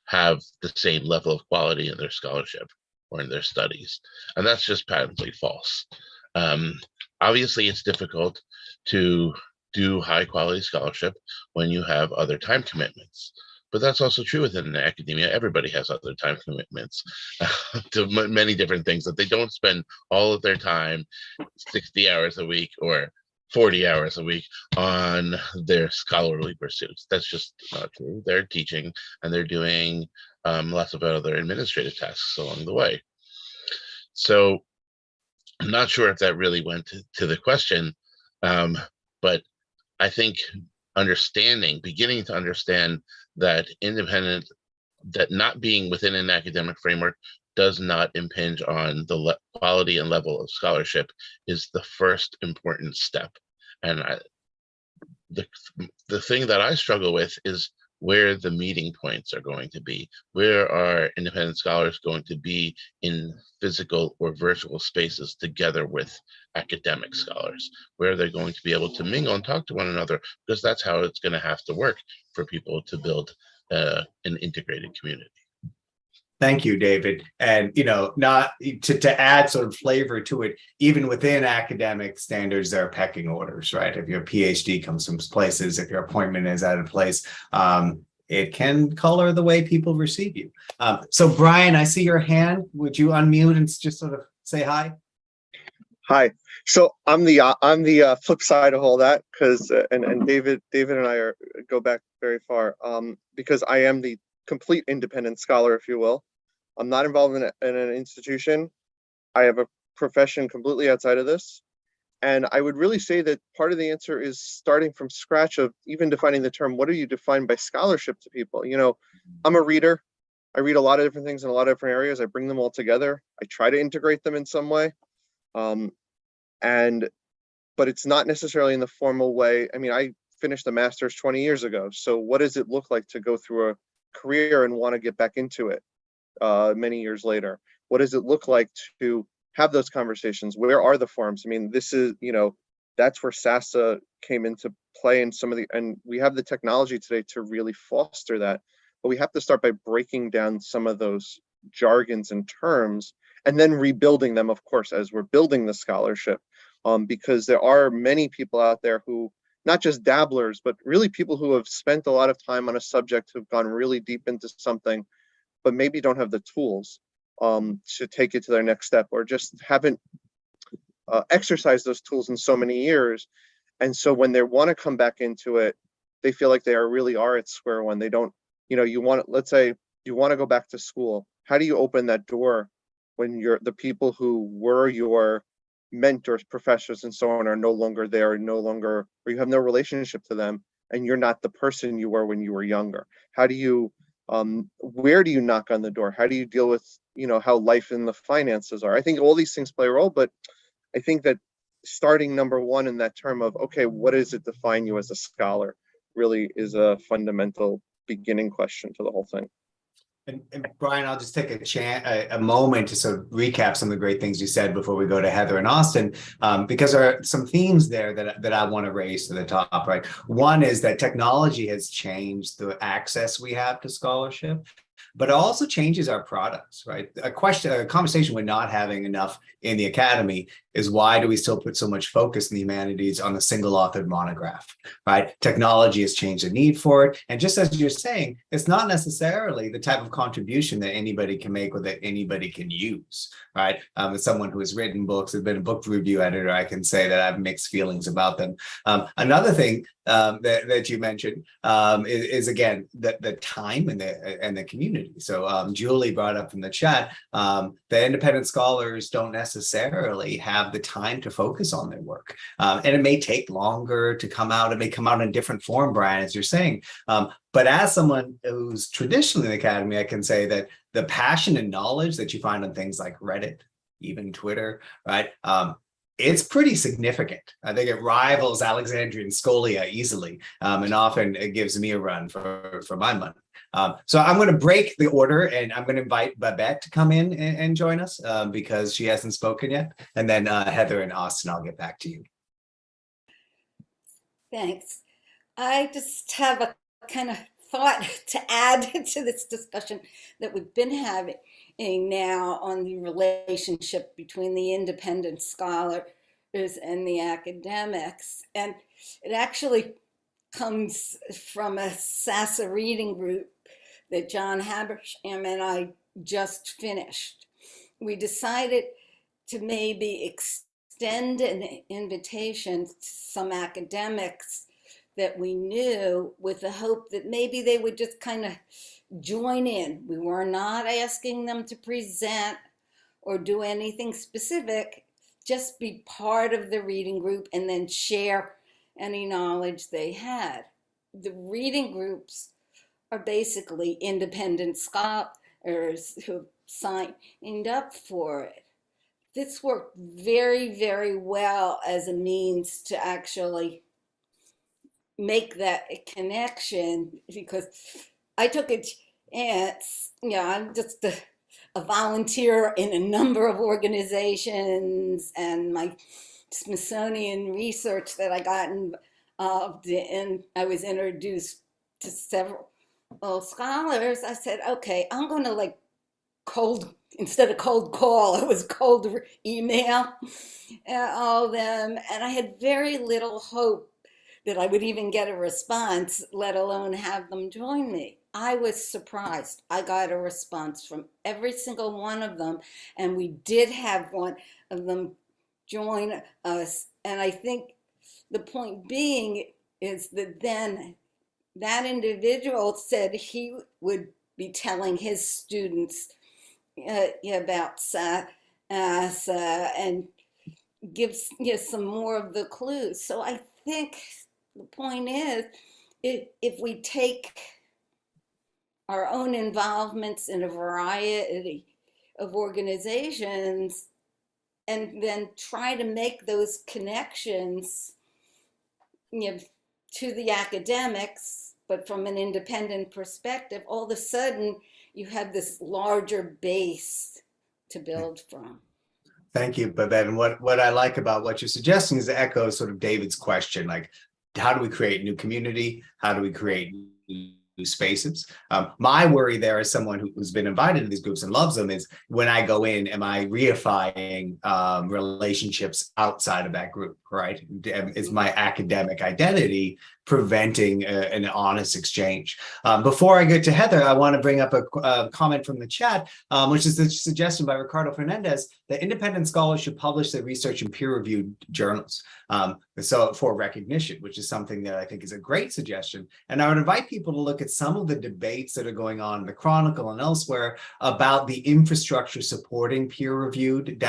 have the same level of quality in their scholarship or in their studies. And that's just patently false. Obviously, it's difficult to do high quality scholarship when you have other time commitments. But that's also true within academia. Everybody has other time commitments to many different things, that they don't spend all of their time, 60 hours a week or 40 hours a week, on their scholarly pursuits. That's just not true. They're teaching and they're doing lots of other administrative tasks along the way. So I'm not sure if that really went to the question, but I think beginning to understand that not being within an academic framework does not impinge on the quality and level of scholarship is the first important step. And the thing that I struggle with is where the meeting points are going to be. Where are independent scholars going to be in physical or virtual spaces together with academic scholars? Where are they going to be able to mingle and talk to one another? Because that's how it's going to have to work for people to build an integrated community. Thank you, David. And, not to add sort of flavor to it, even within academic standards, there are pecking orders, right? If your PhD comes from places, if your appointment is at a place, it can color the way people receive you. So Brian, I see your hand. Would you unmute and just sort of say hi? Hi. So I'm the flip side of all that, because and David and I go back very far, because I am the complete independent scholar, if you will. I'm not involved in an institution. I have a profession completely outside of this. And I would really say that part of the answer is starting from scratch of even defining the term. What do you define by scholarship to people? I'm a reader. I read a lot of different things in a lot of different areas. I bring them all together. I try to integrate them in some way. But it's not necessarily in the formal way. I mean, I finished a master's 20 years ago. So what does it look like to go through a career and want to get back into it many years later? What does it look like to have those conversations? Where are the forums? I mean, this is, that's where SASA came into play, and and we have the technology today to really foster that. But we have to start by breaking down some of those jargons and terms and then rebuilding them, of course, as we're building the scholarship, because there are many people out there who, not just dabblers, but really people who have spent a lot of time on a subject, who've gone really deep into something, but maybe don't have the tools to take it to their next step, or just haven't exercised those tools in so many years. And so when they want to come back into it, they feel like they really are at square one. They don't, let's say you want to go back to school. How do you open that door when the people who were your mentors, professors, and so on are no longer there, or you have no relationship to them, and you're not the person you were when you were younger? How do you, where do you knock on the door? How do you deal with, how life and the finances are? I think all these things play a role, but I think that starting number one in that term of, okay, what does it define you as a scholar, really is a fundamental beginning question to the whole thing. And Brian, I'll just take a moment to sort of recap some of the great things you said before we go to Heather and Austin, because there are some themes there that I want to raise to the top, right? One is that technology has changed the access we have to scholarship, but it also changes our products, right? A conversation we're not having enough in the academy is, why do we still put so much focus in the humanities on a single authored monograph, right? Technology has changed the need for it. And just as you're saying, it's not necessarily the type of contribution that anybody can make or that anybody can use, right? As someone who has written books, has been a book review editor, I can say that I have mixed feelings about them. Another thing that you mentioned is again, the time and the community. So Julie brought up in the chat that independent scholars don't necessarily have the time to focus on their work. And it may take longer to come out. It may come out in a different form, Brian, as you're saying. But as someone who's traditionally in the academy, I can say that the passion and knowledge that you find on things like Reddit, even Twitter, right? It's pretty significant. I think it rivals Alexandrian Scholia easily, and often it gives me a run for my money. So I'm going to break the order, and I'm going to invite Babette to come in and join us because she hasn't spoken yet. And then Heather and Austin, I'll get back to you. Thanks. I just have a kind of thought to add to this discussion that we've been having now on the relationship between the independent scholars and the academics. And it actually comes from a SASA reading group that John Habersham and I just finished. We decided to maybe extend an invitation to some academics that we knew, with the hope that maybe they would just kind of join in. We were not asking them to present or do anything specific, just be part of the reading group and then share any knowledge they had. The reading groups are basically independent scholars who have signed up for it. This worked very, very well as a means to actually make that connection, because I took a chance, I'm just a volunteer in a number of organizations, and my Smithsonian research that I got involved in, I was introduced to several scholars. I said, okay, I'm going to instead of cold call, it was cold email all of them. And I had very little hope that I would even get a response, let alone have them join me. I was surprised. I got a response from every single one of them. And we did have one of them join us. And I think the point being is that then that individual said he would be telling his students about SASA and gives some more of the clues. So I think the point is, if we take our own involvements in a variety of organizations and then try to make those connections, to the academics, but from an independent perspective, all of a sudden you have this larger base to build from. Thank you, Babette. And what I like about what you're suggesting is to echo sort of David's question, like, how do we create new community? How do we create new spaces. My worry there, as someone who's been invited to these groups and loves them, is when I go in, am I reifying relationships outside of that group, right? Is my academic identity preventing an honest exchange? Before I get to Heather, I want to bring up a comment from the chat, which is a suggestion by Ricardo Fernandez that independent scholars should publish their research in peer-reviewed journals. So for recognition, which is something that I think is a great suggestion. And I would invite people to look at some of the debates that are going on in the Chronicle and elsewhere about the infrastructure supporting peer-reviewed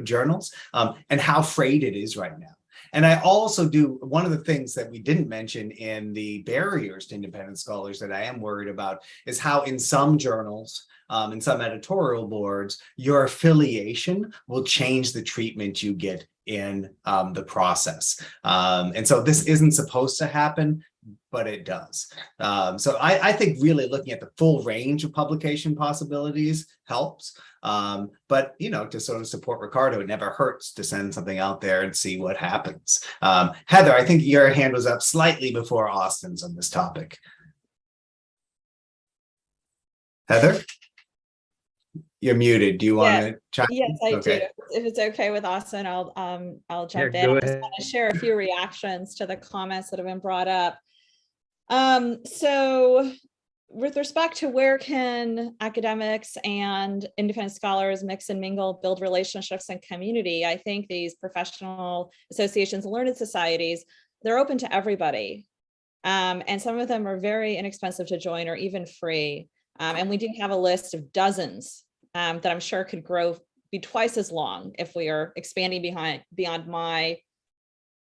journals and how frayed it is right now. And I also do, one of the things that we didn't mention in the barriers to independent scholars that I am worried about is how in some journals, in some editorial boards, your affiliation will change the treatment you get in the process. And so this isn't supposed to happen, but it does. So I think really looking at the full range of publication possibilities helps. But, you know, to sort of support Ricardo, it never hurts to send something out there and see what happens. Heather, I think your hand was up slightly before Austin's on this topic. Heather? You're muted. Do you want to chime in? Yes, I Okay. do. If it's okay with Austin, I'll jump in. Go I just ahead. want to share a few reactions to the comments that have been brought up. So with respect to where can academics and independent scholars mix and mingle, build relationships and community, I think these professional associations and learned societies, they're open to everybody. And some of them are very inexpensive to join or even free. And we do have a list of dozens that I'm sure could be twice as long if we are expanding beyond my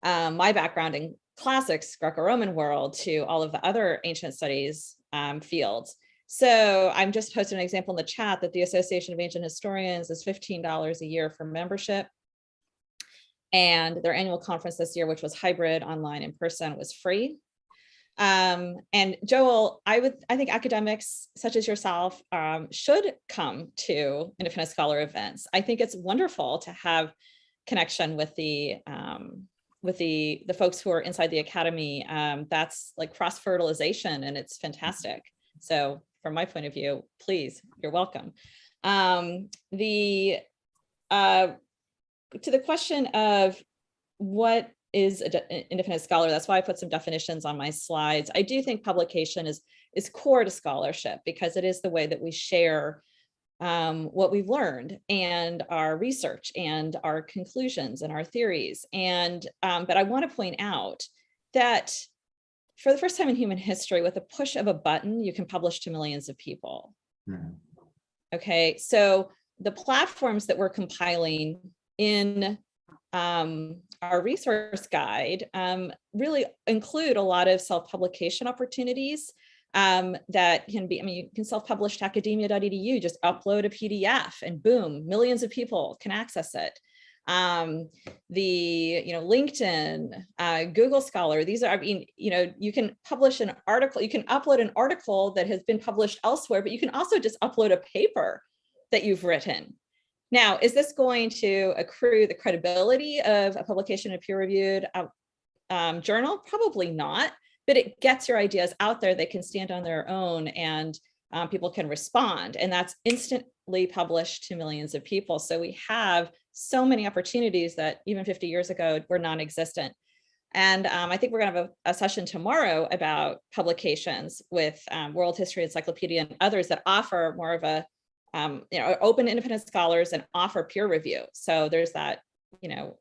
background in classics, Greco-Roman world, to all of the other ancient studies fields. So I'm just posting an example in the chat that the Association of Ancient Historians is $15 a year for membership. And their annual conference this year, which was hybrid, online, in person, was free. And Joel, I think academics such as yourself should come to independent scholar events. I think it's wonderful to have connection with the folks who are inside the academy. That's like cross-fertilization, and it's fantastic. So from my point of view, please, you're welcome. To the question of what is an independent scholar, that's why I put some definitions on my slides. I do think publication is core to scholarship because it is the way that we share what we've learned and our research and our conclusions and our theories. And but I want to point out that for the first time in human history, with a push of a button, you can publish to millions of people. Okay, so the platforms that we're compiling in our resource guide really include a lot of self-publication opportunities that can be, you can self-publish to academia.edu, just upload a PDF and boom, millions of people can access it. LinkedIn, Google Scholar, these are, you can publish an article, you can upload an article that has been published elsewhere, but you can also just upload a paper that you've written. Now, is this going to accrue the credibility of a publication in a peer-reviewed journal? Probably not, but it gets your ideas out there. They can stand on their own and people can respond, and that's instantly published to millions of people. So we have so many opportunities that even 50 years ago were non-existent. And I think we're gonna have a session tomorrow about publications with World History Encyclopedia and others that offer more of a open independent scholars and offer peer review. So there's that,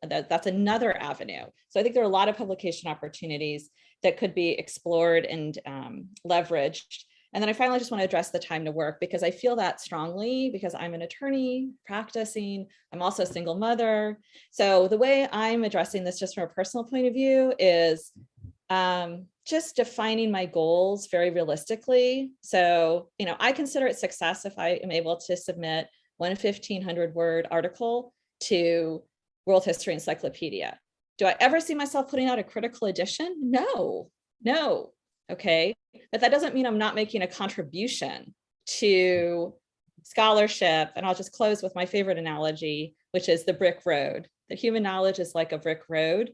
that's another avenue. So I think there are a lot of publication opportunities that could be explored and leveraged. And then I finally just want to address the time to work, because I feel that strongly because I'm an attorney practicing. I'm also a single mother. So the way I'm addressing this just from a personal point of view is just defining my goals very realistically. So, I consider it success if I am able to submit one 1,500-word article to World History Encyclopedia. Do I ever see myself putting out a critical edition? No. Okay. But that doesn't mean I'm not making a contribution to scholarship. And I'll just close with my favorite analogy, which is the brick road. The human knowledge is like a brick road.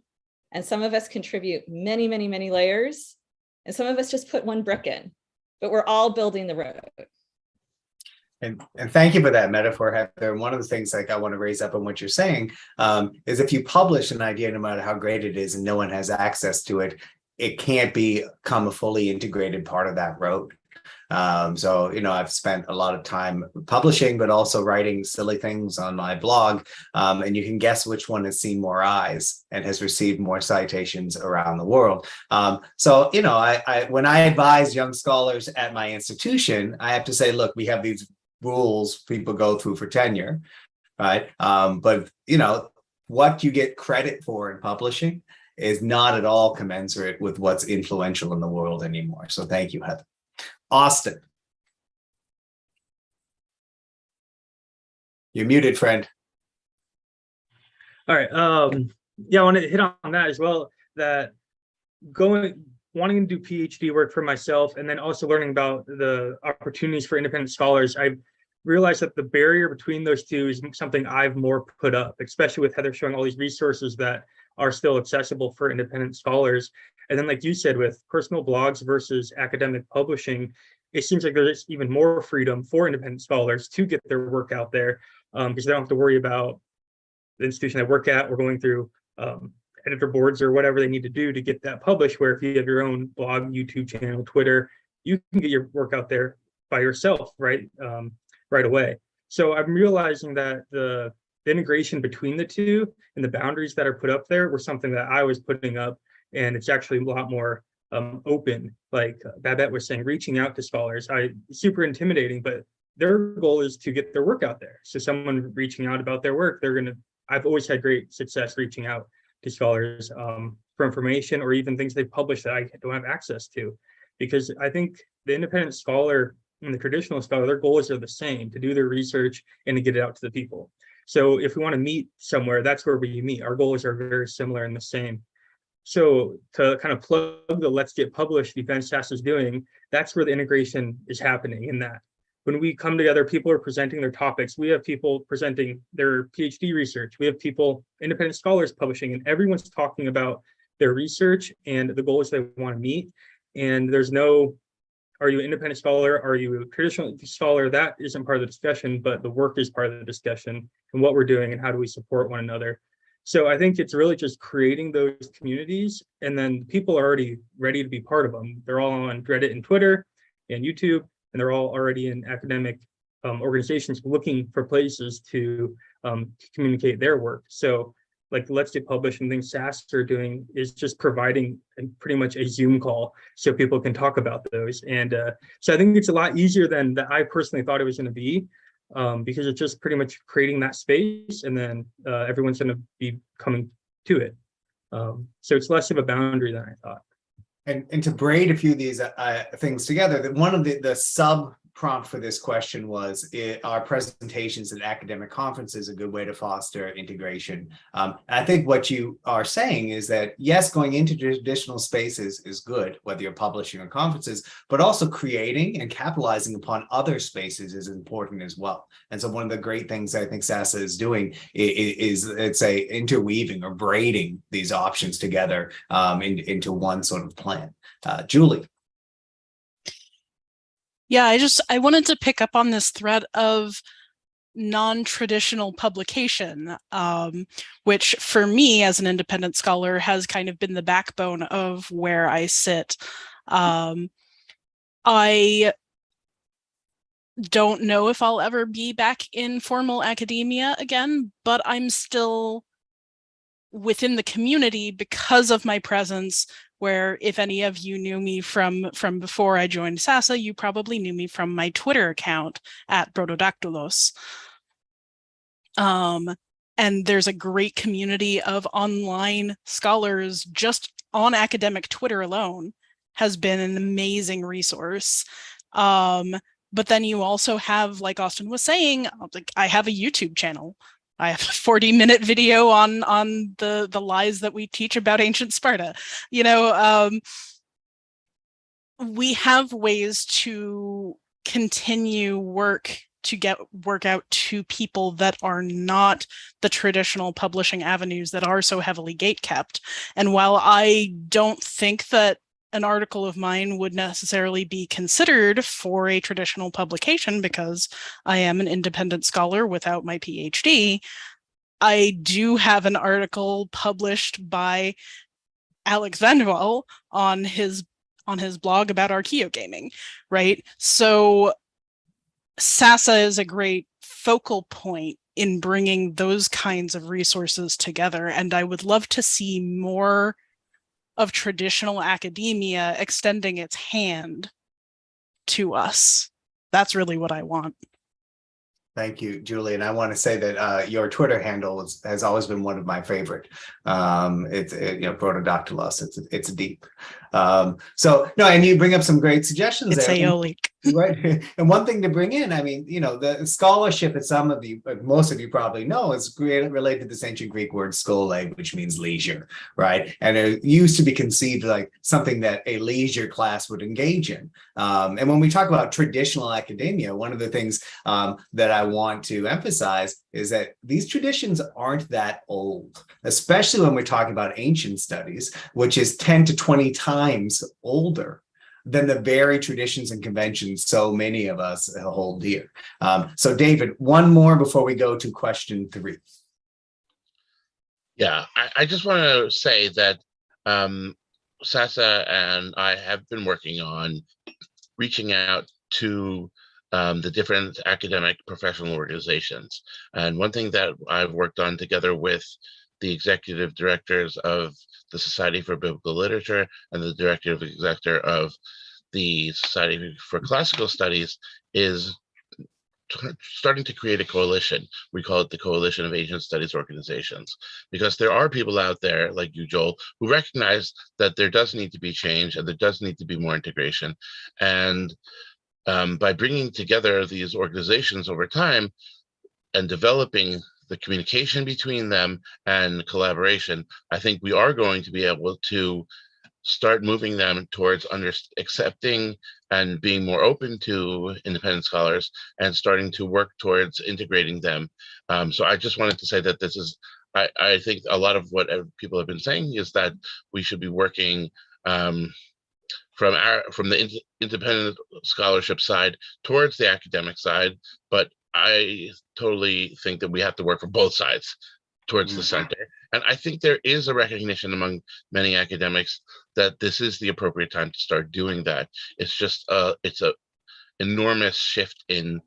And some of us contribute many, many, many layers. And some of us just put one brick in. but we're all building the road. And thank you for that metaphor, Heather. And one of the things like I want to raise up on what you're saying is if you publish an idea, no matter how great it is, and no one has access to it, it can't become a fully integrated part of that road. So, I've spent a lot of time publishing, but also writing silly things on my blog. And you can guess which one has seen more eyes and has received more citations around the world. So, when I advise young scholars at my institution, I have to say, look, we have these rules people go through for tenure, right? But, what you get credit for in publishing is not at all commensurate with what's influential in the world anymore. So thank you, Heather. Austin. You're muted, friend. All right. Yeah, I want to hit on that as well, that wanting to do PhD work for myself, and then also learning about the opportunities for independent scholars, I've realized that the barrier between those two is something I've more put up, especially with Heather showing all these resources that are still accessible for independent scholars. And then, like you said, with personal blogs versus academic publishing, it seems like there's even more freedom for independent scholars to get their work out there, because they don't have to worry about the institution they work at or going through editor boards or whatever they need to do to get that published. Where if you have your own blog, YouTube channel, Twitter, you can get your work out there by yourself, right away. So I'm realizing that the integration between the two and the boundaries that are put up there were something that I was putting up, and it's actually a lot more open. Like Babette was saying, reaching out to scholars, super intimidating, but their goal is to get their work out there. So someone reaching out about their work, I've always had great success reaching out to scholars for information or even things they've published that I don't have access to, because I think the independent scholar and the traditional scholar, their goals are the same: to do their research and to get it out to the people. So if we want to meet somewhere, that's where we meet. Our goals are very similar and the same. So to kind of plug the Let's Get Published event SASA is doing, that's where the integration is happening. In that when we come together, people are presenting their topics. We have people presenting their PhD research. We have people, independent scholars publishing, and everyone's talking about their research and the goals they want to meet. And there's no, are you an independent scholar? Are you a traditional scholar? That isn't part of the discussion, but the work is part of the discussion and what we're doing and how do we support one another. So I think it's really just creating those communities, and then people are already ready to be part of them. They're all on Reddit and Twitter and YouTube, and they're all already in academic organizations looking for places to communicate their work. So like Let's Get Published and things SASA are doing is just providing pretty much a Zoom call so people can talk about those. And so I think it's a lot easier than that I personally thought it was going to be, because it's just pretty much creating that space, and then everyone's going to be coming to it. So it's less of a boundary than I thought. And to braid a few of these things together, that one of the sub prompt for this question was, are presentations at academic conferences a good way to foster integration? I think what you are saying is that, yes, going into traditional spaces is good, whether you're publishing or conferences, but also creating and capitalizing upon other spaces is important as well. And so one of the great things I think SASA is doing is it's interweaving or braiding these options together into one sort of plan. Julie. Yeah, I wanted to pick up on this thread of non-traditional publication, which for me as an independent scholar has kind of been the backbone of where I sit. I don't know if I'll ever be back in formal academia again, but I'm still within the community because of my presence, where if any of you knew me from before I joined SASA, you probably knew me from my Twitter account at Brododactylos. And there's a great community of online scholars just on academic Twitter alone has been an amazing resource. But then you also have, like Austin was saying, like I have a YouTube channel. I have a 40-minute video on the lies that we teach about ancient Sparta. You know, we have ways to continue to get work out to people that are not the traditional publishing avenues that are so heavily gatekept. And while I don't think that an article of mine would necessarily be considered for a traditional publication because I am an independent scholar without my PhD. I do have an article published by Alex Vanderwall on his blog about Archaeo gaming, right? So SASA is a great focal point in bringing those kinds of resources together, and I would love to see more of traditional academia extending its hand to us. That's really what I want. Thank you, Julie. And I want to say that your Twitter handle has always been one of my favorite. It's Protodactylos. It's deep. So no, and you bring up some great suggestions. It's there. Aeolic. Right. And one thing to bring in, I mean, the scholarship that some of you, most of you probably know, is related to this ancient Greek word skole, which means leisure, right? And it used to be conceived like something that a leisure class would engage in. And when we talk about traditional academia, one of the things that I want to emphasize is that these traditions aren't that old, especially when we're talking about ancient studies, which is 10 to 20 times older than the very traditions and conventions so many of us hold dear. So David, one more before we go to question 3. Yeah, I just want to say that SASA and I have been working on reaching out to the different academic professional organizations. And one thing that I've worked on together with the executive directors of the Society for Biblical Literature and the director of the Society for Classical Studies is starting to create a coalition. We call it the Coalition of Ancient Studies Organizations, because there are people out there like you, Joel, who recognize that there does need to be change and there does need to be more integration. And by bringing together these organizations over time and developing the communication between them and collaboration, I think we are going to be able to start moving them towards accepting and being more open to independent scholars and starting to work towards integrating them. So I just wanted to say that this is, I think a lot of what people have been saying is that we should be working from the independent scholarship side towards the academic side, but I totally think that we have to work from both sides towards the center. And I think there is a recognition among many academics that this is the appropriate time to start doing that. It's just it's a enormous shift in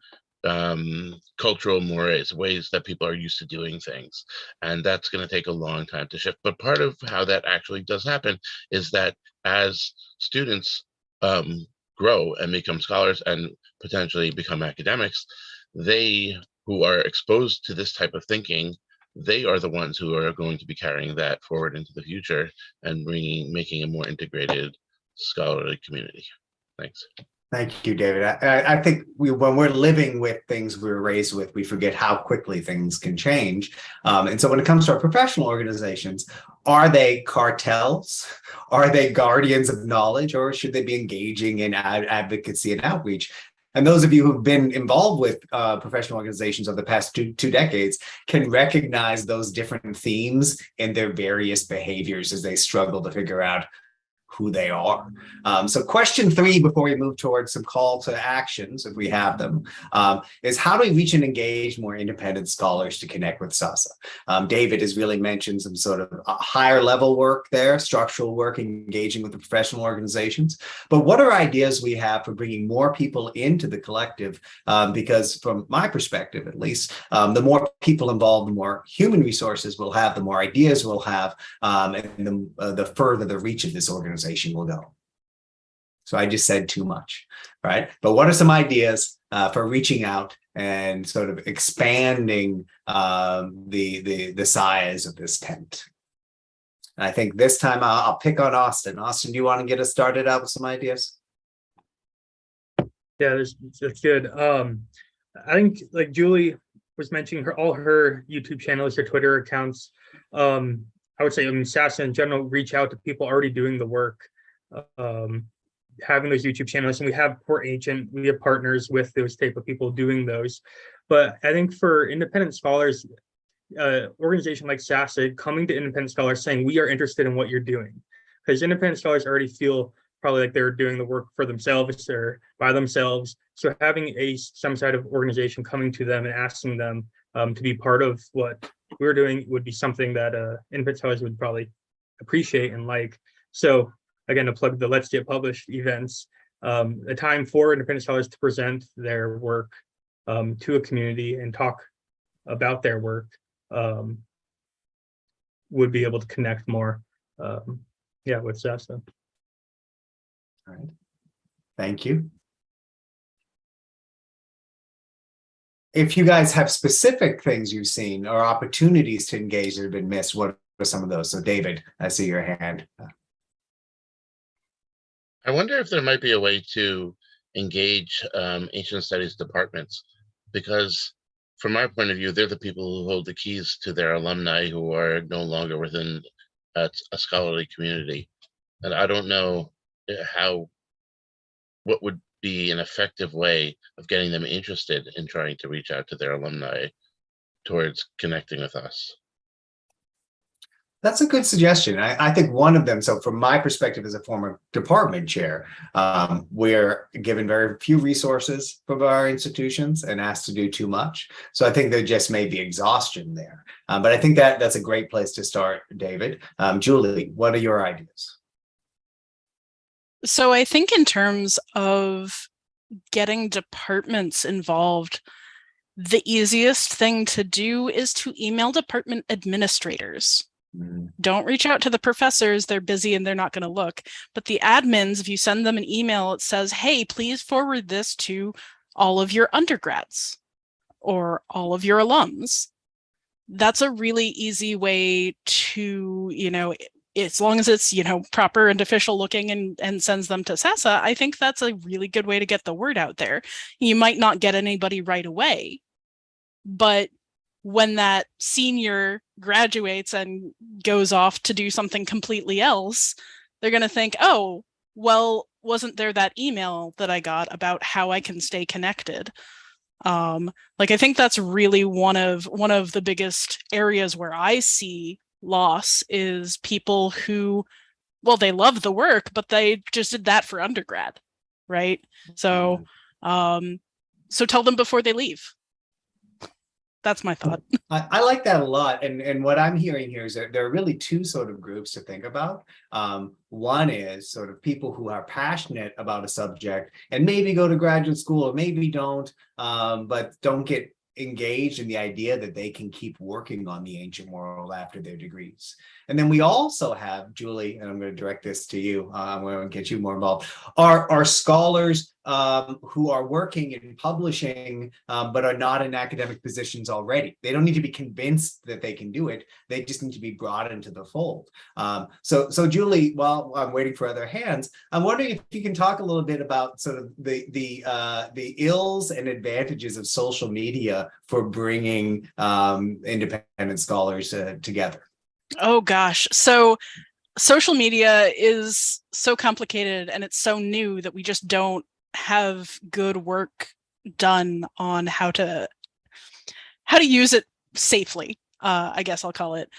cultural mores, ways that people are used to doing things, and that's going to take a long time to shift. But part of how that actually does happen is that as students grow and become scholars and potentially become academics, they who are exposed to this type of thinking, they are the ones who are going to be carrying that forward into the future and making a more integrated scholarly community. Thanks. Thank you, David. I think when we're living with things we were raised with, we forget how quickly things can change. And so when it comes to our professional organizations, are they cartels? Are they guardians of knowledge? Or should they be engaging in advocacy and outreach? And those of you who've been involved with professional organizations over the past two decades can recognize those different themes in their various behaviors as they struggle to figure out who they are. So question 3, before we move towards some call to actions, if we have them, is how do we reach and engage more independent scholars to connect with SASA? David has really mentioned some sort of higher level work there, structural work, engaging with the professional organizations. But what are ideas we have for bringing more people into the collective? Because from my perspective, at least, the more people involved, the more human resources we'll have, the more ideas we'll have, and the further the reach of this organization will go. So I just said too much, right? But what are some ideas for reaching out and sort of expanding the size of this tent? And I think this time I'll pick on Austin. Austin, do you want to get us started out with some ideas? Yeah, that's good. I think, like Julie was mentioning, all her YouTube channels, her Twitter accounts. I would say, SASA in general, reach out to people already doing the work, having those YouTube channels. And we have Port Ancient, we have partners with those type of people doing those. But I think for independent scholars, organization like SASA coming to independent scholars saying, we are interested in what you're doing. Because independent scholars already feel probably like they're doing the work for themselves or by themselves. So having some sort of organization coming to them and asking them to be part of what we're doing would be something that infant scholars would probably appreciate and like. So again, to plug the Let's Get Published events, a time for independent scholars to present their work to a community and talk about their work would be able to connect more with SASA. All right. Thank you. If you guys have specific things you've seen or opportunities to engage that have been missed, what are some of those? So David, I see your hand. I wonder if there might be a way to engage ancient studies departments, because from our point of view, they're the people who hold the keys to their alumni who are no longer within a scholarly community. And I don't know what would be an effective way of getting them interested in trying to reach out to their alumni towards connecting with us. That's a good suggestion. I think one of them, so from my perspective as a former department chair, we're given very few resources from our institutions and asked to do too much. So I think there just may be exhaustion there. But I think that's a great place to start, David. Julie, what are your ideas? So I think in terms of getting departments involved, the easiest thing to do is to email department administrators. Don't reach out to the professors. They're busy and they're not going to look. But the admins, if you send them an email, it says, hey, please forward this to all of your undergrads or all of your alums. That's a really easy way to, as long as it's, proper and official looking and sends them to SASA, I think that's a really good way to get the word out there. You might not get anybody right away, but when that senior graduates and goes off to do something completely else, they're going to think, oh, well, wasn't there that email that I got about how I can stay connected? I think that's really one of the biggest areas where I see loss is people who, well, they love the work, but they just did that for undergrad, right? So tell them before they leave. That's my thought. I like that a lot. And what I'm hearing here is that there are really two sort of groups to think about. One is sort of people who are passionate about a subject and maybe go to graduate school or maybe don't, but don't get engaged in the idea that they can keep working on the ancient world after their degrees. And then we also have, Julie, and I'm going to direct this to you, I'm going to get you more involved, are scholars who are working and publishing, but are not in academic positions already. They don't need to be convinced that they can do it. They just need to be brought into the fold. So Julie, while I'm waiting for other hands, I'm wondering if you can talk a little bit about sort of the ills and advantages of social media for bringing independent scholars together. Oh gosh. So social media is so complicated and it's so new that we just don't have good work done on how to use it safely. I guess I'll call it.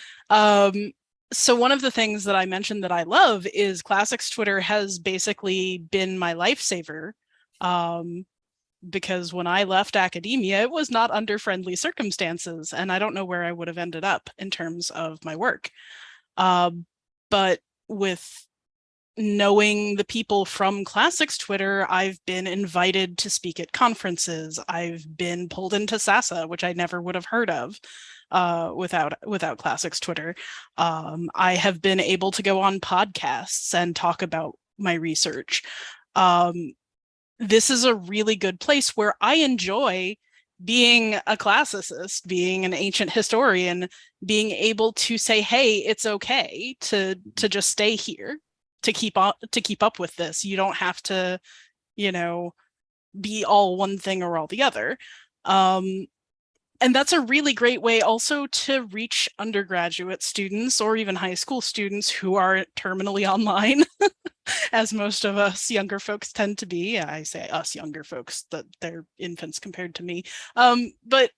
So one of the things that I mentioned that I love is Classics Twitter has basically been my lifesaver. Because when I left academia, it was not under friendly circumstances, and I don't know where I would have ended up in terms of my work. But with knowing the people from Classics Twitter, I've been invited to speak at conferences. I've been pulled into SASA, which I never would have heard of without Classics Twitter. I have been able to go on podcasts and talk about my research. This is a really good place where I enjoy being a classicist, being an ancient historian, being able to say, hey, it's okay to just stay here, to keep up with this. You don't have to, be all one thing or all the other. And that's a really great way also to reach undergraduate students or even high school students who are terminally online, as most of us younger folks tend to be. I say us younger folks, that they're infants compared to me. But,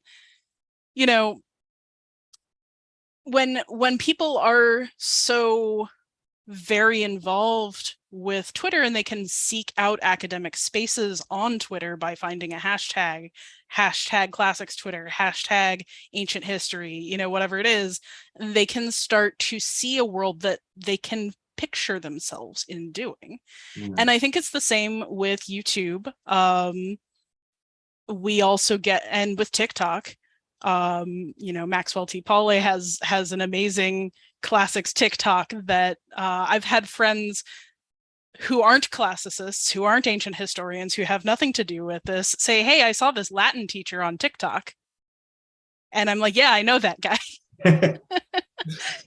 when people are so very involved with Twitter, and they can seek out academic spaces on Twitter by finding a hashtag classics Twitter, hashtag ancient history, you know, whatever it is, they can start to see a world that they can picture themselves in doing. And I think it's the same with YouTube. We also get, and with TikTok, you know, Maxwell T. Pauley has an amazing classics TikTok that I've had friends who aren't classicists, who aren't ancient historians, who have nothing to do with this, say, hey, I saw this Latin teacher on TikTok. And I'm like, yeah, I know that guy.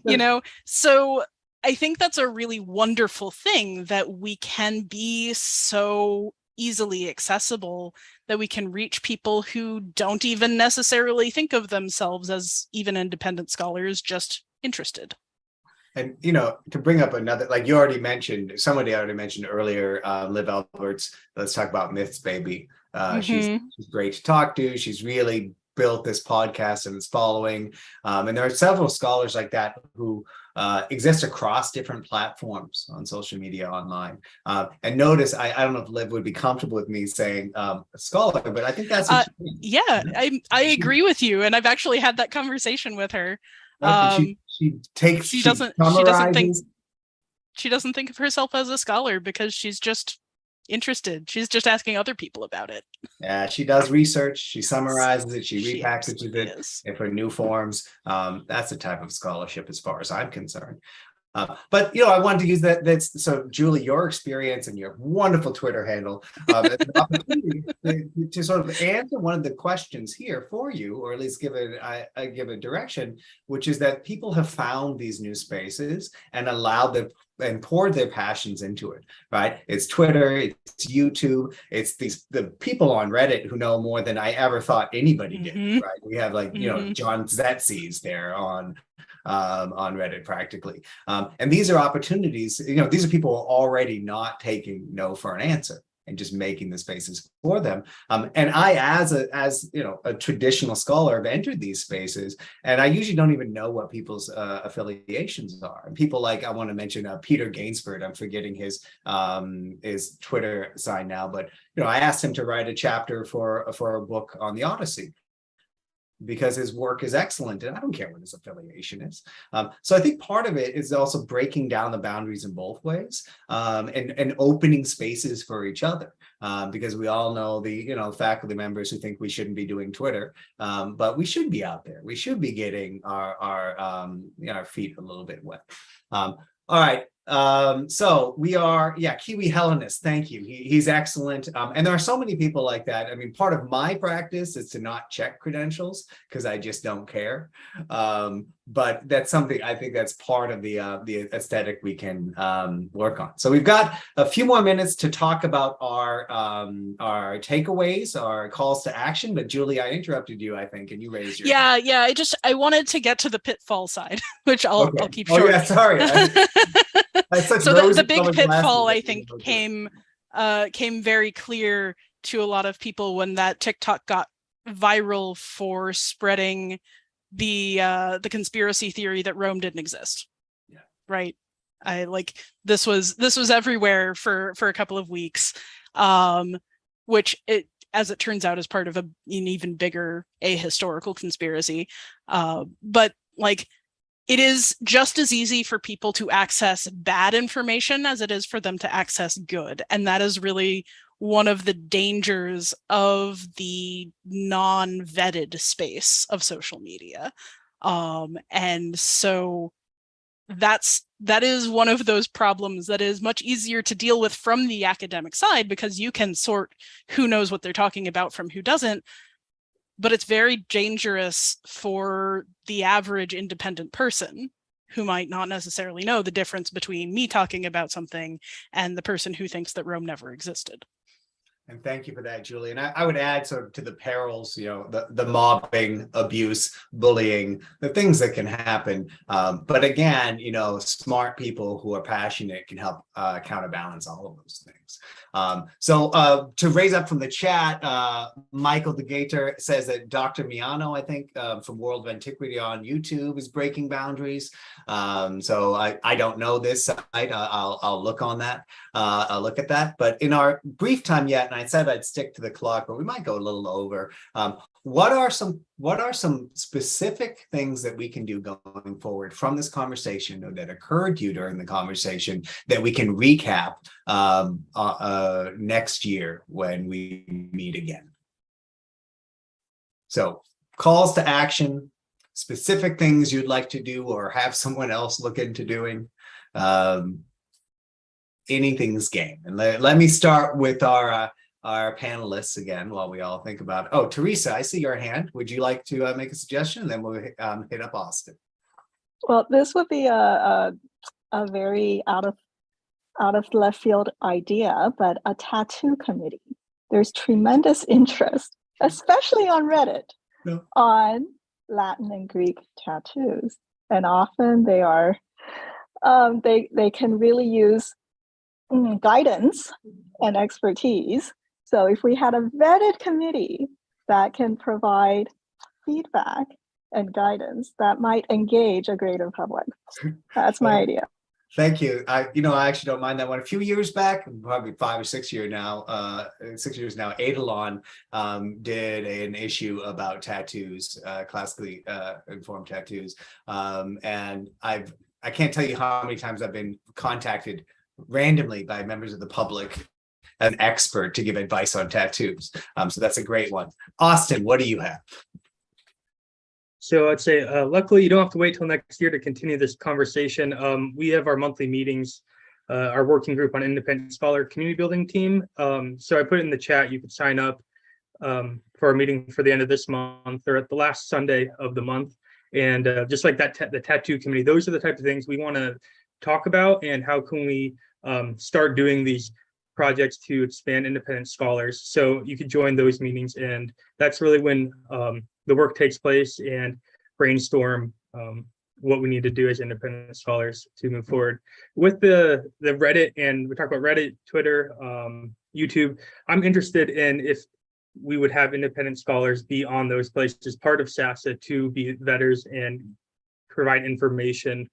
You know, so I think that's a really wonderful thing, that we can be so easily accessible, that we can reach people who don't even necessarily think of themselves as even independent scholars, just interested. And, you know, to bring up another, like you already mentioned, somebody already mentioned earlier, Liv Alberts, let's talk about Myths, baby. She's great to talk to. She's really built this podcast and its following. And there are several scholars like that who exist across different platforms on social media online. And notice, I don't know if Liv would be comfortable with me saying a scholar, but I think that's what yeah, I agree with you. And I've actually had that conversation with her. She doesn't think of herself as a scholar because she's just interested. She's just asking other people about it. Yeah, she does research. She summarizes it. She repackages it for new forms. That's the type of scholarship, as far as I'm concerned. But, you know, I wanted to use that. So, Julie, your experience and your wonderful Twitter handle as an opportunity to sort of answer one of the questions here for you, or at least give a direction, which is that people have found these new spaces and allowed them and poured their passions into it, right? It's Twitter, it's YouTube, it's the people on Reddit who know more than I ever thought anybody did, right? We have, like, you know, John Zetzi's there on Reddit practically. And these are opportunities, you know, these are people already not taking no for an answer and just making the spaces for them. And I, as you know, a traditional scholar, have entered these spaces, and I usually don't even know what people's affiliations are. And people like, I want to mention Peter Gainsford, I'm forgetting his Twitter sign now, but, you know, I asked him to write a chapter for a book on the Odyssey, because his work is excellent, and I don't care what his affiliation is. So I think part of it is also breaking down the boundaries in both ways, and opening spaces for each other, because we all know the faculty members who think we shouldn't be doing Twitter, but we should be out there. We should be getting our feet a little bit wet. All right. So we are, Kiwi Hellenist. Thank you. He's excellent. And there are so many people like that. I mean, part of my practice is to not check credentials because I just don't care. But that's something, I think that's part of the aesthetic we can work on. So we've got a few more minutes to talk about our takeaways, our calls to action. But Julie, I interrupted you, I think, and you raised your hand. Yeah. I wanted to get to the pitfall side, which I'll keep short. Oh yeah, sorry. So the big pitfall, I think, came very clear to a lot of people when that TikTok got viral for spreading the conspiracy theory that Rome didn't exist. Yeah. Right. This was everywhere for a couple of weeks, which as it turns out is part of an even bigger ahistorical conspiracy. But it is just as easy for people to access bad information as it is for them to access good. And that is really one of the dangers of the non-vetted space of social media. And so that is one of those problems that is much easier to deal with from the academic side, because you can sort who knows what they're talking about from who doesn't. But it's very dangerous for the average independent person who might not necessarily know the difference between me talking about something and the person who thinks that Rome never existed. And thank you for that, Julie. And I would add sort of to the perils, you know, the mobbing, abuse, bullying, the things that can happen. But again, you know, smart people who are passionate can help counterbalance all of those things. So to raise up from the chat, Michael the Gator says that Dr. Miano, I think, from World of Antiquity on YouTube is breaking boundaries. So I don't know this site. I'll look on that. I'll look at that. But in our brief time yet, and I said I'd stick to the clock, but we might go a little over. What are some specific things that we can do going forward from this conversation, or that occurred to you during the conversation, that we can recap next year when we meet again? So calls to action, specific things you'd like to do or have someone else look into doing. Anything's game. And let me start with our panelists again while we all think about it. Oh, Teresa, I see your hand. Would you like to make a suggestion? And then we'll hit up Austin. Well, this would be a very out of left field idea, but a tattoo committee. There's tremendous interest, especially on Reddit, on Latin and Greek tattoos, and often they are they can really use guidance and expertise. So if we had a vetted committee that can provide feedback and guidance, that might engage a greater public. That's my idea. Thank you. I actually don't mind that one. A few years back, probably 5 or 6 years now, 6 years now, Eidolon did an issue about tattoos, classically informed tattoos. And I can't tell you how many times I've been contacted randomly by members of the public, an expert, to give advice on tattoos. So that's a great one. Austin, what do you have? So I'd say, luckily, you don't have to wait till next year to continue this conversation. We have our monthly meetings, our working group on independent scholar community building team. So I put it in the chat. You could sign up for a meeting for the end of this month or at the last Sunday of the month. And just like that, the tattoo committee, those are the types of things we want to talk about, and how can we start doing these projects to expand independent scholars. So you could join those meetings, and that's really when the work takes place, and brainstorm what we need to do as independent scholars to move forward. With the Reddit, and we talk about Reddit, Twitter, YouTube, I'm interested in if we would have independent scholars be on those places, part of SASA, to be vetters and provide information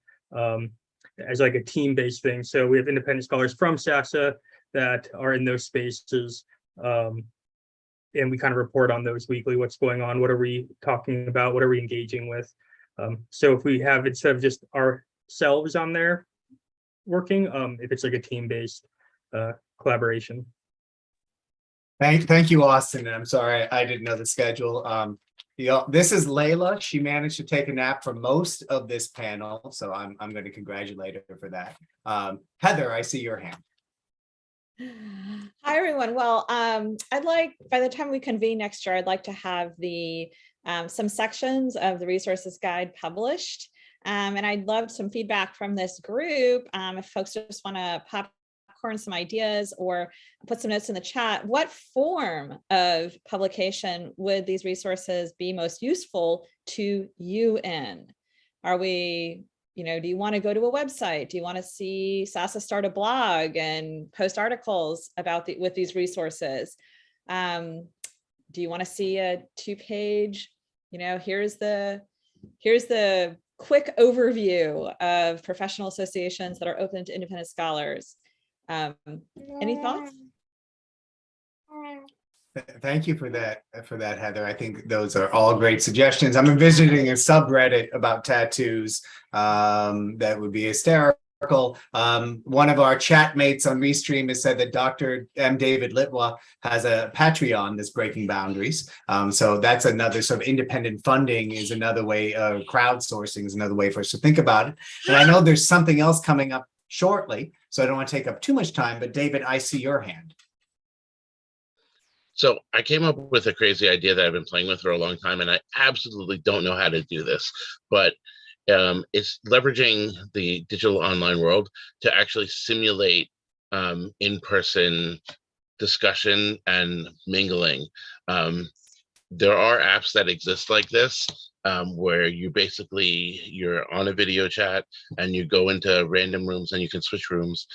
as like a team-based thing. So we have independent scholars from SASA that are in those spaces, and we kind of report on those weekly. What's going on? What are we talking about? What are we engaging with? So if we have, instead of just ourselves on there working, if it's like a team-based collaboration. Thank you, Austin. And I'm sorry, I didn't know the schedule. This is Layla. She managed to take a nap for most of this panel, so I'm going to congratulate her for that. Heather, I see your hand. Hi, everyone. Well, I'd like, by the time we convene next year, I'd like to have the some sections of the resources guide published. And I'd love some feedback from this group. If folks just want to popcorn some ideas or put some notes in the chat, what form of publication would these resources be most useful to you in? Are we, do you want to go to a website? Do you want to see SASA start a blog and post articles about with these resources? Do you want to see a 2-page, here's the quick overview of professional associations that are open to independent scholars? Any thoughts? Thank you for that, Heather. I think those are all great suggestions. I'm envisioning a subreddit about tattoos that would be hysterical. One of our chat mates on Restream has said that Dr. M. David Litwa has a Patreon that's breaking boundaries. So that's another sort of independent funding is another way, crowdsourcing is another way for us to think about it. And I know there's something else coming up shortly, so I don't want to take up too much time, but David, I see your hand. So I came up with a crazy idea that I've been playing with for a long time, and I absolutely don't know how to do this, but it's leveraging the digital online world to actually simulate in-person discussion and mingling. There are apps that exist like this, where you're on a video chat and you go into random rooms and you can switch rooms,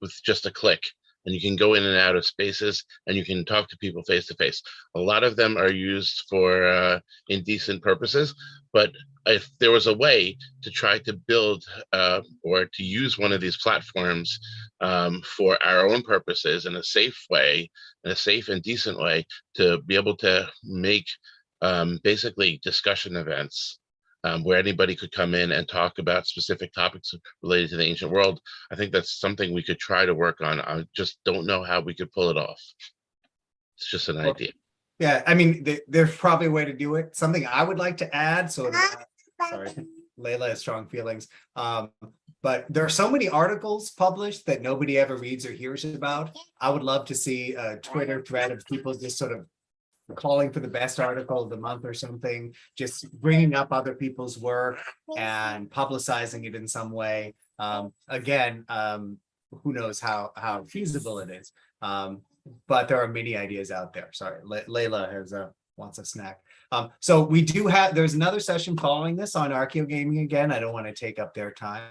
with just a click, and you can go in and out of spaces and you can talk to people face to face. A lot of them are used for indecent purposes, but if there was a way to try to build or to use one of these platforms for our own purposes in a safe way, in a safe and decent way, to be able to make basically discussion events where anybody could come in and talk about specific topics related to the ancient world, I think that's something we could try to work on. I just don't know how we could pull it off. It's just an idea. Yeah, I mean, there's probably a way to do it. Something I would like to add, sorry, Layla has strong feelings. But there are so many articles published that nobody ever reads or hears about. I would love to see a Twitter thread of people just sort of calling for the best article of the month or something, just bringing up other people's work and publicizing it in some way. Again, who knows how feasible it is. But there are many ideas out there. Sorry, Layla wants a snack. So we do there's another session following this on Archaeo Gaming again. I don't want to take up their time.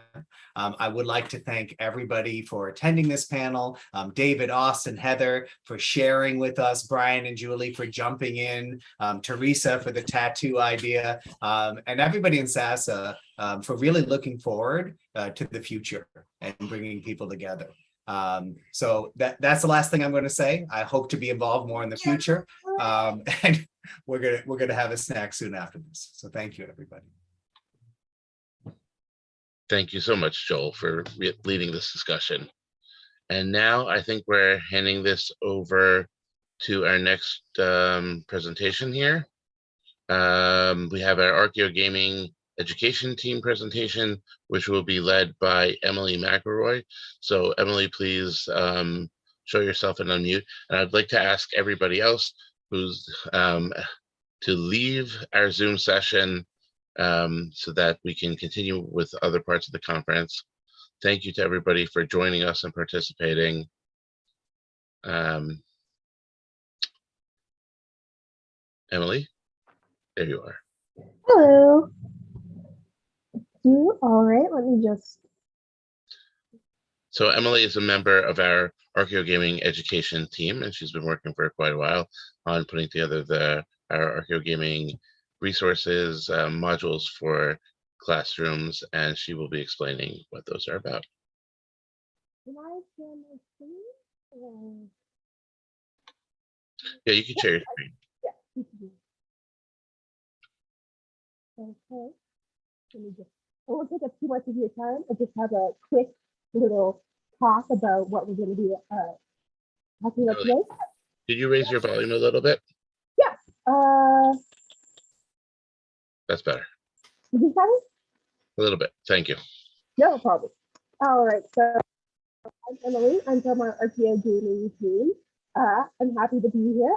I would like to thank everybody for attending this panel. David, Austin, Heather for sharing with us, Brian and Julie for jumping in, Teresa for the tattoo idea, and everybody in SASA for really looking forward to the future and bringing people together. So that's the last thing I'm going to say. I hope to be involved more in the future, and we're gonna have a snack soon after this. So thank you, everybody. Thank you so much, Joel, for leading this discussion. And now I think we're handing this over to our next presentation here. We have our Archaeo Gaming education team presentation, which will be led by Emily McElroy. So Emily, please show yourself and unmute. And I'd like to ask everybody else who's to leave our Zoom session so that we can continue with other parts of the conference. Thank you to everybody for joining us and participating. Emily, there you are. Hello. All right, let me just. So Emily is a member of our Archaeo Gaming education team, and she's been working for quite a while on putting together our Archaeo Gaming resources, modules for classrooms, and she will be explaining what those are about. Can I share my screen? Yeah, you can share your screen. Yeah. Okay. Let me just. I won't take up too much of your time. I just have a quick little talk about what we're going to be talking about today. Did you raise your volume a little bit? Yes. That's better. Is this better? A little bit. Thank you. No problem. All right. So I'm Emily. I'm from our Archaeo Gaming team. I'm happy to be here.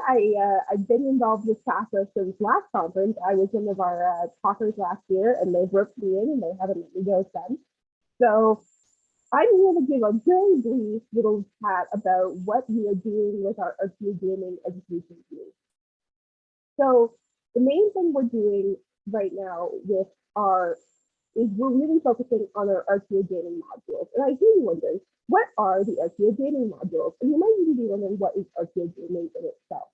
I've been involved with SASA since last conference. I was one of our talkers last year, and they've roped me in, and they haven't let me go since. So I'm here to give a very brief little chat about what we are doing with our Archaeo Gaming education team. So the main thing we're doing right now with is we're really focusing on our Archaeo Gaming modules. And I hear you wondering, what are the Archaeo Gaming modules? And you might even be wondering, what is Archaeo Gaming in itself?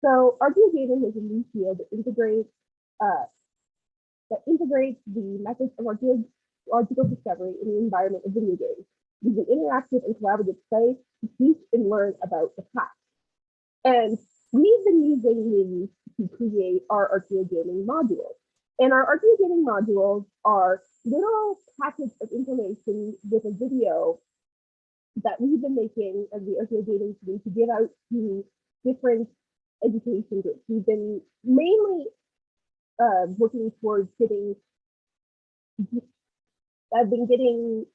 So Archaeo Gaming is a new field that integrates the methods of archaeological discovery in the environment of video games, using interactive and collaborative play to teach and learn about the past. And we've been using these to create our Archaeo Gaming modules. And our Archaeo Gaming modules are little packets of information with a video that we've been making as the Archaeo Gaming team to give out to different education groups. We've been mainly working towards I've been getting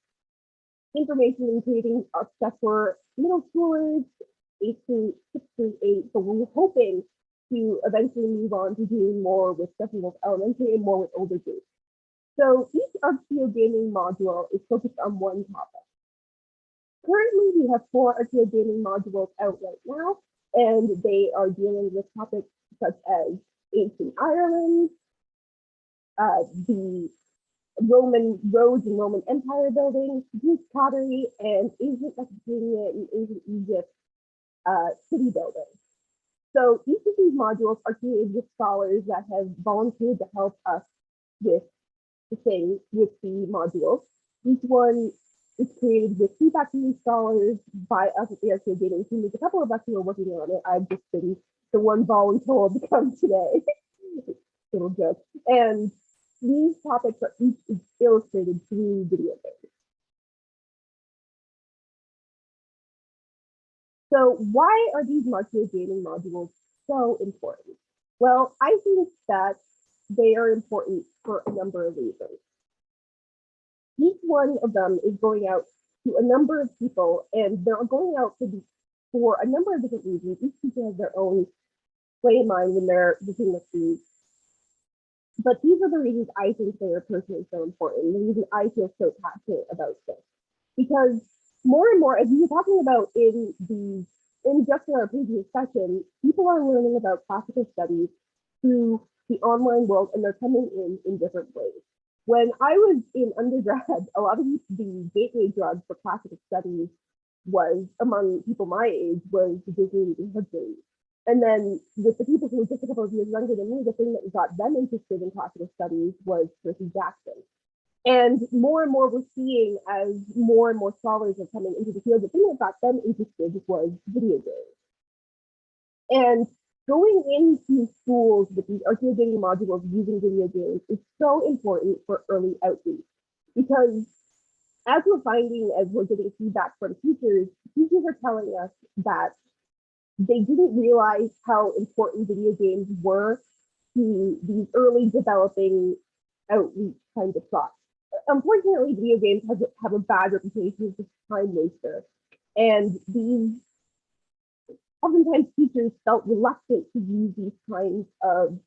information and creating stuff for middle schoolers, 6 through 8, but we're hoping to eventually move on to doing more with stuff with elementary and more with older groups. So each Archaeo Gaming module is focused on one topic. currently, we have 4 Archaeo gaming modules out right now, and they are dealing with topics such as ancient Ireland, the Roman roads and Roman Empire building, Greek pottery, and ancient Mesopotamia and ancient Egypt city building. So each of these modules are created with scholars that have volunteered to help us with the thing with the modules. Each one is created with feedback from scholars by us at the Archaeo Gaming team. There's a couple of us who are working on it. I've just been the one voluntold to come today. Little joke. And these topics are each illustrated through video games. So why are these Archaeo Gaming modules so important? Well, I think that they are important for a number of reasons. Each one of them is going out to a number of people, and they're going out for a number of different reasons. Each teacher has their own way in mind when they're looking at these. But these are the reasons I think they are personally so important, the reason I feel so passionate about this. Because more and more, as we were talking about in just in our previous session, people are learning about classical studies through the online world, and they're coming in different ways. When I was in undergrad, a lot of the gateway drug for classical studies was, among people my age, was Disney and Hercules. And then with the people who were just a couple of years younger than me, the thing that got them interested in classical studies was Percy Jackson. And more we're seeing as more and more scholars are coming into the field, the thing that got them interested was video games. And going into schools with these Archaeo gaming modules using video games is so important for early outreach, because as we're finding, as we're getting feedback from teachers are telling us that they didn't realize how important video games were to these early developing outreach kind of thoughts. Unfortunately, video games have a bad reputation as a time waster, and oftentimes teachers felt reluctant to use these kinds of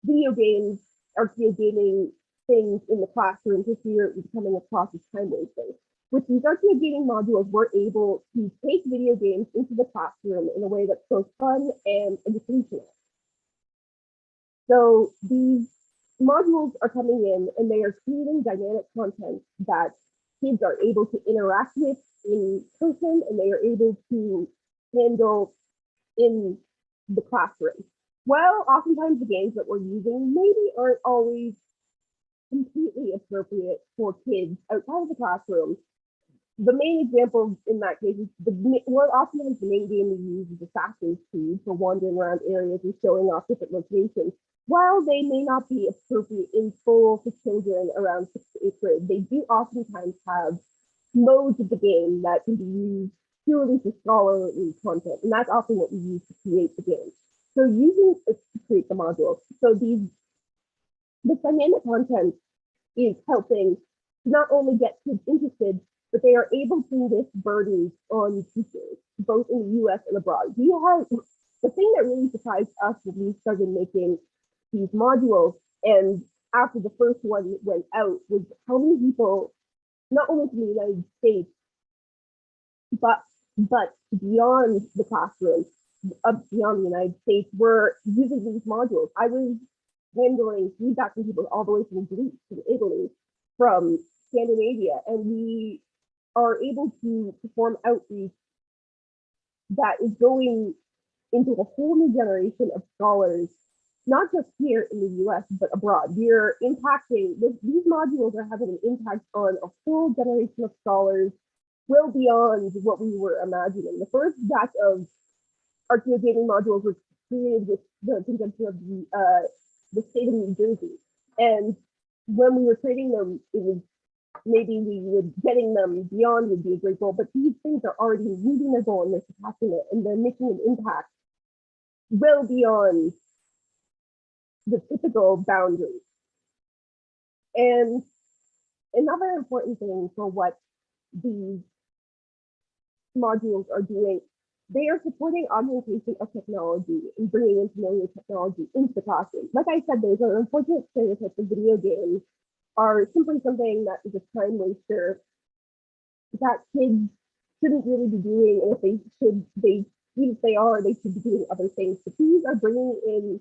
video games, Archaeo gaming things in the classroom for fear of becoming across as time wasting. With these Archaeo gaming modules, we're able to take video games into the classroom in a way that's both fun and educational. So these modules are coming in and they are creating dynamic content that kids are able to interact with in person, and they are able to handle in the classroom. Well, oftentimes the games that we're using maybe aren't always completely appropriate for kids outside of the classroom. The main example in that case is oftentimes the main game we use is Assassin's Creed for wandering around areas and showing off different locations. While they may not be appropriate in full for children around 6th to 8th grade, they do oftentimes have modes of the game that can be used purely for scholarly content, and that's often what we use to create the game. So using it to create the modules. So the dynamic content is helping to not only get kids interested, but they are able to lift burdens on teachers, both in the US and abroad. The thing that really surprised us when we started making these modules, and after the first one went out, was how many people, not only from the United States, but beyond the classroom, beyond the United States, were using these modules. I was handling feedback from people all the way from Greece, from Italy, from Scandinavia, and we are able to perform outreach that is going into a whole new generation of scholars, not just here in the US, but abroad. We're impacting, these modules are having an impact on a whole generation of scholars well beyond what we were imagining. The first batch of Archaeo gaming modules was created with the conjunction of the state of New Jersey. And when we were creating them, it was maybe getting them beyond would be a great goal, but these things are already meeting their goal and they're surpassing it, and they're making an impact well beyond the typical boundaries. And another important thing for what these modules are doing, they are supporting augmentation of technology and bringing in familiar technology into the classroom. Like I said, there's an unfortunate stereotype that video games are simply something that is a time waster, that kids shouldn't really be doing, and if they should, even if they are, they should be doing other things. But these are bringing in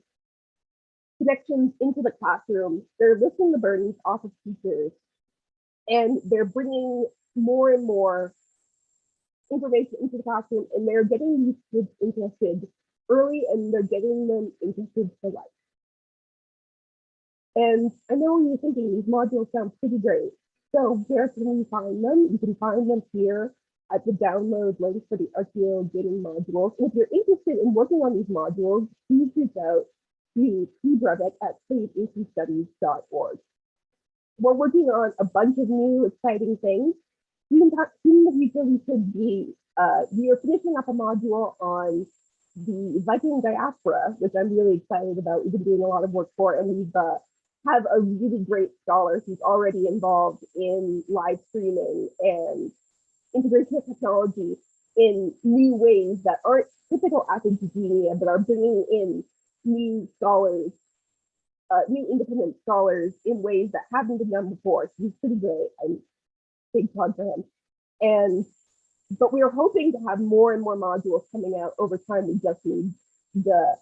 connections into the classroom. They're lifting the burdens off of teachers, and they're bringing more and more information into the classroom, and they're getting these kids interested early, and they're getting them interested for life. And I know you're thinking these modules sound pretty great. So where can we find them? You can find them here at the download link for the Archaeo Getting modules. And if you're interested in working on these modules, please reach out to Brevik at saveancientstudies.org. We're working on a bunch of new exciting things. In the future, we could be, we are finishing up a module on the Viking diaspora, which I'm really excited about. We've been doing a lot of work for, and we've have a really great scholar who's already involved in live streaming and integration of technology in new ways that aren't typical academia, but are bringing in new scholars, new independent scholars in ways that haven't been done before. So he's pretty great. I'm big plug for him. But we are hoping to have more and more modules coming out over time. We just need the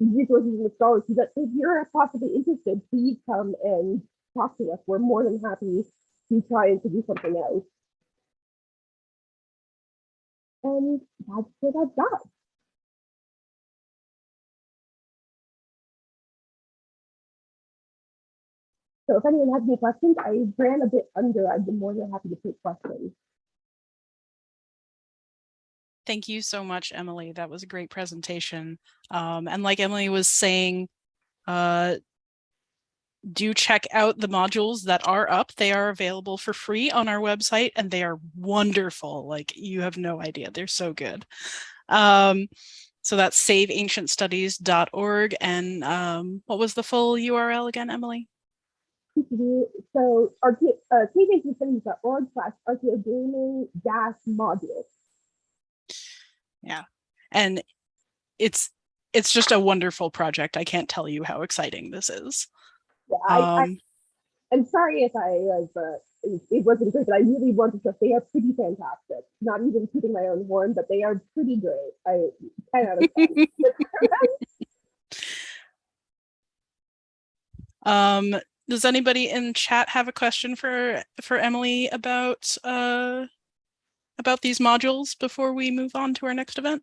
resources and the scholars. So that if you're possibly interested, please come and talk to us. We're more than happy to try and figure something out. And that's what I've got. So if anyone has any questions, I ran a bit under. I'd be more than happy to take questions. Thank you so much, Emily. That was a great presentation. And like Emily was saying, do check out the modules that are up. They are available for free on our website, and they are wonderful. Like, you have no idea. They're so good. So that's saveancientstudies.org. And what was the full URL again, Emily? So saveancientstudies.org/archaeogaming-modules. Yeah, and it's just a wonderful project. I can't tell you how exciting this is. Yeah, I'm sorry if I was it wasn't great, but I really wanted to. They are pretty fantastic. Not even tooting my own horn, but they are pretty great. I 10 out of 10. Does anybody in chat have a question for Emily about these modules before we move on to our next event?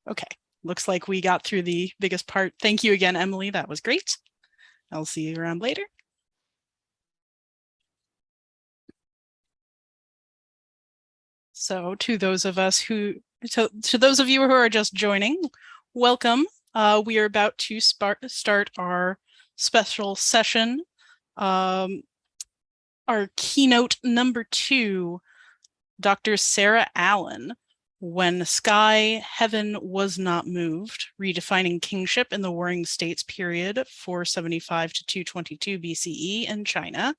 Okay, looks like we got through the biggest part. Thank you again, Emily. That was great. I'll see you around later. So to those of you who are just joining, welcome. We are about to start our special session, our keynote number 2, Dr. Sarah Allen, When Sky Heaven Was Not Moved, Redefining Kingship in the Warring States Period 475 to 222 BCE in China.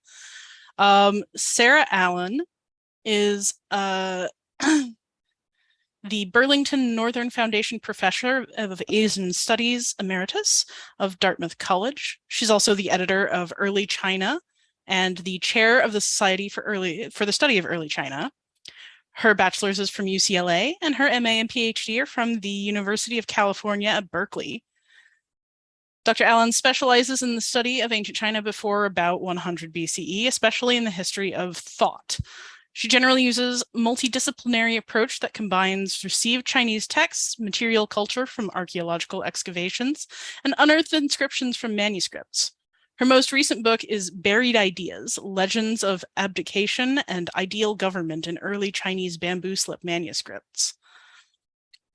Sarah Allen is the Burlington Northern Foundation Professor of Asian Studies Emeritus of Dartmouth College. She's also the editor of Early China and the chair of the Society for the Study of Early China. Her bachelor's is from UCLA, and her MA and PhD are from the University of California at Berkeley. Dr. Allen specializes in the study of ancient China before about 100 BCE, especially in the history of thought. She generally uses a multidisciplinary approach that combines received Chinese texts, material culture from archaeological excavations, and unearthed inscriptions from manuscripts. Her most recent book is Buried Ideas, Legends of Abdication and Ideal Government in Early Chinese Bamboo Slip Manuscripts.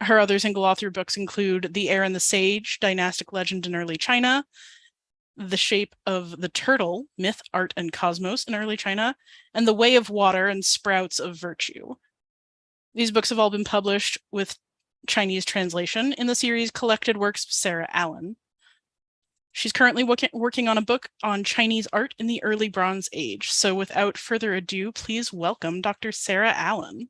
Her other single-author books include The Heir and the Sage, Dynastic Legend in Early China, The Shape of the Turtle, Myth, Art, and Cosmos in Early China, and The Way of Water and Sprouts of Virtue. These books have all been published with Chinese translation in the series Collected Works of Sarah Allen. She's currently working on a book on Chinese art in the early Bronze Age. So without further ado, please welcome Dr. Sarah Allen.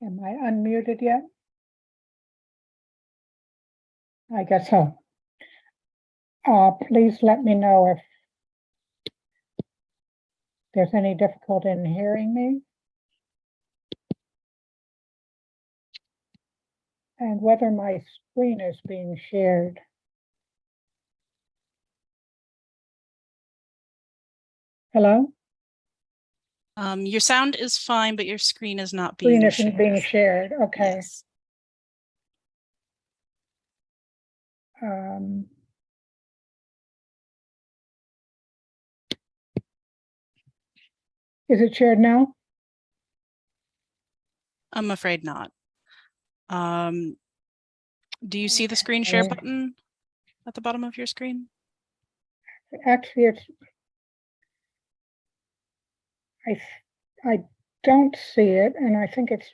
Am I unmuted yet? I guess so. Please let me know if there's any difficulty in hearing me. And whether my screen is being shared. Hello? Your sound is fine, but your screen is not Screen being isn't being shared. Okay. Yes. Is it shared now? I'm afraid not. Do you see the screen share button at the bottom of your screen? Actually, I don't see it, and I think it's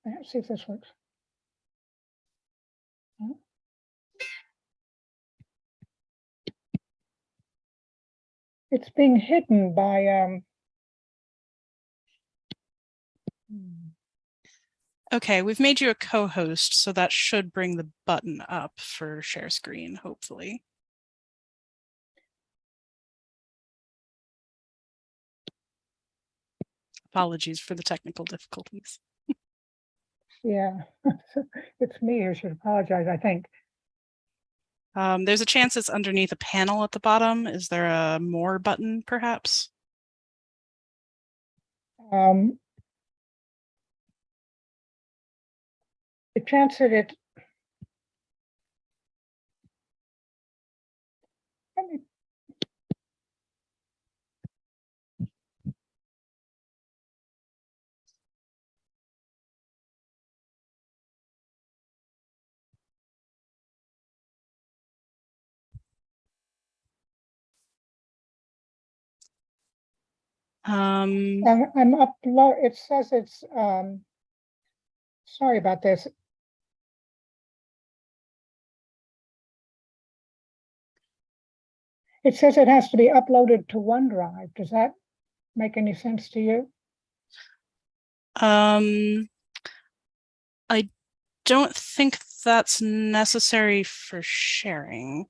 let's see if this works. It's being hidden by Okay, we've made you a co-host, so that should bring the button up for share screen, hopefully. Apologies for the technical difficulties. Yeah, it's me who should apologize, I think. There's a chance it's underneath a panel at the bottom. Is there a more button, perhaps? The chance that it, I'm upload. It says it's sorry about this. It says it has to be uploaded to OneDrive. Does that make any sense to you? I don't think that's necessary for sharing.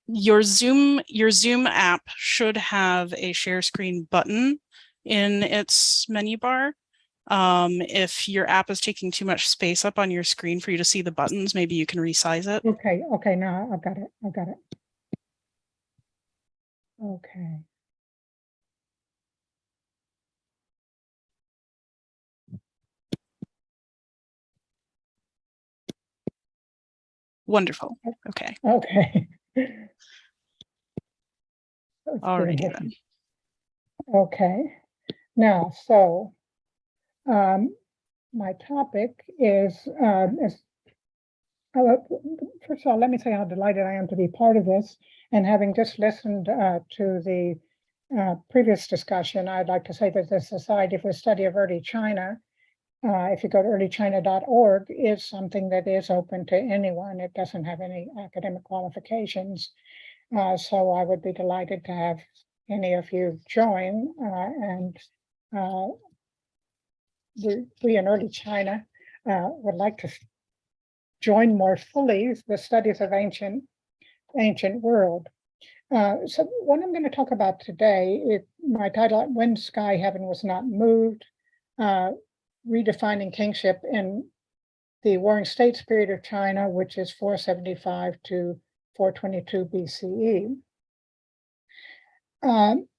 Your Zoom app should have a share screen button in its menu bar. If your app is taking too much space up on your screen for you to see the buttons, maybe you can resize it. Okay, now I've got it. Okay. Wonderful. Okay. Okay. Alrighty then. Okay. Now, so my topic is first of all, let me say how delighted I am to be part of this. And having just listened to the previous discussion, I'd like to say that the Society for the Study of Early China, if you go to earlychina.org, is something that is open to anyone. It doesn't have any academic qualifications. So I would be delighted to have any of you join. We in Early China would like to join more fully the studies of ancient world. So what I'm going to talk about today, my title, When Sky Heaven Was Not Moved, redefining kingship in the Warring States period of China, which is 475 to 422 BCE.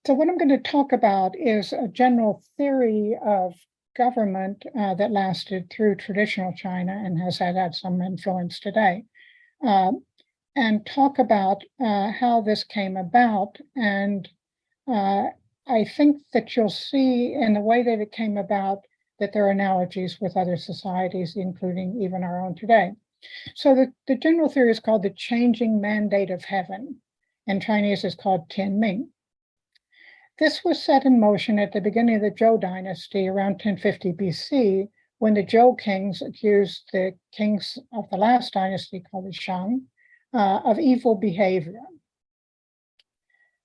So what I'm going to talk about is a general theory of government that lasted through traditional China and has had some influence today, and talk about how this came about. And I think that you'll see in the way that it came about that there are analogies with other societies, including even our own today. So the general theory is called the changing mandate of heaven. In Chinese, it's called Tianming. This was set in motion at the beginning of the Zhou dynasty around 1050 BC, when the Zhou kings accused the kings of the last dynasty, called the Shang, of evil behavior,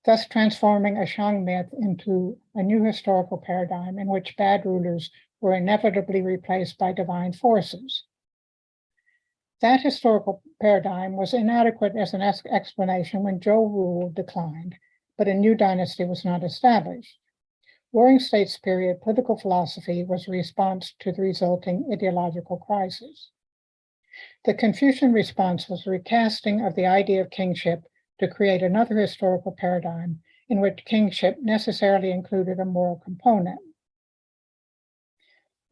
thus transforming a Shang myth into a new historical paradigm in which bad rulers were inevitably replaced by divine forces. That historical paradigm was inadequate as an explanation when Zhou rule declined, but a new dynasty was not established. Warring States period political philosophy was a response to the resulting ideological crisis. The Confucian response was a recasting of the idea of kingship to create another historical paradigm in which kingship necessarily included a moral component.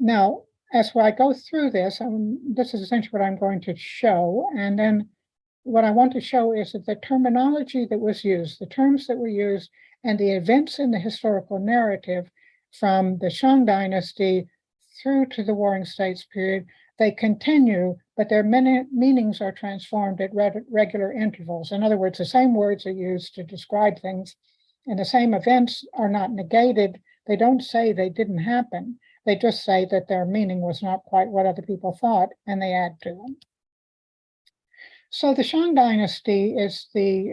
Now, as I go through this, this is essentially what I'm going to show, and then what I want to show is that the terminology that was used, the terms that were used, and the events in the historical narrative from the Shang dynasty through to the Warring States period, they continue, but their meanings are transformed at regular intervals. In other words, the same words are used to describe things, and the same events are not negated. They don't say they didn't happen. They just say that their meaning was not quite what other people thought, and they add to them. So the Shang dynasty is the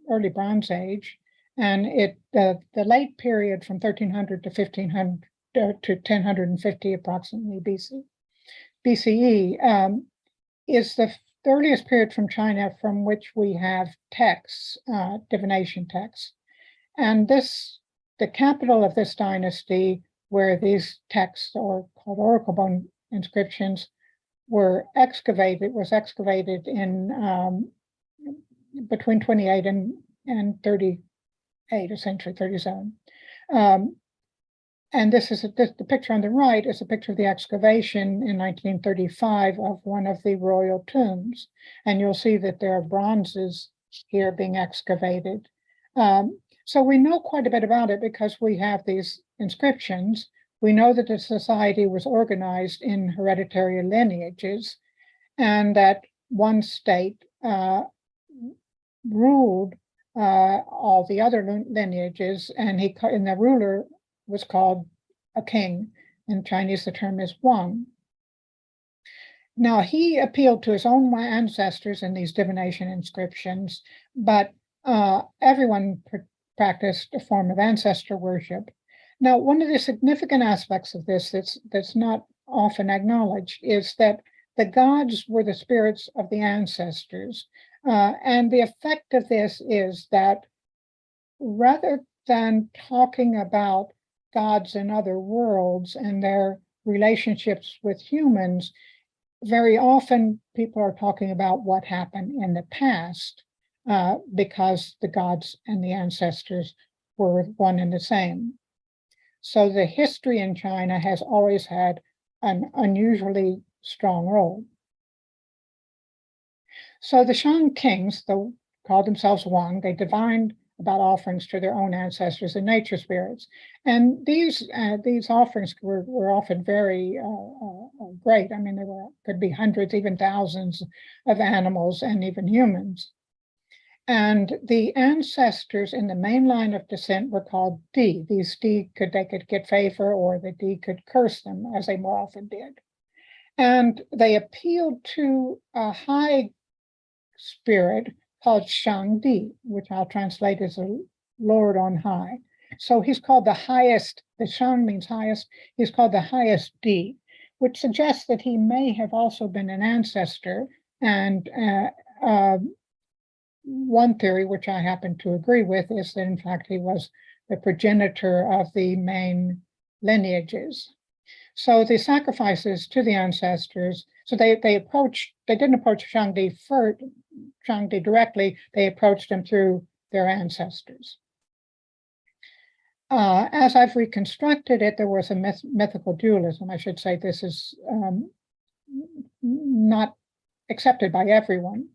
early Bronze Age, and the late period from 1300 to 1500 to 1050 approximately BCE is the earliest period from China from which we have texts, divination texts. And the capital of this dynasty, where these texts, or called oracle bone inscriptions, was excavated in between 28 and 38, essentially 37. And the picture on the right is a picture of the excavation in 1935 of one of the royal tombs. And you'll see that there are bronzes here being excavated. So we know quite a bit about it because we have these inscriptions. We know that the society was organized in hereditary lineages, and that one state ruled all the other lineages, and the ruler was called a king. In Chinese, the term is Wang. Now, he appealed to his own ancestors in these divination inscriptions, but everyone practiced a form of ancestor worship. Now, one of the significant aspects of this that's not often acknowledged is that the gods were the spirits of the ancestors. And the effect of this is that rather than talking about gods in other worlds and their relationships with humans, very often people are talking about what happened in the past because the gods and the ancestors were one and the same. So the history in China has always had an unusually strong role. So the Shang kings, though called themselves Wang, they divined about offerings to their own ancestors and nature spirits. And these offerings were often very great. I mean, could be hundreds, even thousands of animals and even humans. And the ancestors in the main line of descent were called Di. These Di they could get favor, or the Di could curse them, as they more often did. And they appealed to a high spirit called Shang Di, which I'll translate as a Lord on high. So he's called the highest. The Shang means highest. He's called the highest Di, which suggests that he may have also been an ancestor. And one theory, which I happen to agree with, is that in fact he was the progenitor of the main lineages. So the sacrifices to the ancestors, so they didn't approach Shangdi directly, they approached him through their ancestors. As I've reconstructed it, there was a mythical dualism. I should say this is not accepted by everyone.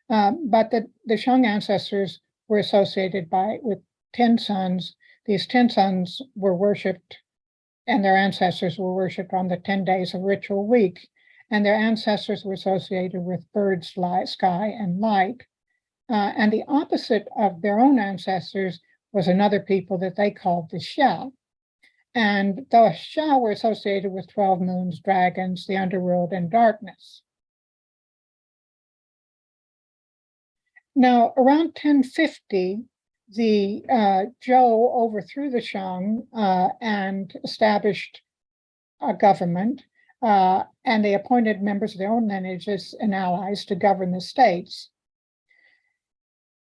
But the Shang ancestors were associated with 10 sons. These 10 sons were worshipped, and their ancestors were worshipped on the 10 days of ritual week. And their ancestors were associated with birds, sky, and light. And the opposite of their own ancestors was another people that they called the Xia. And the Xia were associated with 12 moons, dragons, the underworld, and darkness. Now, around 1050, the Zhou overthrew the Shang and established a government, and they appointed members of their own lineages and allies to govern the states.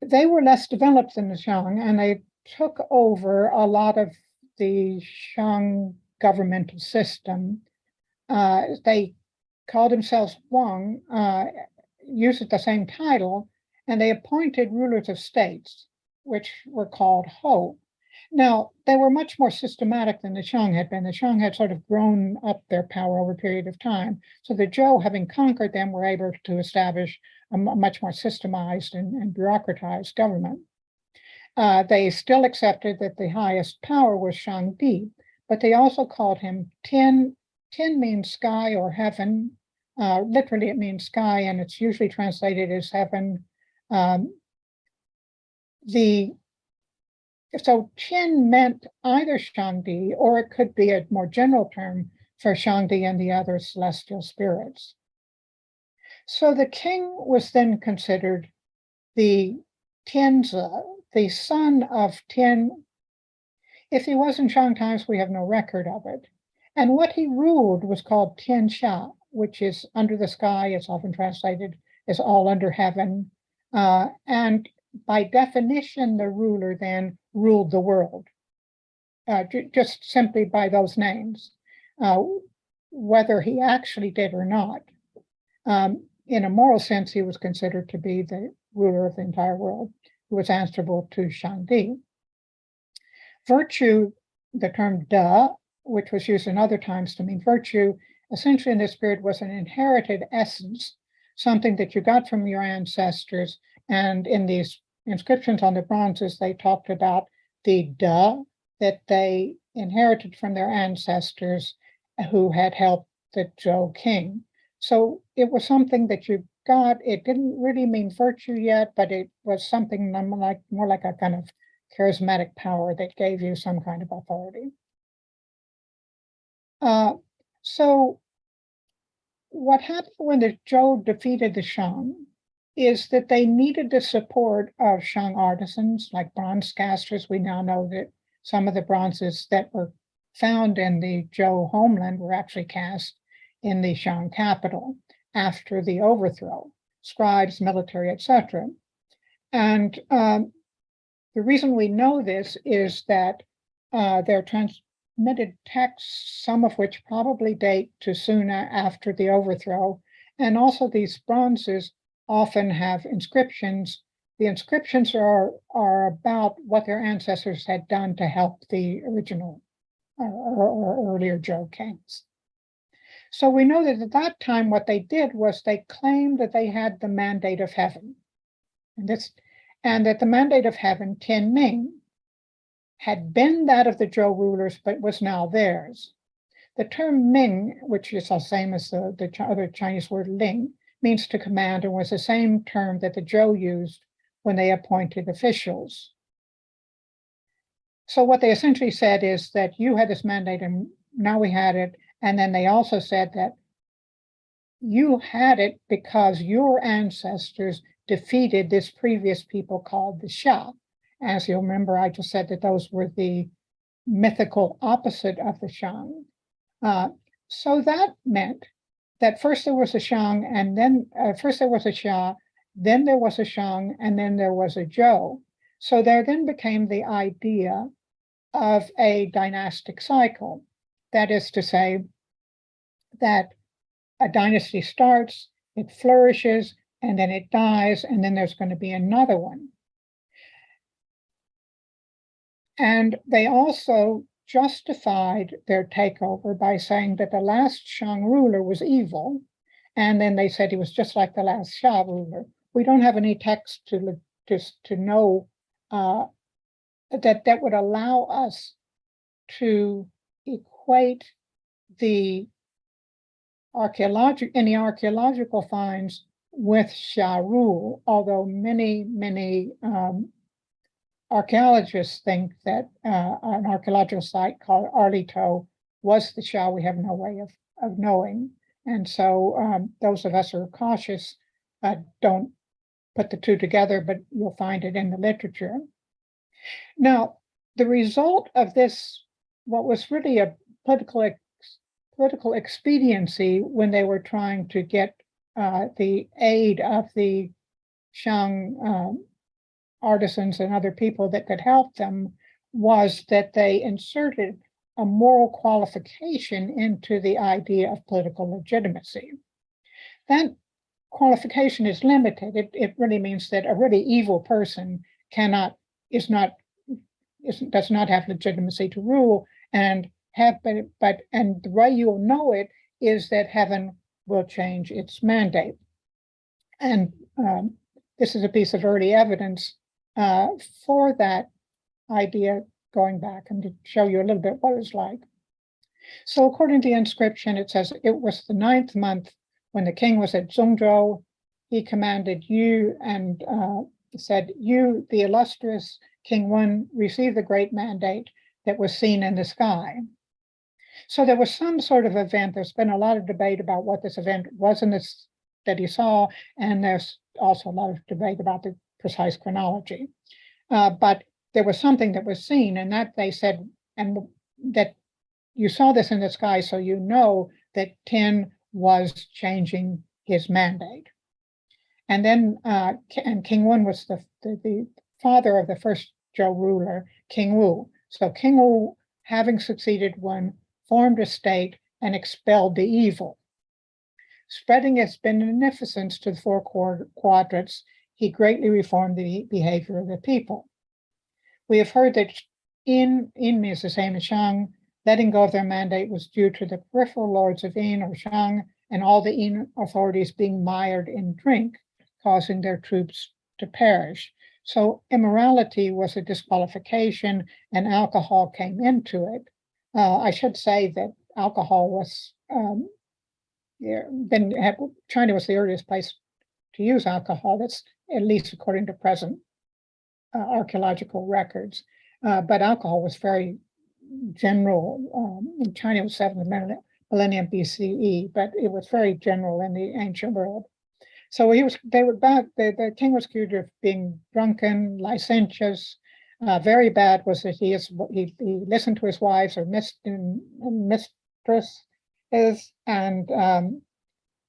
They were less developed than the Shang, and they took over a lot of the Shang governmental system. They called themselves Wang, used the same title, and they appointed rulers of states, which were called Hou. Now, they were much more systematic than the Shang had been. The Shang had sort of grown up their power over a period of time. So the Zhou, having conquered them, were able to establish a much more systemized and bureaucratized government. They still accepted that the highest power was Shangdi, but they also called him Tian. Tian means sky or heaven. Literally, it means sky, and it's usually translated as heaven. So Tian meant either Shangdi, or it could be a more general term for Shangdi and the other celestial spirits. So the king was then considered the Tianzi, the son of Tian. If he was in Shang times, we have no record of it. And what he ruled was called Tianxia, which is under the sky. It's often translated as all under heaven. And by definition, the ruler then ruled the world, just simply by those names, whether he actually did or not. In a moral sense, he was considered to be the ruler of the entire world, who was answerable to Shangdi. Virtue, the term da, which was used in other times to mean virtue, essentially in this period was an inherited essence, something that you got from your ancestors. And in these inscriptions on the bronzes, they talked about the da that they inherited from their ancestors who had helped the Zhou king. So it was something that you got. It didn't really mean virtue yet, but it was something more like a kind of charismatic power that gave you some kind of authority. So what happened when the Zhou defeated the Shang is that they needed the support of Shang artisans, like bronze casters. We now know that some of the bronzes that were found in the Zhou homeland were actually cast in the Shang capital after the overthrow, scribes, military, etc. And the reason we know this is that they're transmitted texts, some of which probably date to soon after the overthrow, and also these bronzes often have inscriptions. The inscriptions are about what their ancestors had done to help the original or earlier Zhou kings. So we know that at that time, what they did was they claimed that they had the mandate of heaven. And that the mandate of heaven, Tianming, had been that of the Zhou rulers, but was now theirs. The term Ming, which is the same as the other Chinese word Ling, means to command, and was the same term that the Zhou used when they appointed officials. So what they essentially said is that you had this mandate and now we had it. And then they also said that you had it because your ancestors defeated this previous people called the Xia. As you'll remember, I just said that those were the mythical opposite of the Shang. So that meant that first there was a Shang, and then first there was a Xia, then there was a Shang, and then there was a Zhou. So there then became the idea of a dynastic cycle. That is to say that a dynasty starts, it flourishes, and then it dies, and then there's going to be another one. And they also justified their takeover by saying that the last Shang ruler was evil, and then they said he was just like the last Xia ruler. We don't have any text to know that would allow us to equate the any archaeological finds with Xia rule, although many archaeologists think that an archaeological site called Arlito was the Shah. We have no way of knowing. And so those of us who are cautious don't put the two together, but you'll find it in the literature. Now, the result of this, what was really a political expediency when they were trying to get the aid of the Shang artisans and other people that could help them, was that they inserted a moral qualification into the idea of political legitimacy. That qualification is limited. It really means that a really evil person does not have legitimacy to rule, and the way you'll know it is that heaven will change its mandate. And this is a piece of early evidence for that idea, going back and to show you a little bit what it's like. So according to the inscription, it says, it was the 9th month when the king was at Zhongzhou. He commanded you and said, you, the illustrious King Wen, receive the great mandate that was seen in the sky. So there was some sort of event. There's been a lot of debate about what this event was in this that he saw, and there's also a lot of debate about the precise chronology. But there was something that was seen, and that they said, and that you saw this in the sky, so you know that Tin was changing his mandate. And then, and King Wen was the father of the first Zhou ruler, King Wu. So King Wu, having succeeded Wen, formed a state and expelled the evil. Spreading its beneficence to the 4 quadrants, he greatly reformed the behavior of the people. We have heard that In means the same as Shang, letting go of their mandate was due to the peripheral lords of In or Shang and all the In authorities being mired in drink, causing their troops to perish. So immorality was a disqualification and alcohol came into it. I should say that alcohol was, China was the earliest place to use alcohol. That's at least according to present archaeological records. But alcohol was very general. In China, it was 7th millennium BCE, but it was very general in the ancient world. So the king was accused of being drunken, licentious. Very bad was that he listened to his wives or mistresses, and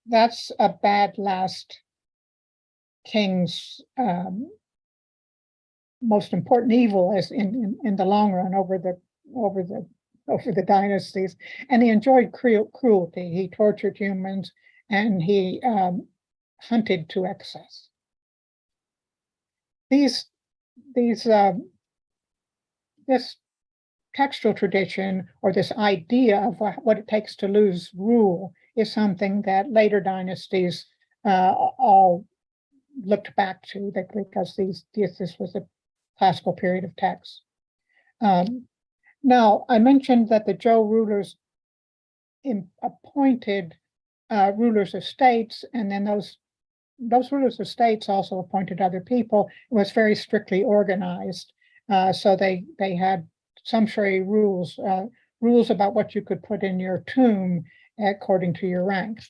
that's a bad last king's most important evil as in the long run over the dynasties. And he enjoyed cruelty. He tortured humans and he hunted to excess. This textual tradition, or this idea of what it takes to lose rule, is something that later dynasties all looked back to, because this was a classical period of texts. Now, I mentioned that the Zhou rulers appointed rulers of states, and then those rulers of states also appointed other people. It was very strictly organized. So they had sumptuary rules about what you could put in your tomb according to your rank.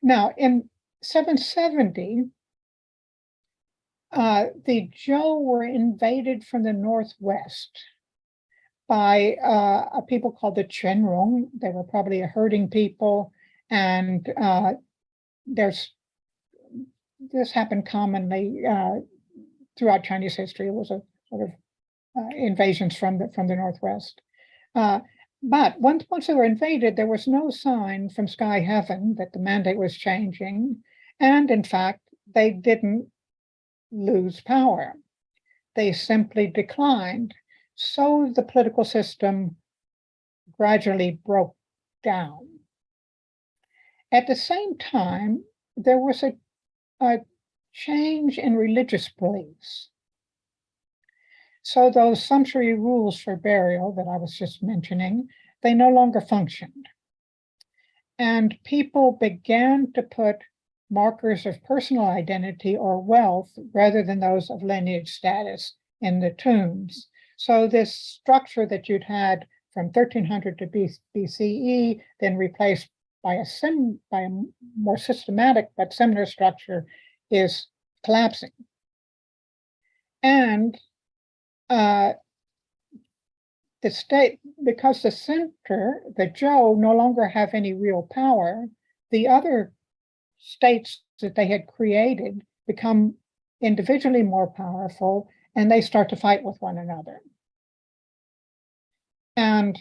Now, in 770, the Zhou were invaded from the northwest by a people called the Chenrong. They were probably a herding people, and this happened commonly throughout Chinese history. It was a sort of invasions from the northwest. But once they were invaded, there was no sign from sky heaven that the mandate was changing, and in fact, they didn't lose power. They simply declined. So the political system gradually broke down. At the same time, there was a change in religious beliefs. So those sumptuary rules for burial that I was just mentioning, they no longer functioned. And people began to put markers of personal identity or wealth rather than those of lineage status in the tombs. So this structure that you'd had from 1300 to BCE, then replaced by a more systematic but similar structure, is collapsing. And the state, because the center, the Zhou, no longer have any real power, the other states that they had created become individually more powerful, and they start to fight with one another. And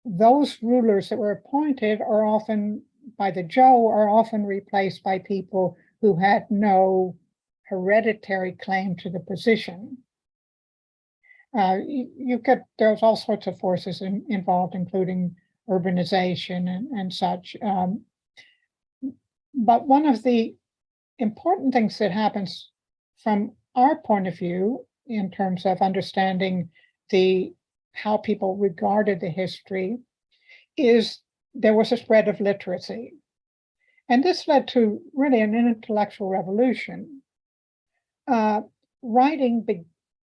those rulers that were appointed are often, by the Zhou, are often replaced by people who had no hereditary claim to the position. There's all sorts of forces involved, including urbanization and such. But one of the important things that happens from our point of view, in terms of understanding how people regarded the history, is there was a spread of literacy. And this led to really an intellectual revolution. Writing,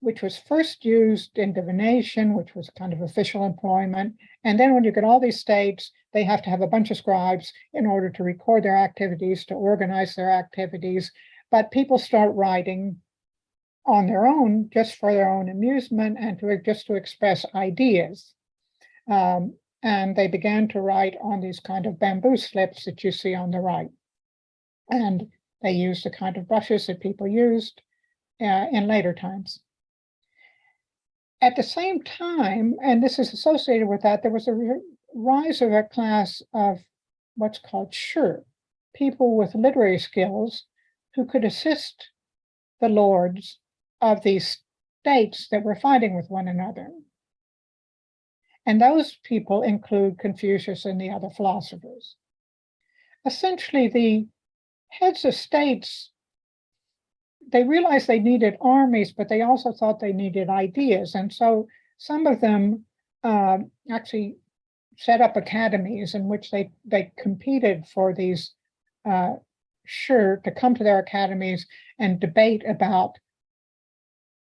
which was first used in divination, which was kind of official employment. And then when you get all these states, they have to have a bunch of scribes in order to record their activities, to organize their activities. But people start writing on their own, just for their own amusement and just to express ideas. And they began to write on these kind of bamboo slips that you see on the right. And they used the kind of brushes that people used in later times. At the same time, and this is associated with that, there was a rise of a class of what's called shi, people with literary skills who could assist the lords of these states that were fighting with one another. And those people include Confucius and the other philosophers. Essentially, the heads of states, they realized they needed armies, but they also thought they needed ideas. And so some of them actually set up academies in which they competed for these shi to come to their academies and debate about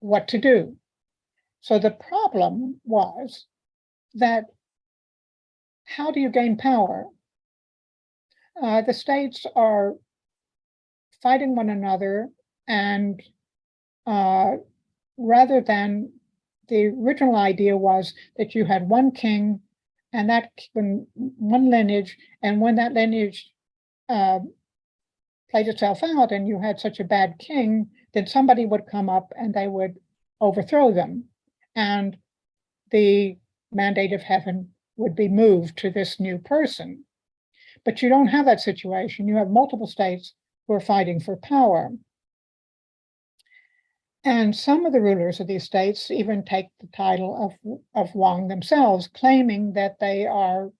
what to do. So the problem was that how do you gain power? The states are fighting one another, and rather than, the original idea was that you had one king and one lineage, and when that lineage played itself out and you had such a bad king, then somebody would come up and they would overthrow them. And the mandate of heaven would be moved to this new person. But you don't have that situation. You have multiple states who are fighting for power. And some of the rulers of these states even take the title of Wang themselves, claiming that they are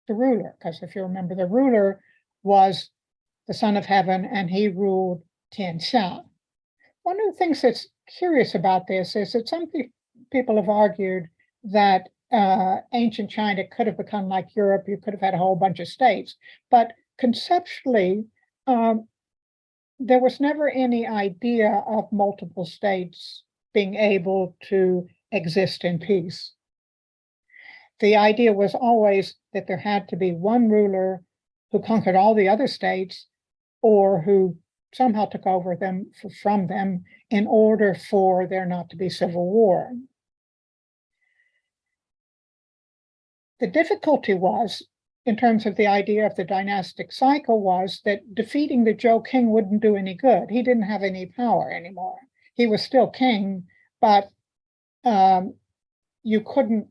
the ruler. Because if you remember, the ruler was the son of heaven and he ruled Tianxia. One of the things that's curious about this is that some people have argued that ancient China could have become like Europe. You could have had a whole bunch of states. But conceptually, there was never any idea of multiple states being able to exist in peace. The idea was always that there had to be one ruler who conquered all the other states, or who somehow took over them from them, in order for there not to be civil war. The difficulty was, in terms of the idea of the dynastic cycle, was that defeating the Zhou king wouldn't do any good. He didn't have any power anymore. He was still king, but you couldn't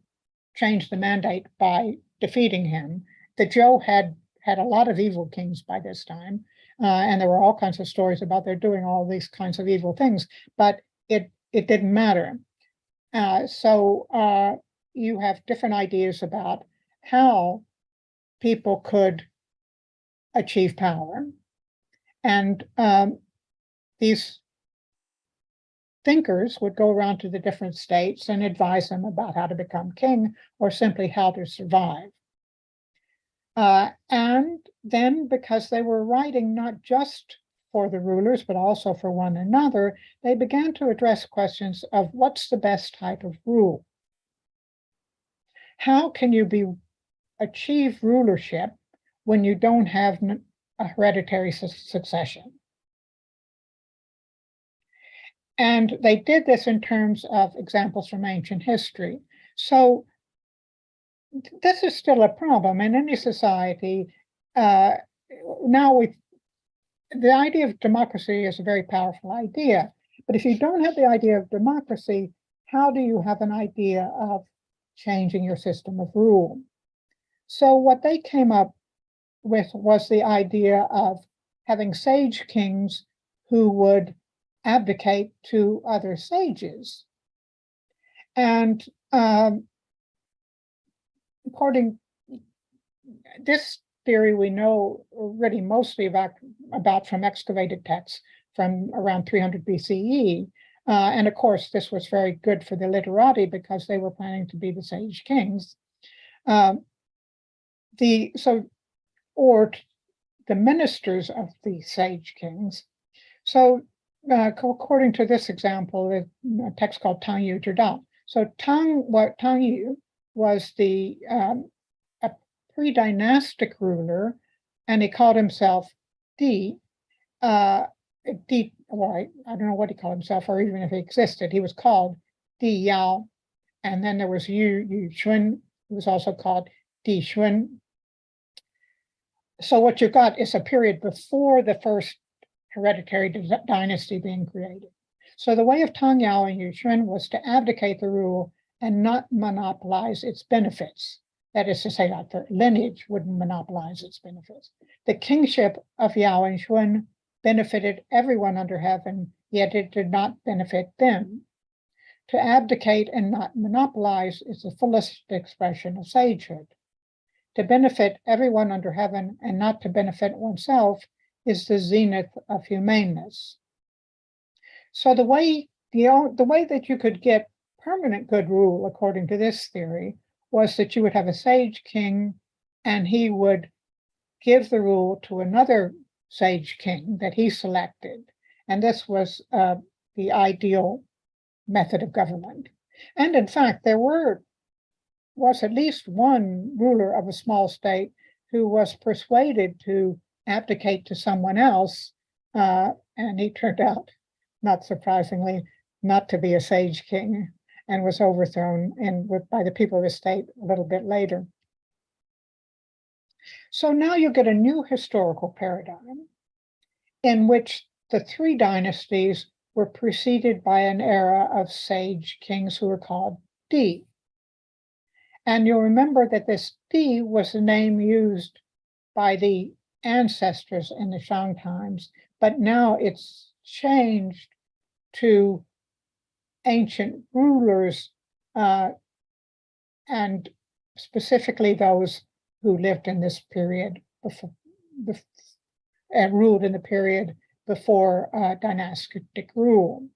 change the mandate by defeating him. The Zhou had a lot of evil kings by this time, and there were all kinds of stories about their doing all these kinds of evil things, but it didn't matter. So you have different ideas about how people could achieve power. And these thinkers would go around to the different states and advise them about how to become king, or simply how to survive. And then, because they were writing not just for the rulers, but also for one another, they began to address questions of what's the best type of rule? How can you achieve rulership when you don't have a hereditary succession? And they did this in terms of examples from ancient history. So this is still a problem in any society. Now the idea of democracy is a very powerful idea, but if you don't have the idea of democracy, how do you have an idea of changing your system of rule? So what they came up with was the idea of having sage kings who would abdicate to other sages. And according this theory, we know already mostly about from excavated texts from around 300 BCE. And of course, this was very good for the literati because they were planning to be the sage kings. Or the ministers of the sage kings. So according to this example, a text called Tang Yu Zhida. So Tang Yu was a pre-dynastic ruler, and he called himself Di. Well, I don't know what he called himself, or even if he existed. He was called Di Yao, and then there was Yu Shun, who was also called Di Shun. So what you got is a period before the first hereditary dynasty being created. So the way of Tang Yao and Yu Shun was to abdicate the rule and not monopolize its benefits. That is to say, that the lineage wouldn't monopolize its benefits. The kingship of Yao and Shun benefited everyone under heaven, yet it did not benefit them. To abdicate and not monopolize is the fullest expression of sagehood. To benefit everyone under heaven and not to benefit oneself is the zenith of humaneness. So the way that you could get permanent good rule, according to this theory, was that you would have a sage king and he would give the rule to another sage king that he selected. And this was the ideal method of government. And in fact, there was at least one ruler of a small state who was persuaded to abdicate to someone else, and he turned out, not surprisingly, not to be a sage king, and was overthrown by the people of the state a little bit later. So now you get a new historical paradigm in which the three dynasties were preceded by an era of sage kings who were called Di. And you'll remember that this Di was the name used by the ancestors in the Shang times, but now it's changed to ancient rulers, and specifically those who lived in this period and ruled in the period before dynastic rule.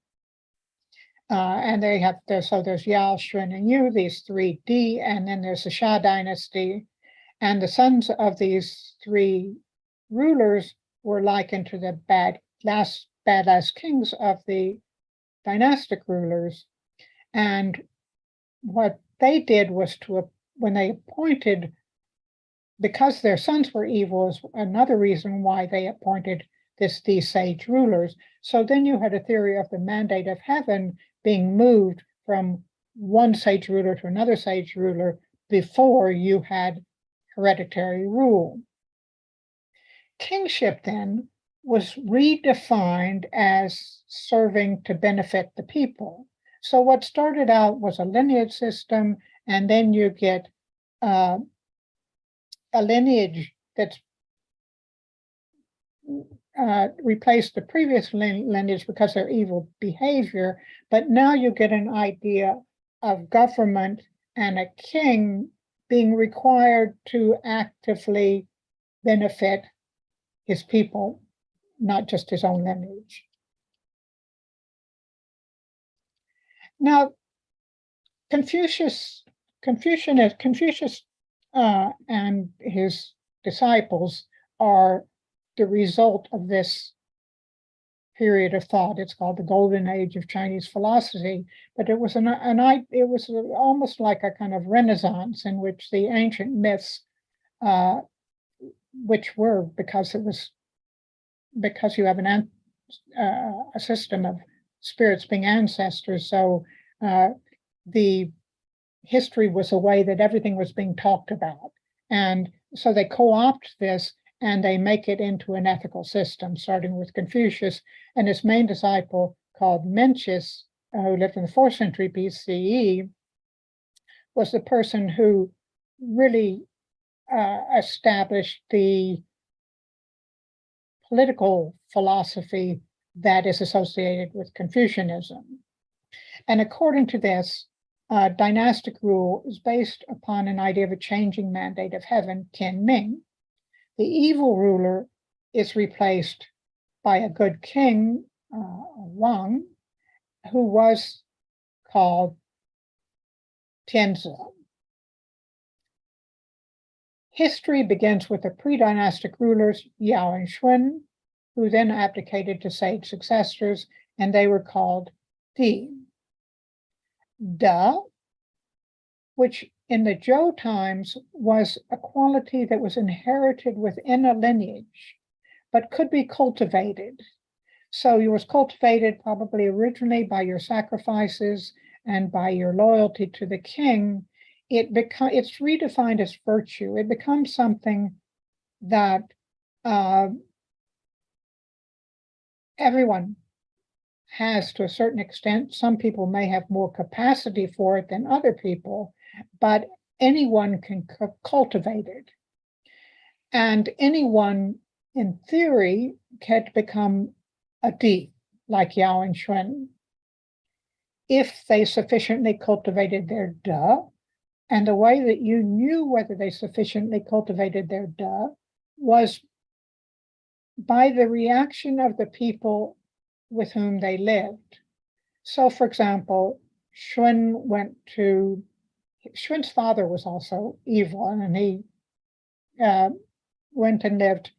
And they have so there's Yao, Shun, and Yu, these three Di, and then there's the Xia dynasty. And the sons of these three rulers were likened to the badass kings of the dynastic rulers. And what they did was when they appointed, because their sons were evil, is another reason why they appointed these sage rulers. So then you had a theory of the mandate of heaven being moved from one sage ruler to another sage ruler before you had hereditary rule. Kingship then was redefined as serving to benefit the people. So what started out was a lineage system, and then you get a lineage that's replaced the previous lineage because of evil behavior, but now you get an idea of government and a king being required to actively benefit his people, not just his own lineage. Now, Confucius and his disciples are the result of this period of thought. It's called the Golden Age of Chinese philosophy, but it was almost like a kind of renaissance in which the ancient myths, which were because you have a system of spirits being ancestors, so the history was a way that everything was being talked about, and so they co-opt this and they make it into an ethical system, starting with Confucius and his main disciple called Mencius, who lived in the 4th century BCE, was the person who really established the political philosophy that is associated with Confucianism. And according to this, dynastic rule is based upon an idea of a changing mandate of heaven, Tian Ming. The evil ruler is replaced by a good king, Wang, who was called Tianzi. History begins with the pre-dynastic rulers, Yao and Shun, who then abdicated to sage successors, and they were called Di. Da, which in the Zhou times was a quality that was inherited within a lineage, but could be cultivated. So it was cultivated probably originally by your sacrifices and by your loyalty to the king. It's redefined as virtue. It becomes something that everyone has to a certain extent. Some people may have more capacity for it than other people, but anyone can cultivate it. And anyone, in theory, can become a Di, like Yao and Shun, if they sufficiently cultivated their Da. And the way that you knew whether they sufficiently cultivated their Da was by the reaction of the people with whom they lived. So, for example, Shun's father was also evil, and he went and lived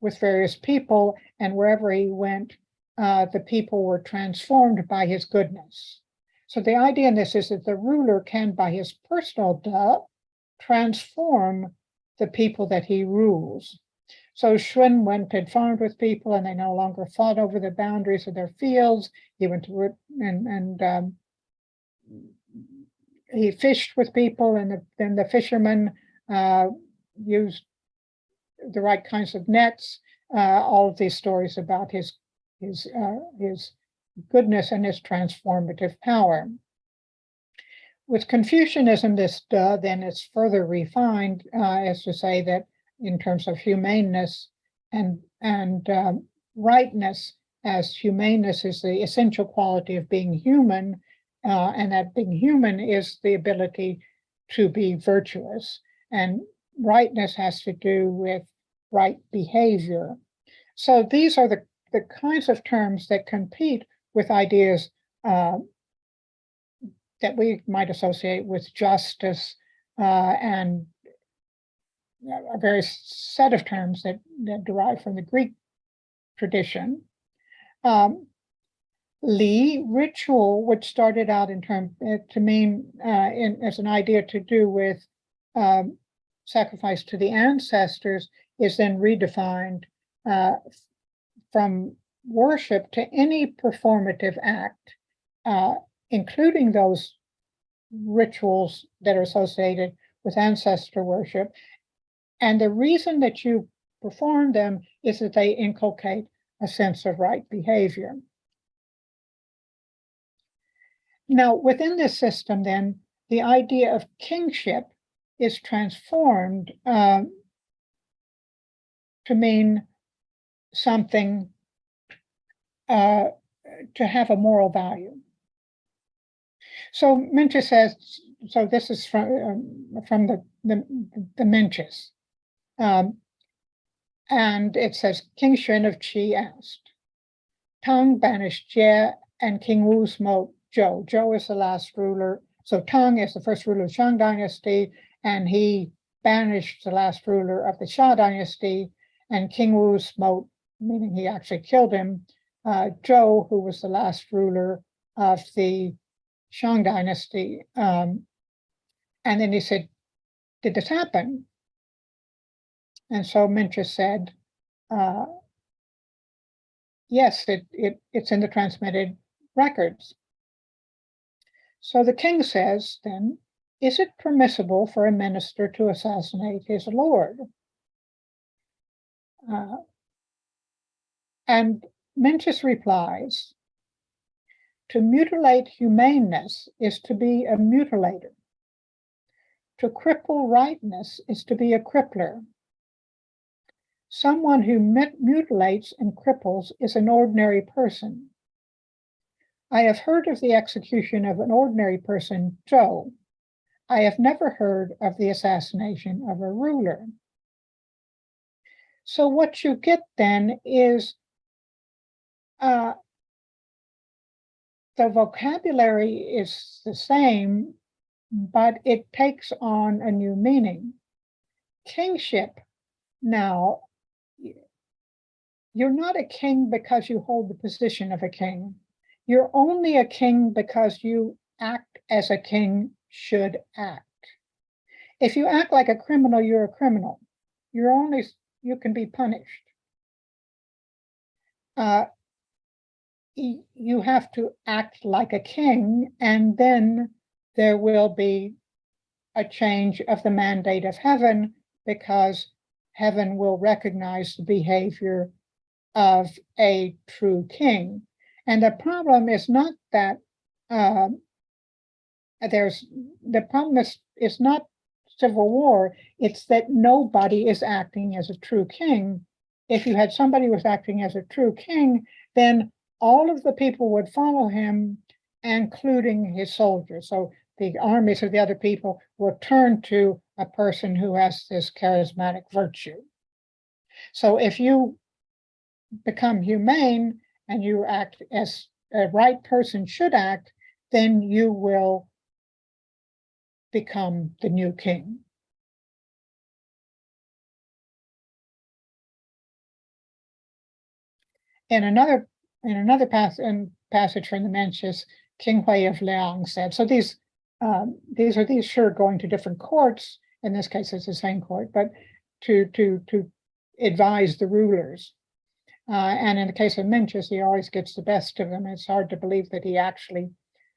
with various people, and wherever he went, the people were transformed by his goodness. So the idea in this is that the ruler can, by his personal Da, transform the people that he rules. So Shun went and farmed with people, and they no longer fought over the boundaries of their fields. He went to and he fished with people, and then the fishermen used the right kinds of nets. All of these stories about his goodness and his transformative power. With Confucianism, this Da then is further refined as to say that in terms of humaneness and rightness, as humaneness is the essential quality of being human, and that being human is the ability to be virtuous, and rightness has to do with right behavior. So these are the kinds of terms that compete with ideas that we might associate with justice and a various set of terms that derive from the Greek tradition. Li, ritual, which started out in to mean as an idea to do with sacrifice to the ancestors, is then redefined from worship to any performative act, including those rituals that are associated with ancestor worship. And the reason that you perform them is that they inculcate a sense of right behavior. Now, within this system, then, the idea of kingship is transformed to mean something to have a moral value. So Mencius says, so this is from the Mencius. And it says, King Shun of Qi asked, Tang banished Jie and King Wu smote Zhou. Zhou is the last ruler. So Tang is the first ruler of the Shang dynasty, and he banished the last ruler of the Xia dynasty, and King Wu smote, meaning he actually killed him, Zhou, who was the last ruler of the Shang dynasty. And then he said, did this happen? And so Mencius said, yes, it's in the transmitted records. So the king says then, is it permissible for a minister to assassinate his lord? And Mencius replies, to mutilate humaneness is to be a mutilator. To cripple rightness is to be a crippler. Someone who mutilates and cripples is an ordinary person. I have heard of the execution of an ordinary person, Zhou. I have never heard of the assassination of a ruler. So what you get then is the vocabulary is the same, but it takes on a new meaning. Kingship, now, you're not a king because you hold the position of a king. You're only a king because you act as a king should act. If you act like a criminal, you're a criminal. You can be punished. You have to act like a king, and then there will be a change of the mandate of heaven, because heaven will recognize the behavior of a true king. And the problem is not that the problem is not civil war, it's that nobody is acting as a true king. If you had somebody who was acting as a true king, then all of the people would follow him, including his soldiers. So the armies of the other people will turn to a person who has this charismatic virtue. So if you become humane and you act as a right person should act, then you will become the new king. In another passage from the Mencius, King Hui of Liang said, so these are sure going to different courts. In this case, it's the same court, but to advise the rulers. And in the case of Mencius, he always gets the best of them. It's hard to believe that he actually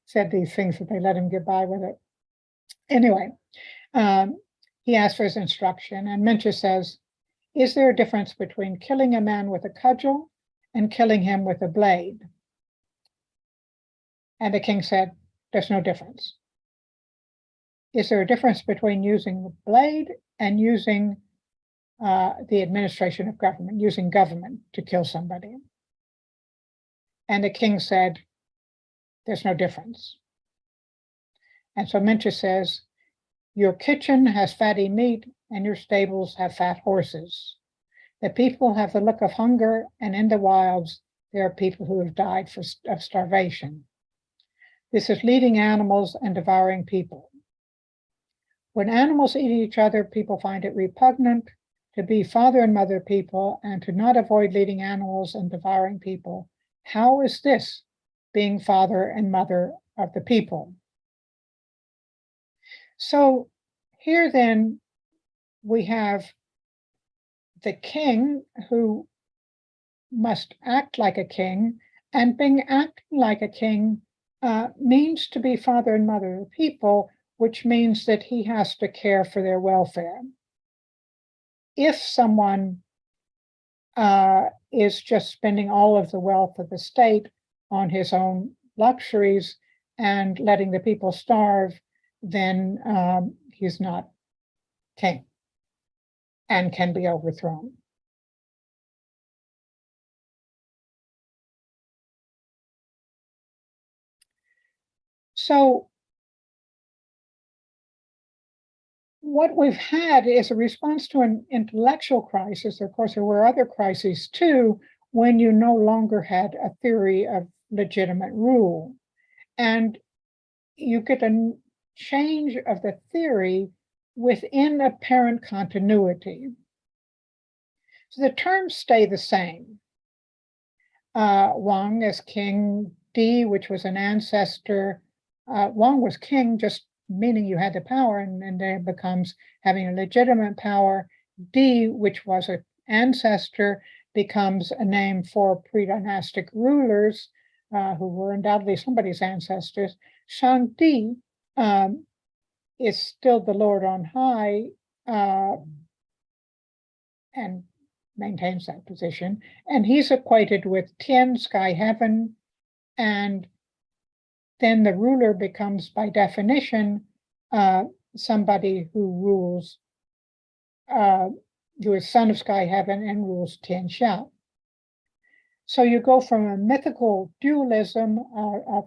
said these things, that they let him get by with it. Anyway, he asked for his instruction, and Mencius says, is there a difference between killing a man with a cudgel and killing him with a blade? And the king said, there's no difference. Is there a difference between using the blade and using the administration of government, using government to kill somebody? And the king said, there's no difference. And so Mencius says, your kitchen has fatty meat and your stables have fat horses. The people have the look of hunger, and in the wilds, there are people who have died of starvation. This is leading animals and devouring people. When animals eat each other, people find it repugnant to be father and mother people and to not avoid leading animals and devouring people. How is this being father and mother of the people? So here then we have the king who must act like a king, and being acting like a king means to be father and mother of the people, which means that he has to care for their welfare. If someone is just spending all of the wealth of the state on his own luxuries and letting the people starve, then he's not king and can be overthrown. So what we've had is a response to an intellectual crisis. Of course, there were other crises too, when you no longer had a theory of legitimate rule. And you get a change of the theory within apparent continuity. So the terms stay the same. Wang as King Di, which was an ancestor. Wang was king, just meaning you had the power, and then it becomes having a legitimate power. Di, which was an ancestor, becomes a name for pre-dynastic rulers who were undoubtedly somebody's ancestors. Shang Di is still the Lord on high and maintains that position. And he's equated with Tian, sky heaven, and then the ruler becomes, by definition, somebody who rules, who is son of sky heaven and rules Tian Xia. So you go from a mythical dualism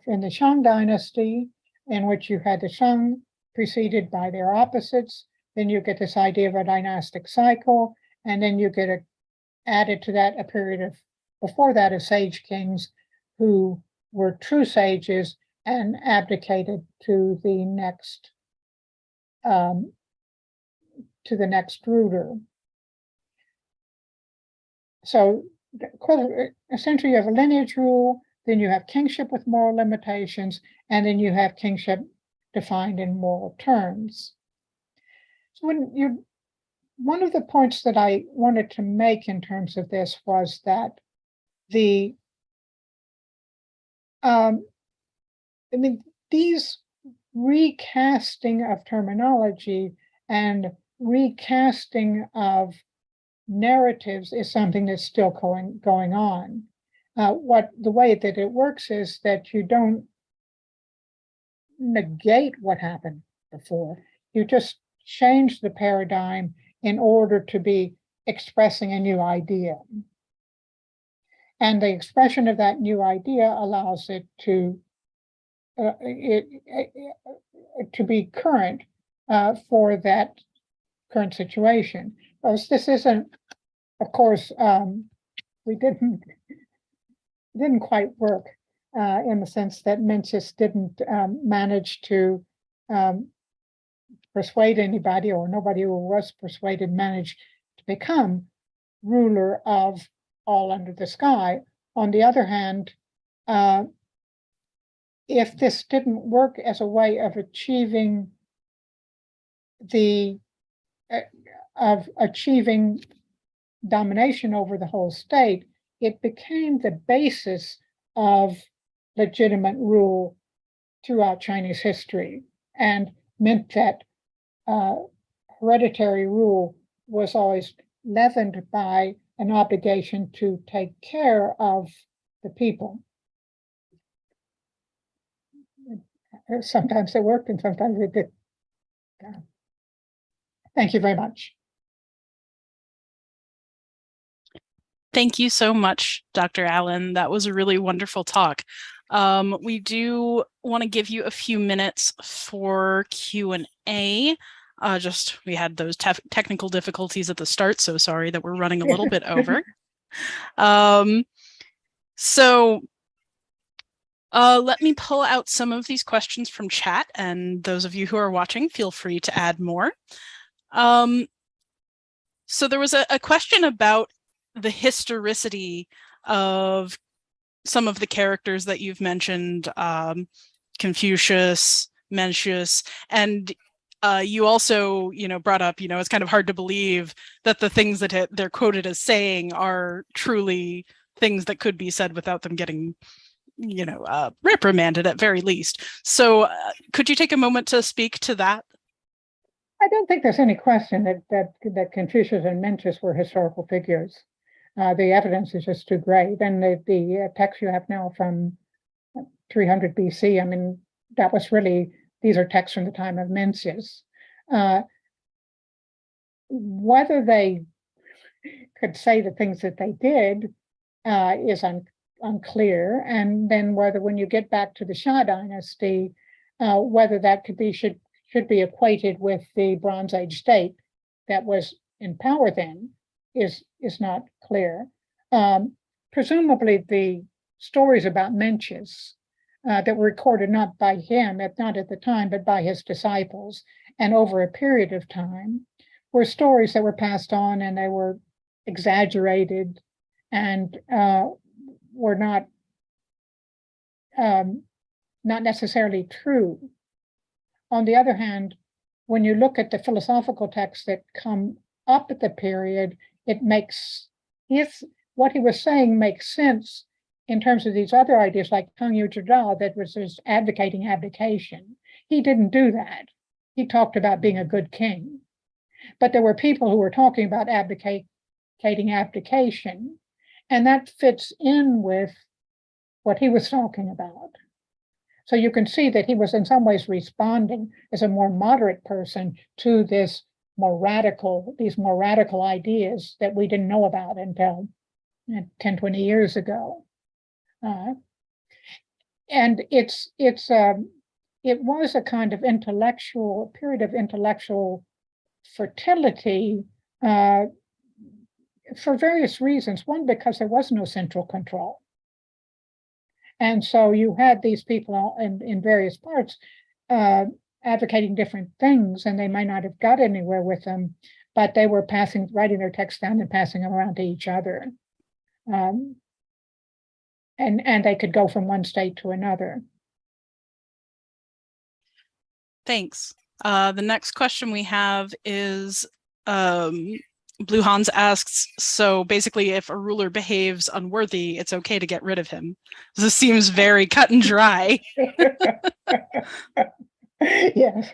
in the Shang dynasty, in which you had the Shang preceded by their opposites, then you get this idea of a dynastic cycle, and then you get added to that a period of, before that, of sage kings who were true sages and abdicated to the next ruler. So essentially you have a lineage rule, then you have kingship with moral limitations, and then you have kingship defined in moral terms. So one of the points that I wanted to make in terms of this was that these recasting of terminology and recasting of narratives is something that's still going on. The way that it works is that you don't negate what happened before. You just change the paradigm in order to be expressing a new idea. And the expression of that new idea allows it to be current for that current situation. Because this isn't, of course, we didn't quite work in the sense that Mencius didn't manage to persuade anybody, or nobody who was persuaded managed to become ruler of all under the sky. On the other hand, if this didn't work as a way of achieving domination over the whole state, it became the basis of legitimate rule throughout Chinese history, and meant that hereditary rule was always leavened by an obligation to take care of the people. Sometimes it worked and sometimes it didn't. Thank you very much. Thank you so much, Dr. Allen. That was a really wonderful talk. We do want to give you a few minutes for Q&A. We had those technical difficulties at the start, so sorry that we're running a little bit over. Let me pull out some of these questions from chat, and those of you who are watching, feel free to add more. So there was a question about the historicity of some of the characters that you've mentioned, Confucius, Mencius, and you also, brought up, it's kind of hard to believe that the things that they're quoted as saying are truly things that could be said without them getting, reprimanded at very least. So could you take a moment to speak to that? I don't think there's any question that Confucius and Mencius were historical figures. The evidence is just too great. And the text you have now from 300 BC, that was really, these are texts from the time of Mencius. Whether they could say the things that they did is unclear. And then whether, when you get back to the Xia dynasty, whether that should be equated with the Bronze Age state that was in power then is not clear. Presumably the stories about Mencius that were recorded not by him, not at the time, but by his disciples, and over a period of time, were stories that were passed on, and they were exaggerated and were not necessarily true. On the other hand, when you look at the philosophical texts that come up at the period, what he was saying makes sense in terms of these other ideas like Tang Yu Jida that was just advocating abdication. He didn't do that. He talked about being a good king. But there were people who were talking about abdication, and that fits in with what he was talking about. So you can see that he was in some ways responding as a more moderate person to these more radical ideas that we didn't know about until 10, 20 years ago. And it was a kind of period of intellectual fertility for various reasons. One, because there was no central control. And so you had these people in various parts advocating different things, and they might not have got anywhere with them, but they were writing their texts down and passing them around to each other. And they could go from one state to another. Thanks. The next question we have is Blue Hans asks, so basically if a ruler behaves unworthy, it's okay to get rid of him. This seems very cut and dry. Yes.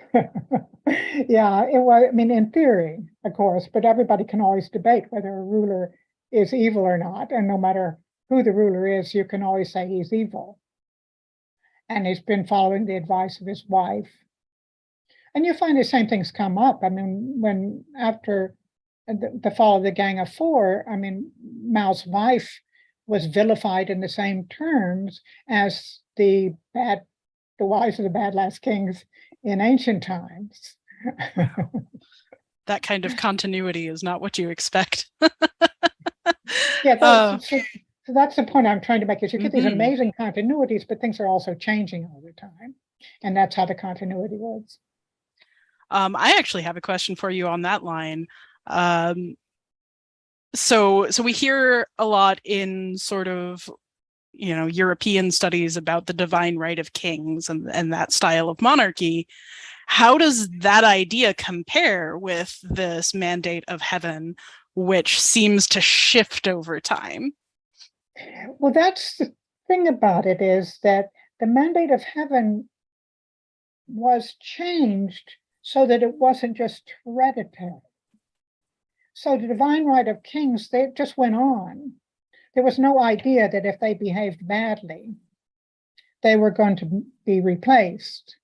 Yeah, it was, I mean, in theory, of course, but everybody can always debate whether a ruler is evil or not. And no matter who the ruler is, you can always say he's evil. And he's been following the advice of his wife. And you find the same things come up. I mean, when after the fall of the Gang of Four, I mean, Mao's wife was vilified in the same terms as the wives of the bad last kings in ancient times. That kind of continuity is not what you expect. Yeah, so that's the point I'm trying to make, is you get these amazing continuities, but things are also changing all the time. And that's how the continuity works. I actually have a question for you on that line. So we hear a lot in sort of, European studies about the divine right of kings and that style of monarchy. How does that idea compare with this mandate of heaven, which seems to shift over time? Well, that's the thing about it, is that the mandate of heaven was changed so that it wasn't just hereditary. So the divine right of kings, they just went on. There was no idea that if they behaved badly, they were going to be replaced.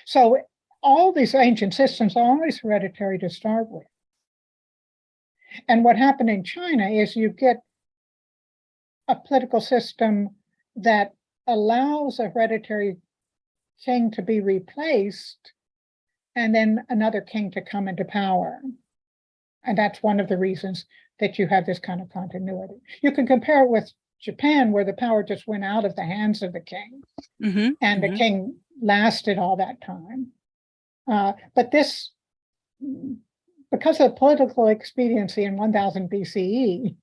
So all these ancient systems are always hereditary to start with. And what happened in China is you get a political system that allows a hereditary king to be replaced and then another king to come into power. And that's one of the reasons that you have this kind of continuity. You can compare it with Japan, where the power just went out of the hands of the king, and the king lasted all that time. But this, because of political expediency in 1000 BCE,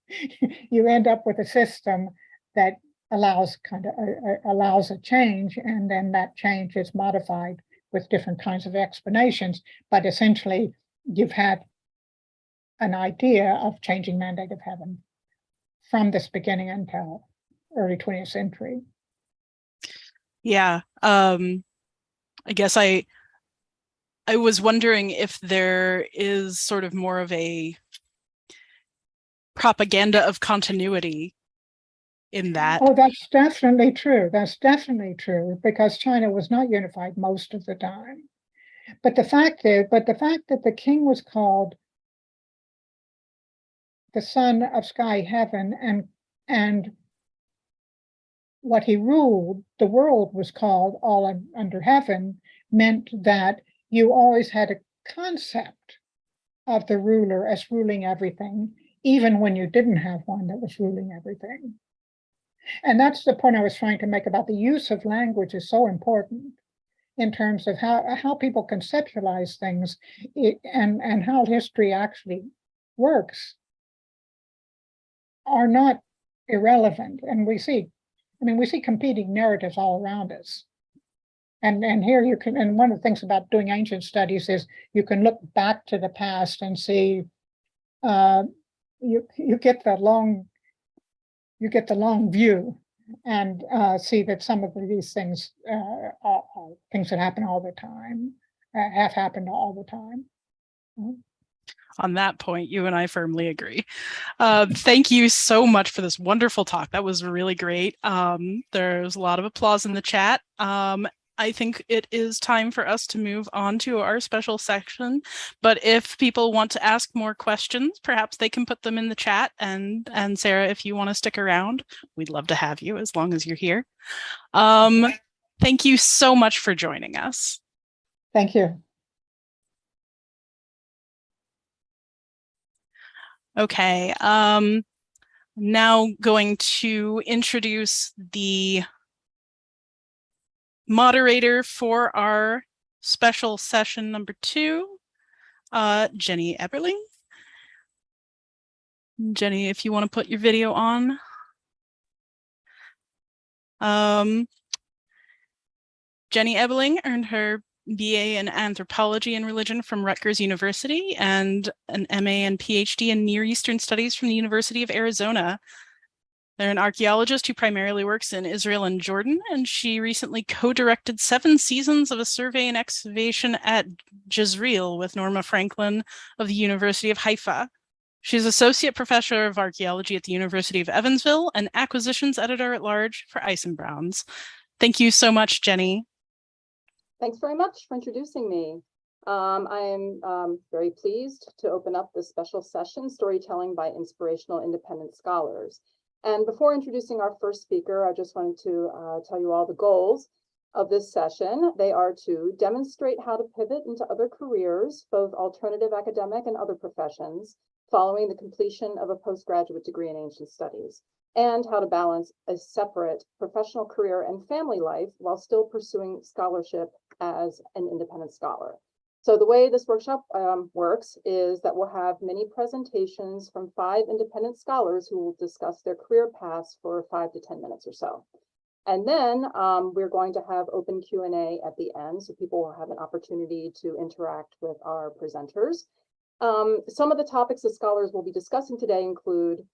you end up with a system that allows a change, and then that change is modified with different kinds of explanations. But essentially, you've had an idea of changing mandate of heaven from this beginning until early 20th century. Yeah, I guess I was wondering if there is sort of more of a propaganda of continuity in that. Oh, that's definitely true. That's definitely true, because China was not unified most of the time. But the fact that the king was called the son of sky heaven, and what he ruled, the world was called all under heaven, meant that you always had a concept of the ruler as ruling everything, even when you didn't have one that was ruling everything. And that's the point I was trying to make about the use of language is so important in terms of how people conceptualize things and how history actually works are not irrelevant. And we see competing narratives all around us. And here you can, and one of the things about doing ancient studies is you can look back to the past and see, you get the long view, and see that some of these things are things that happen all the time, have happened all the time. On that point, you and I firmly agree. Thank you so much for this wonderful talk. That was really great. There's a lot of applause in the chat. I think it is time for us to move on to our special section. But if people want to ask more questions, perhaps they can put them in the chat. And Sarah, if you want to stick around, we'd love to have you as long as you're here. Thank you so much for joining us. Thank you. Okay, now going to introduce the moderator for our special session number 2, Jenny Eberling. Jenny, if you want to put your video on. Jenny Eberling earned her BA in Anthropology and Religion from Rutgers University and an MA and PhD in Near Eastern Studies from the University of Arizona. They're an archaeologist who primarily works in Israel and Jordan, and she recently co-directed 7 seasons of a survey and excavation at Jezreel with Norma Franklin of the University of Haifa. She's Associate Professor of Archaeology at the University of Evansville and Acquisitions Editor-at-Large for Eisenbrauns. Thank you so much, Jenny. Thanks very much for introducing me. I am very pleased to open up this special session, Storytelling by Inspirational Independent Scholars. And before introducing our first speaker, I just wanted to tell you all the goals of this session. They are to demonstrate how to pivot into other careers, both alternative academic and other professions, following the completion of a postgraduate degree in ancient studies, and how to balance a separate professional career and family life while still pursuing scholarship as an independent scholar. So the way this workshop works is that we'll have many presentations from 5 independent scholars who will discuss their career paths for 5 to 10 minutes or so. And then we're going to have open Q&A at the end, so people will have an opportunity to interact with our presenters. Some of the topics the scholars will be discussing today include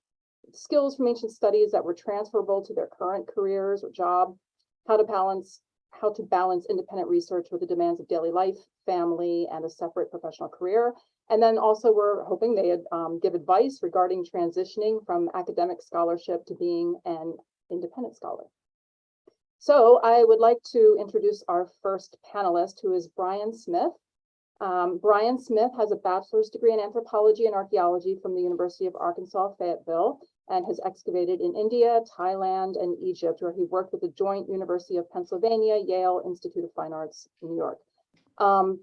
skills from ancient studies that were transferable to their current careers or job, how to balance independent research with the demands of daily life, family, and a separate professional career. And then also we're hoping they'd give advice regarding transitioning from academic scholarship to being an independent scholar. So I would like to introduce our first panelist, who is Brian Smith. Brian Smith has a bachelor's degree in anthropology and archaeology from the University of Arkansas, Fayetteville, and has excavated in India, Thailand, and Egypt, where he worked with the joint University of Pennsylvania, Yale Institute of Fine Arts in New York.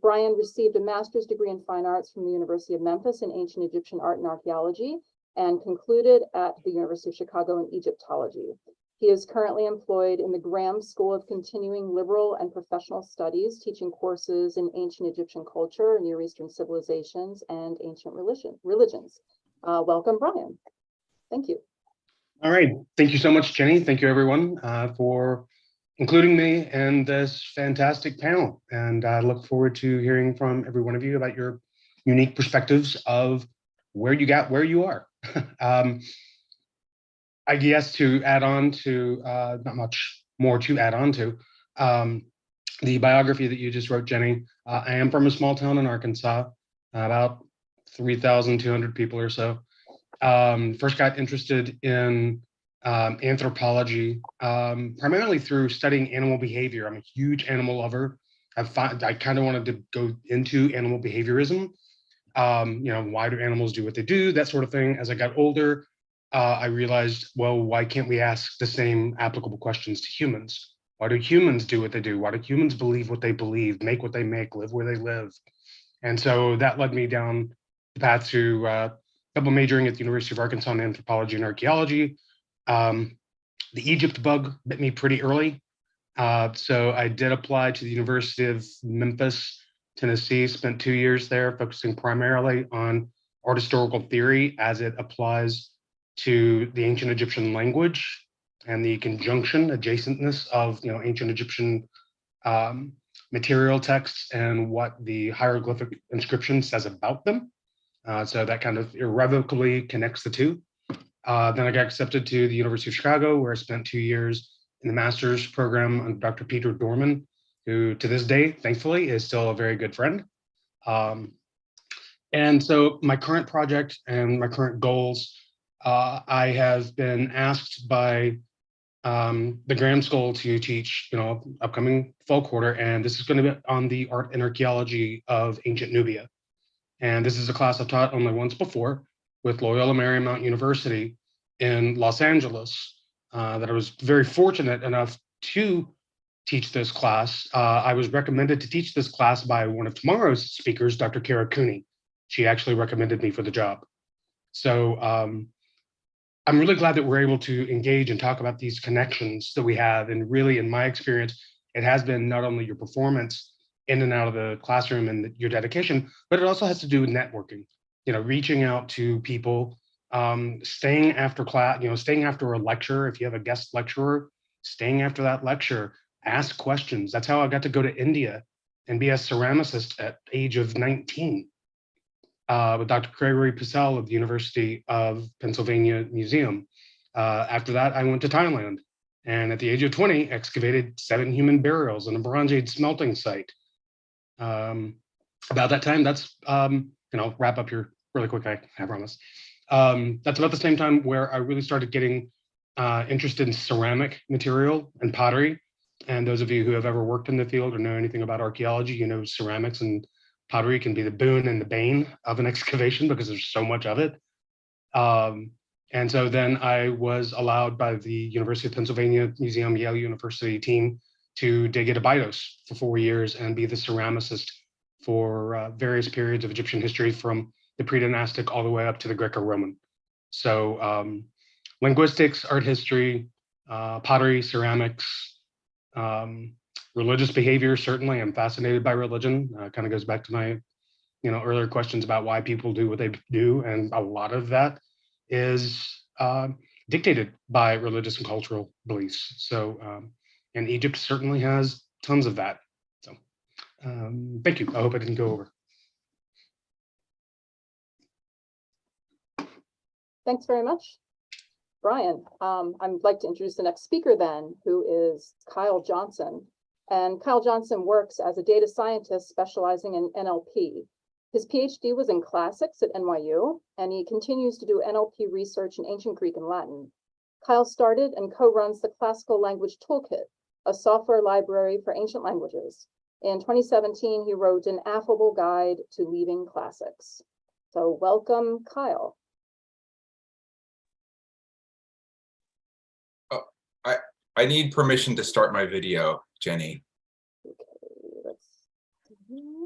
Brian received a master's degree in fine arts from the University of Memphis in ancient Egyptian art and archaeology, and concluded at the University of Chicago in Egyptology. He is currently employed in the Graham School of Continuing Liberal and Professional Studies, teaching courses in ancient Egyptian culture, Near Eastern civilizations, and ancient religions. Welcome, Brian. Thank you. All right. Thank you so much, Jenny. Thank you, everyone, for including me in this fantastic panel. And I look forward to hearing from every one of you about your unique perspectives of where you got where you are. I guess to add on to, not much more to add on to, the biography that you just wrote, Jenny. I am from a small town in Arkansas, about 3,200 people or so. First got interested in anthropology, primarily through studying animal behavior. I'm a huge animal lover. I kind of wanted to go into animal behaviorism. Why do animals do what they do, that sort of thing. As I got older, I realized, well, why can't we ask the same applicable questions to humans? Why do humans do what they do? Why do humans believe what they believe, make what they make, live where they live? And so that led me down the path to double majoring at the University of Arkansas in anthropology and archaeology. The Egypt bug bit me pretty early. So I did apply to the University of Memphis, Tennessee, spent 2 years there, focusing primarily on art historical theory as it applies to the ancient Egyptian language and the conjunction, adjacentness of ancient Egyptian material texts and what the hieroglyphic inscription says about them. So that kind of irrevocably connects the two. Then I got accepted to the University of Chicago, where I spent 2 years in the master's program under Dr. Peter Dorman, who to this day, thankfully, is still a very good friend. And so my current project and my current goals, I have been asked by the Graham School to teach, upcoming fall quarter, and this is going to be on the art and archaeology of ancient Nubia. And this is a class I've taught only once before with Loyola Marymount University in Los Angeles, that I was very fortunate enough to teach this class. I was recommended to teach this class by one of tomorrow's speakers, Dr. Kara Cooney. She actually recommended me for the job. So I'm really glad that we're able to engage and talk about these connections that we have. And really, in my experience, it has been not only your performance in and out of the classroom and your dedication, but it also has to do with networking, reaching out to people, staying after class, staying after a lecture. If you have a guest lecturer, staying after that lecture, ask questions. That's how I got to go to India and be a ceramicist at the age of 19. With Dr. Gregory Purcell of the University of Pennsylvania Museum. After that, I went to Thailand, and at the age of 20, excavated 7 human burials in a Bronze Age smelting site. About that time, that's, wrap up here really quick, I promise. That's about the same time where I really started getting interested in ceramic material and pottery. And those of you who have ever worked in the field or know anything about archaeology, ceramics and pottery can be the boon and the bane of an excavation because there's so much of it. And so then I was allowed by the University of Pennsylvania Museum, Yale University team to dig at Abydos for 4 years and be the ceramicist for various periods of Egyptian history from the pre-dynastic all the way up to the Greco-Roman. So linguistics, art history, pottery, ceramics, religious behavior, certainly. I'm fascinated by religion. Kind of goes back to my, earlier questions about why people do what they do, and a lot of that is dictated by religious and cultural beliefs. So, and Egypt certainly has tons of that. So, thank you. I hope I didn't go over. Thanks very much, Brian. I'd like to introduce the next speaker then, who is Kyle Johnson. And Kyle Johnson works as a data scientist specializing in NLP. His PhD was in classics at NYU, and he continues to do NLP research in ancient Greek and Latin. Kyle started and co-runs the Classical Language Toolkit, a software library for ancient languages. In 2017, he wrote an affable guide to leaving classics. So welcome, Kyle. I need permission to start my video, Jenny. Okay, let's see.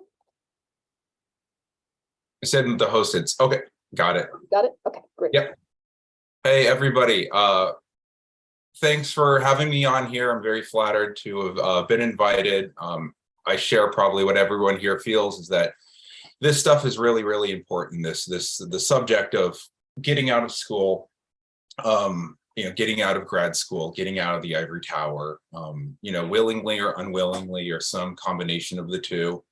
I said the host, it's okay, got it. Got it? Okay, great. Yep. Hey, everybody. Thanks for having me on here. I'm very flattered to have been invited. I share probably what everyone here feels is that this stuff is really, really important. The subject of getting out of school, getting out of grad school, getting out of the ivory tower, willingly or unwillingly, or some combination of the two.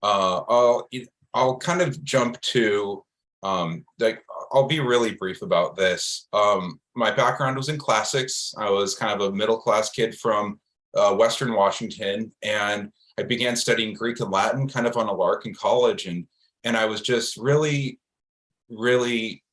I'll kind of jump to, I'll be really brief about this. My background was in classics. I was kind of a middle-class kid from Western Washington, and I began studying Greek and Latin kind of on a lark in college, and I was just really, really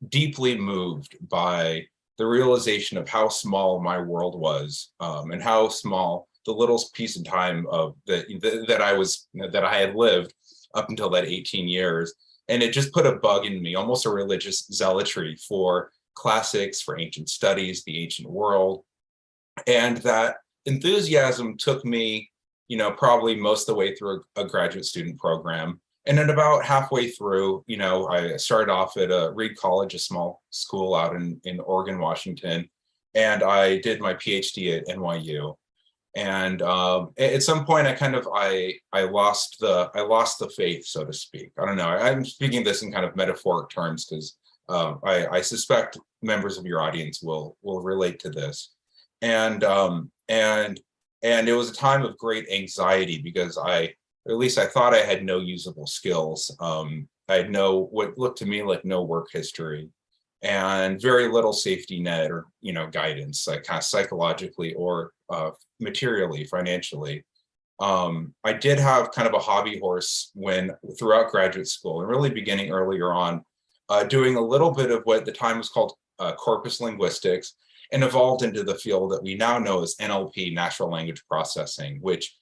deeply moved by the realization of how small my world was, and how small the little piece of time of that I had lived up until that 18 years. And it just put a bug in me, almost a religious zealotry for classics, for ancient studies, the ancient world. And that enthusiasm took me, probably most of the way through a graduate student program. And then about halfway through, I started off at Reed College, a small school out in Oregon, Washington. And I did my PhD at NYU. And at some point, I lost the faith, so to speak. I don't know. I'm speaking this in kind of metaphoric terms because I suspect members of your audience will relate to this. And it was a time of great anxiety because or at least I thought I had no usable skills. I had what looked to me like no work history and very little safety net or, guidance, like kind of psychologically or materially, financially. I did have kind of a hobby horse throughout graduate school and really beginning earlier on, doing a little bit of what at the time was called corpus linguistics, and evolved into the field that we now know as NLP, natural language processing, which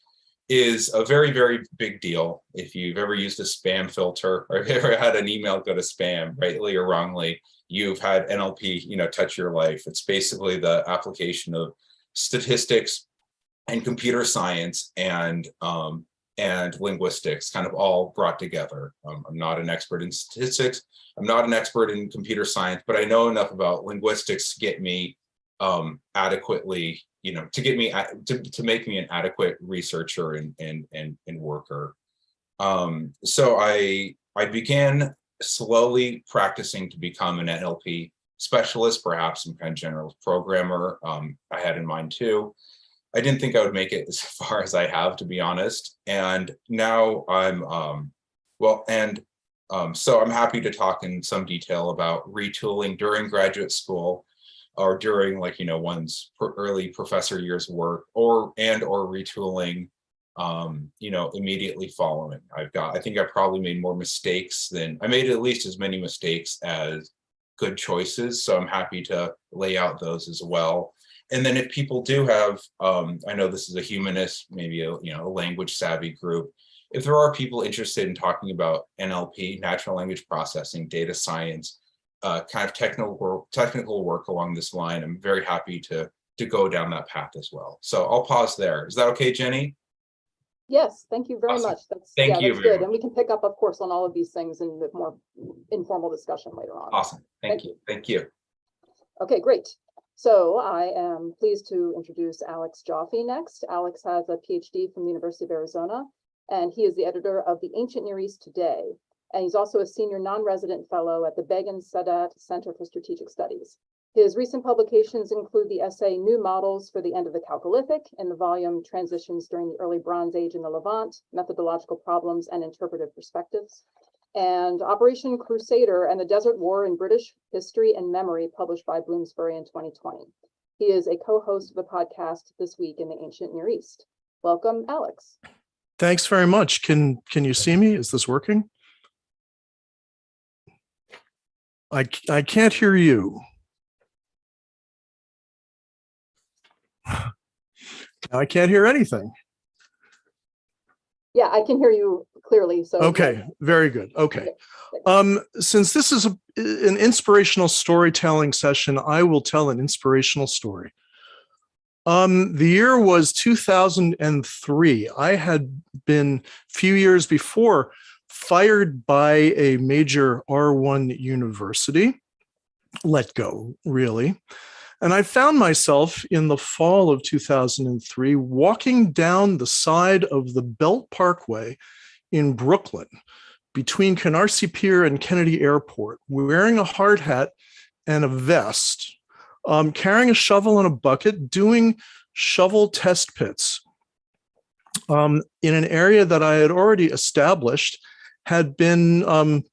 is a very, very big deal. If you've ever used a spam filter or ever had an email go to spam, rightly or wrongly, you've had NLP, touch your life. It's basically the application of statistics and computer science and linguistics kind of all brought together. I'm not an expert in statistics. I'm not an expert in computer science, but I know enough about linguistics to get me adequately, to make me an adequate researcher and worker. So I began slowly practicing to become an NLP specialist, perhaps some kind of general programmer. I had in mind too. I didn't think I would make it as far as I have, to be honest. And now so I'm happy to talk in some detail about retooling during graduate school or during one's early professor years work or retooling, immediately following. I think I probably made more mistakes I made at least as many mistakes as good choices. So I'm happy to lay out those as well. And then if people do have, I know this is a humanist, maybe a language savvy group. If there are people interested in talking about NLP, natural language processing, data science, kind of technical work along this line, I'm very happy to go down that path as well. So I'll pause there. Is that okay, Jenny? Yes, thank you very Awesome. much. That's Thank you that's very good. much. And we can pick up, of course, on all of these things in the more informal discussion later on. Awesome. Thank you. Thank you. Okay, great. So I am pleased to introduce Alex Joffe next. Alex has a PhD from the University of Arizona, and he is the editor of The Ancient Near East Today. And he's also a senior non-resident fellow at the Begin Sadat Center for Strategic Studies. His recent publications include the essay New Models for the End of the Chalcolithic and the volume Transitions During the Early Bronze Age in the Levant, Methodological Problems and Interpretive Perspectives, and Operation Crusader and the Desert War in British History and Memory, published by Bloomsbury in 2020. He is a co-host of the podcast This Week in the Ancient Near East. Welcome, Alex. Thanks very much. Can you see me? Is this working? I can't hear you. Now I can't hear anything. Yeah, I can hear you clearly. So okay, very good. Okay. Since this is an inspirational storytelling session, I will tell an inspirational story. The year was 2003. I had been a few years before fired by a major R1 university, let go, really. And I found myself in the fall of 2003 walking down the side of the Belt Parkway in Brooklyn between Canarsie Pier and Kennedy Airport, wearing a hard hat and a vest, carrying a shovel and a bucket, doing shovel test pits in an area that I had already established had been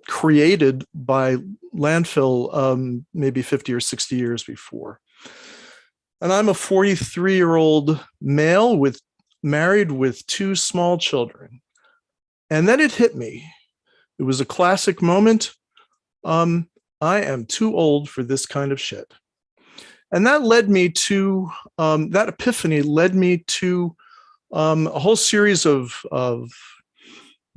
created by landfill maybe 50 or 60 years before. And I'm a 43-year-old male married with 2 small children. And then it hit me. It was a classic moment. I am too old for this kind of shit. And that led me to, that epiphany led me to a whole series of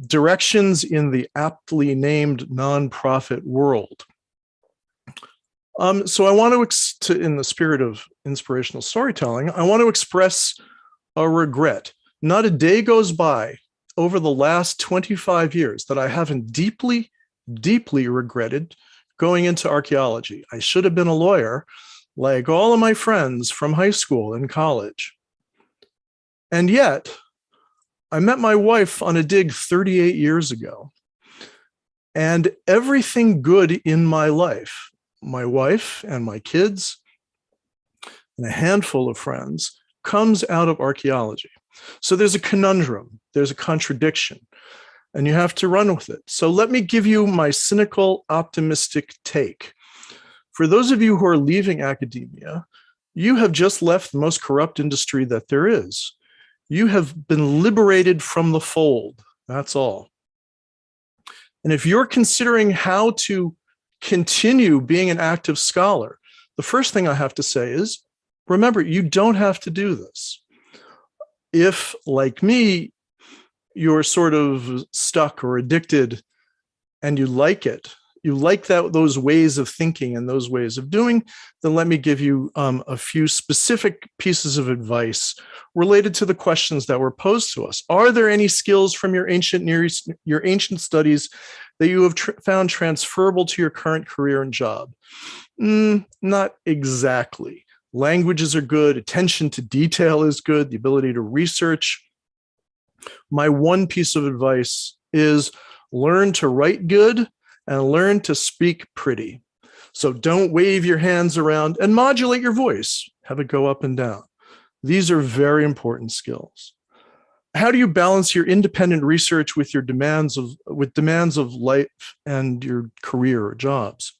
directions in the aptly named nonprofit world. So I want to, in the spirit of inspirational storytelling, I want to express a regret. Not a day goes by over the last 25 years that I haven't deeply, deeply regretted going into archaeology. I should have been a lawyer like all of my friends from high school and college. And yet, I met my wife on a dig 38 years ago. And everything good in my life, my wife and my kids, and a handful of friends, comes out of archaeology. So there's a conundrum, there's a contradiction, and you have to run with it. So let me give you my cynical, optimistic take. For those of you who are leaving academia, you have just left the most corrupt industry that there is. You have been liberated from the fold, that's all. And if you're considering how to continue being an active scholar, the first thing I have to say is, remember, you don't have to do this. If, like me, you're sort of stuck or addicted and you like it, you like those ways of thinking and those ways of doing, then let me give you a few specific pieces of advice related to the questions that were posed to us. Are there any skills from your ancient studies that you have found transferable to your current career and job? Not exactly. Languages are good. Attention to detail is good. The ability to research. My one piece of advice is learn to write good and learn to speak pretty. So don't wave your hands around and modulate your voice. Have it go up and down. These are very important skills. How do you balance your independent research with your demands of life and your career or jobs?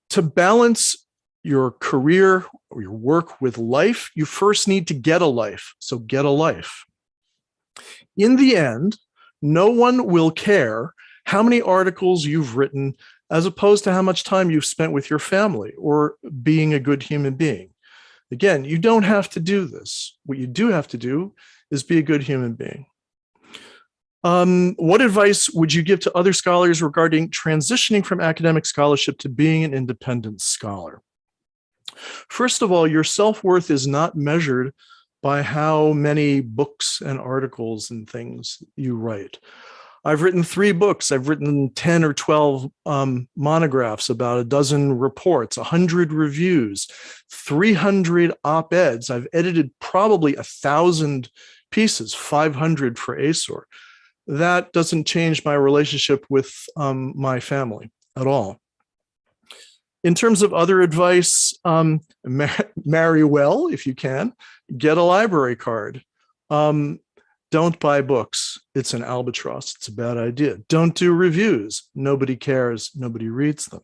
To balance your career or your work with life, you first need to get a life. So get a life. In the end, no one will care how many articles you've written as opposed to how much time you've spent with your family or being a good human being. Again, you don't have to do this. What you do have to do is be a good human being. What advice would you give to other scholars regarding transitioning from academic scholarship to being an independent scholar? First of all, your self-worth is not measured by how many books and articles and things you write. I've written 3 books. I've written 10 or 12 monographs, about a dozen reports, 100 reviews, 300 op-eds. I've edited probably 1,000 pieces, 500 for ASOR. That doesn't change my relationship with my family at all. In terms of other advice, marry well if you can, get a library card. Don't buy books. It's an albatross. It's a bad idea. Don't do reviews. Nobody cares. Nobody reads them.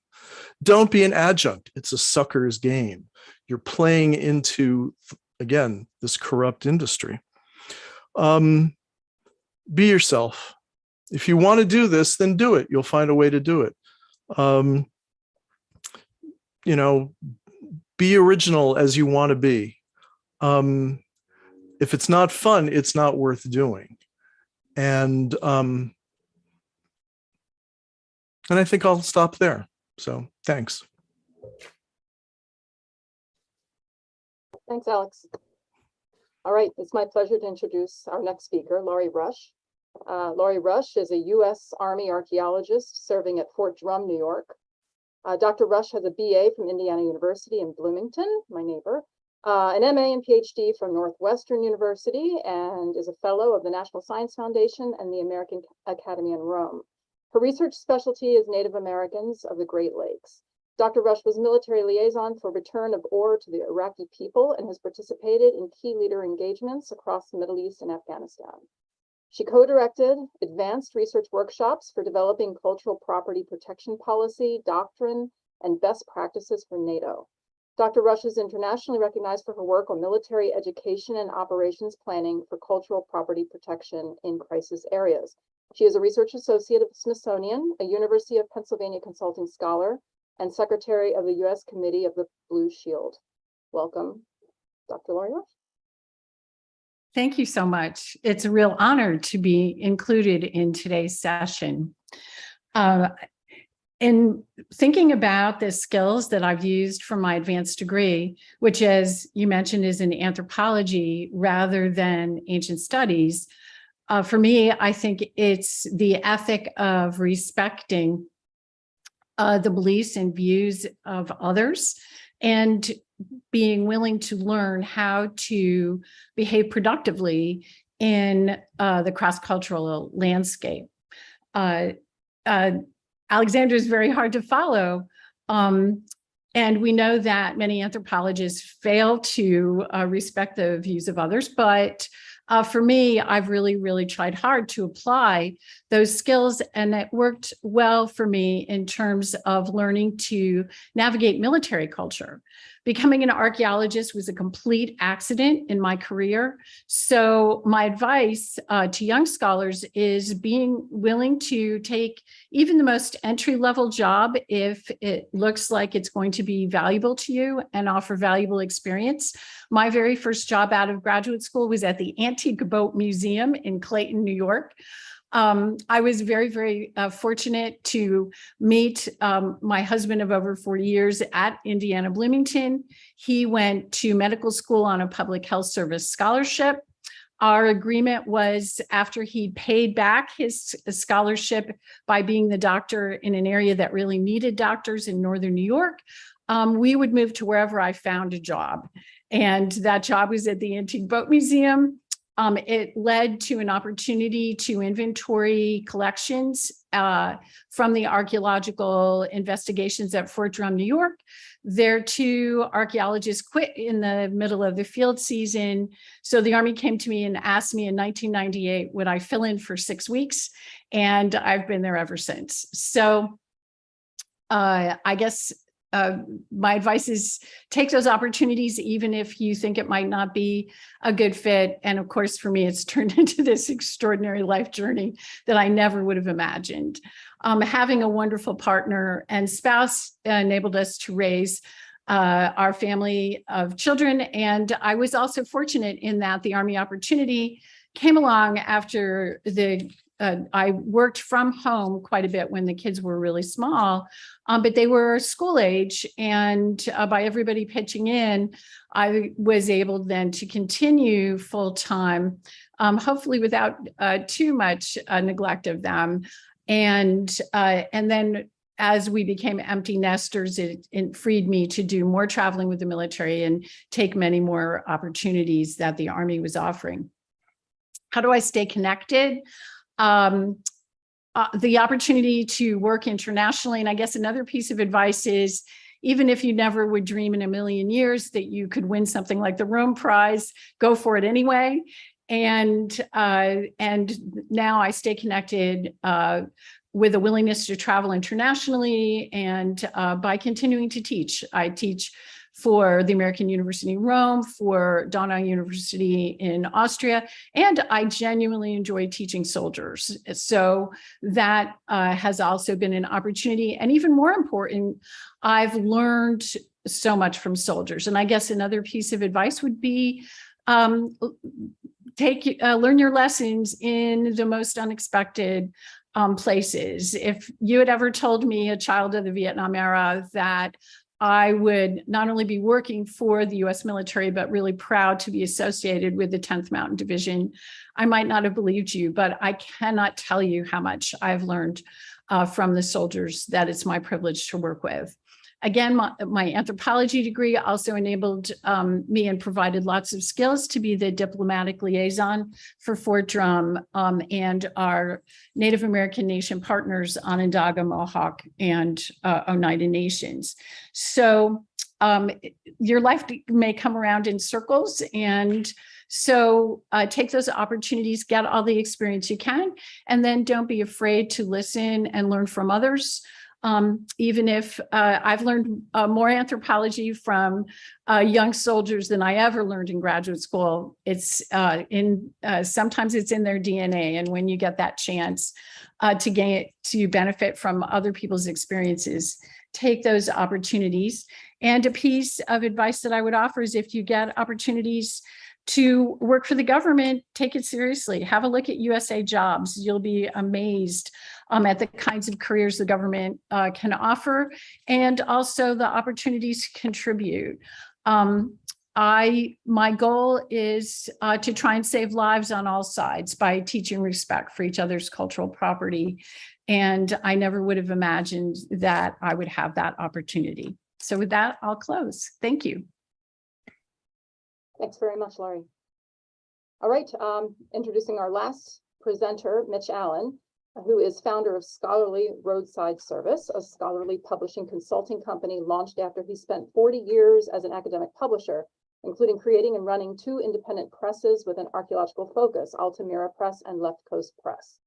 Don't be an adjunct. It's a sucker's game. You're playing into, again, this corrupt industry. Be yourself. If you want to do this, then do it. You'll find a way to do it. Be original as you want to be. If it's not fun, it's not worth doing. And I think I'll stop there. So thanks. Thanks, Alex. All right, it's my pleasure to introduce our next speaker, Laurie Rush. Laurie Rush is a U.S. Army archaeologist serving at Fort Drum, New York. Dr. Rush has a BA from Indiana University in Bloomington, my neighbor, an MA and PhD from Northwestern University, and is a fellow of the National Science Foundation and the American Academy in Rome. Her research specialty is Native Americans of the Great Lakes. Dr. Rush was military liaison for return of ore to the Iraqi people and has participated in key leader engagements across the Middle East and Afghanistan. She co-directed advanced research workshops for developing cultural property protection policy, doctrine, and best practices for NATO. Dr. Rush is internationally recognized for her work on military education and operations planning for cultural property protection in crisis areas. She is a research associate of the Smithsonian, a University of Pennsylvania consulting scholar, and secretary of the U.S. Committee of the Blue Shield. Welcome, Dr. Laurie Rush. Thank you so much. It's a real honor to be included in today's session. In thinking about the skills that I've used for my advanced degree, which, as you mentioned, is in anthropology rather than ancient studies, for me, I think it's the ethic of respecting the beliefs and views of others and being willing to learn how to behave productively in the cross-cultural landscape. Alexandra is very hard to follow. And we know that many anthropologists fail to respect the views of others, but for me, I've really tried hard to apply those skills, and it worked well for me in terms of learning to navigate military culture. Becoming an archaeologist was a complete accident in my career. So my advice to young scholars is being willing to take even the most entry-level job if it looks like it's going to be valuable to you and offer valuable experience. My very first job out of graduate school was at the Antique Boat Museum in Clayton, New York. I was very fortunate to meet my husband of over 40 years at Indiana Bloomington. He went to medical school on a public health service scholarship. Our agreement was, after he paid back his scholarship by being the doctor in an area that really needed doctors in Northern New York, we would move to wherever I found a job. And that job was at the Antique Boat Museum. It led to an opportunity to inventory collections from the archaeological investigations at Fort Drum, New York. Their two archaeologists quit in the middle of the field season. So the Army came to me and asked me in 1998, would I fill in for 6 weeks? And I've been there ever since. So I guess my advice is take those opportunities, even if you think it might not be a good fit. And of course, for me, it's turned into this extraordinary life journey that I never would have imagined. Having a wonderful partner and spouse enabled us to raise our family of children. And I was also fortunate in that the Army opportunity came along after I worked from home quite a bit when the kids were really small, but they were school age, and by everybody pitching in, I was able then to continue full time, hopefully without too much neglect of them. And then as we became empty nesters, it freed me to do more traveling with the military and take many more opportunities that the Army was offering. How do I stay connected? The opportunity to work internationally. And I guess another piece of advice is, even if you never would dream in a million years that you could win something like the Rome Prize, go for it anyway. And now I stay connected with a willingness to travel internationally, and by continuing to teach. I teach for the American University in Rome, for Donau University in Austria, and I genuinely enjoy teaching soldiers. So that has also been an opportunity. And even more important, I've learned so much from soldiers. And I guess another piece of advice would be learn your lessons in the most unexpected places. If you had ever told me, a child of the Vietnam era, that I would not only be working for the US military, but really proud to be associated with the 10th Mountain Division, I might not have believed you, but I cannot tell you how much I've learned from the soldiers that it's my privilege to work with. Again, my anthropology degree also enabled me and provided lots of skills to be the diplomatic liaison for Fort Drum and our Native American nation partners, Onondaga, Mohawk, and Oneida nations. So your life may come around in circles, and so take those opportunities, get all the experience you can, and then don't be afraid to listen and learn from others. Even if I've learned more anthropology from young soldiers than I ever learned in graduate school, it's sometimes it's in their DNA. And when you get that chance to benefit from other people's experiences, take those opportunities. And a piece of advice that I would offer is, if you get opportunities to work for the government, take it seriously. Have a look at USA Jobs. You'll be amazed at the kinds of careers the government can offer, and also the opportunities to contribute. My goal is to try and save lives on all sides by teaching respect for each other's cultural property. And I never would have imagined that I would have that opportunity. So with that, I'll close. Thank you. Thanks very much, Laurie. All right, introducing our last presenter, Mitch Allen. who is founder of Scholarly Roadside Service, a scholarly publishing consulting company launched after he spent 40 years as an academic publisher, including creating and running 2 independent presses with an archaeological focus, Altamira Press and Left Coast Press.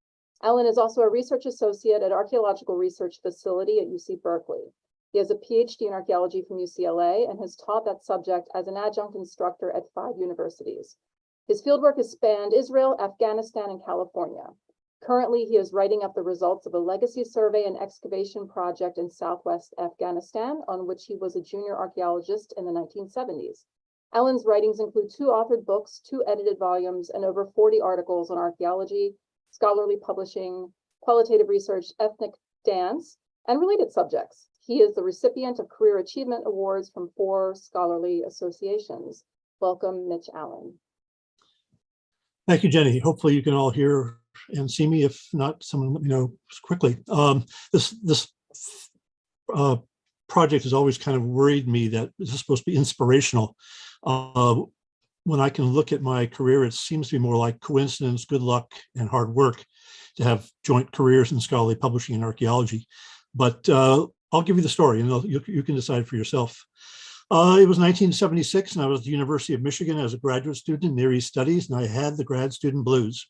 Alan is also a research associate at Archaeological Research Facility at UC Berkeley. He has a PhD in archaeology from UCLA and has taught that subject as an adjunct instructor at 5 universities. His fieldwork has spanned Israel, Afghanistan, and California. Currently, he is writing up the results of a legacy survey and excavation project in Southwest Afghanistan, on which he was a junior archaeologist in the 1970s. Alan's writings include 2 authored books, 2 edited volumes, and over 40 articles on archaeology, scholarly publishing, qualitative research, ethnic dance, and related subjects. He is the recipient of Career Achievement Awards from 4 scholarly associations. Welcome, Mitch Allen. Thank you, Jenny. Hopefully you can all hear and see me. If not, someone let me know quickly. This project has always kind of worried me that this is supposed to be inspirational. When I can look at my career, it seems to be more like coincidence, good luck, and hard work to have joint careers in scholarly publishing and archaeology. But I'll give you the story, and you can decide for yourself. It was 1976, and I was at the University of Michigan as a graduate student in Near East Studies, and I had the grad student blues.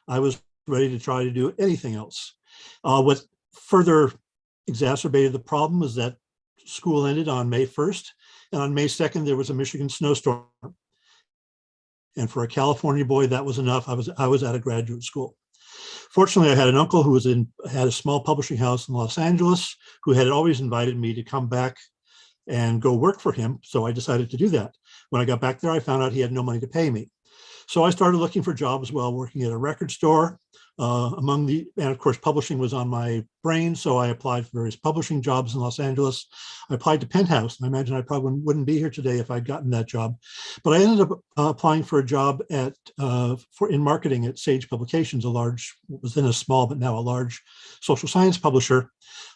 I was ready to try to do anything else. What further exacerbated the problem was that school ended on May 1st, and on May 2nd, there was a Michigan snowstorm. And for a California boy, that was enough. I was out of graduate school. Fortunately, I had an uncle who had a small publishing house in Los Angeles, who had always invited me to come back and go work for him. So I decided to do that. When I got back there, I found out he had no money to pay me. So I started looking for jobs while working at a record store. And of course, publishing was on my brain. So I applied for various publishing jobs in Los Angeles. I applied to Penthouse. And I imagine I probably wouldn't be here today if I'd gotten that job. But I ended up applying for a job in marketing at Sage Publications, was then a small, but now a large social science publisher.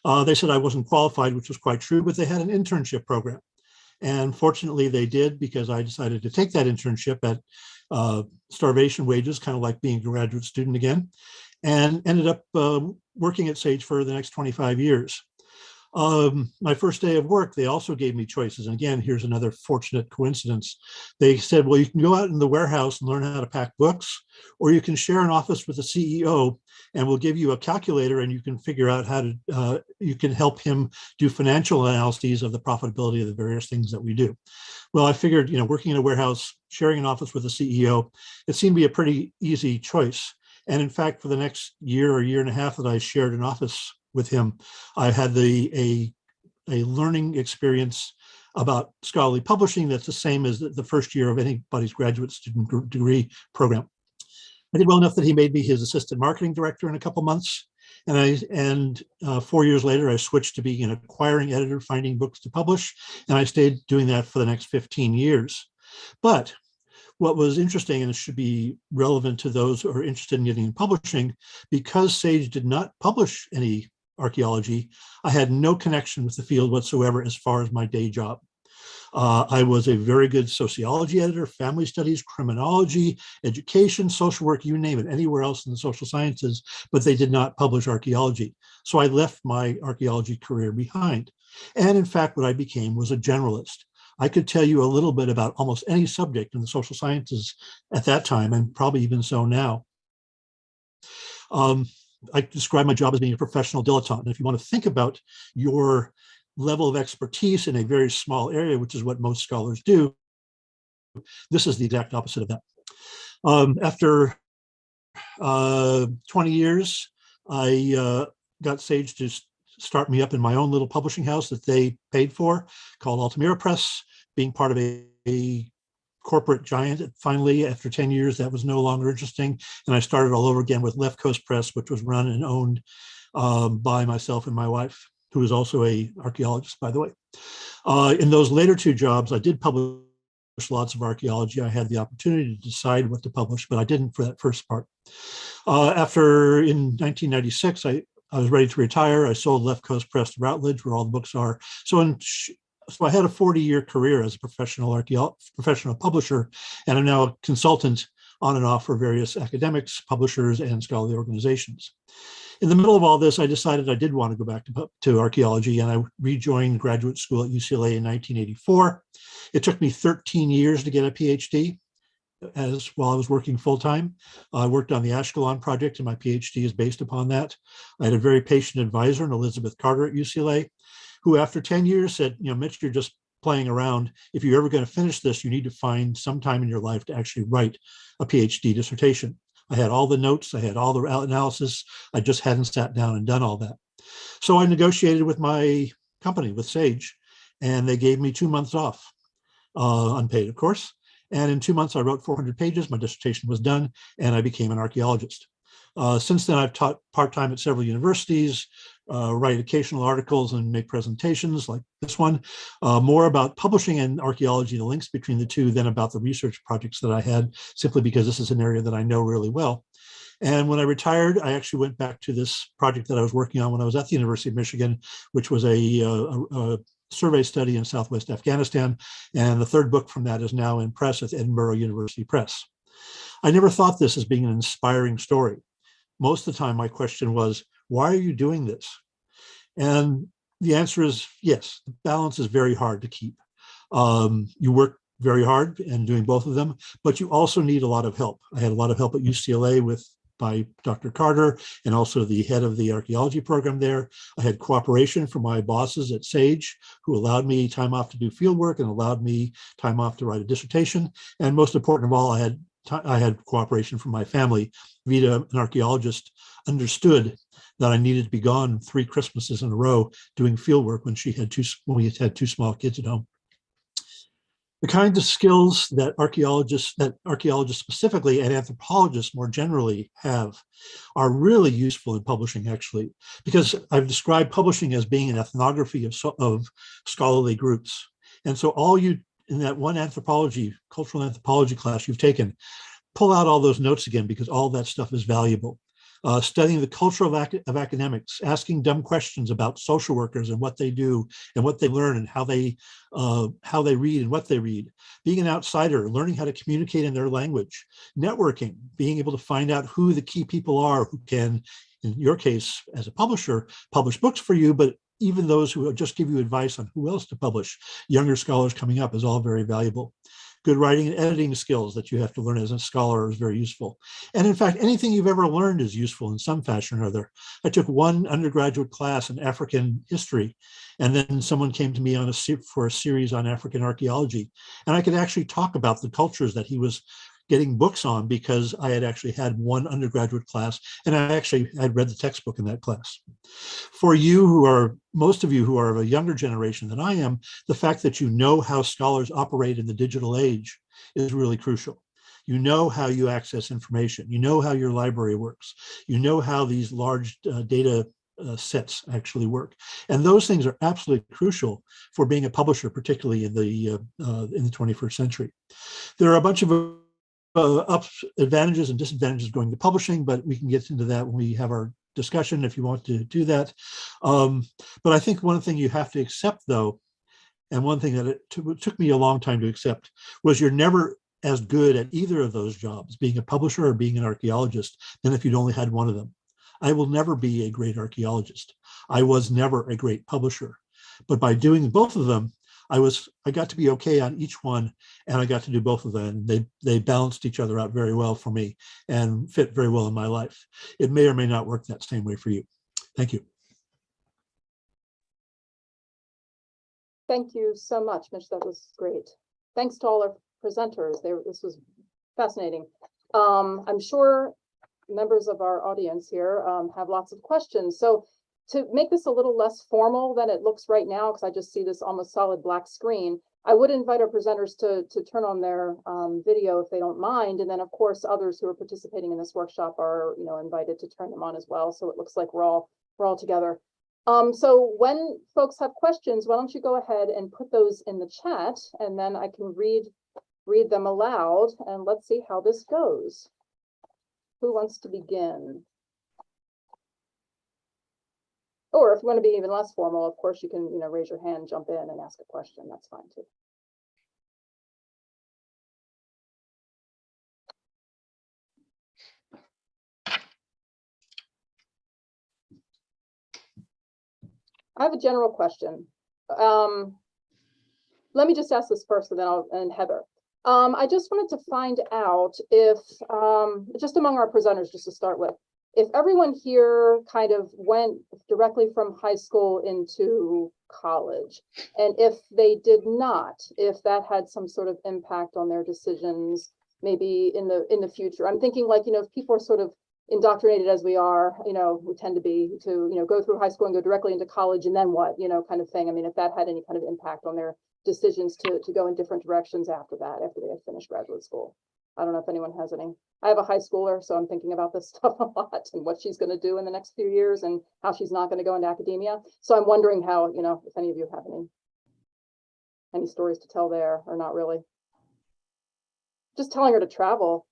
They said I wasn't qualified, which was quite true, but they had an internship program. And fortunately they did, because I decided to take that internship at starvation wages, kind of like being a graduate student again, and ended up working at Sage for the next 25 years. My first day of work, they also gave me choices. And again, here's another fortunate coincidence. They said, well, you can go out in the warehouse and learn how to pack books, or you can share an office with the CEO and we'll give you a calculator and you can figure out how to, you can help him do financial analyses of the profitability of the various things that we do. Well, I figured, working in a warehouse, sharing an office with the CEO, it seemed to be a pretty easy choice. And in fact, for the next year or year and a half that I shared an office with him, I had a learning experience about scholarly publishing that's the same as the first year of anybody's graduate student degree program. I did well enough that he made me his assistant marketing director in a couple months. And 4 years later, I switched to being an acquiring editor, finding books to publish. And I stayed doing that for the next 15 years. But what was interesting, and it should be relevant to those who are interested in getting in publishing, because Sage did not publish any archaeology, I had no connection with the field whatsoever as far as my day job. I was a very good sociology editor, family studies, criminology, education, social work, you name it, anywhere else in the social sciences, but they did not publish archaeology. So I left my archaeology career behind. And in fact, what I became was a generalist. I could tell you a little bit about almost any subject in the social sciences at that time, and probably even so now. I describe my job as being a professional dilettante. And if you want to think about your level of expertise in a very small area, which is what most scholars do, this is the exact opposite of that. After 20 years, I got Sage to start me up in my own little publishing house that they paid for, called Altamira Press, being part of a corporate giant. Finally, after 10 years, that was no longer interesting. And I started all over again with Left Coast Press, which was run and owned by myself and my wife, who is also an archaeologist, by the way. In those later 2 jobs, I did publish lots of archaeology. I had the opportunity to decide what to publish, but I didn't for that first part. In 1996, I was ready to retire. I sold Left Coast Press to Routledge, where all the books are. So I had a 40-year career as a professional publisher, and I'm now a consultant on and off for various academics, publishers, and scholarly organizations. In the middle of all this, I decided I did want to go back to archaeology, and I rejoined graduate school at UCLA in 1984. It took me 13 years to get a PhD while I was working full-time. I worked on the Ashkelon project, and my PhD is based upon that. I had a very patient advisor in Elizabeth Carter at UCLA, who after 10 years said, Mitch, you're just playing around. If you're ever going to finish this, you need to find some time in your life to actually write a PhD dissertation. I had all the notes, I had all the analysis, I just hadn't sat down and done all that. So I negotiated with my company, with Sage, and they gave me 2 months off, unpaid, of course. And in 2 months, I wrote 400 pages. My dissertation was done, and I became an archaeologist. Since then, I've taught part-time at several universities, write occasional articles and make presentations like this one, more about publishing and archaeology, the links between the two, than about the research projects that I had, simply because this is an area that I know really well. And when I retired, I actually went back to this project that I was working on when I was at the University of Michigan, which was a survey study in Southwest Afghanistan. And the third book from that is now in press at Edinburgh University Press. I never thought this as being an inspiring story. Most of the time, my question was, why are you doing this? And the answer is yes, the balance is very hard to keep. You work very hard and doing both of them, but you also need a lot of help. I had a lot of help at UCLA by Dr. Carter and also the head of the archaeology program there. I had cooperation from my bosses at Sage, who allowed me time off to do field work and allowed me time off to write a dissertation. And most important of all, I had cooperation from my family. Vita, an archaeologist, understood that I needed to be gone 3 Christmases in a row doing field work when we had 2 small kids at home. The kinds of skills that archaeologists specifically and anthropologists more generally have are really useful in publishing, actually, because I've described publishing as being an ethnography of scholarly groups. And so all you, in that one cultural anthropology class you've taken, pull out all those notes again, because all that stuff is valuable. Studying the culture of academics, asking dumb questions about social workers and what they do and what they learn and how they read and what they read. Being an outsider, learning how to communicate in their language. Networking, being able to find out who the key people are who can, in your case as a publisher, publish books for you, but even those who just give you advice on who else to publish. Younger scholars coming up is all very valuable. Good writing and editing skills that you have to learn as a scholar is very useful. And in fact, anything you've ever learned is useful in some fashion or other. I took one undergraduate class in African history, and then someone came to me for a series on African archaeology. And I could actually talk about the cultures that he was getting books on because I had actually had one undergraduate class, and I actually had read the textbook in that class. For most of you who are of a younger generation than I am, the fact that you know how scholars operate in the digital age is really crucial. You know how you access information. You know how your library works. You know how these large data sets actually work. And those things are absolutely crucial for being a publisher, particularly in the 21st century. There are a bunch of advantages and disadvantages going to publishing, but we can get into that when we have our discussion if you want to do that. But I think one thing you have to accept, though, and one thing that it took me a long time to accept, was you're never as good at either of those jobs, being a publisher or being an archaeologist, than if you'd only had one of them. I will never be a great archaeologist. I was never a great publisher. But by doing both of them, I got to be okay on each one, and I got to do both of them. They balanced each other out very well for me and fit very well in my life. It may or may not work that same way for you. Thank you. Thank you so much, Mitch. That was great. Thanks to all our presenters. This was fascinating. I'm sure members of our audience here have lots of questions. So to make this a little less formal than it looks right now, because I just see this almost solid black screen, I would invite our presenters to turn on their video if they don't mind. And then, of course, others who are participating in this workshop are invited to turn them on as well. So it looks like we're all together. So when folks have questions, why don't you go ahead and put those in the chat, and then I can read them aloud, and let's see how this goes. Who wants to begin? Or if you want to be even less formal, of course, you can, raise your hand, jump in and ask a question. That's fine too. I have a general question. Let me just ask this first, and then Heather. I just wanted to find out if, just among our presenters, just to start with, if everyone here kind of went directly from high school into college, and if they did not, if that had some sort of impact on their decisions, maybe in the future. I'm thinking, like, if people are sort of indoctrinated as we are, we tend to be, to, go through high school and go directly into college, and then what, kind of thing. I mean, if that had any kind of impact on their decisions to go in different directions after that, after they had finished graduate school. I don't know if anyone has any. I have a high schooler, so I'm thinking about this stuff a lot, and what she's going to do in the next few years, and how she's not going to go into academia. So I'm wondering how, if any of you have any stories to tell there, or not really. Just telling her to travel,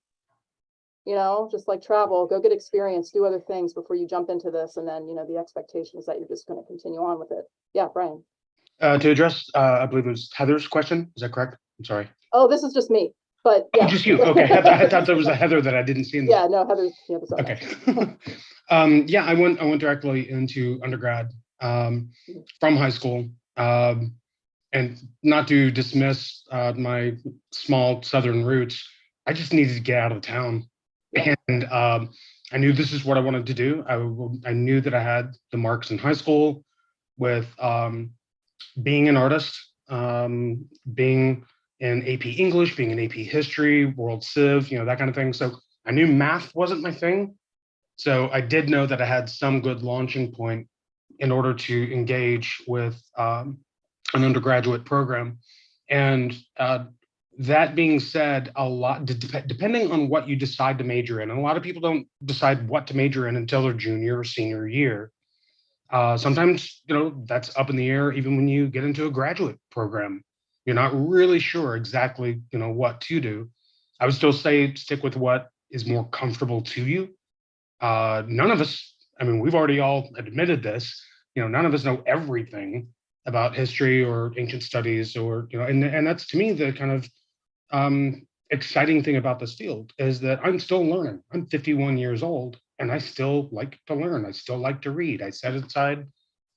just like travel, go get experience, do other things before you jump into this. And then, the expectation is that you're just going to continue on with it. Yeah, Brian. To address, I believe it was Heather's question. Is that correct? I'm sorry. Oh, this is just me. But yeah. Oh, just you. Okay. I thought there was a Heather that I didn't see in the... Yeah, no, Heather's the other side. Okay. Yeah, I went directly into undergrad from high school. And not to dismiss my small Southern roots, I just needed to get out of town. Yeah. And I knew this is what I wanted to do. I knew that I had the marks in high school with being an artist, being in AP English, being in AP History, World Civ, that kind of thing. So I knew math wasn't my thing. So I did know that I had some good launching point in order to engage with an undergraduate program. And that being said, a lot, depending on what you decide to major in, and a lot of people don't decide what to major in until their junior or senior year. Sometimes, that's up in the air even when you get into a graduate program. You're not really sure exactly, what to do. I would still say stick with what is more comfortable to you. None of us, we've already all admitted this, none of us know everything about history or ancient studies, or, and that's, to me, the kind of exciting thing about this field is that I'm still learning. I'm 51 years old, and I still like to learn. I still like to read. I set aside,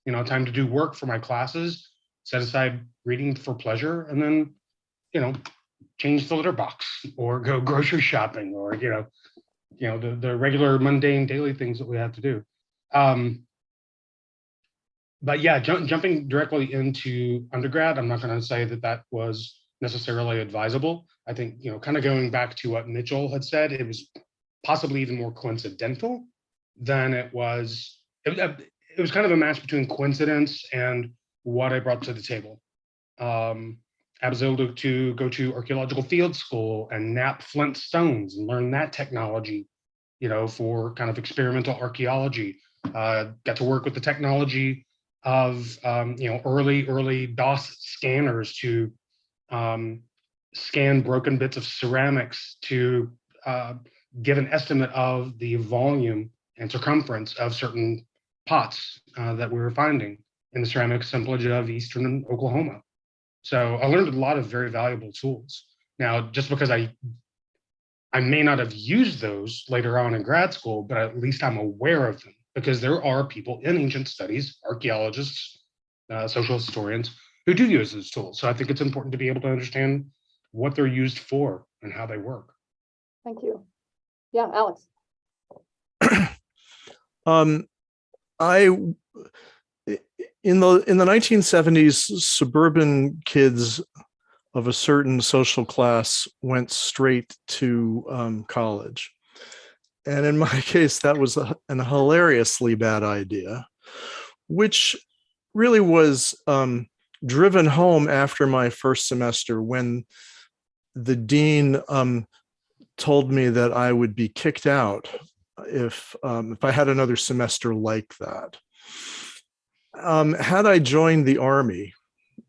time to do work for my classes, set aside reading for pleasure, and then, change the litter box or go grocery shopping, or, the regular mundane daily things that we have to do. But yeah, jumping directly into undergrad, I'm not going to say that was necessarily advisable. I think, kind of going back to what Mitchell had said, it was possibly even more coincidental than it was. It was kind of a match between coincidence and what I brought to the table. I was able to go to archaeological field school and nap flint stones and learn that technology, for kind of experimental archaeology. Got to work with the technology of, early DOS scanners to scan broken bits of ceramics to give an estimate of the volume and circumference of certain pots that we were finding in the ceramic assemblage of eastern Oklahoma. So I learned a lot of very valuable tools. Now, just because I may not have used those later on in grad school, but at least I'm aware of them, because there are people in ancient studies, archaeologists, social historians, who do use those tools. So I think it's important to be able to understand what they're used for and how they work. Thank you. Yeah, Alex. In the 1970s, suburban kids of a certain social class went straight to college. And in my case, that was an hilariously bad idea, which really was driven home after my first semester, when the dean told me that I would be kicked out if I had another semester like that. Had I joined the army,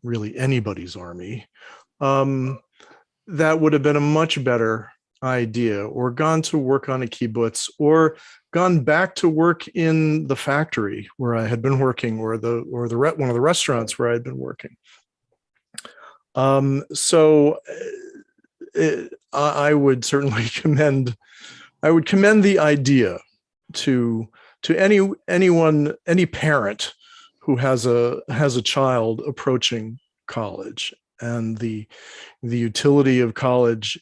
really anybody's army, that would have been a much better idea, or gone to work on a kibbutz, or gone back to work in the factory where I had been working, or one of the restaurants where I'd been working. I would certainly commend the idea to any parent who has a child approaching college, and the utility of college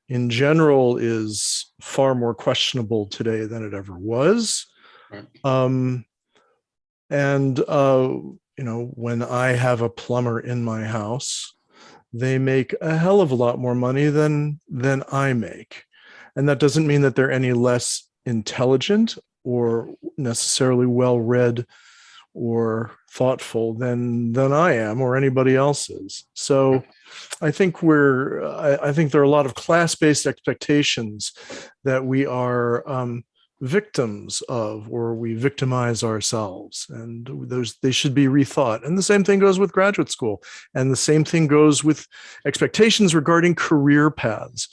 in general is far more questionable today than it ever was. Right. When I have a plumber in my house, they make a hell of a lot more money than I make. And that doesn't mean that they're any less intelligent or necessarily well-read or thoughtful than I am or anybody else is. So I think I think there are a lot of class-based expectations that we are victims of, or we victimize ourselves, and they should be rethought. And the same thing goes with graduate school, and the same thing goes with expectations regarding career paths.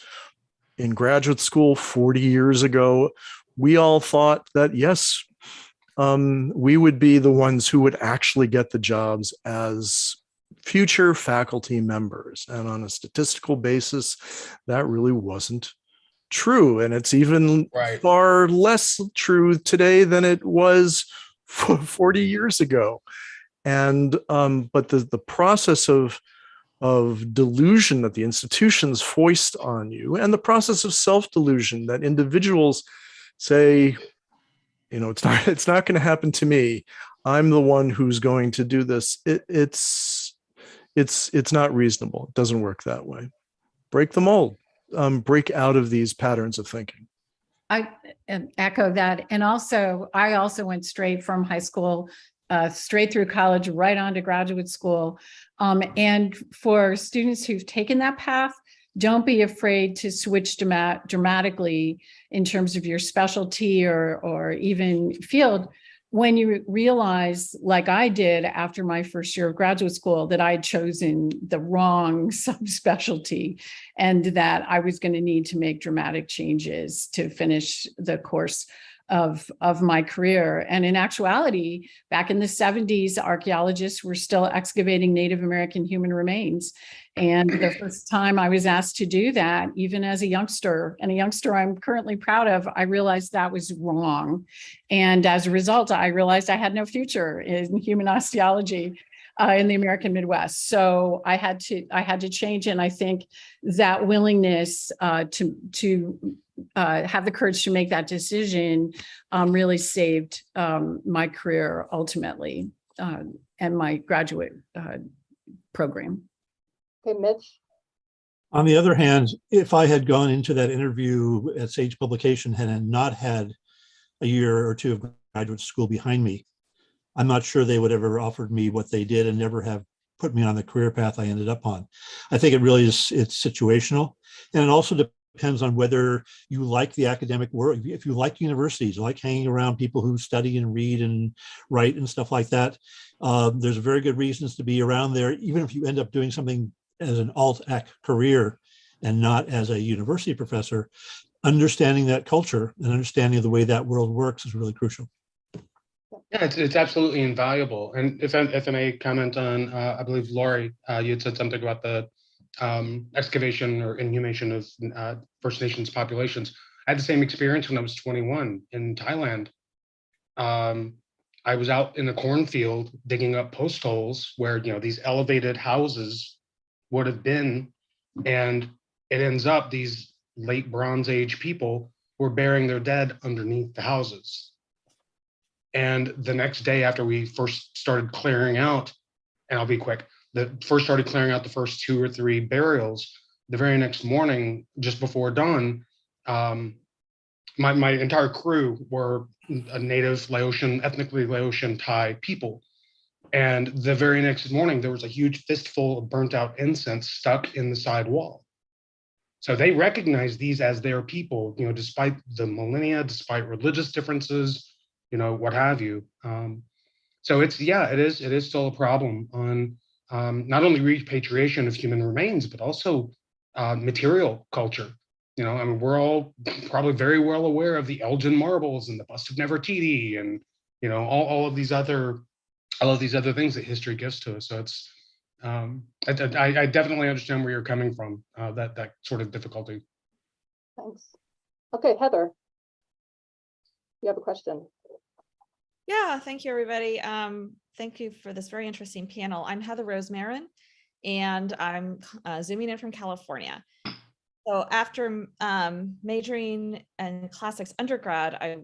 In graduate school 40 years ago, we all thought that, yes, we would be the ones who would actually get the jobs as future faculty members. And on a statistical basis, that really wasn't true. And it's even far less true today than it was 40 years ago. And but the process of delusion that the institutions foist on you, and the process of self-delusion that individuals say, it's not going to happen to me. I'm the one who's going to do this. It's not reasonable. It doesn't work that way. Break the mold. Break out of these patterns of thinking. I echo that. And I also went straight from high school, straight through college, right on to graduate school. And for students who've taken that path, don't be afraid to switch dramatically in terms of your specialty or even field. When you realize, like I did after my first year of graduate school, that I had chosen the wrong subspecialty and that I was going to need to make dramatic changes to finish the course of my career. And in actuality, back in the 70s, archaeologists were still excavating Native American human remains. And the first time I was asked to do that, even as a youngster, and a youngster I'm currently proud of, I realized that was wrong. And as a result, I realized I had no future in human osteology in the American Midwest. So I had to change. And I think that willingness to have the courage to make that decision really saved my career ultimately and my graduate program. Okay, Mitch. On the other hand, if I had gone into that interview at Sage Publication and had not had a year or two of graduate school behind me, I'm not sure they would have ever offered me what they did and never have put me on the career path I ended up on. I think it really is, it's situational. And it also depends on whether you like the academic work. If you like universities, you like hanging around people who study and read and write and stuff like that, there's very good reasons to be around there, even if you end up doing something as an alt-ac career and not as a university professor. Understanding that culture and understanding of the way that world works is really crucial. Yeah, it's absolutely invaluable. And if I may comment on, I believe, Laurie, you had said something about the excavation or inhumation of First Nations populations. I had the same experience when I was 21 in Thailand. I was out in the cornfield digging up post holes where these elevated houses would have been, and it ends up these late Bronze Age people were burying their dead underneath the houses. And the next day after we first started clearing out, and I'll be quick, started clearing out the first 2 or 3 burials, the very next morning, just before dawn, my entire crew were a native Laotian, ethnically Laotian Thai people. And the very next morning, there was a huge fistful of burnt out incense stuck in the side wall. So they recognized these as their people, despite the millennia, despite religious differences, what have you. So it is still a problem on not only repatriation of human remains, but also material culture. We're all probably very well aware of the Elgin marbles and the bust of Nefertiti and all of these other things that history gives to us. So it's I definitely understand where you're coming from, that sort of difficulty. Thanks. Okay, Heather, you have a question. Yeah, thank you, everybody. Thank you for this very interesting panel. I'm Heather Rosemarin, and I'm zooming in from California. So after majoring in classics undergrad, I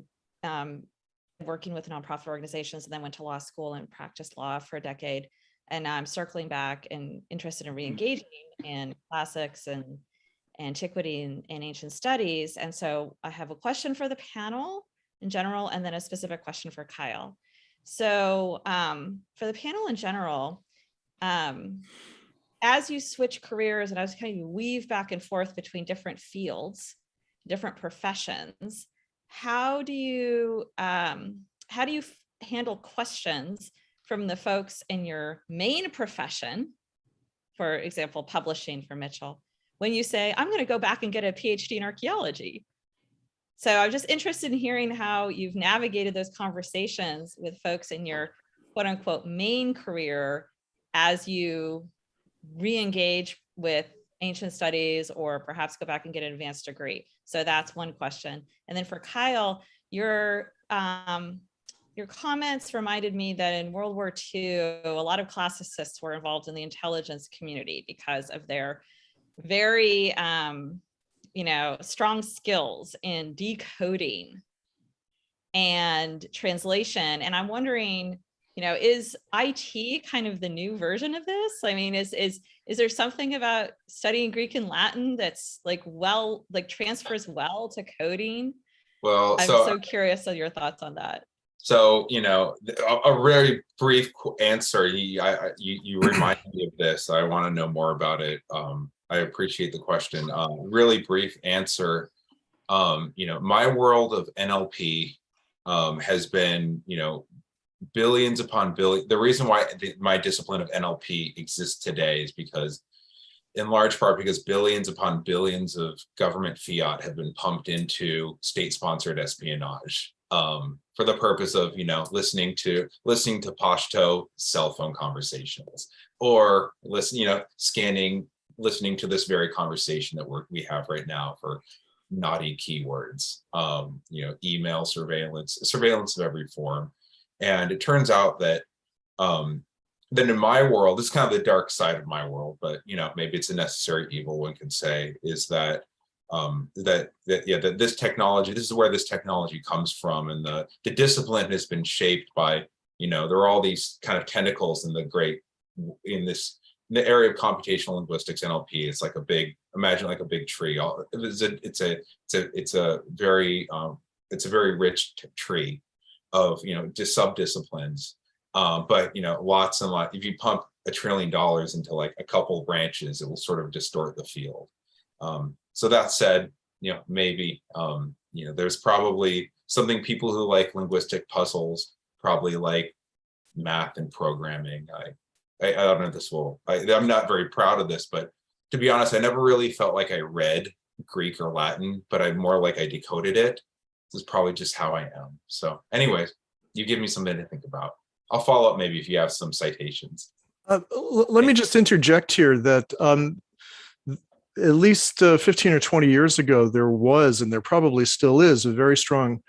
working with nonprofit organizations and then went to law school and practiced law for a decade. And now I'm circling back and interested in re-engaging in classics and antiquity and ancient studies. And so I have a question for the panel in general, and then a specific question for Kyle. So for the panel in general, as you switch careers and as kind of weave back and forth between different fields, different professions, how do you handle questions from the folks in your main profession, for example, publishing for Mitchell, when you say, I'm going to go back and get a PhD in archaeology? So I'm just interested in hearing how you've navigated those conversations with folks in your quote unquote main career as you re-engage with ancient studies or perhaps go back and get an advanced degree. So that's one question. And then for Kyle, your comments reminded me that in World War II, a lot of classicists were involved in the intelligence community because of their very strong skills in decoding and translation. And I'm wondering, is IT kind of the new version of this? I mean, is there something about studying Greek and Latin that's transfers well to coding? Well, I'm so curious on your thoughts on that. So, a very brief answer. You reminded me of this. I want to know more about it. I appreciate the question. Really brief answer. My world of NLP has been, billions upon billions. The reason why my discipline of NLP exists today is because, in large part, because billions upon billions of government fiat have been pumped into state-sponsored espionage for the purpose of, listening to Pashto cell phone conversations, or listening to this very conversation that we have right now for naughty keywords, email surveillance of every form. And it turns out that then in my world, this is kind of the dark side of my world, but maybe it's a necessary evil, one can say, is that that this technology, this is where this technology comes from, and the discipline has been shaped by, there are all these kind of tentacles in the area of computational linguistics, NLP. It's like imagine like a big tree. It's a very rich tree of just sub-disciplines, but lots and lots. If you pump $1 trillion into like a couple of branches, it will sort of distort the field. So that said, maybe there's probably something people who like linguistic puzzles probably like math and programming. I don't know if this I'm not very proud of this, but to be honest, I never really felt like I read Greek or Latin, but I more like I decoded it. This is probably just how I am. So anyways, you give me something to think about. I'll follow up maybe if you have some citations. Let me just interject here that at least 15 or 20 years ago, there was, and there probably still is, a very strong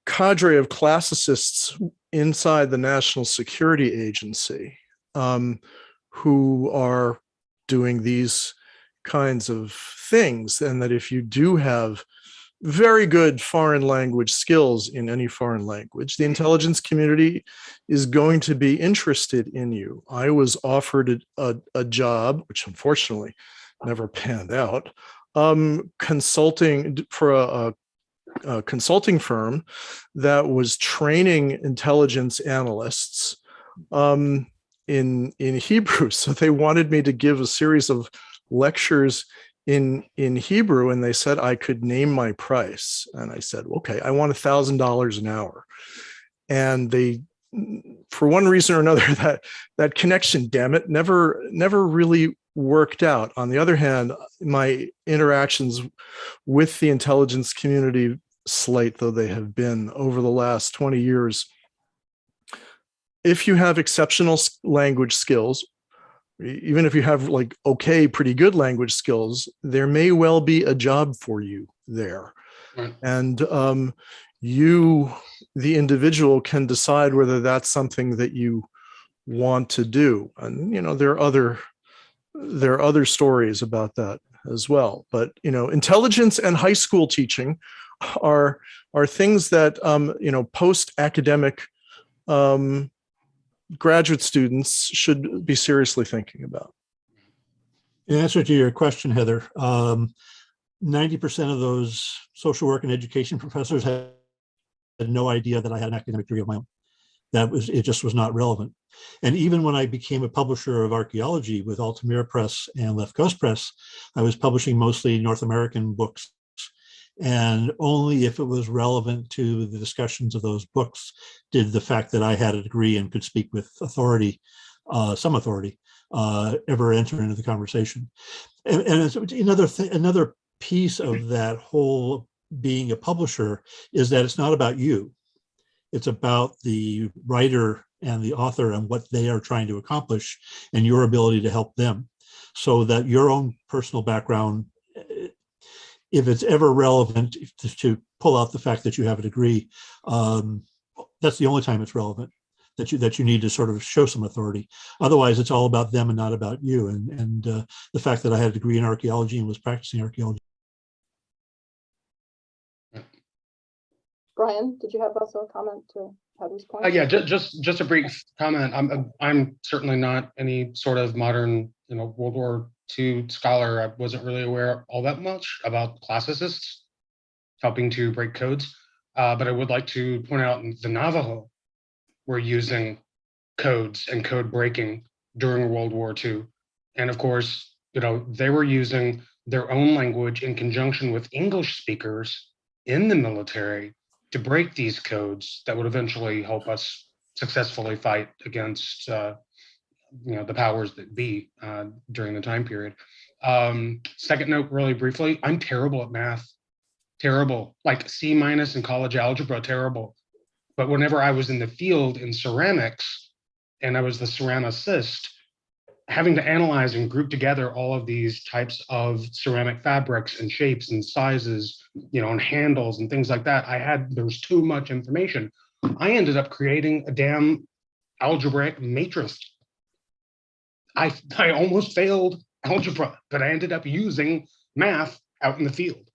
cadre of classicists inside the National Security Agency who are doing these kinds of things. And that if you do have very good foreign language skills in any foreign language, the intelligence community is going to be interested in you. I was offered a job, which unfortunately never panned out, consulting for a consulting firm that was training intelligence analysts in Hebrew. So they wanted me to give a series of lectures in Hebrew, and they said I could name my price. And I said, okay, I want $1,000 an hour. And they, for one reason or another, that connection, damn it, never really worked out. On the other hand, my interactions with the intelligence community, slight though they have been over the last 20 years, if you have exceptional language skills, even if you have like pretty good language skills, there may well be a job for you there. Right. And you, the individual, can decide whether that's something that you want to do. And, there are other stories about that as well. But, intelligence and high school teaching are things that, post-academic graduate students should be seriously thinking about. In answer to your question, Heather, 90% of those social work and education professors had no idea that I had an academic degree of my own. It just was not relevant. And even when I became a publisher of archaeology with Altamira Press and Left Coast Press, I was publishing mostly North American books. And only if it was relevant to the discussions of those books did the fact that I had a degree and could speak with authority, some authority, ever enter into the conversation. And it's another piece of that whole being a publisher is that it's not about you. It's about the writer and the author and what they are trying to accomplish and your ability to help them, so that your own personal background, if it's ever relevant to pull out the fact that you have a degree, that's the only time it's relevant, that you need to sort of show some authority. Otherwise, it's all about them and not about you. And the fact that I had a degree in archaeology and was practicing archaeology. Brian, did you have also a comment to Heather's point? Yeah, just a brief comment. I'm certainly not any sort of modern, World War II scholar. I wasn't really aware all that much about classicists helping to break codes, but I would like to point out the Navajo were using codes and code breaking during World War II, and of course, they were using their own language in conjunction with English speakers in the military to break these codes that would eventually help us successfully fight against the powers that be during the time period. Second note, really briefly, I'm terrible at math. Terrible, like C- in college algebra, terrible. But whenever I was in the field in ceramics and I was the ceramicist, having to analyze and group together all of these types of ceramic fabrics and shapes and sizes, and handles and things like that, there was too much information. I ended up creating a damn algebraic matrix. I almost failed algebra, but I ended up using math out in the field.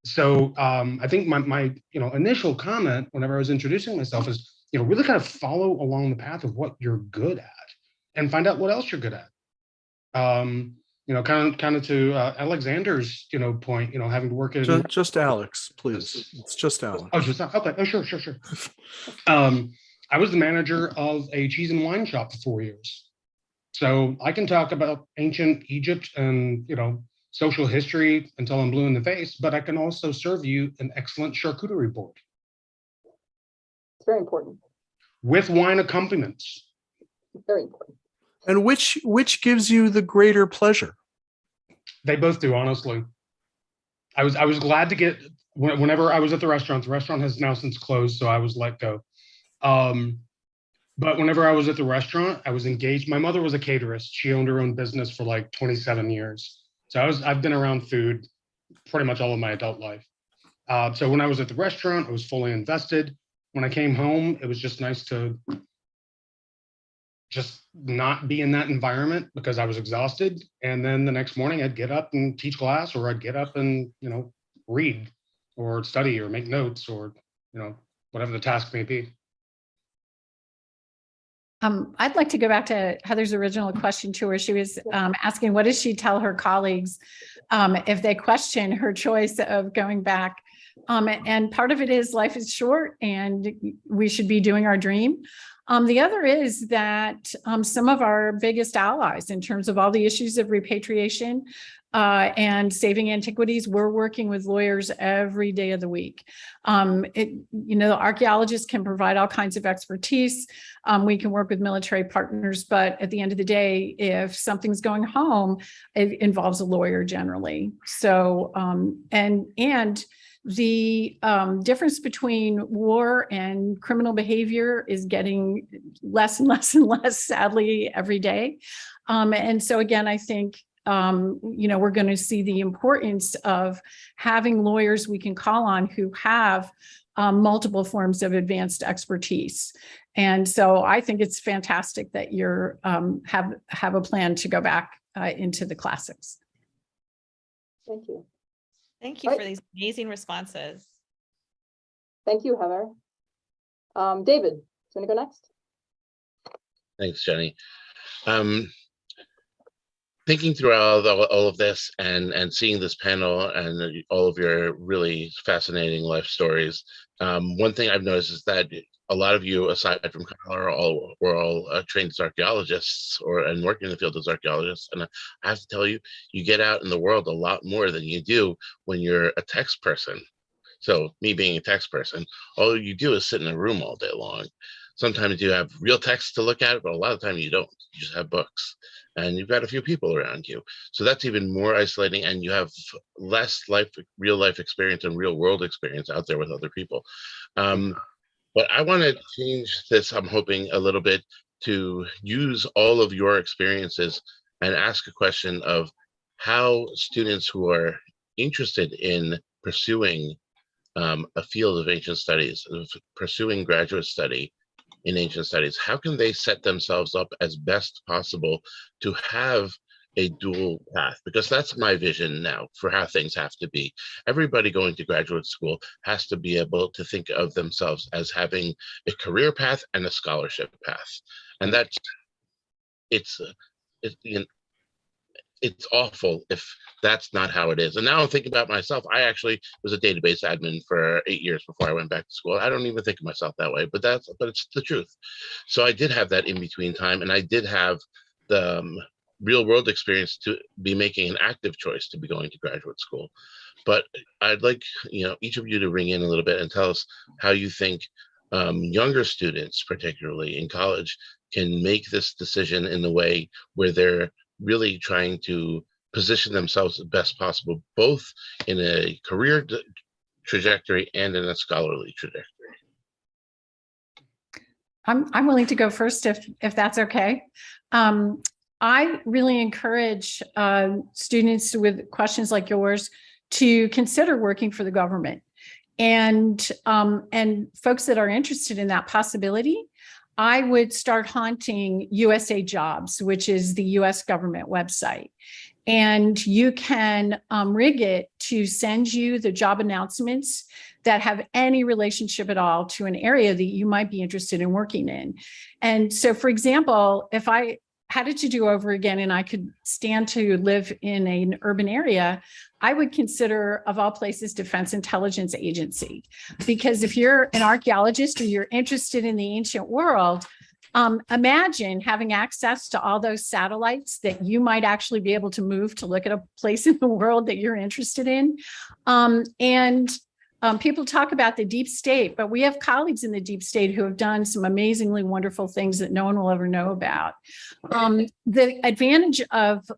So I think my initial comment whenever I was introducing myself is, really kind of follow along the path of what you're good at and find out what else you're good at. Kind of to Alexander's, point, having to work in just Alex, please. It's just Alex. Oh, just okay. Oh, sure. I was the manager of a cheese and wine shop for 4 years. So I can talk about ancient Egypt and, social history until I'm blue in the face, but I can also serve you an excellent charcuterie board. It's very important. With wine accompaniments. Very important. And which gives you the greater pleasure? They both do, honestly. I was glad to get, whenever I was at the restaurant has now since closed, so I was let go. But whenever I was at the restaurant, I was engaged. My mother was a caterist. She owned her own business for like 27 years. So I've been around food pretty much all of my adult life. So when I was at the restaurant, I was fully invested. When I came home, it was just nice to just not be in that environment because I was exhausted. And then the next morning I'd get up and teach class, or I'd get up and, read or study or make notes or, whatever the task may be. I'd like to go back to Heather's original question too, where she was asking, what does she tell her colleagues if they question her choice of going back? And part of it is life is short and we should be doing our dream. The other is that some of our biggest allies in terms of all the issues of repatriation and saving antiquities, we're working with lawyers every day of the week. The archaeologists can provide all kinds of expertise. We can work with military partners, but at the end of the day, if something's going home, it involves a lawyer generally. So, and the difference between war and criminal behavior is getting less and less and less, sadly, every day. And so again, I think we're going to see the importance of having lawyers we can call on who have multiple forms of advanced expertise. And so I think it's fantastic that you're have a plan to go back into the classics. Thank you. Thank you for these amazing responses. Thank you, Heather. David, do you want to go next? Thanks, Jenny. Thinking through all of this and seeing this panel and all of your really fascinating life stories, one thing I've noticed is that a lot of you, aside from Kyle, were all trained as archaeologists and working in the field as archaeologists. And I have to tell you, you get out in the world a lot more than you do when you're a text person. So me being a text person, all you do is sit in a room all day long. Sometimes you have real text to look at, but a lot of the time you don't. You just have books and you've got a few people around you. So that's even more isolating, and you have less real life experience and real world experience out there with other people. But I want to change this, I'm hoping, a little bit to use all of your experiences and ask a question of how students who are interested in pursuing a field of ancient studies, of pursuing graduate study in ancient studies, how can they set themselves up as best possible to have a dual path? Because that's my vision now for how things have to be. Everybody going to graduate school has to be able to think of themselves as having a career path and a scholarship path. And that's, it's awful if that's not how it is. And now I'm thinking about myself. I actually was a database admin for 8 years before I went back to school. I don't even think of myself that way, but it's the truth. So I did have that in between time, and I did have the real world experience to be making an active choice to be going to graduate school. But I'd like each of you to ring in a little bit and tell us how you think younger students, particularly in college, can make this decision in the way where they're really trying to position themselves as best possible, both in a career trajectory and in a scholarly trajectory. I'm willing to go first if that's okay. I really encourage students with questions like yours to consider working for the government, and folks that are interested in that possibility, I would start haunting USA Jobs, which is the US government website. And you can rig it to send you the job announcements that have any relationship at all to an area that you might be interested in working in. And so, for example, if I had it to do over again and I could stand to live in an urban area, I would consider, of all places, Defense Intelligence Agency. Because if you're an archaeologist or you're interested in the ancient world, imagine having access to all those satellites that you might actually be able to move to look at a place in the world that you're interested in. People talk about the deep state, but we have colleagues in the deep state who have done some amazingly wonderful things that no one will ever know about. The advantage of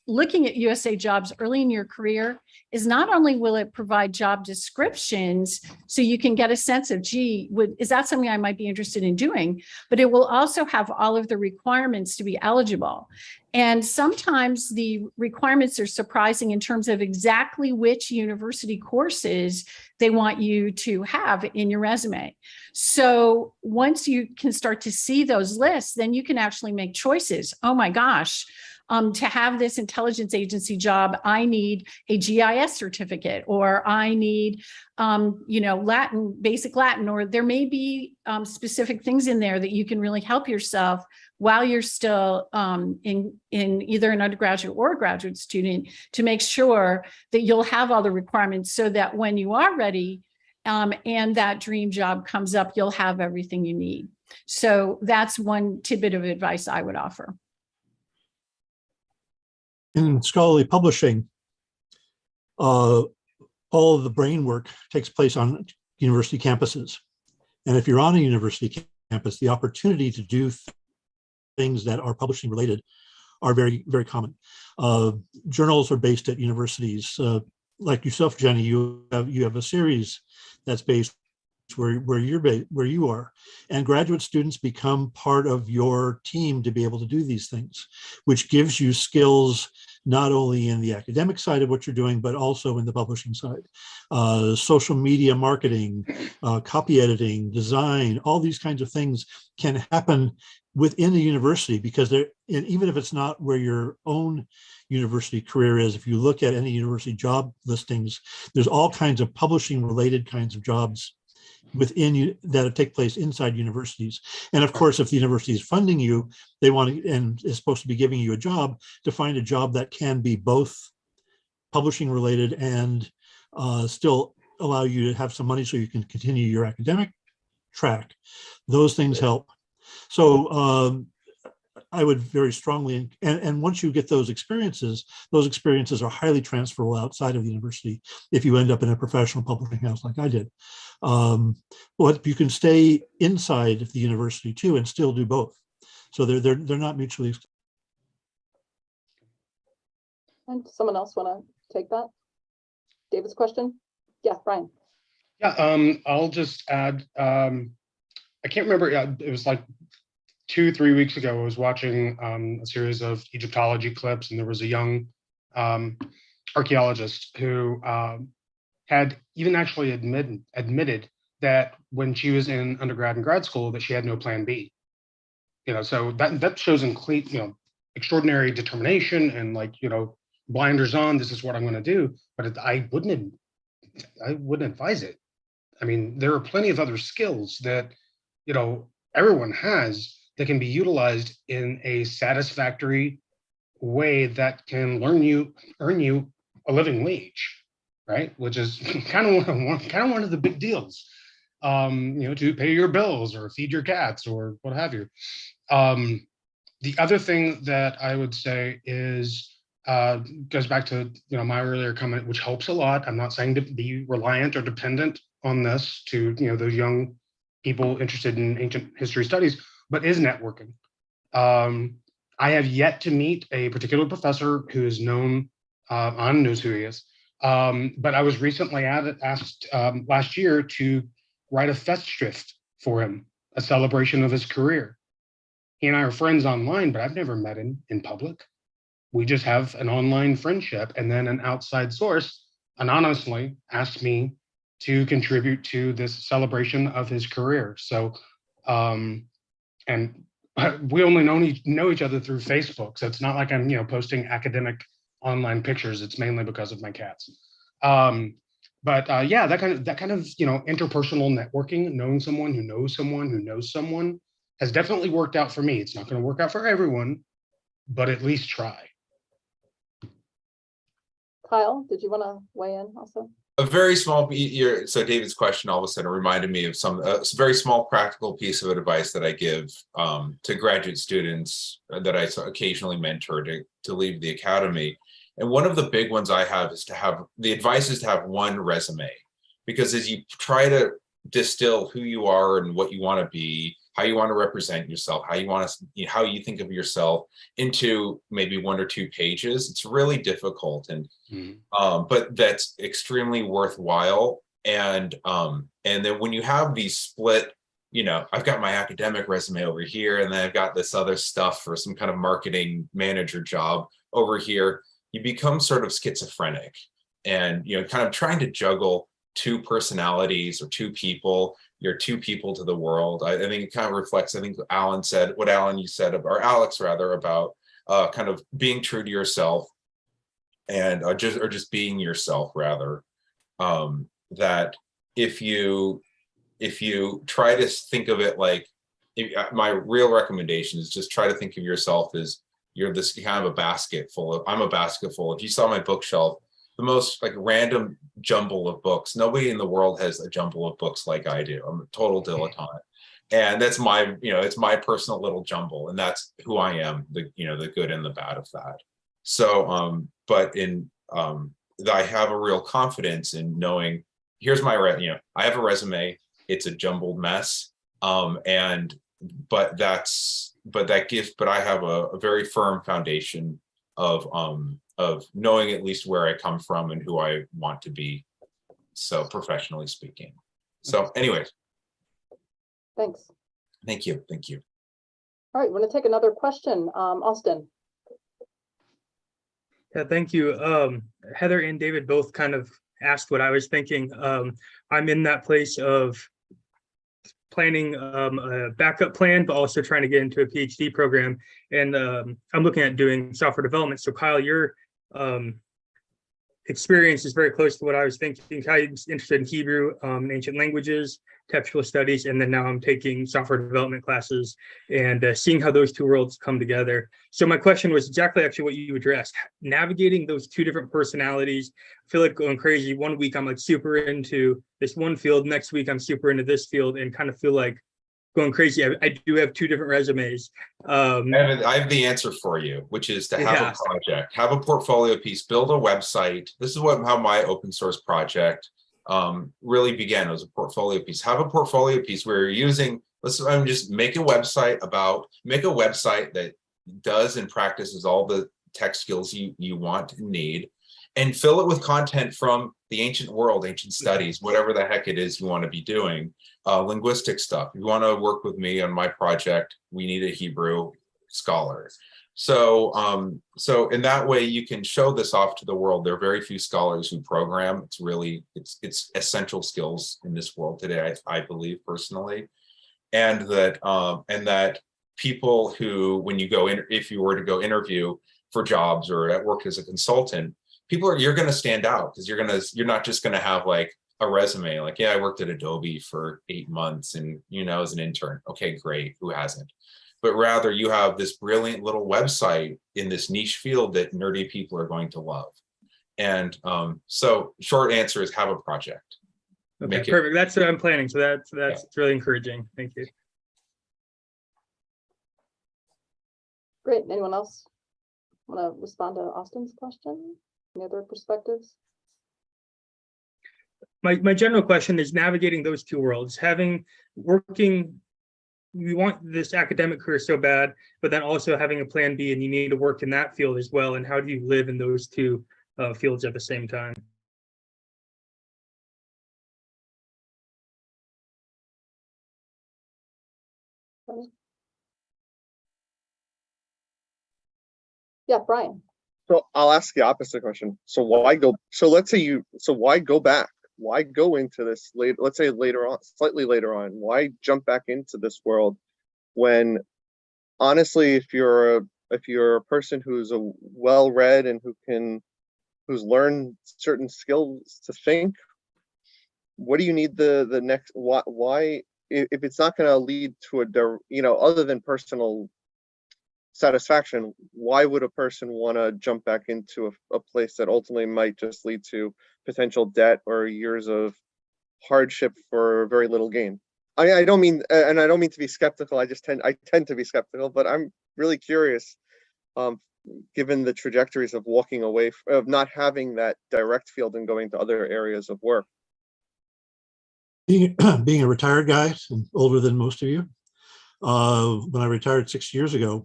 looking at USA Jobs early in your career is not only will it provide job descriptions so you can get a sense of, gee, is that something I might be interested in doing? But it will also have all of the requirements to be eligible. And sometimes the requirements are surprising in terms of exactly which university courses they want you to have in your resume. So once you can start to see those lists, then you can actually make choices. Oh my gosh, to have this intelligence agency job, I need a GIS certificate, or I need, Latin, basic Latin, or there may be specific things in there that you can really help yourself while you're still in either an undergraduate or a graduate student, to make sure that you'll have all the requirements so that when you are ready and that dream job comes up, you'll have everything you need. So that's one tidbit of advice I would offer. In scholarly publishing, all of the brain work takes place on university campuses. And if you're on a university campus, the opportunity to do things that are publishing related are very, very common. Journals are based at universities. Like yourself, Jenny, you have a series that's based where you are, and graduate students become part of your team to be able to do these things, which gives you skills not only in the academic side of what you're doing, but also in the publishing side. Social media marketing, copy editing, design, all these kinds of things can happen within the university, because they're, and even if it's not where your own university career is, if you look at any university job listings, there's all kinds of publishing related kinds of jobs within you that take place inside universities. And of course, if the university is funding you, they want to, and is supposed to be giving you a job, to find a job that can be both publishing related and still allow you to have some money so you can continue your academic track. Those things help. So I would very strongly, and once you get those experiences are highly transferable outside of the university if you end up in a professional publishing house like I did. But you can stay inside the university too and still do both. So they're not mutually exclusive. And someone else want to take that? David's question? Yeah, Brian. Yeah, I'll just add, I can't remember, it was like 2-3 weeks ago, I was watching a series of Egyptology clips, and there was a young archaeologist who had even actually admitted that when she was in undergrad and grad school, that she had no plan B. You know, so that shows extraordinary determination and, like, blinders on, this is what I'm going to do. But I wouldn't advise it. I mean, there are plenty of other skills that everyone has that can be utilized in a satisfactory way that can earn you a living wage, right? Which is kind of one of the big deals, to pay your bills or feed your cats or what have you. The other thing that I would say is goes back to my earlier comment, which helps a lot. I'm not saying to be reliant or dependent on this to those young people interested in ancient history studies, but is networking. I have yet to meet a particular professor who is known, An knows who he is, but I was recently asked last year to write a festschrift for him, a celebration of his career. He and I are friends online, but I've never met him in public. We just have an online friendship, and then an outside source anonymously asked me to contribute to this celebration of his career. So, and we only know each other through Facebook, so it's not like I'm posting academic online pictures. It's mainly because of my cats. Yeah, that kind of interpersonal networking, knowing someone who knows someone who knows someone, has definitely worked out for me. It's not going to work out for everyone, but at least try. Kyle, did you want to weigh in also? A very small, so David's question all of a sudden reminded me of a very small practical piece of advice that I give to graduate students that I occasionally mentor to leave the academy. And one of the big ones I have is to have one resume, because as you try to distill who you are and what you want to be, how you want to represent yourself, how you think of yourself into maybe 1 or 2 pages, it's really difficult. And but that's extremely worthwhile. And then when you have these split, I've got my academic resume over here, and then I've got this other stuff for some kind of marketing manager job over here, you become sort of schizophrenic, and kind of trying to juggle 2 personalities or 2 people. You're 2 people to the world. I think it kind of reflects, I think Alex said about kind of being true to yourself, and just being yourself rather. That if you try to think of it like, my real recommendation is just try to think of yourself as you're this kind of I'm a basket full. If you saw my bookshelf, the most random jumble of books. Nobody in the world has a jumble of books like I do. I'm a total dilettante. And that's my, it's my personal little jumble. And that's who I am, the good and the bad of that. So, I have a real confidence in knowing, here's my, I have a resume, it's a jumbled mess. But I have a very firm foundation of knowing at least where I come from and who I want to be, so professionally speaking. So anyways. Thanks. Thank you. All right, we're going to take another question. Austin. Yeah, thank you. Heather and David both kind of asked what I was thinking. I'm in that place of planning a backup plan, but also trying to get into a PhD program. And I'm looking at doing software development. So Kyle, your experience is very close to what I was thinking. I'm interested in Hebrew, ancient languages, textual studies, and then now I'm taking software development classes and seeing how those two worlds come together. So my question was exactly actually what you addressed, navigating those two different personalities. I feel like going crazy. One week I'm like super into this one field, next week I'm super into this field, and kind of feel like going crazy. I do have two different resumes. I have the answer for you, which is to have a project, have a portfolio piece, build a website. This is how my open source project really began. It was a portfolio piece. Have a portfolio piece where you're using, just make a website that does and practices all the tech skills you want and need, and fill it with content from the ancient world, ancient studies, whatever the heck it is you want to be doing. Linguistic stuff. If you want to work with me on my project, we need a Hebrew scholar. So in that way, you can show this off to the world. There are very few scholars who program. It's essential skills in this world today, I believe personally, and that people who, when you go in, if you were to go interview for jobs or at work as a consultant, you're going to stand out because you're not just going to have like a resume like, yeah, I worked at Adobe for 8 months and, as an intern. Okay, great. Who hasn't? But rather you have this brilliant little website in this niche field that nerdy people are going to love. And so short answer is have a project. Okay, perfect. That's what I'm planning. So that's really encouraging. Thank you. Great. Anyone else want to respond to Austin's question? Any other perspectives? My general question is navigating those two worlds, we want this academic career so bad, but then also having a plan B, and you need to work in that field as well. And how do you live in those two fields at the same time? Yeah, Brian. So I'll ask the opposite question. So why go back? Why go into this let's say slightly later on? Why jump back into this world when honestly, if you're a person who's well-read and who's learned certain skills to think, what do you need the next, why if it's not going to lead to other than personal satisfaction, why would a person want to jump back into a place that ultimately might just lead to potential debt or years of hardship for very little gain? I don't mean to be skeptical. I tend to be skeptical, but I'm really curious, given the trajectories of walking away, of not having that direct field and going to other areas of work. Being a retired guy, older than most of you, when I retired 6 years ago,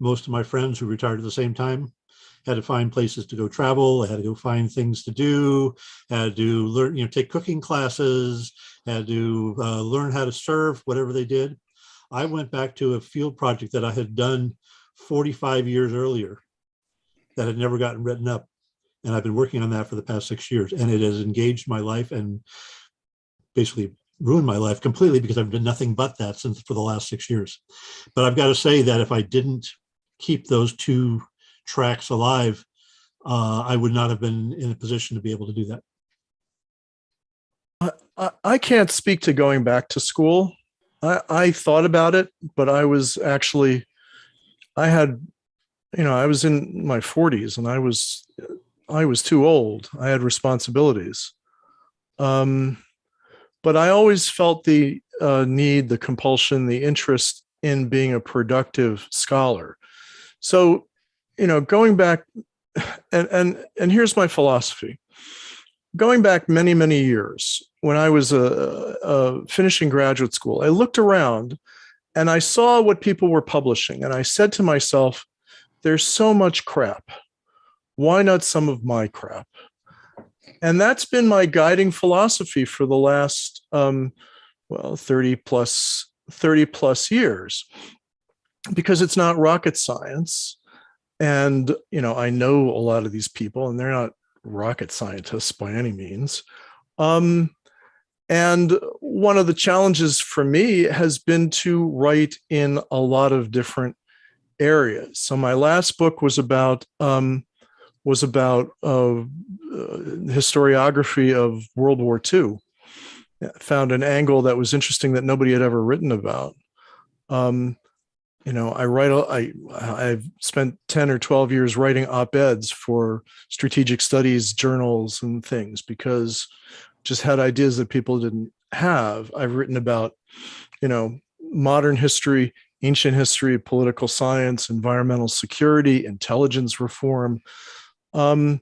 most of my friends who retired at the same time had to find places to go travel, had to go find things to do, had to learn, take cooking classes, had to learn how to surf, whatever they did. I went back to a field project that I had done 45 years earlier that had never gotten written up. And I've been working on that for the past 6 years, and it has engaged my life and basically ruined my life completely because I've done nothing but that for the last 6 years. But I've got to say that if I didn't keep those two tracks alive, I would not have been in a position to be able to do that. I can't speak to going back to school. I thought about it, but I was in my 40s and I was too old. I had responsibilities. But I always felt the need, the compulsion, the interest in being a productive scholar. So, going back, and here's my philosophy. Going back many, many years, when I was finishing graduate school, I looked around and I saw what people were publishing. And I said to myself, there's so much crap. Why not some of my crap? And that's been my guiding philosophy for the last 30 plus years, because it's not rocket science. And, I know a lot of these people, and they're not rocket scientists by any means. And one of the challenges for me has been to write in a lot of different areas. So my last book was about historiography of World War II. I found an angle that was interesting that nobody had ever written about. I've spent 10 or 12 years writing op-eds for strategic studies journals and things because just had ideas that people didn't have. I've written about, modern history, ancient history, political science, environmental security, intelligence reform. And,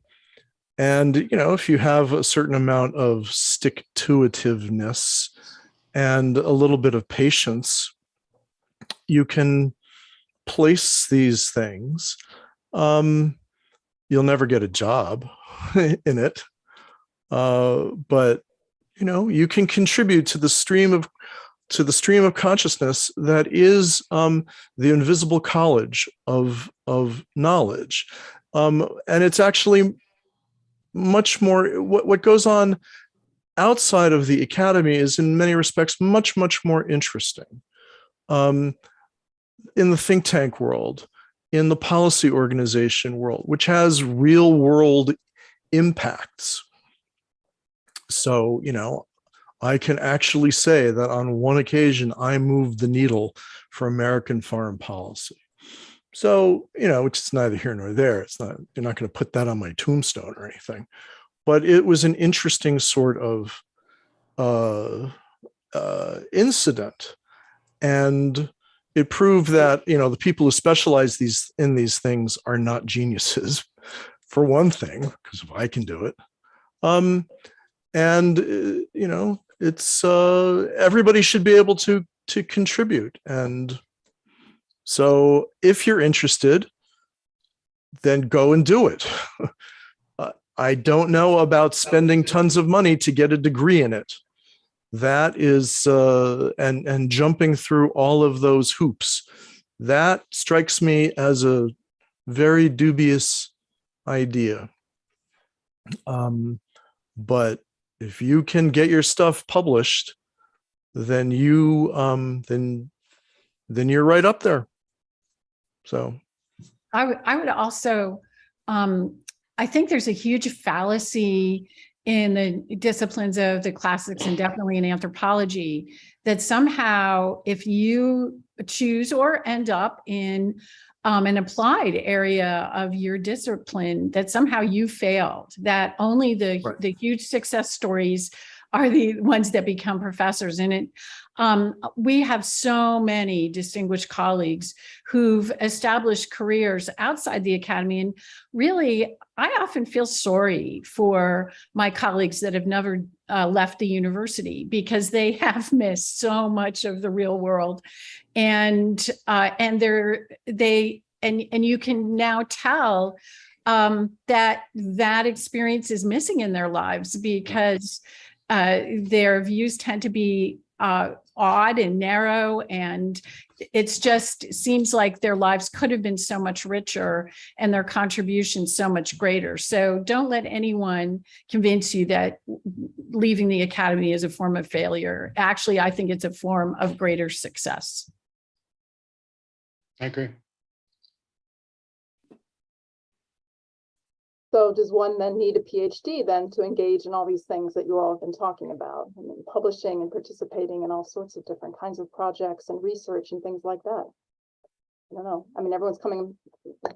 if you have a certain amount of stick-to-itiveness and a little bit of patience, you can place these things. You'll never get a job in it. But you can contribute to the stream of consciousness that is the invisible college of knowledge. And it's actually much more, what goes on outside of the academy is in many respects much, much more interesting. In the think tank world, in the policy organization world, which has real world impacts. So, I can actually say that on one occasion, I moved the needle for American foreign policy. So, which is neither here nor there. It's not, you're not going to put that on my tombstone or anything, but it was an interesting sort of incident. And it proved that, the people who specialize in these things are not geniuses, for one thing, because if I can do it. It's everybody should be able to contribute. And so if you're interested, then go and do it. I don't know about spending tons of money to get a degree in it. That is, and jumping through all of those hoops, that strikes me as a very dubious idea. But if you can get your stuff published, then then you're right up there. So I would also, I think there's a huge fallacy in the disciplines of the classics and definitely in anthropology that somehow if you choose or end up in an applied area of your discipline, that somehow you failed, that only the huge success stories are the ones that become professors. And we have so many distinguished colleagues who've established careers outside the academy. And really, I often feel sorry for my colleagues that have never left the university because they have missed so much of the real world. And you can now tell that experience is missing in their lives because their views tend to be odd and narrow, and it's just seems like their lives could have been so much richer and their contributions so much greater. So don't let anyone convince you that leaving the academy is a form of failure. Actually, I think it's a form of greater success. I agree. So does one then need a PhD then to engage in all these things that you all have been talking about? I mean, publishing and participating in all sorts of different kinds of projects and research and things like that. I don't know. I mean, everyone's coming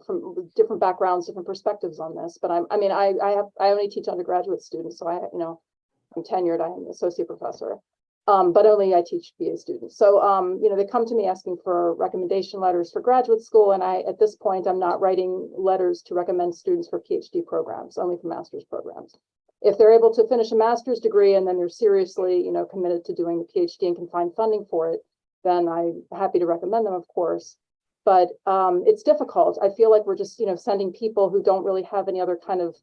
from different backgrounds, different perspectives on this. But I only teach undergraduate students, so I'm tenured. I'm an associate professor. But only I teach BA students. So, they come to me asking for recommendation letters for graduate school. And at this point, I'm not writing letters to recommend students for PhD programs, only for master's programs. If they're able to finish a master's degree and then they're seriously, committed to doing the PhD and can find funding for it, then I'm happy to recommend them, of course. But it's difficult. I feel like we're just, sending people who don't really have any other kind of,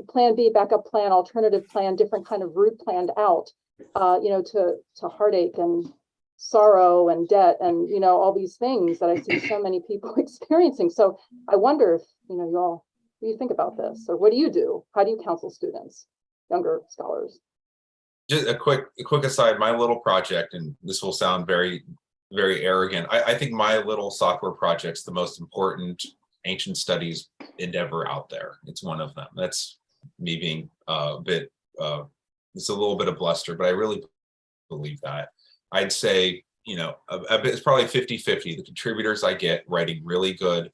plan B, backup plan, alternative plan, different kind of route planned out. To heartache and sorrow and debt and, you know, all these things that I see so many people experiencing. So I wonder if, you know, y'all, what do you think about this? Or what do you do? How do you counsel students, younger scholars? Just a quick aside, my little project, and this will sound very, very arrogant. I think my little software project's the most important ancient studies endeavor out there. It's one of them. That's me being a bit, it's a little bit of bluster, but I really believe that. I'd say, you know, it's probably 50-50. The contributors I get writing really good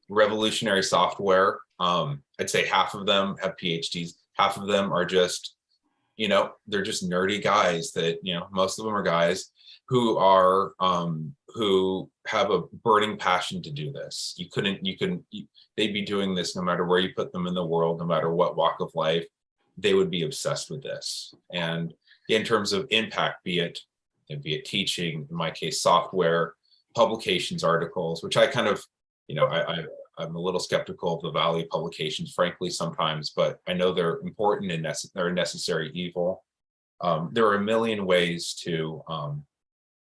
revolutionary software, I'd say half of them have PhDs, half of them are just, you know, they're just nerdy guys that, you know, most of them are guys who are, who have a burning passion to do this. They'd be doing this no matter where you put them in the world, no matter what walk of life, they would be obsessed with this. And in terms of impact, be it teaching, in my case, software, publications, articles, which I kind of, you know, I'm a little skeptical of the value of publications, frankly, sometimes, but I know they're important and they're a necessary evil. There are a million ways to,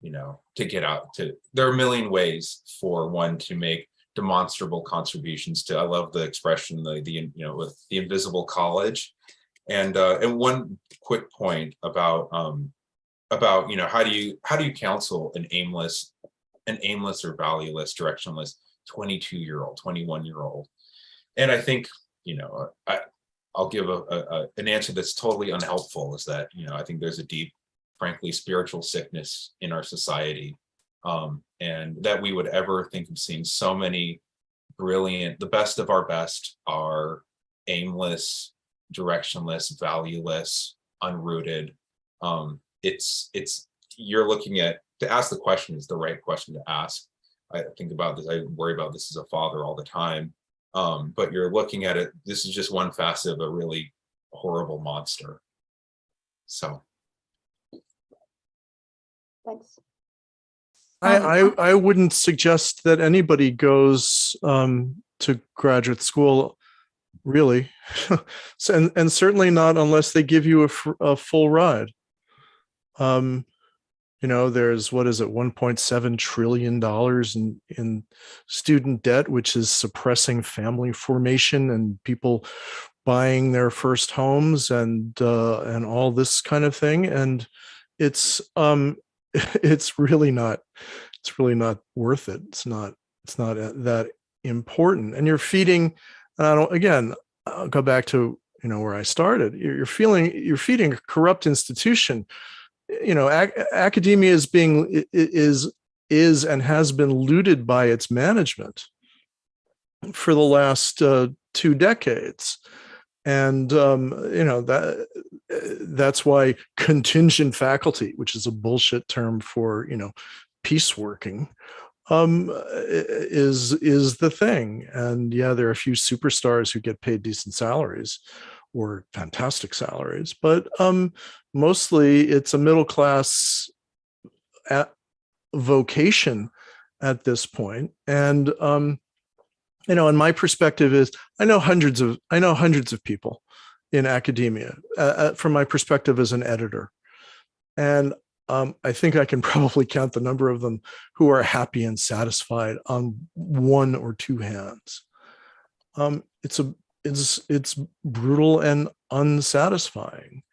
you know, to get out to, there are a million ways for one to make demonstrable contributions to, I love the expression, you know, with the invisible college. And one quick point about, you know, how do you counsel an aimless or valueless, directionless 22-year-old, 21-year-old? And I think, you know, I'll give an answer that's totally unhelpful, is that, you know, I think there's a deep, frankly, spiritual sickness in our society, and that we would ever think of seeing so many brilliant, the best of our best are aimless, directionless, valueless, unrooted. You're looking at, to ask the question is the right question to ask. I think about this, I worry about this as a father all the time. But you're looking at it, this is just one facet of a really horrible monster. So. Thanks. I wouldn't suggest that anybody goes to graduate school, really. and certainly not unless they give you a full ride. You know, there's, what is it, $1.7 trillion in student debt, which is suppressing family formation and people buying their first homes and all this kind of thing. And it's really not worth it. It's not that important. And you're feeding, and I'll go back to, you know, where I started. You're feeding a corrupt institution. You know, academia is and has been looted by its management for the last 2 decades. And, you know, that's why contingent faculty, which is a bullshit term for, you know, peace working, is the thing. And yeah, there are a few superstars who get paid decent salaries or fantastic salaries, but mostly it's a middle class vocation at this point. And you know, and my perspective is, I know hundreds of people in academia from my perspective as an editor, and I think I can probably count the number of them who are happy and satisfied on 1 or 2 hands. It's brutal and unsatisfying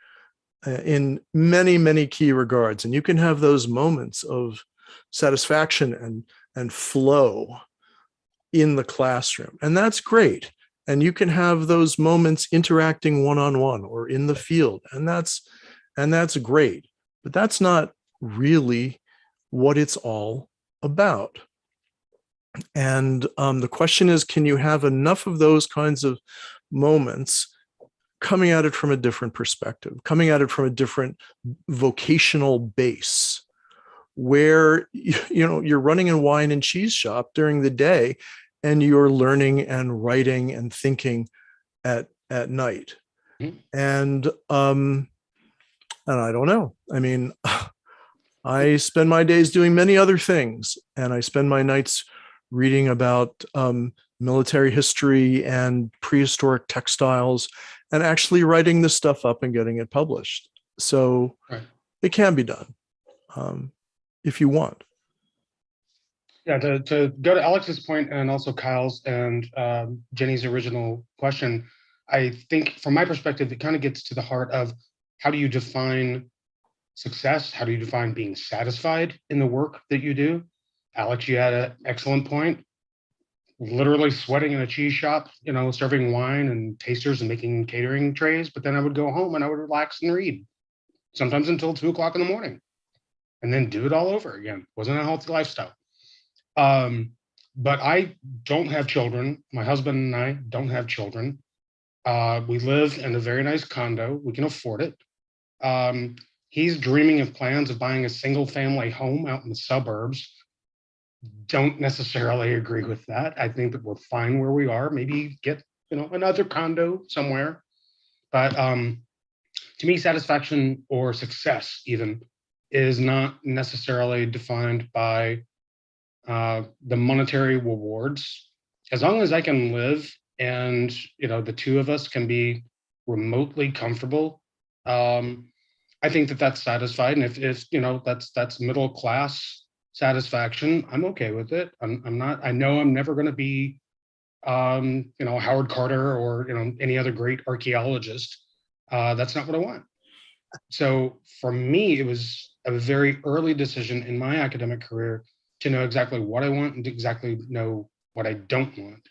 in many, many key regards. And you can have those moments of satisfaction and flow in the classroom, and that's great. And you can have those moments interacting one-on-one or in the field, and that's great. But that's not really what it's all about. And the question is, can you have enough of those kinds of moments coming at it from a different perspective, coming at it from a different vocational base, where, you know, you're running a wine and cheese shop during the day and you're learning and writing and thinking at night. Mm-hmm. And I don't know. I mean, I spend my days doing many other things, and I spend my nights reading about military history and prehistoric textiles and actually writing this stuff up and getting it published. So It can be done. if you want. Yeah, to go to Alex's point and also Kyle's and Jenny's original question, I think from my perspective, it kind of gets to the heart of how do you define success? How do you define being satisfied in the work that you do? Alex, you had an excellent point. Literally sweating in a cheese shop, serving wine and tasters and making catering trays. But then I would go home and I would relax and read, sometimes until 2 o'clock in the morning, and then do it all over again. Wasn't a healthy lifestyle. But I don't have children. My husband and I don't have children. We live in a very nice condo. We can afford it. He's dreaming of plans of buying a single family home out in the suburbs. Don't necessarily agree with that. I think that we're fine where we are. Maybe get, another condo somewhere. But to me, satisfaction or success even is not necessarily defined by the monetary rewards. As long as I can live and the two of us can be remotely comfortable, I think that that's satisfied. And if that's middle class satisfaction, I'm okay with it. I'm not. I know I'm never going to be Howard Carter or any other great archaeologist. That's not what I want. So for me, it was a very early decision in my academic career to know exactly what I want and to exactly know what I don't want.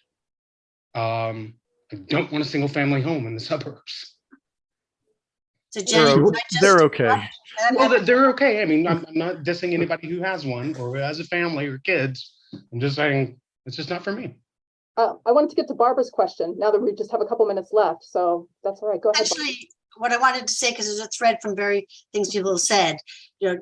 I don't want a single family home in the suburbs. So Jenny, they're okay. Well, they're okay. I mean, I'm not dissing anybody who has one or who has a family or kids. I'm just saying it's just not for me. I wanted to get to Barbara's question now that we just have a couple minutes left. So that's all right. Go ahead. Actually, what I wanted to say, because there's a thread from very things people have said,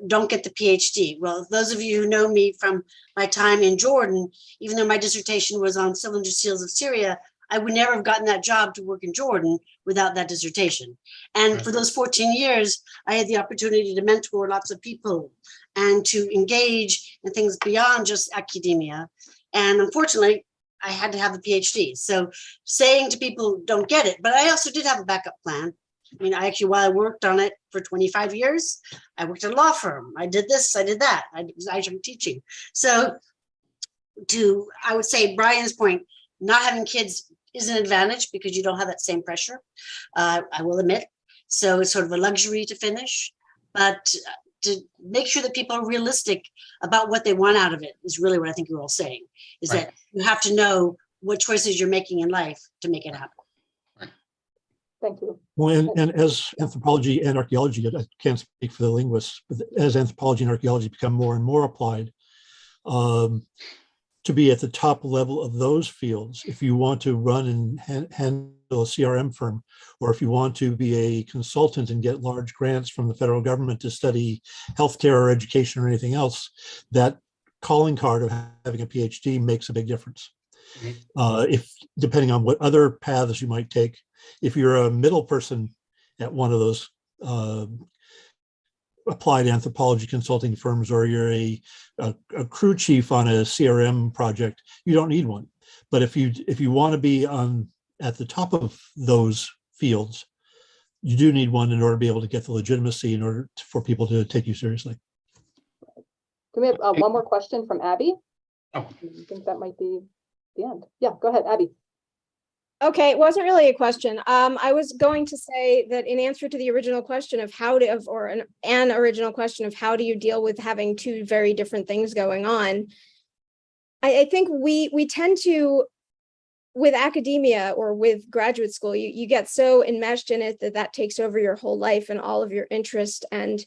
don't get the PhD. Well, those of you who know me from my time in Jordan, even though my dissertation was on cylinder seals of Syria, I would never have gotten that job to work in Jordan without that dissertation. And for those 14 years, I had the opportunity to mentor lots of people and to engage in things beyond just academia. And unfortunately, I had to have the PhD. So saying to people, don't get it, but I also did have a backup plan. I mean, while I worked on it for 25 years, I worked at a law firm. I did this, I did that. I was actually teaching. So I would say Brian's point, not having kids is an advantage because you don't have that same pressure, I will admit. So it's sort of a luxury to finish, but to make sure that people are realistic about what they want out of it is really what I think you're all saying, is that you have to know what choices you're making in life to make it happen. Thank you. Well, and as anthropology and archaeology, I can't speak for the linguists, but as anthropology and archaeology become more and more applied, to be at the top level of those fields, if you want to run and handle a CRM firm, or if you want to be a consultant and get large grants from the federal government to study healthcare or education or anything else, that calling card of having a PhD makes a big difference. If depending on what other paths you might take, if you're a middle person at one of those applied anthropology consulting firms, or you're a crew chief on a CRM project, you don't need one. But if you want to be at the top of those fields, you do need one in order to be able to get the legitimacy in order for people to take you seriously. Can we have one more question from Abby? Oh. I think that might be the end. Yeah, go ahead, Abby. Okay, it wasn't really a question. I was going to say that in answer to the original question of an original question of how do you deal with having two very different things going on, I think we tend to, with academia or with graduate school, you get so enmeshed in it that takes over your whole life and all of your interest, and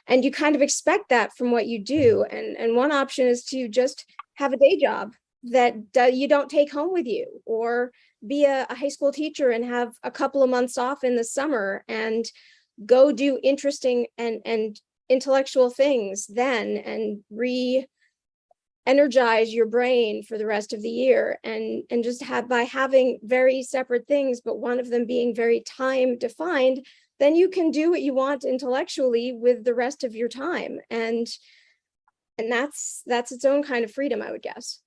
you kind of expect that from what you do. And one option is to just have a day job that you don't take home with you, or be a high school teacher and have a couple of months off in the summer and go do interesting and intellectual things then, and re-energize your brain for the rest of the year, and just by having very separate things, but one of them being very time defined, then you can do what you want intellectually with the rest of your time. And that's its own kind of freedom, I would guess.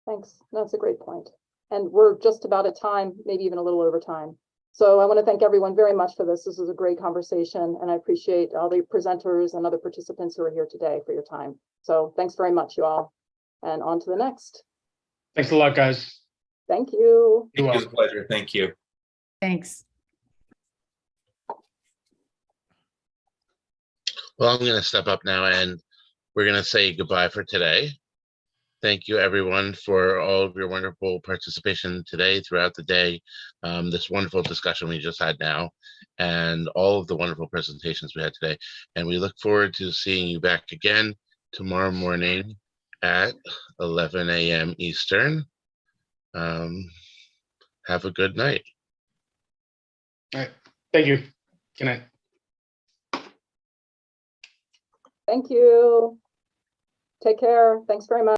Thanks. That's a great point. And we're just about at time, maybe even a little over time. So I want to thank everyone very much for this. This is a great conversation, and I appreciate all the presenters and other participants who are here today for your time. So thanks very much, you all. And on to the next. Thanks a lot, guys. Thank you. It was a pleasure. Thank you. Thanks. Well, I'm going to step up now and we're going to say goodbye for today. Thank you, everyone, for all of your wonderful participation today, throughout the day, this wonderful discussion we just had now, and all of the wonderful presentations we had today. And we look forward to seeing you back again tomorrow morning at 11 a.m. Eastern. Have a good night. All right. Thank you. Good night. Thank you. Take care. Thanks very much.